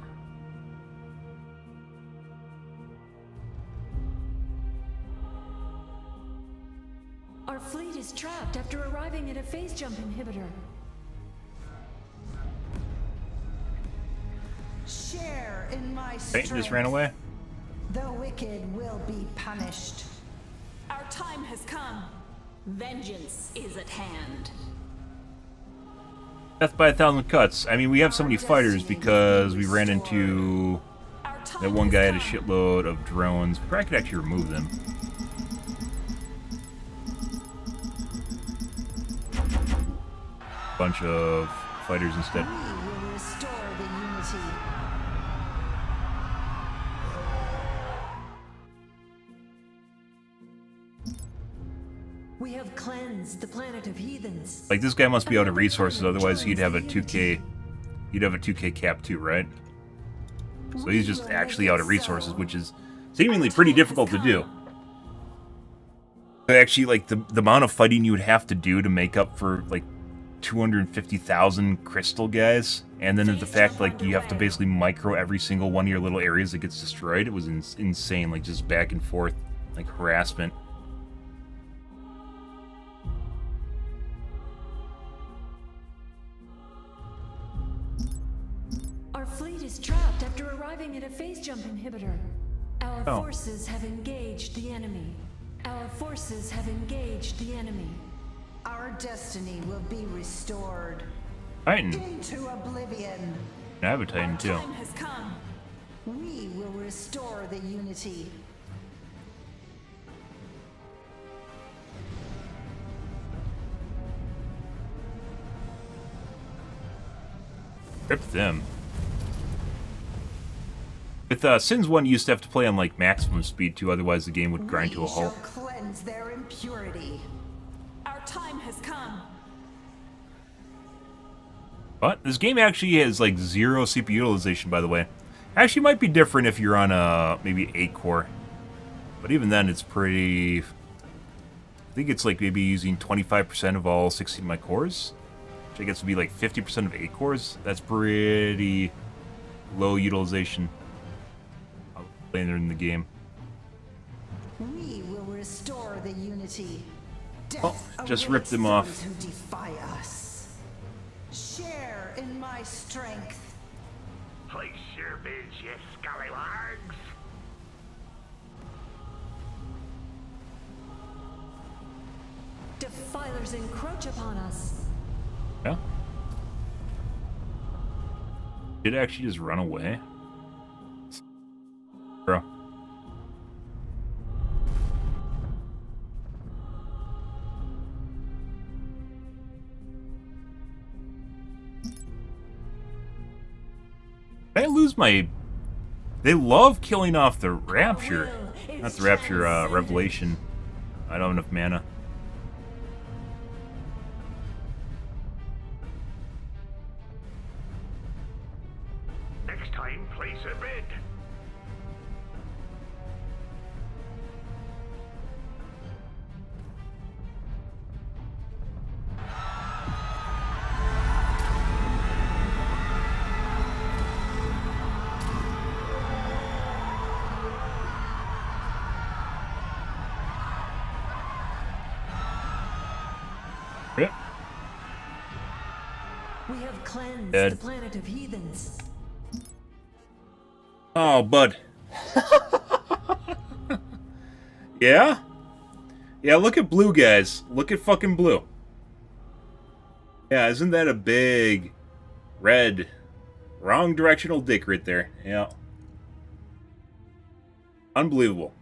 Our fleet is trapped after arriving at a phase jump inhibitor. Share in my Hey, strength. just ran away. The wicked will be punished. Our time has come. Vengeance is at hand. Death by 1,000 cuts. I mean, we have so many fighters because we ran into that one guy had a shitload of drones. We probably could actually remove them. Bunch of fighters instead. We will restore the unity. We have cleansed the planet of heathens. Like, this guy must be out of resources, otherwise he'd have a 2K. He'd have a 2K cap too, right? So he's just actually out of resources, which is seemingly pretty difficult to do. Actually, like, the amount of fighting you would have to do to make up for, like, 250,000 crystal guys, and then the fact, like, you have to basically micro every single one of your little areas that gets destroyed, it was insane, like, just back and forth, like, harassment. Our fleet is trapped after arriving at a phase jump inhibitor. Our forces have engaged the enemy. Our forces have engaged the enemy. Our destiny will be restored. Titan. Into oblivion. I have a Titan too. Our time has come. We will restore the unity. Rip them. With Sins 1, you used to have to play on, like, maximum speed, too, otherwise the game would grind to a halt. We shall cleanse their impurity. Our time has come. But this game actually has, like, 0 CPU utilization, by the way. Actually might be different if you're on, maybe 8 core. But even then, it's pretty... I think it's, like, maybe using 25% of all 16 of my cores. Which I guess would be, like, 50% of 8 cores. That's pretty low utilization later in the game. We will restore the unity. Oh, just ripped them off. Those who defy us. Share in my strength. Place your bids, you scallywags. Defilers encroach upon us. Yeah. Did it actually just run away? Bro. Did I lose my... They love killing off the Rapture. Not the Rapture, Revelation. I don't have enough mana. Next time, place a bid. Yep. We have cleansed Dead. the planet of heathens. Oh, bud. Yeah? Yeah, look at blue, guys. Look at fucking blue. Yeah, isn't that a big red wrong directional dick right there? Yeah. Unbelievable.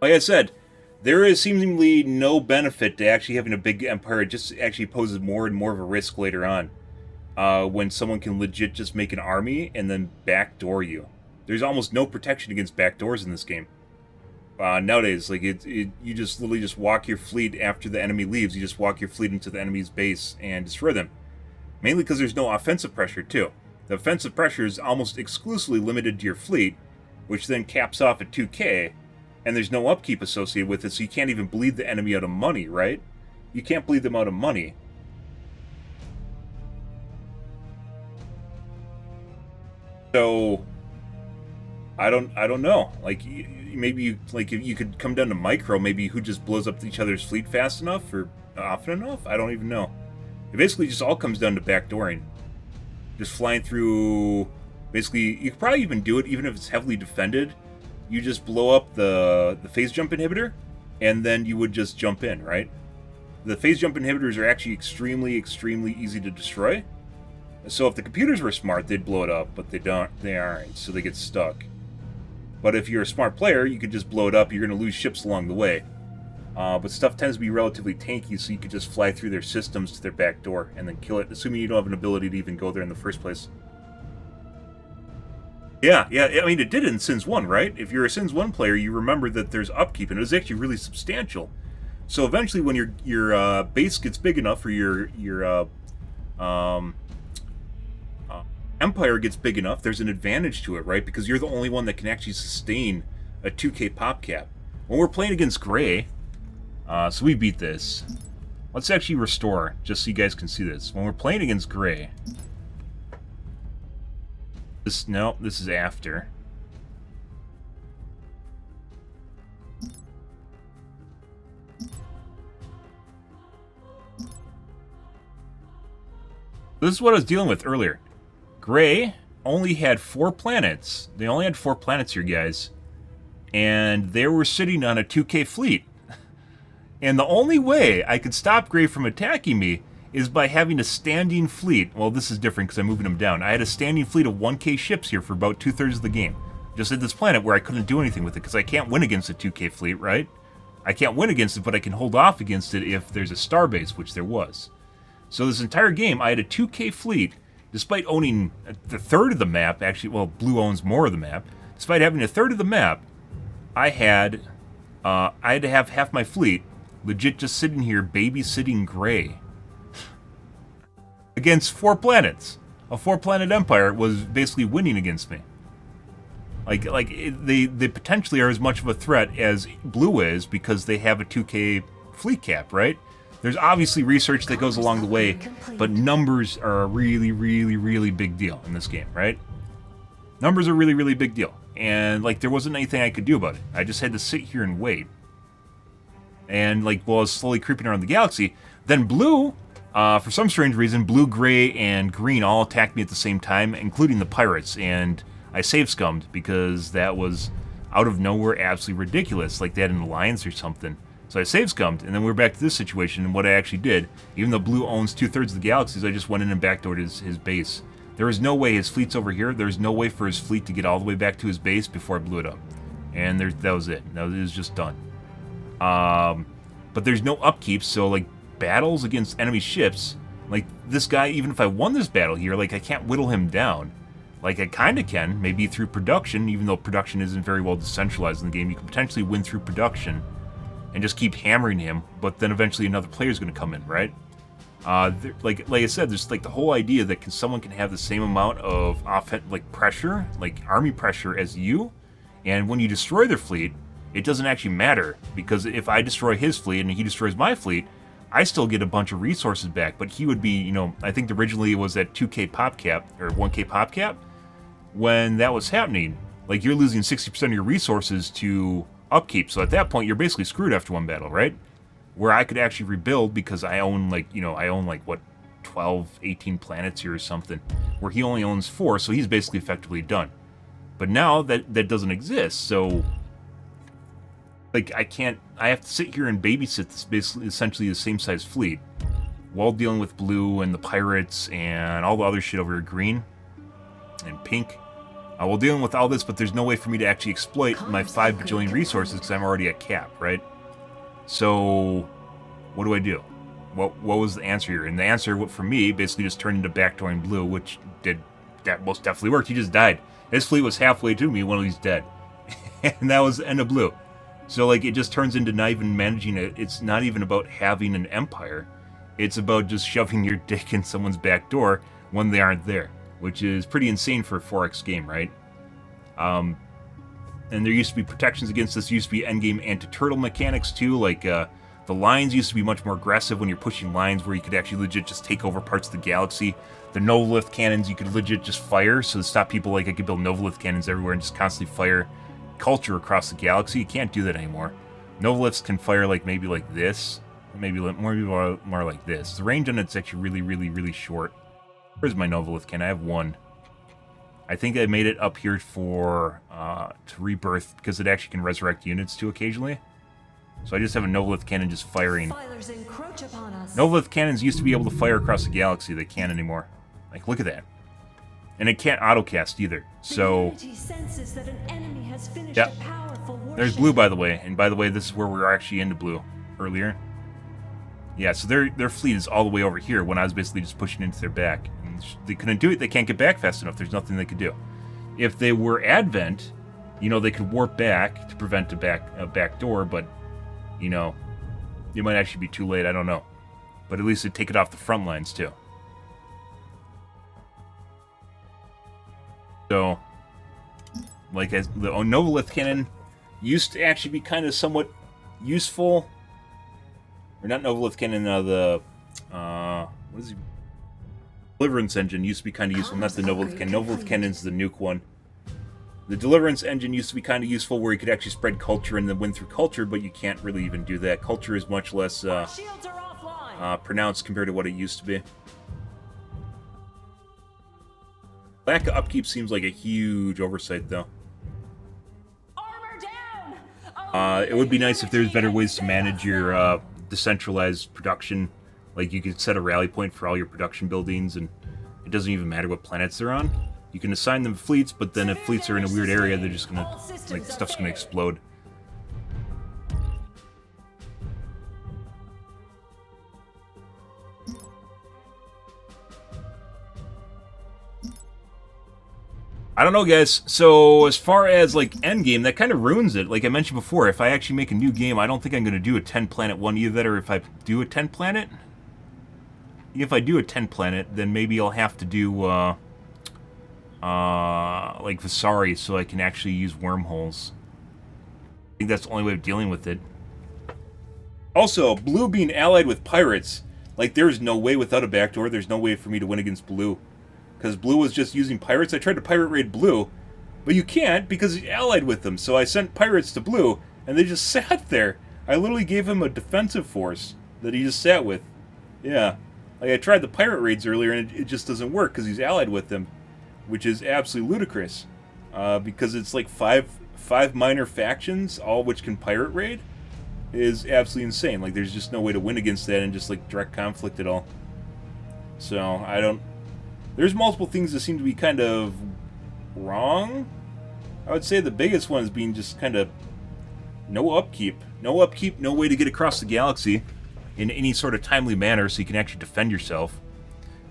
Like I said, there is seemingly no benefit to actually having a big empire. It just actually poses more and more of a risk later on. When someone can legit just make an army and then backdoor you. There's almost no protection against backdoors in this game. Nowadays, like you just literally just walk your fleet after the enemy leaves. You just walk your fleet into the enemy's base and destroy them. Mainly because there's no offensive pressure too. The offensive pressure is almost exclusively limited to your fleet, which then caps off at 2k. And there's no upkeep associated with it, so you can't even bleed the enemy out of money, right? You can't bleed them out of money. So, I don't know. Like, maybe you could come down to micro, maybe who just blows up each other's fleet fast enough or often enough? I don't even know. It basically just all comes down to backdooring. just flying through. Basically, you could probably even do it even if it's heavily defended. You just blow up the phase jump inhibitor, and then you would just jump in, right? The phase jump inhibitors are actually extremely, extremely easy to destroy. So if the computers were smart, they'd blow it up, but they aren't, so they get stuck. But if you're a smart player, you could just blow it up. You're going to lose ships along the way. But stuff tends to be relatively tanky, so you could just fly through their systems to their back door and then kill it, assuming you don't have an ability to even go there in the first place. Yeah, I mean, it did in Sins 1, right? If you're a Sins 1 player, you remember that there's upkeep, and it was actually really substantial. So eventually, when your base gets big enough, or your Empire gets big enough, there's an advantage to it, right? Because you're the only one that can actually sustain a 2k pop cap. When we're playing against Gray, so we beat this. Let's actually restore, just so you guys can see this. When we're playing against Gray... No, this is after. This is what I was dealing with earlier. Gray only had 4 planets. They only had 4 planets here, guys. And they were sitting on a 2k fleet. And the only way I could stop Gray from attacking me is by having a standing fleet. Well, this is different because I'm moving them down. I had a standing fleet of 1k ships here for about 2/3 of the game. Just at this planet where I couldn't do anything with it because I can't win against a 2k fleet, right? I can't win against it, but I can hold off against it if there's a starbase, which there was. So this entire game, I had a 2k fleet, despite owning the third of the map. Actually, well, Blue owns more of the map. Despite having a third of the map, I had to have half my fleet legit just sitting here babysitting Gray. Against 4 planets. A 4-planet empire was basically winning against me. They potentially are as much of a threat as Blue is because they have a 2k fleet cap, right? There's obviously research that goes along the way, but numbers are a really, really, really big deal in this game, right? Numbers are a really, really big deal. And, there wasn't anything I could do about it. I just had to sit here and wait. And, while I was slowly creeping around the galaxy, then Blue... for some strange reason, Blue, Gray, and Green all attacked me at the same time, including the pirates, and I save-scummed because that was out of nowhere absolutely ridiculous, like they had an alliance or something. So I save-scummed, and then we're back to this situation, and what I actually did, even though Blue owns 2/3 of the galaxies, I just went in and backdoored his base. There was no way his fleet's over here, there's no way for his fleet to get all the way back to his base before I blew it up. And that was it. It was just done. But there's no upkeep, so, battles against enemy ships, this guy, even if I won this battle here, I can't whittle him down. I kinda can, maybe through production, even though production isn't very well decentralized in the game. You can potentially win through production and just keep hammering him, but then eventually another player's gonna come in, right? Like I said, there's the whole idea that someone can have the same amount of pressure, army pressure as you, and when you destroy their fleet, it doesn't actually matter, because if I destroy his fleet and he destroys my fleet, I still get a bunch of resources back, but he would be, I think originally it was at 2k pop cap, or 1k pop cap. When that was happening, you're losing 60% of your resources to upkeep, so at that point, you're basically screwed after one battle, right? Where I could actually rebuild because I own, I own, what, 12, 18 planets here or something, where he only owns 4, so he's basically effectively done. But now that doesn't exist, so... I have to sit here and babysit this basically essentially the same size fleet while dealing with Blue and the pirates and all the other shit over here, Green and Pink. While dealing with all this, but there's no way for me to actually exploit my 5 bajillion resources because I'm already at cap, right? So, what do I do? What was the answer here? And the answer, for me, basically just turned into backdooring Blue, which that most definitely worked. He just died. His fleet was halfway to me when he's dead. And that was the end of Blue. So, it just turns into not even managing it. It's not even about having an empire. It's about just shoving your dick in someone's back door when they aren't there, which is pretty insane for a 4X game, right? And there used to be protections against this. Used to be endgame anti-turtle mechanics, too. The lines used to be much more aggressive when you're pushing lines where you could actually legit just take over parts of the galaxy. The Novolith cannons you could legit just fire, so to stop people I could build Novolith cannons everywhere and just constantly fire culture across the galaxy. You can't do that anymore. Novoliths can fire maybe like this, maybe more like this. The range on it's actually really, really, really short. Where's my Novolith cannon? I have one. I think I made it up here for to rebirth because it actually can resurrect units too occasionally. So I just have a Novolith cannon just firing. Novolith cannons used to be able to fire across the galaxy. They can't anymore. Like, look at that. And it can't autocast either. So, yeah. There's blue, by the way. And by the way, this is where we were actually into blue earlier. Yeah, so their fleet is all the way over here when I was basically just pushing into their back. And they couldn't do it. They can't get back fast enough. There's nothing they could do. If they were Advent, you know, they could warp back to prevent a back door, but, you know, it might actually be too late. I don't know. But at least it'd take it off the front lines, too. So, like, as the Novolith cannon used to actually be kind of somewhat useful. Or not Novolith cannon, what is he? Deliverance engine used to be kind of useful. Not the Novolith cannon. Novolith cannon's the nuke one. The Deliverance engine used to be kind of useful where you could actually spread culture and then win through culture, but you can't really even do that. Culture is much less pronounced compared to what it used to be. Lack of upkeep seems like a huge oversight, though. It would be nice if there's better ways to manage your decentralized production. Like, you could set a rally point for all your production buildings, and it doesn't even matter what planets they're on. You can assign them fleets, but then if fleets are in a weird area, they're just gonna, like, stuff's gonna explode. I don't know, guys. So, as far as, like, endgame, that kind of ruins it. Like I mentioned before, if I actually make a new game, I don't think I'm going to do a 10-planet one either, or if I do a 10-planet. If I do a 10-planet, then maybe I'll have to do, like, Visari, so I can actually use wormholes. I think that's the only way of dealing with it. Also, blue being allied with pirates, like, there's no way without a backdoor, there's no way for me to win against blue. Because blue was just using pirates. I tried to pirate raid blue, but you can't because he's allied with them. So I sent pirates to blue, and they just sat there. I literally gave him a defensive force that he just sat with. Yeah. Like, I tried the pirate raids earlier, and it just doesn't work because he's allied with them, which is absolutely ludicrous. Because it's like five minor factions, all which can pirate raid, is absolutely insane. Like, there's just no way to win against that and just, like, direct conflict at all. So, I don't... There's multiple things that seem to be kind of wrong. I would say the biggest one is being just kind of no upkeep. No upkeep, no way to get across the galaxy in any sort of timely manner so you can actually defend yourself.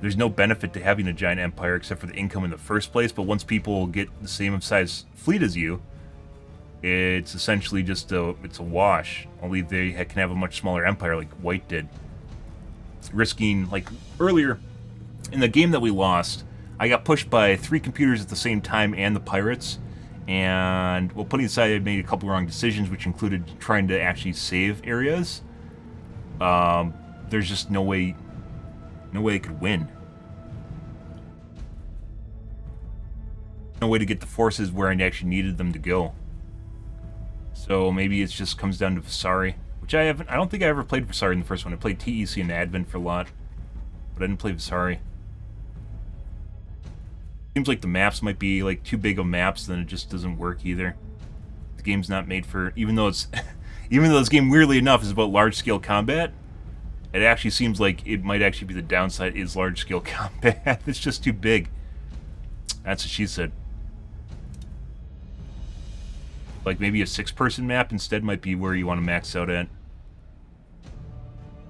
There's no benefit to having a giant empire except for the income in the first place, but once people get the same size fleet as you, it's essentially just it's a wash. Only they can have a much smaller empire like White did. Risking, like, earlier... In the game that we lost, I got pushed by 3 computers at the same time and the pirates. And, well, putting aside I made a couple wrong decisions, which included trying to actually save areas. There's just no way I could win. No way to get the forces where I actually needed them to go. So maybe it just comes down to Visari, which I don't think I ever played Visari in the first one. I played TEC and Advent for a lot, but I didn't play Visari. Seems like the maps might be like too big of maps, then it just doesn't work either. The game's not made for, even though it's even though this game weirdly enough is about large scale combat, it actually seems like it might actually be the downside is large scale combat. It's just too big. That's what she said. Like maybe a 6-person map instead might be where you want to max out at.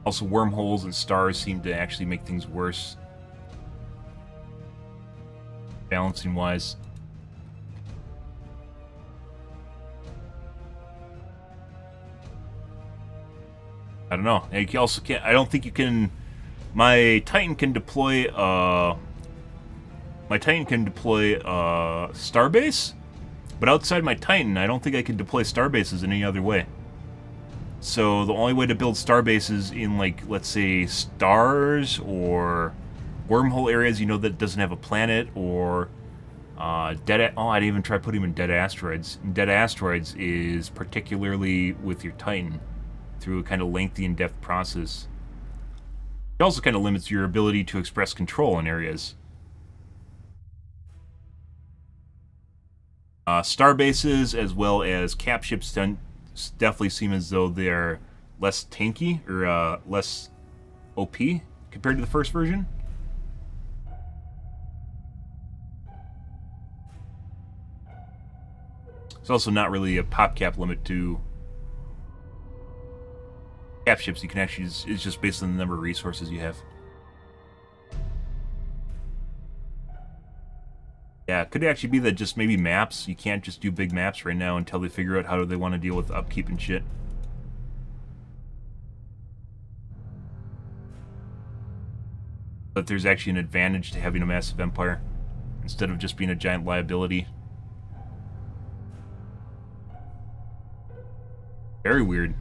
Also, wormholes and stars seem to actually make things worse. Balancing wise. I don't know. And you also can't. I don't think you can. My Titan can deploy. Starbase, but outside my Titan, I don't think I can deploy starbases in any other way. So the only way to build starbases in, like, let's say stars or wormhole areas, you know, that doesn't have a planet, or dead. Oh, I didn't even try putting them in dead asteroids. And dead asteroids is particularly with your Titan through a kind of lengthy in-depth process. It also kind of limits your ability to express control in areas. Star bases as well as cap ships definitely seem as though they're less tanky or less OP compared to the first version. There's also not really a pop cap limit to cap ships. You can actually it's just based on the number of resources you have. Yeah, it could actually be that just maybe maps. You can't just do big maps right now until they figure out how they want to deal with upkeep and shit. But there's actually an advantage to having a massive empire instead of just being a giant liability. Very weird.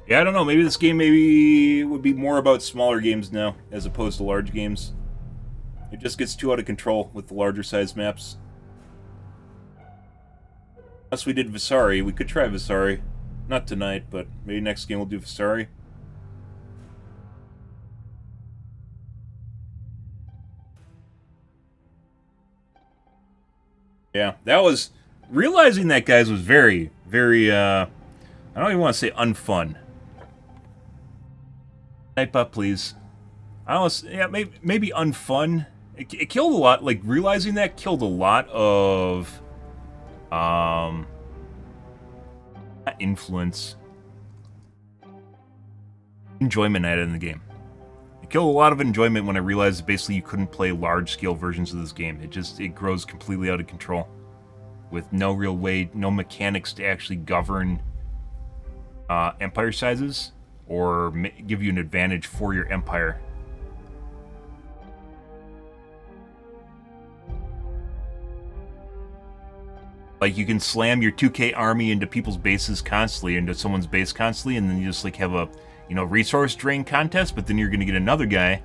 Yeah, I don't know. Maybe this game would be more about smaller games now as opposed to large games. It just gets too out of control with the larger size maps. Unless we did Visari. We could try Visari. Not tonight, but maybe next game we'll do Visari. Yeah, that was... Realizing that, guys, was very, very, I don't even want to say unfun. Type up, please. I don't know, yeah, maybe unfun. It killed a lot, like, realizing that killed a lot of, influence. Enjoyment out of the game. It killed a lot of enjoyment when I realized basically you couldn't play large-scale versions of this game. It grows completely out of control. With no real way, no mechanics to actually govern empire sizes or give you an advantage for your empire. Like, you can slam your 2K army into people's bases constantly, into someone's base constantly, and then you just, like, have a, you know, resource drain contest, but then you're going to get another guy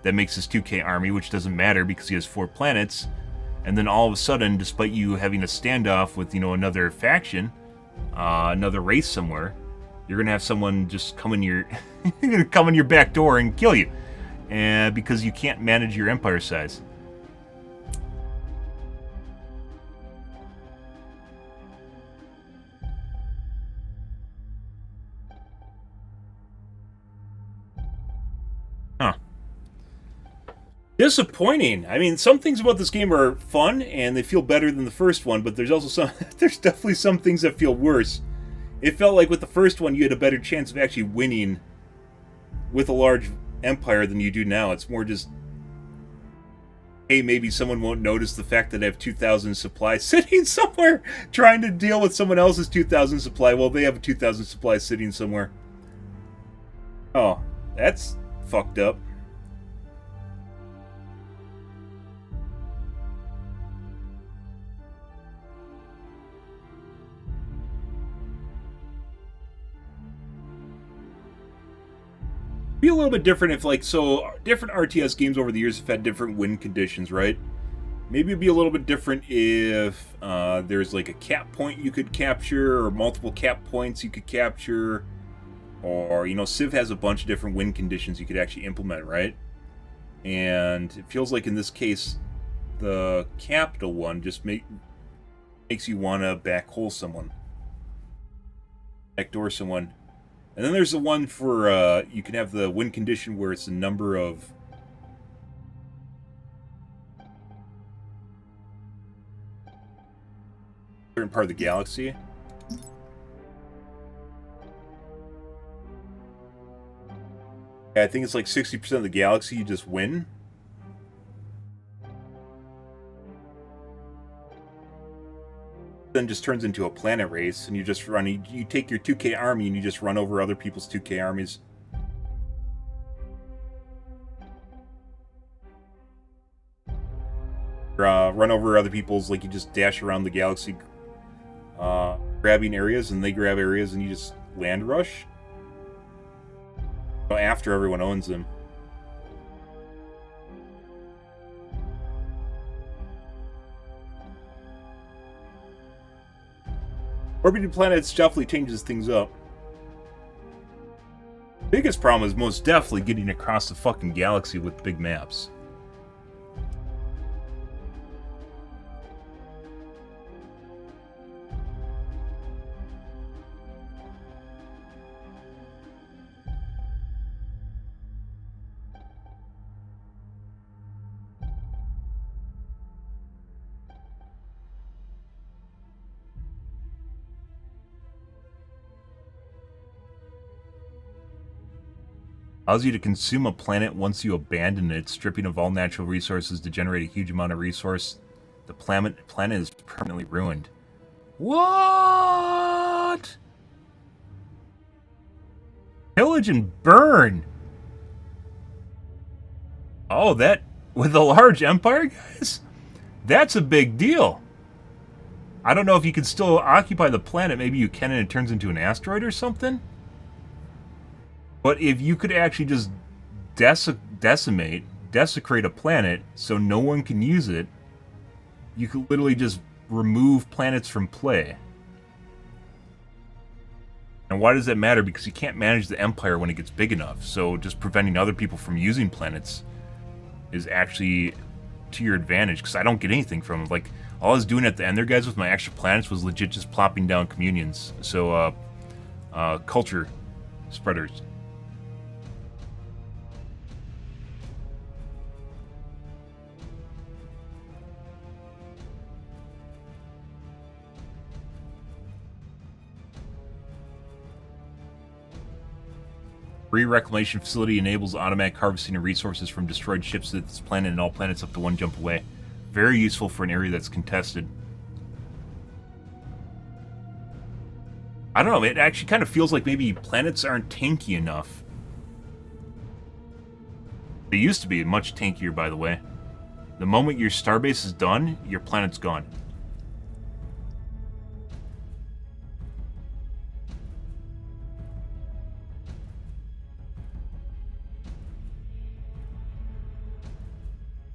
that makes his 2K army, which doesn't matter because he has 4 planets, and then all of a sudden, despite you having a standoff with, you know, another faction, another race somewhere, you're going to have someone just come in your, come in your back door and kill you, because you can't manage your empire size. Huh. Disappointing. I mean, some things about this game are fun, and they feel better than the first one, but there's also there's definitely some things that feel worse. It felt like with the first one, you had a better chance of actually winning with a large empire than you do now. It's more just, hey, maybe someone won't notice the fact that I have 2,000 supply sitting somewhere, trying to deal with someone else's 2,000 supply while they have a 2,000 supply sitting somewhere. Oh, that's fucked up. Be a little bit different if, like, so different RTS games over the years have had different win conditions, right? Maybe it'd be a little bit different if there's like a cap point you could capture, or multiple cap points you could capture, or, you know, Civ has a bunch of different win conditions you could actually implement, right? And it feels like in this case, the capital one just makes you want to backhole someone, backdoor someone. And then there's the one for, you can have the win condition where it's the number of... certain part of the galaxy. Yeah, I think it's like 60% of the galaxy you just win. Then just turns into a planet race, and you just run. You take your 2K army and you just run over other people's 2K armies. Or, run over other people's, like, you just dash around the galaxy, grabbing areas, and they grab areas, and you just land rush. After everyone owns them. Orbiting planets definitely changes things up. Biggest problem is most definitely getting across the fucking galaxy with big maps. Allows you to consume a planet once you abandon it, stripping of all natural resources to generate a huge amount of resource. The planet is permanently ruined. What? Pillage and burn. Oh, that with a large empire, guys? That's a big deal. I don't know if you can still occupy the planet. Maybe you can and it turns into an asteroid or something. But if you could actually just desecrate a planet so no one can use it, you could literally just remove planets from play. And why does that matter? Because you can't manage the empire when it gets big enough. So just preventing other people from using planets is actually to your advantage. Because I don't get anything from it. Like, all I was doing at the end there, guys, with my extra planets was legit just plopping down communions. So, culture spreaders. Free reclamation facility enables automatic harvesting of resources from destroyed ships at this planet and all planets up to 1 jump away. Very useful for an area that's contested. I don't know, it actually kind of feels like maybe planets aren't tanky enough. They used to be much tankier, by the way. The moment your starbase is done, your planet's gone.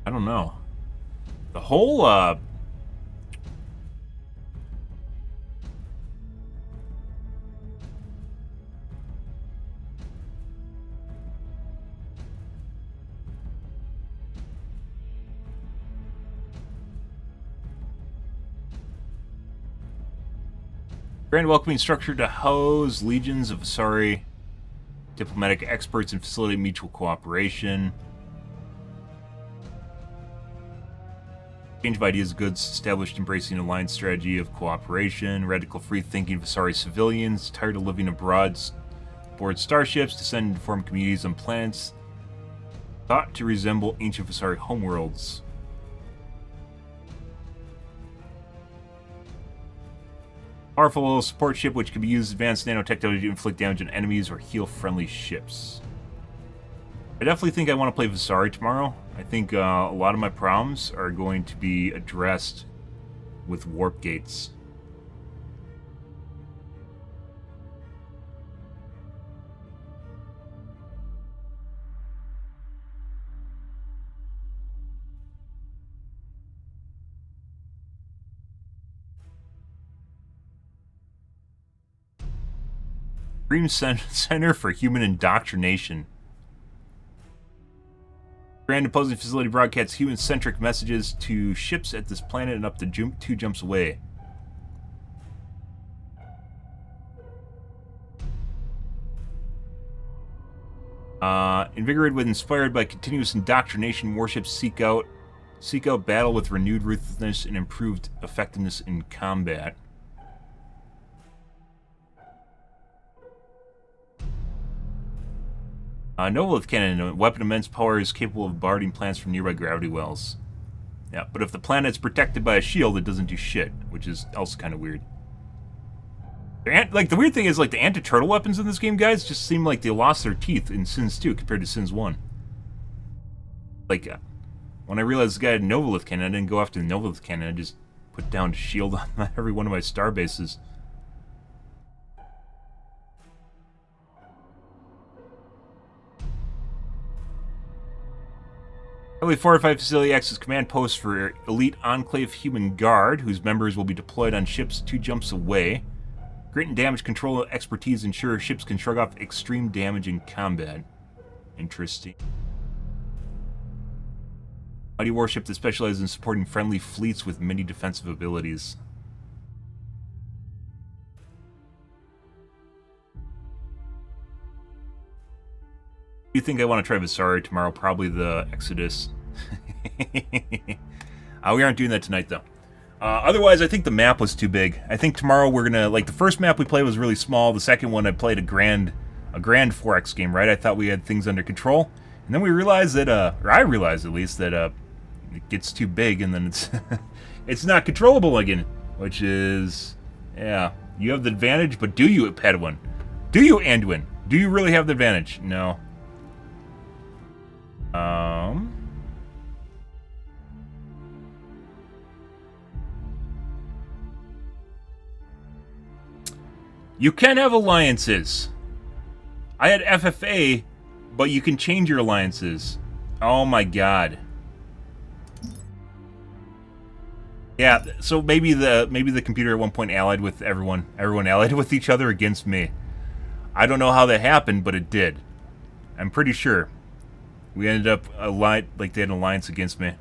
I don't know. The whole, grand welcoming structure to house legions of Asari, diplomatic experts and facilitate mutual cooperation. Exchange of ideas, goods, established embracing an alliance strategy of cooperation, radical free thinking of Asari civilians, tired of living abroad, board starships, descend to form communities on planets thought to resemble ancient Asari homeworlds. Powerful support ship which can be used as advanced nanotechnology to inflict damage on enemies or heal friendly ships. I definitely think I want to play Visari tomorrow. I think a lot of my problems are going to be addressed with warp gates. Supreme Center for Human Indoctrination. Grand opposing facility broadcasts human-centric messages to ships at this planet and up to 2 jumps away. Invigorated with inspired by continuous indoctrination, warships seek out battle with renewed ruthlessness and improved effectiveness in combat. Novolith cannon, a weapon of immense power, is capable of bombarding planets from nearby gravity wells. Yeah, but if the planet's protected by a shield, it doesn't do shit, which is also kind of weird. Like, the weird thing is, like, the anti-turtle weapons in this game, guys, just seem like they lost their teeth in Sins 2 compared to Sins 1. Like, when I realized this guy had a Novolith cannon, I didn't go after the Novolith cannon, I just put down a shield on every one of my star bases. Heavily fortified facility acts as command post for elite Enclave Human Guard, whose members will be deployed on ships 2 jumps away. Grit and damage control expertise ensure ships can shrug off extreme damage in combat. Interesting. Mighty warship that specializes in supporting friendly fleets with many defensive abilities. Do you think I want to try Visari tomorrow? Probably the Exodus. We aren't doing that tonight, though. Otherwise, I think the map was too big. I think tomorrow we're gonna, like, the first map we played was really small. The second one I played a grand 4X game, right? I thought we had things under control, and then we realized that, or I realized at least that it gets too big, and then it's it's not controllable again. Which is, yeah, you have the advantage, but do you, Padawan? Do you, Anduin? Do you really have the advantage? No. You can have alliances. I had FFA, but you can change your alliances. Oh my god. Yeah, so maybe the computer at one point allied with everyone. Everyone allied with each other against me. I don't know how that happened, but it did. I'm pretty sure. We ended up allied, like they had an alliance against me.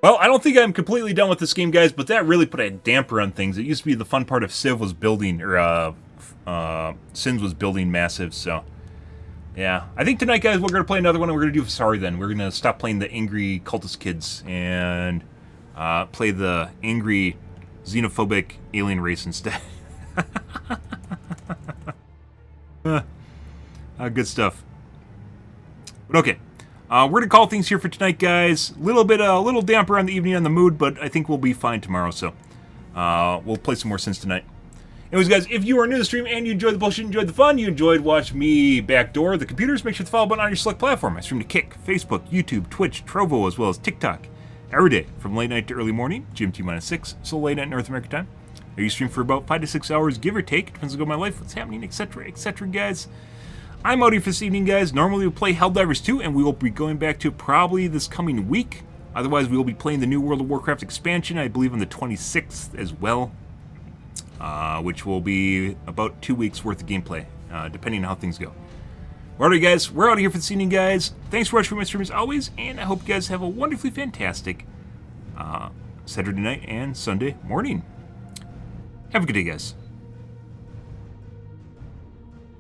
Well, I don't think I'm completely done with this game, guys, but that really put a damper on things. It used to be the fun part of Civ was building, or Sins was building massive, so... Yeah. I think tonight, guys, we're going to play another one, and we're going to do Visari then. We're going to stop playing the angry cultist kids, and play the angry xenophobic alien race instead. Good stuff. But okay. We're going to call things here for tonight, guys. A little damper on the evening on the mood, but I think we'll be fine tomorrow, so we'll play some more Sins tonight. Anyways, guys, if you are new to the stream and you enjoyed the bullshit, enjoyed the fun, you enjoyed watching me backdoor the computers, make sure to follow button on your select platform. I stream to Kick, Facebook, YouTube, Twitch, Trovo, as well as TikTok. Every day, from late night to early morning, GMT-6, so late night North American time. I usually stream for about 5 to 6 hours, give or take. Depends on my life, what's happening, etc., etc., guys. I'm out here for this evening, guys. Normally we play Helldivers 2, and we will be going back to it probably this coming week. Otherwise, we will be playing the new World of Warcraft expansion, I believe on the 26th as well. Which will be about 2 weeks worth of gameplay, depending on how things go. Alright, guys, we're out of here for this evening, guys. Thanks for watching my stream as always, and I hope you guys have a wonderfully fantastic Saturday night and Sunday morning. Have a good day, guys.